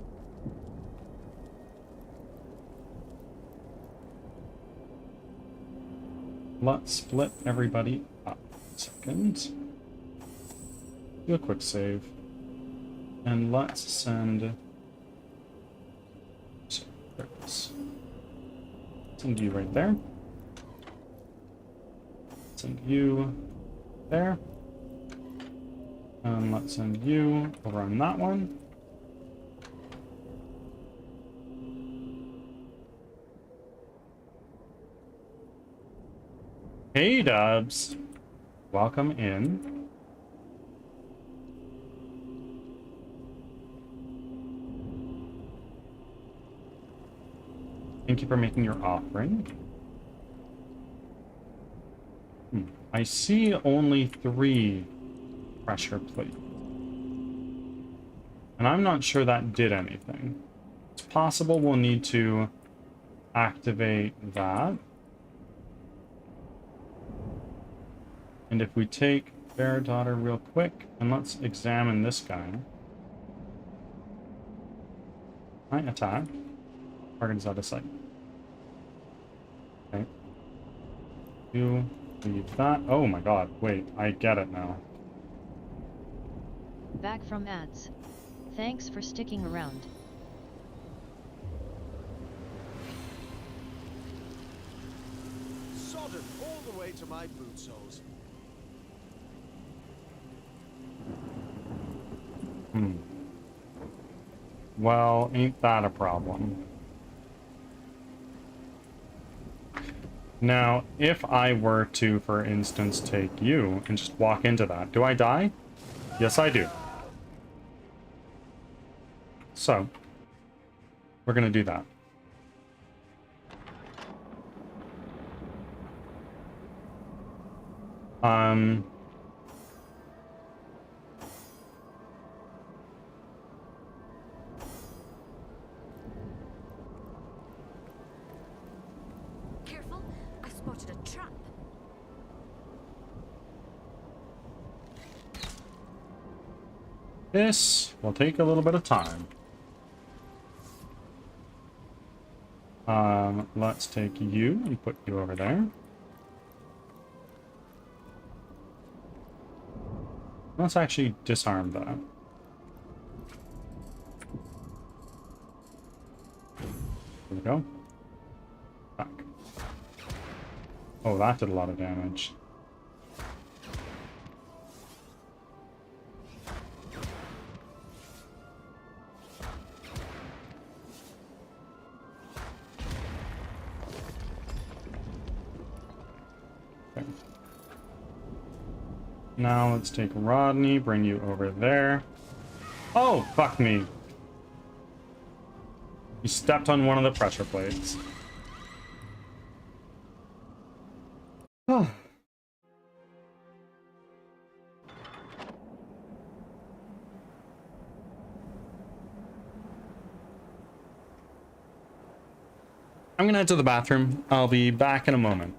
Let's split everybody up. 1 second. Do a quick save. And let's send... So, there it is. Send you right there. Send you there. And let's send you over on that one. Hey, Dubs. Welcome in. Thank you for making your offering. I see only 3 pressure plate. And I'm not sure that did anything. It's possible we'll need to activate that. And if we take Bear Daughter real quick, and let's examine this guy. I attack. Target's out of sight. Okay. You leave that. Oh my god, wait, I get it now.
Back from ads. Thanks for sticking around.
Sodden all the way to my boot soles.
Well, ain't that a problem? Now, if I were to, for instance, take you and just walk into that, do I die? Yes, I do. So, we're gonna do that.
Careful, I spotted a trap.
This will take a little bit of time. Let's take you and put you over there. Let's actually disarm that. There we go. Back. Oh, that did a lot of damage. Okay. Now let's take Rodney, bring you over there. Oh, fuck me. You stepped on one of the pressure plates. Oh. I'm gonna head to the bathroom. I'll be back in a moment.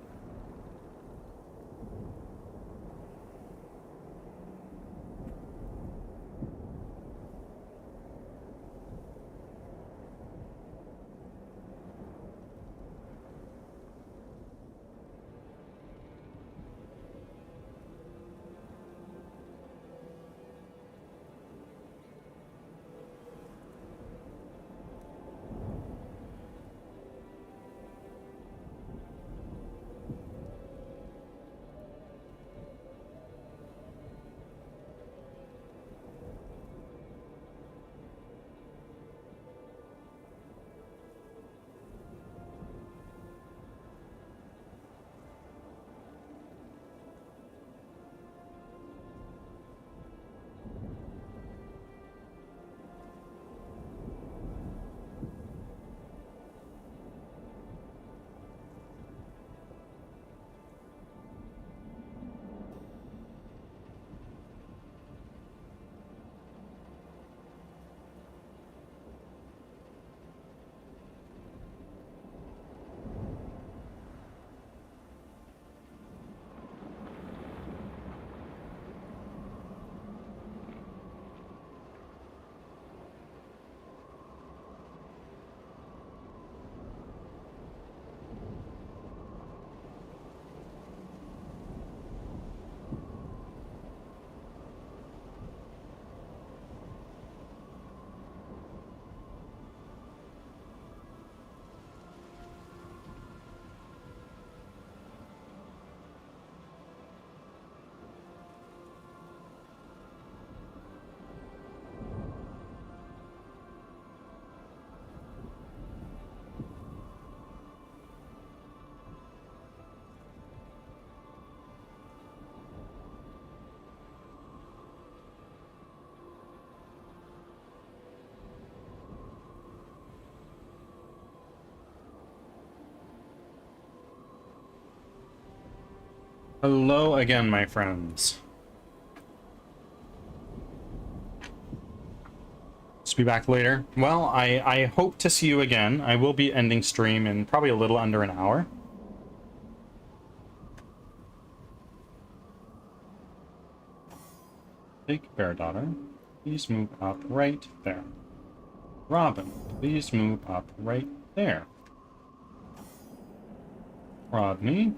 Hello again, my friends. Just be back later. Well, I hope to see you again. I will be ending stream in probably a little under an hour. Take Bear Daughter. Please move up right there. Robin, please move up right there. Rodney.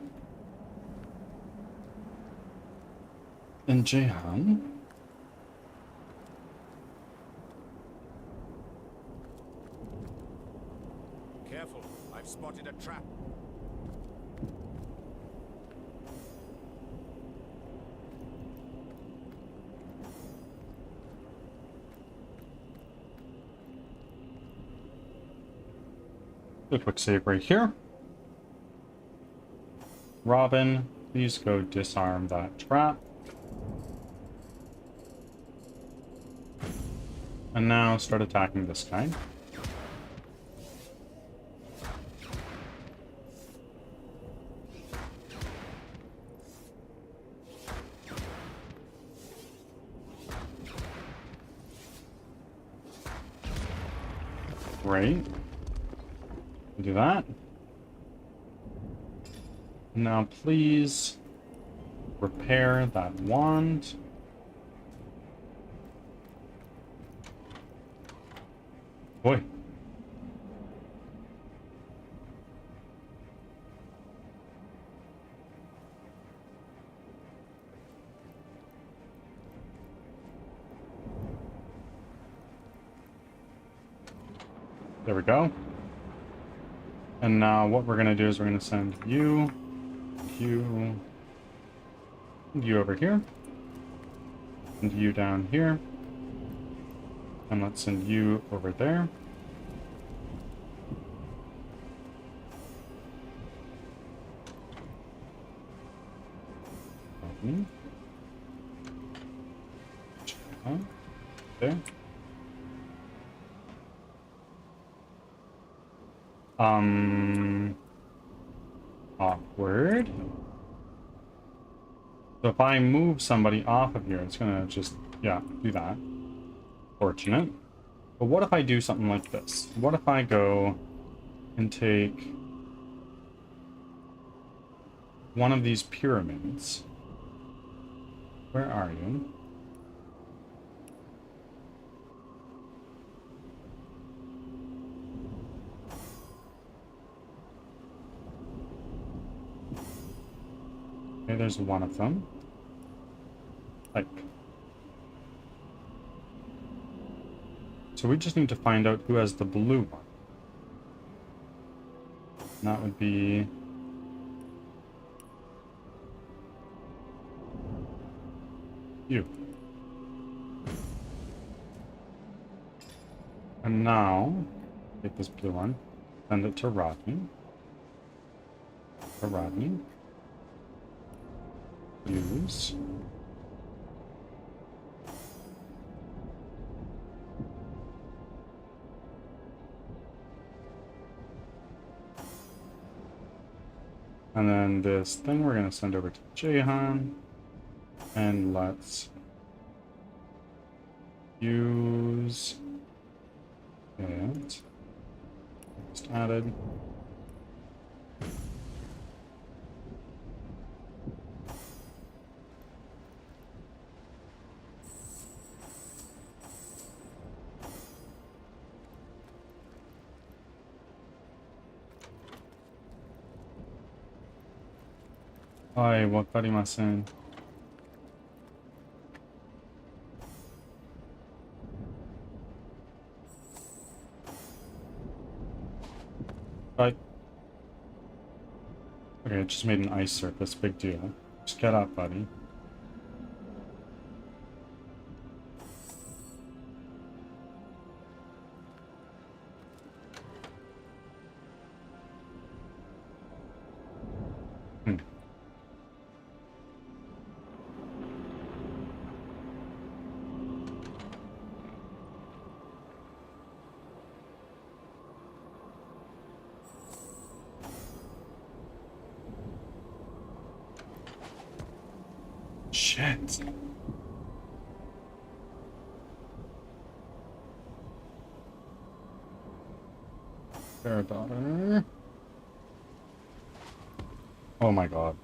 And Jehan.
Careful, I've spotted a trap.
Do a quick save right here. Robin, please go disarm that trap. And now start attacking this guy. Great. Do that. Now please repair that wand. Boy. There we go. And now what we're gonna do is we're gonna send you, you, you over here, and you down here, and let's send you over there. There. Awkward. So if I move somebody off of here, it's gonna just, yeah, do that. Fortunate. But what if I do something like this? What if I go and take one of these pyramids? Where are you? Okay, there's one of them. Like. So we just need to find out who has the blue one. And that would be... you. And now, take this blue one, send it to Rodney. To Rodney. Use. And then this thing we're going to send over to Jahan. And let's use it. Just added. Hi, wakarimasen. Right. Okay, it just made an ice surface. Big deal. Just get up, buddy. Shit. Fair daughter. Oh my god.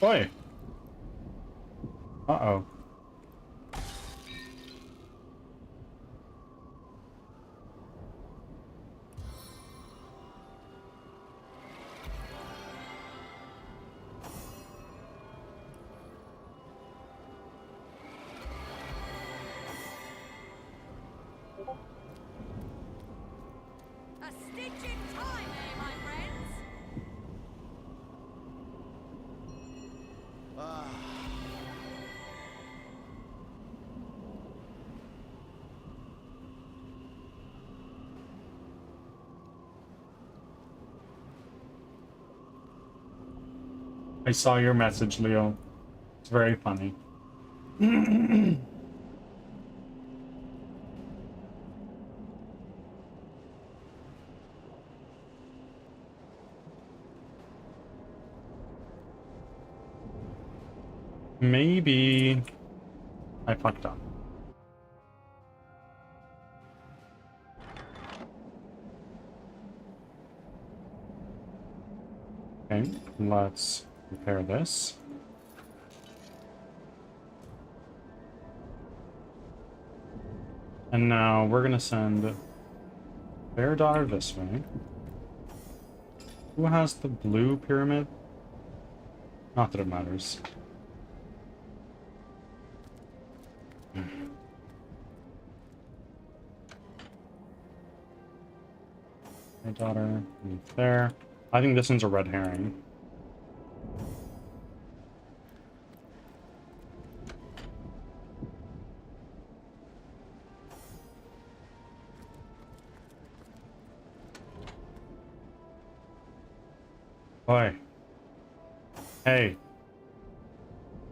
Oi. Uh-oh.
A stitch in time, eh, my friends?
I saw your message, Leo. It's very funny. Maybe I fucked up. Okay, let's repair this. And now we're gonna send Fair Daughter this way. Who has the blue pyramid? Not that it matters. Fair Daughter, there. I think this one's a red herring. Oi. Hey.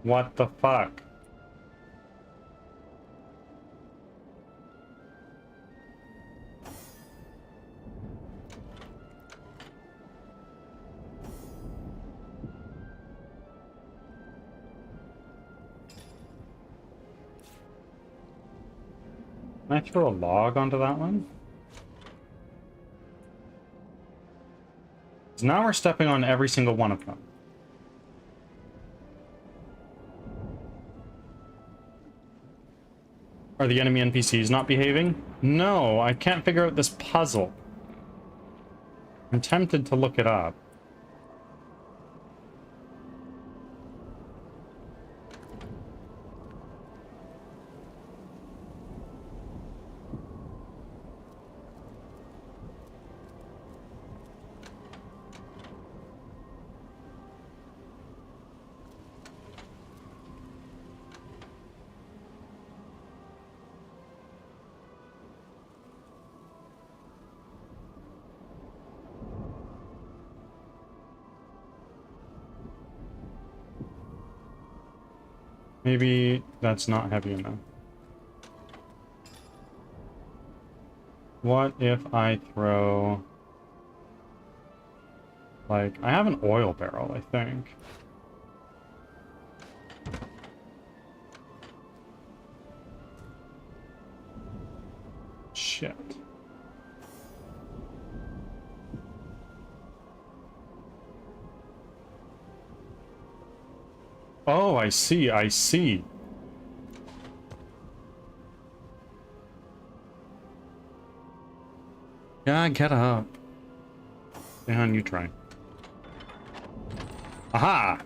What the fuck? Can I throw a log onto that one? So now we're stepping on every single one of them. Are the enemy NPCs not behaving? No, I can't figure out this puzzle. I'm tempted to look it up. Maybe that's not heavy enough. What if I throw... Like, I have an oil barrel, I think. Shit. Oh, I see, I see. Yeah, get up. Dan, you try. Aha!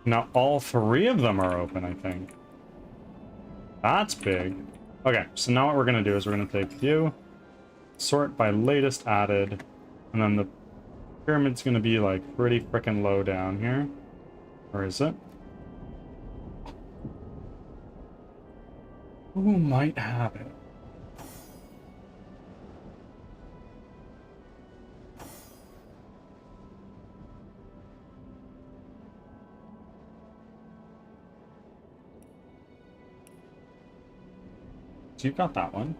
Now all three of them are open, I think. That's big. Okay, so now what we're gonna do is we're gonna take you, sort by latest added, and then the pyramid's gonna be like pretty freaking low down here. Or is it? Who might have it? So you've got that one.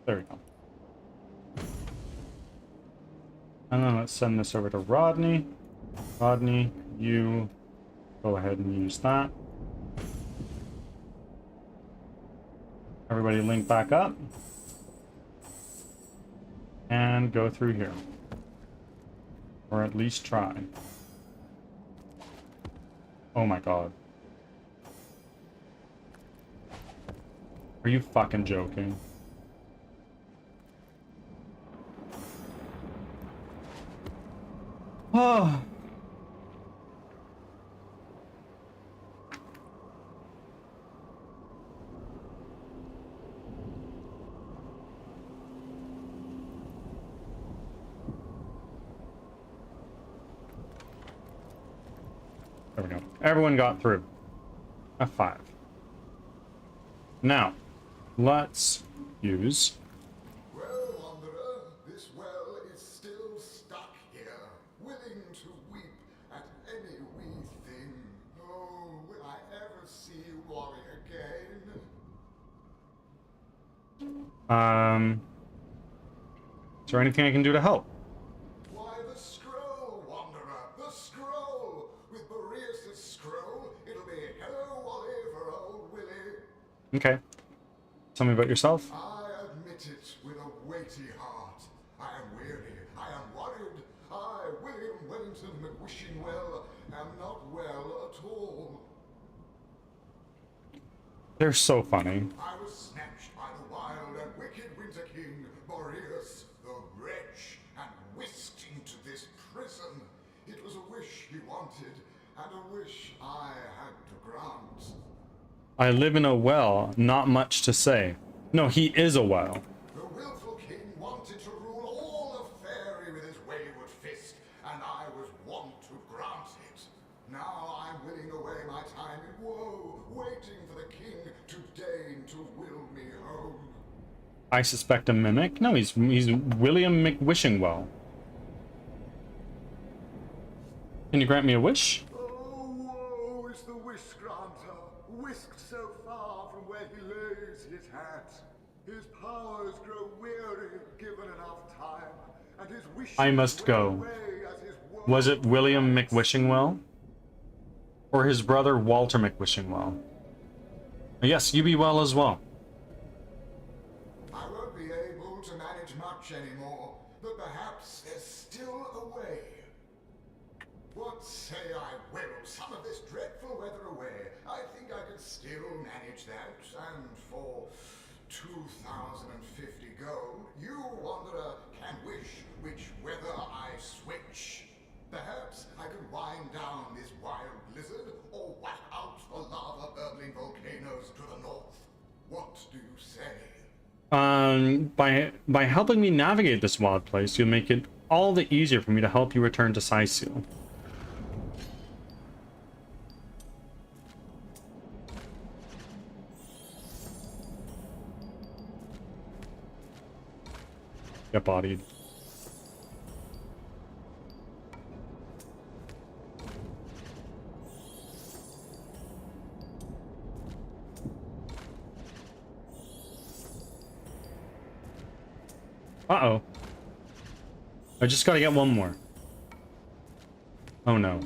There we go. And then let's send this over to Rodney. Rodney, you go ahead and use that. Everybody link back up. And go through here. Or at least try. Oh my god. Are you fucking joking? Oh. There we go. Everyone got through. F5. Now, let's use...
Well, Wanderer, this well is still stuck here, willing to weep at any wee thing. Oh, will I ever see Wally again?
Is there anything I can do to help?
Why, the scroll, Wanderer, the scroll! With Boreas' scroll, it'll be hello, Wally, for old Willie.
Okay. Tell me about yourself.
I admit it with a weighty heart. I am weary, I am worried. I, William Wellington McWishingwell, am not well at all.
They're so funny.
I was snatched by the wild and wicked Winter King, Boreas, the wretch, and whisked into this prison. It was a wish he wanted, and a wish I had to grant.
I live in a well, not much to say. No, he is a well.
The willful king wanted to rule all of Fairy with his wayward fist, and I was wont to grant it. Now I'm willing away my time in woe, waiting for the king to deign to will me home.
I suspect a mimic? No, he's William McWishingwell. Can you grant me a wish?
Oh, woe is the wish granter, whisked so far from where he lays his hat. His powers grow weary, given enough time, and his wishes
I must go.
away as his woe.
Was it William McWishingwell? Or his brother Walter McWishingwell? Yes, you be well as well.
I won't be able to manage much anymore, but perhaps there's still a way. What say I will some of this dreadful weather away? I think I could still manage that, and for 2,050 gold, you, Wanderer, can wish which weather I switch. Perhaps I could wind down this wild blizzard, or whack out the lava-burbling volcanoes to the north. What do you say?
By helping me navigate this wild place, you'll make it all the easier for me to help you return to Saisil. Get bodied. Uh-oh. I just gotta get one more. Oh no.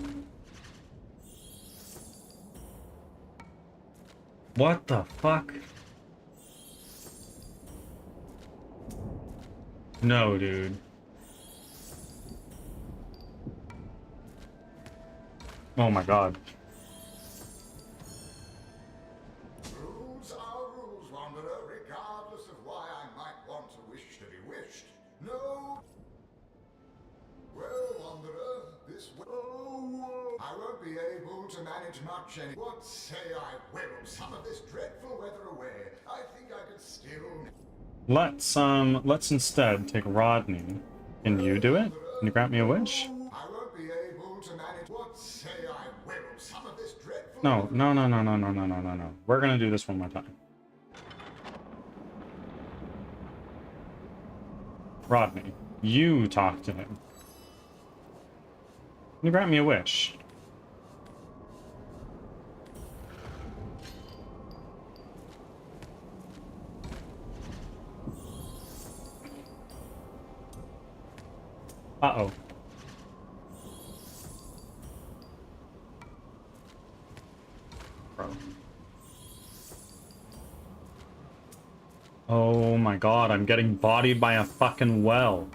What the fuck? No, dude. Oh my god.
Rules are rules, Wanderer, regardless of why I might want to wish to be wished. No. Well, Wanderer, this way. Oh, I won't be able to manage much any. What say I will some of this dreadful weather away? I think I could still.
Let's instead take Rodney. Can you do it? Can you grant me a wish?
I won't be able to manage. What say I will some of this dreadful.
No. We're gonna do this one more time. Rodney, you talk to him. Can you grant me a wish? Uh-oh. Bro. Oh my god, I'm getting bodied by a fucking well.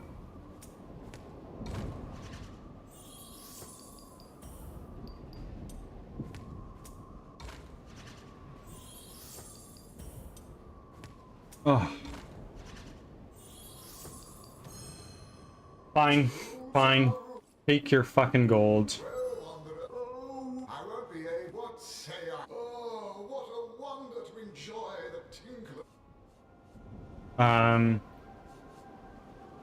Oh. Fine, fine. Take your fucking gold.
Oh, I won't be able. What say I? Oh, what a wonder to enjoy the tinkle.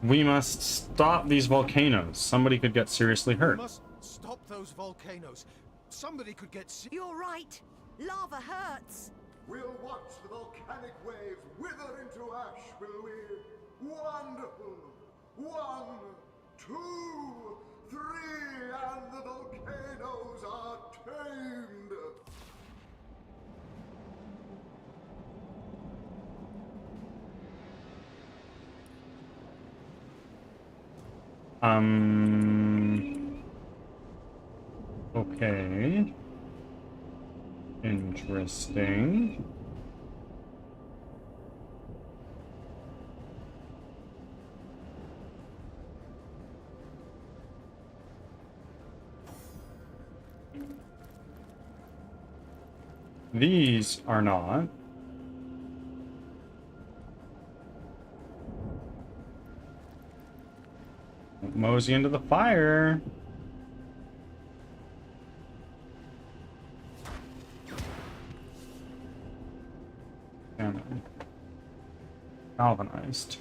We must stop these volcanoes. Somebody could get seriously
We
hurt.
must stop those volcanoes. Somebody could get sick.
You're right. Lava hurts.
We'll watch the volcanic waves wither into ash, will we? Wonderful! 1, 2, 3, and the volcanoes are tamed!
Okay. Interesting. These are not. Mosey into the fire. Damn it. Galvanized.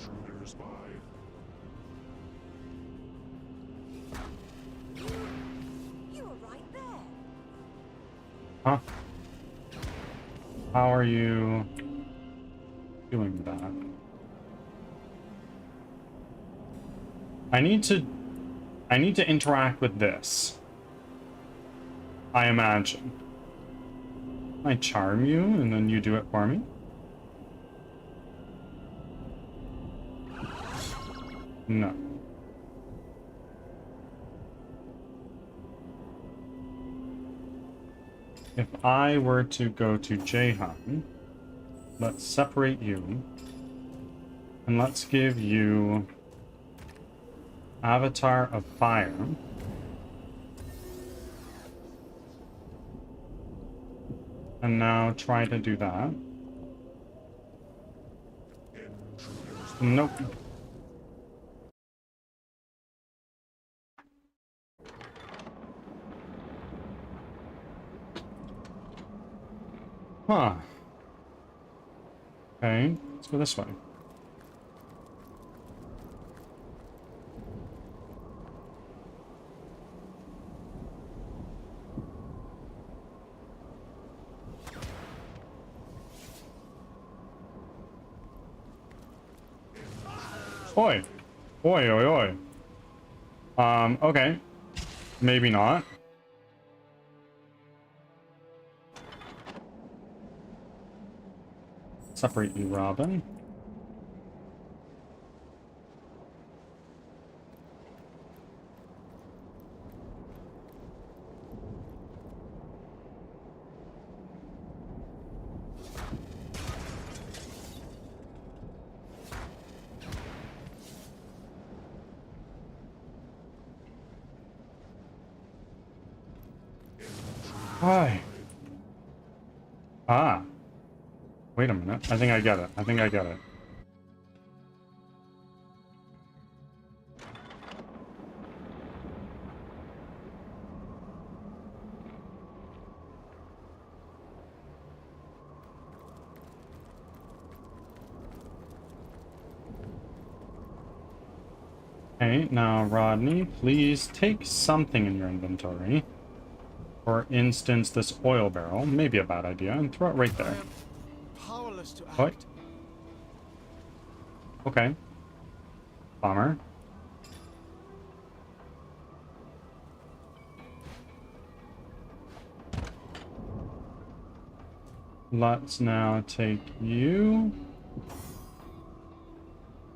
Intruders by.
You were right there.
Huh? How are you doing that? I need to interact with this. I imagine. I charm you and then you do it for me? No. If I were to go to Jahan, let's separate you, and let's give you Avatar of Fire. And now try to do that. Nope. Huh. Okay, let's go this way. Oi! Oi, oi, oi. Okay. Maybe not. Separate you, Robin. Hi. Ah. Wait a minute. I think I get it. I think I get it. Okay, now Rodney, please take something in your inventory. For instance, this oil barrel, maybe a bad idea, and throw it right there.
Powerless to
What?
act.
Okay. Bummer. Let's now take you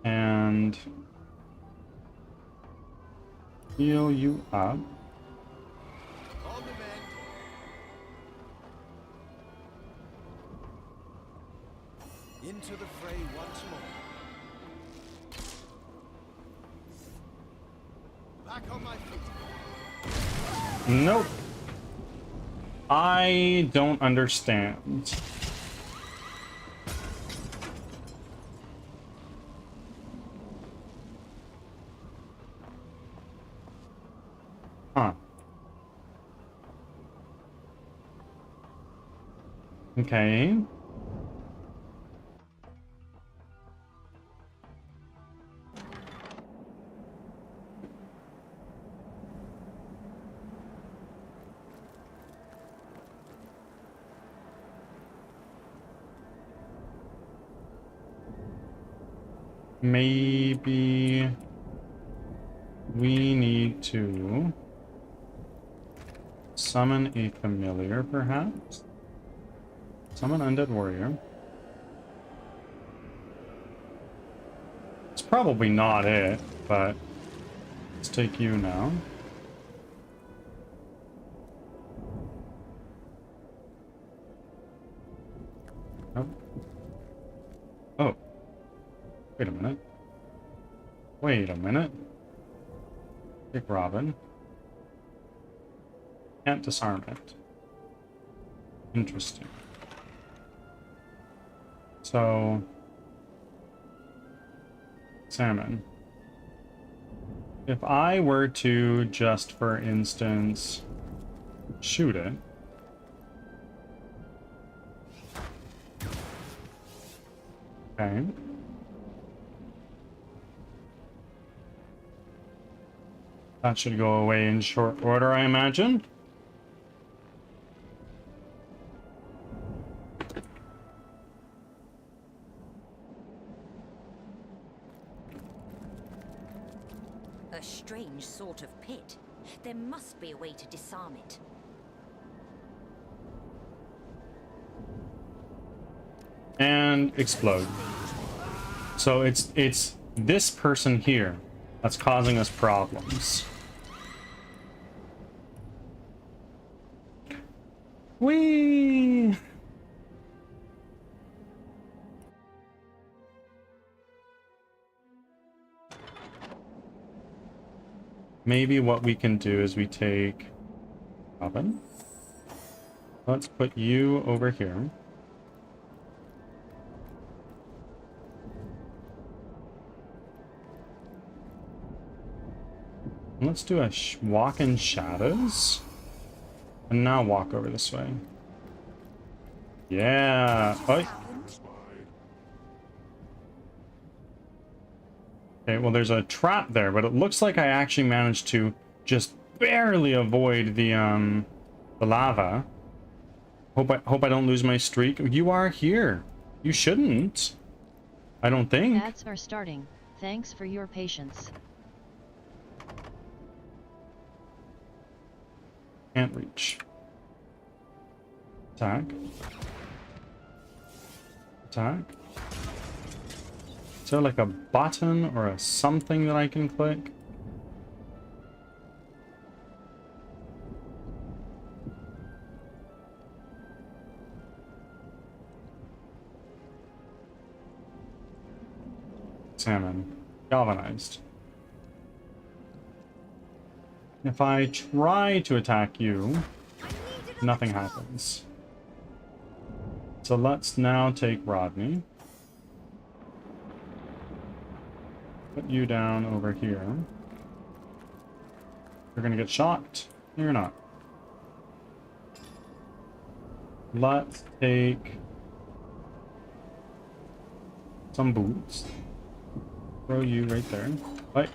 and heal you up.
On the mend. Into the fray once more. Back on my feet.
Nope. I don't understand. Huh. Okay. maybe we need to summon a familiar, perhaps? Summon Undead Warrior. It's probably not it, but let's take you now. Oh. Oh. Wait a minute. Wait a minute. Take Robin. Can't disarm it. Interesting. So... Salmon. If I were to just, for instance, shoot it. Okay. That should go away in short order, I imagine.
A strange sort of pit. There must be a way to disarm it.
And explode. So it's this person here that's causing us problems. Whee! Maybe what we can do is we take Robin. Let's put you over here. Let's do a walk in shadows. And now walk over this way. Yeah. Oh. Okay, well there's a trap there, but it looks like I actually managed to just barely avoid the lava. Hope I don't lose my streak. You are here. You shouldn't. I don't think.
Ads are starting. Thanks for your patience.
Can't reach. Attack. Attack. Is there like a button or a something that I can click? Salmon. Galvanized. If I try to attack you, nothing happens. So let's now take Rodney. Put you down over here. You're gonna get shocked. No, you're not. Let's take some boots. Throw you right there. Bye.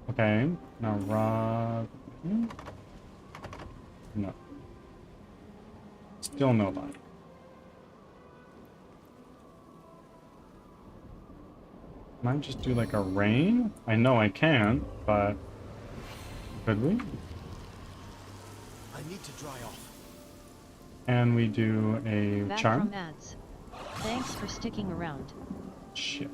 Okay, now Rob. No. Still nobody. Can I just do like a rain? I know I can't, but could we?
I need to dry off.
And we do a
Back
charm.
from ads. Thanks for sticking around.
Shit.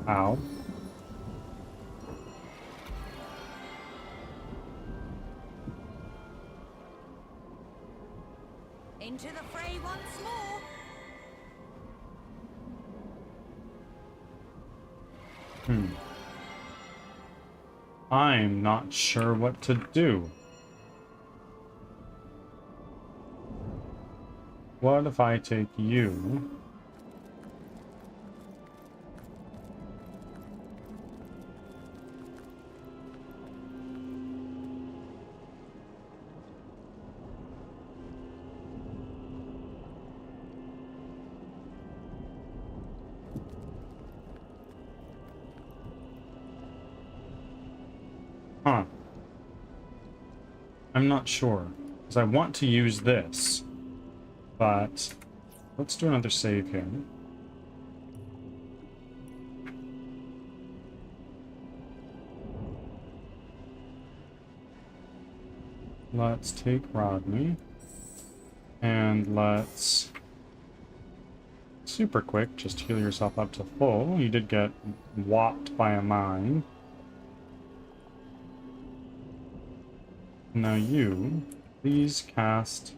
Ow.
Into the fray once more.
I'm not sure what to do. What if I take you? Huh. I'm not sure. Because I want to use this. But let's do another save here. Let's take Rodney. And let's... super quick, just heal yourself up to full. You did get whopped by a mine. Now you, please cast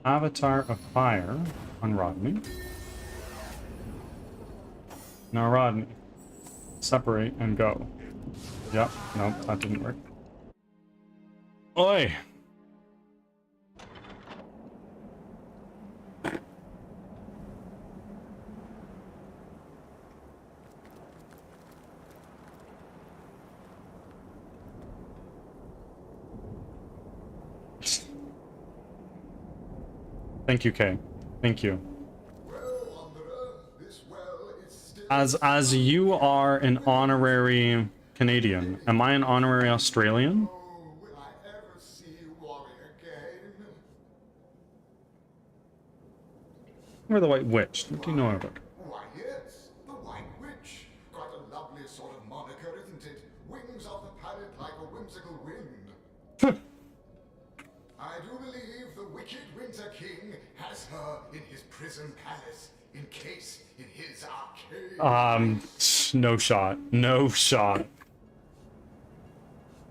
Avatar of Fire on Rodney. Now Rodney, separate and go. Yep, nope, that didn't work. Oi! Thank you, Kay. Thank you. As you are an honorary Canadian, am I an honorary Australian? Or the White Witch? What do you know about her?
Why, yes, the White Witch. Quite a lovely sort of moniker, isn't it? Wings off the palate like a whimsical wind. I do believe the wicked Winter King has her in his prison palace, encased in his arcade.
No shot. No shot.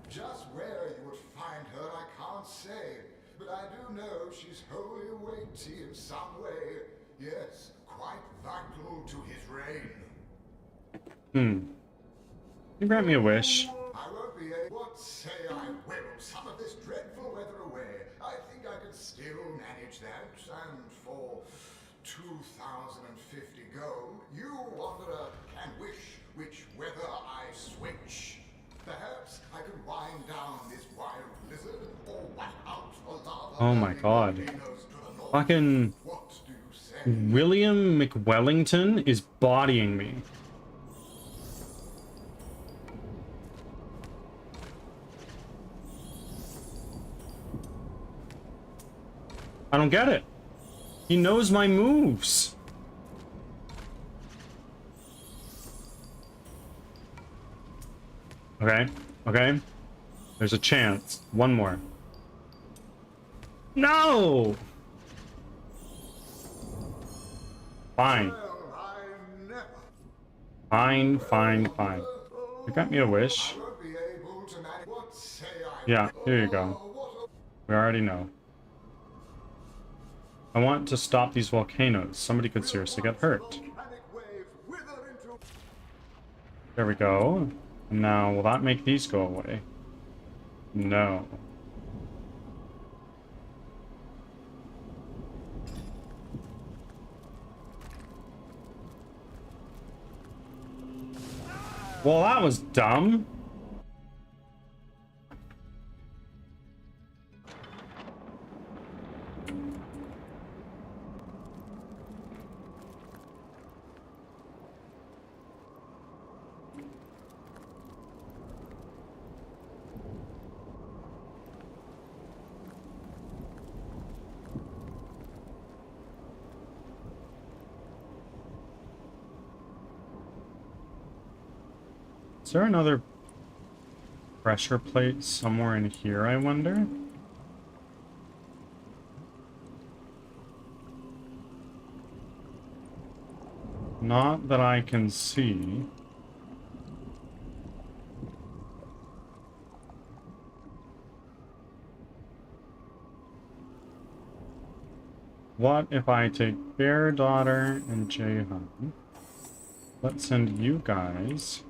Just where you would find her, I can't say, but I do know she's wholly weighty in some way. Yes, quite vital to his reign.
You grant me a wish.
I won't be able. What say I will? Some of this dreadful weather away. I think I could still manage that. And for 2,050 gold, you, wanderer, can wish which weather I switch. Perhaps I could wind down this wild blizzard or wipe out the lava.
Oh my god.
volcanoes to the north.
Fucking
What do you say?
William McWellington is bodying me. I don't get it. He knows my moves. Okay, okay. There's a chance. One more. No! Fine. Fine, fine, fine. You got me a wish. Yeah, here you go. We already know. I want to stop these volcanoes. Somebody could seriously get hurt. There we go. Now, will that make these go away? No. Well, that was dumb. Is there another pressure plate somewhere in here, I wonder? Not that I can see. What if I take Bear Daughter and Jahan? Let's send you guys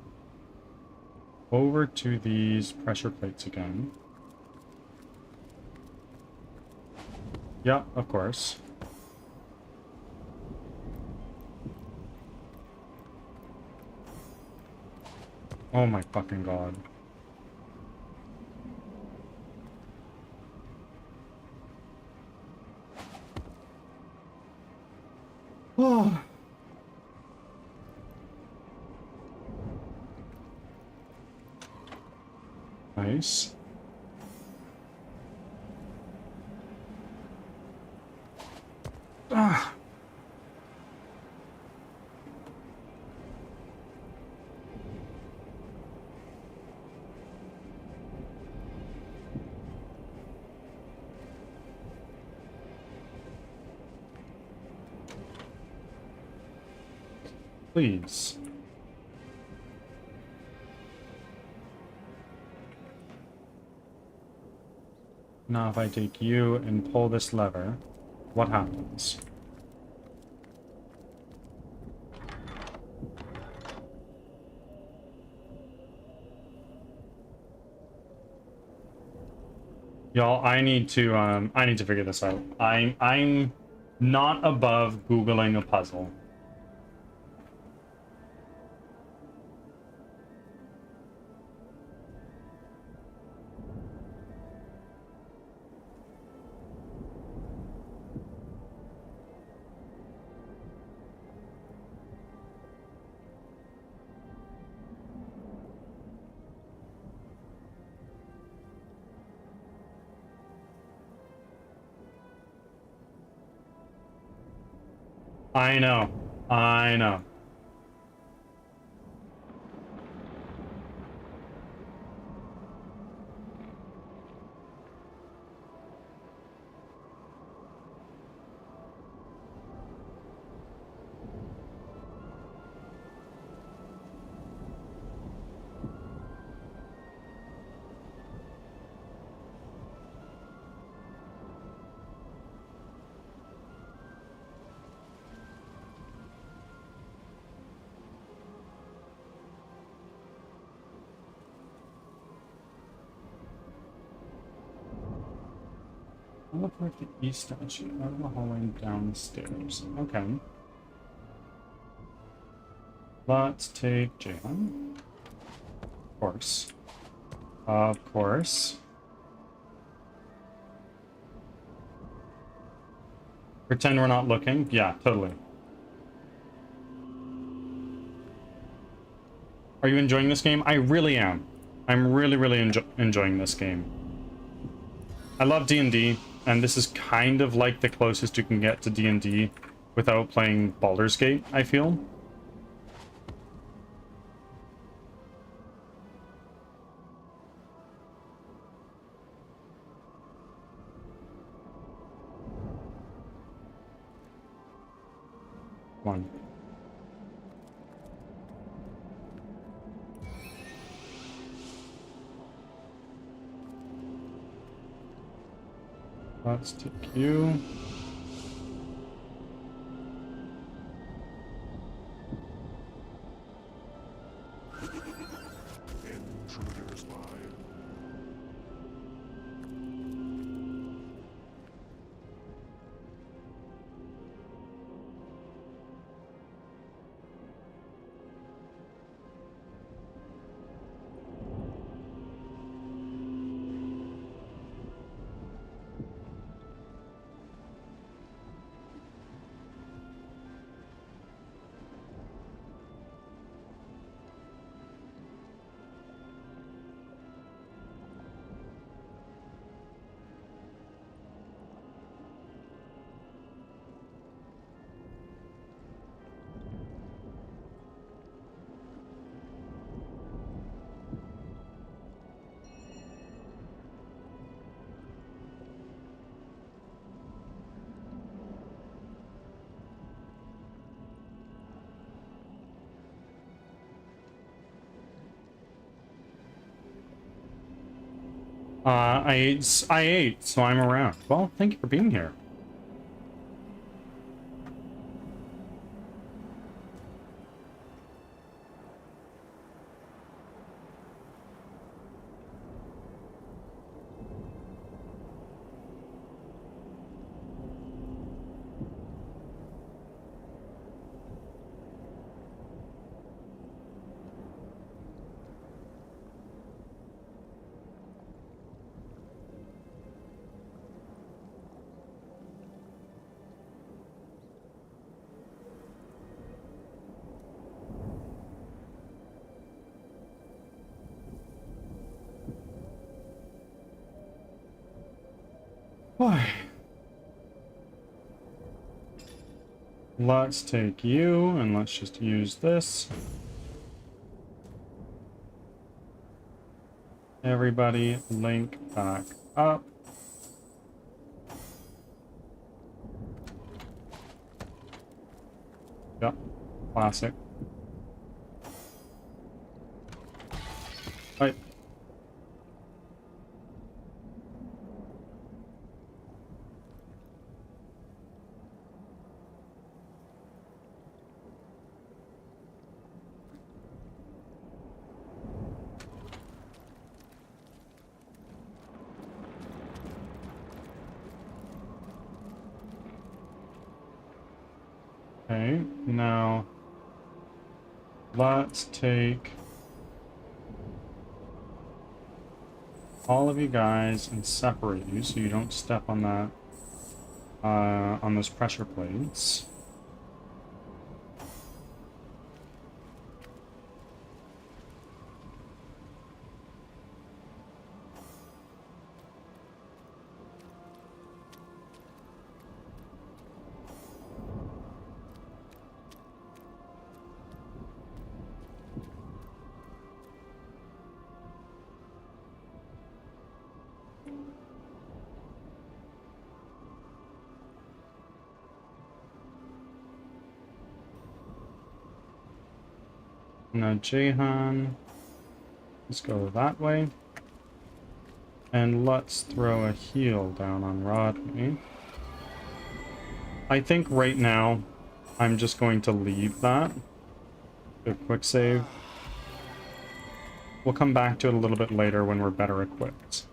over to these pressure plates again. Yep, of course. Oh my fucking god. Oh. Nice. Ah. Please. Now if I take you and pull this lever, what happens? Y'all, I need to figure this out. I'm not above Googling a puzzle. I know. I know. Teleport to East Statue out of the hallway and down the stairs. Okay. Let's take Jahan. Of course. Of course. Pretend we're not looking? Yeah, totally. Are you enjoying this game? I really am. I'm really, really enjoying this game. I love D&D, and this is kind of like the closest you can get to D&D without playing Baldur's Gate, I feel. Come on. Let's take you.
Intruders lie.
I ate, so I'm around. Well, thank you for being here. Why? Let's take you and let's just use this. Everybody link back up. Yep, classic. Right. Okay, now let's take all of you guys and separate you so you don't step on that, on those pressure plates. Now Jahan, let's go that way. And let's throw a heal down on Rodney. I think right now I'm just going to leave that. Do a quick save. We'll come back to it a little bit later when we're better equipped.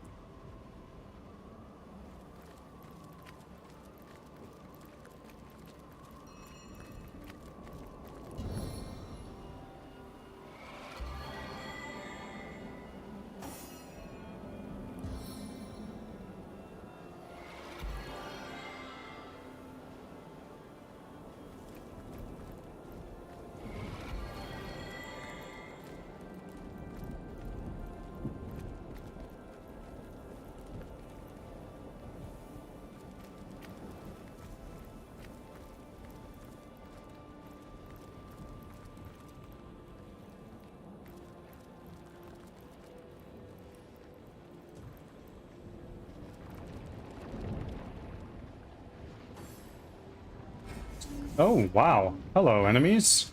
Oh, wow. Hello, enemies.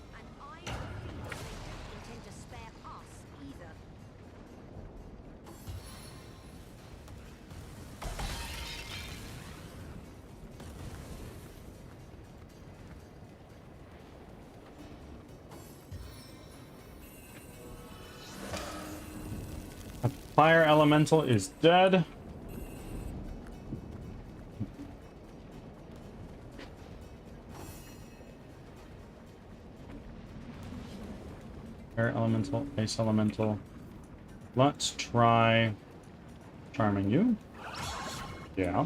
A fire elemental is dead. Air elemental, ice elemental. Let's try charming you. Yeah.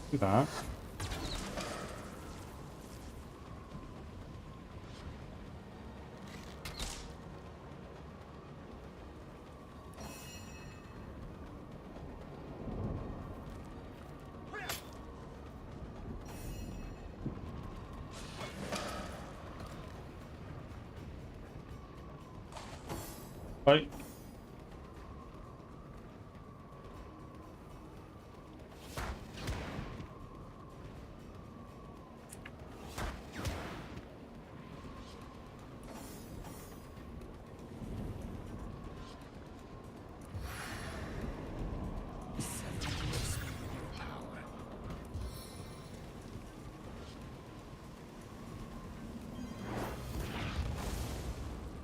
Do that. Bye.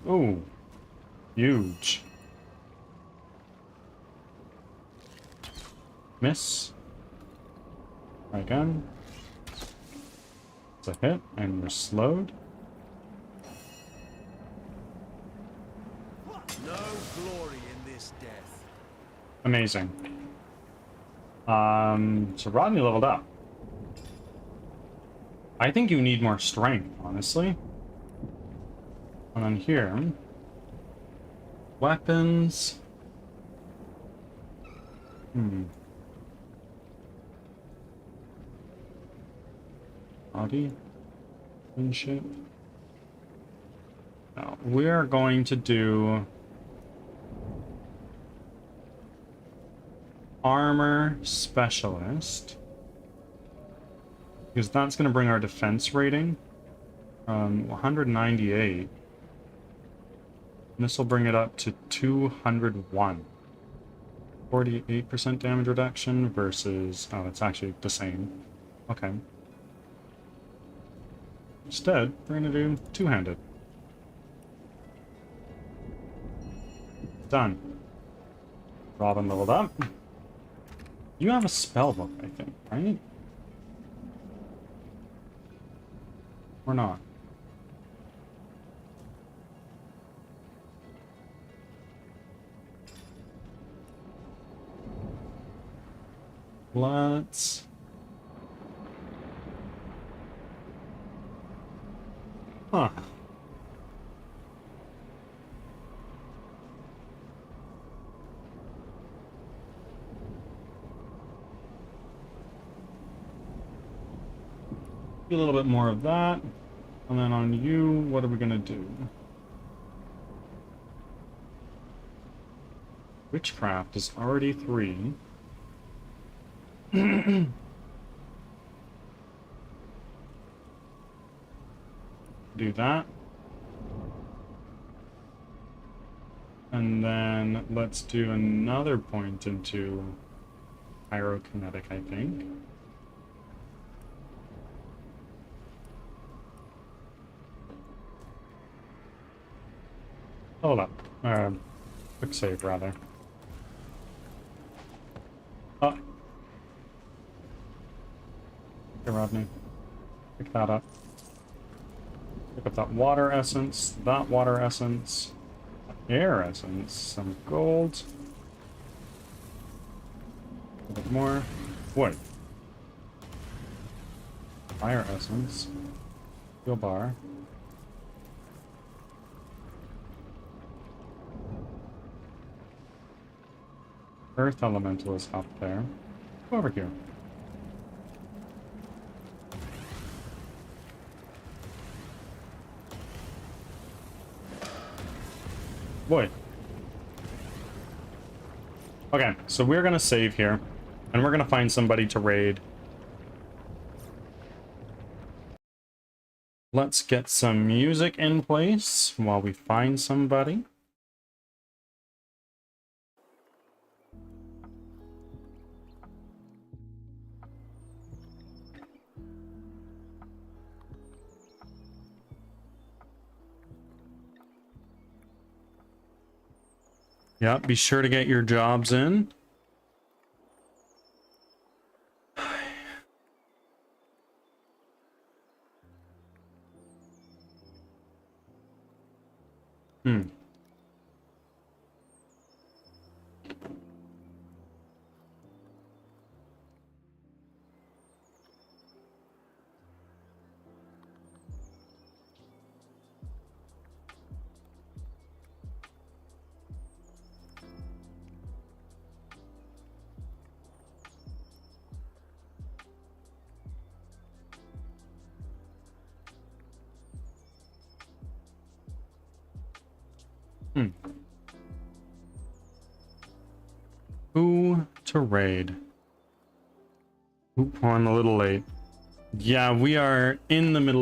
Oh, huge. Miss. Try again. It's a hit, and you're slowed.
No glory in this death.
Amazing. So Rodney leveled up. I think you need more strength, honestly. And then here, weapons. Body. Friendship. Now, we are going to do armor specialist, because that's going to bring our defense rating from 198. And this will bring it up to 201. 48% damage reduction versus... oh, it's actually the same. Okay. Instead, we're going to do two-handed. Done. Robin leveled up. You have a spell book, I think, right? Or not? Let's... huh. A little bit more of that. And then on you, what are we gonna do? Witchcraft is already 3. Do that. And then let's do another point into pyrokinetic, I think. Hold up. Quick save, rather. Oh. Okay, Rodney. Pick that up. Pick up that water essence, air essence, some gold. A bit more. Wood. Fire essence. Steel bar. Earth elemental is up there. Go over here. Boy. Okay, so we're gonna save here, and we're gonna find somebody to raid. Let's get some music in place while we find somebody. Yeah, be sure to get your jobs in. Who to raid? Oop, I'm a little late. Yeah, we are in the middle of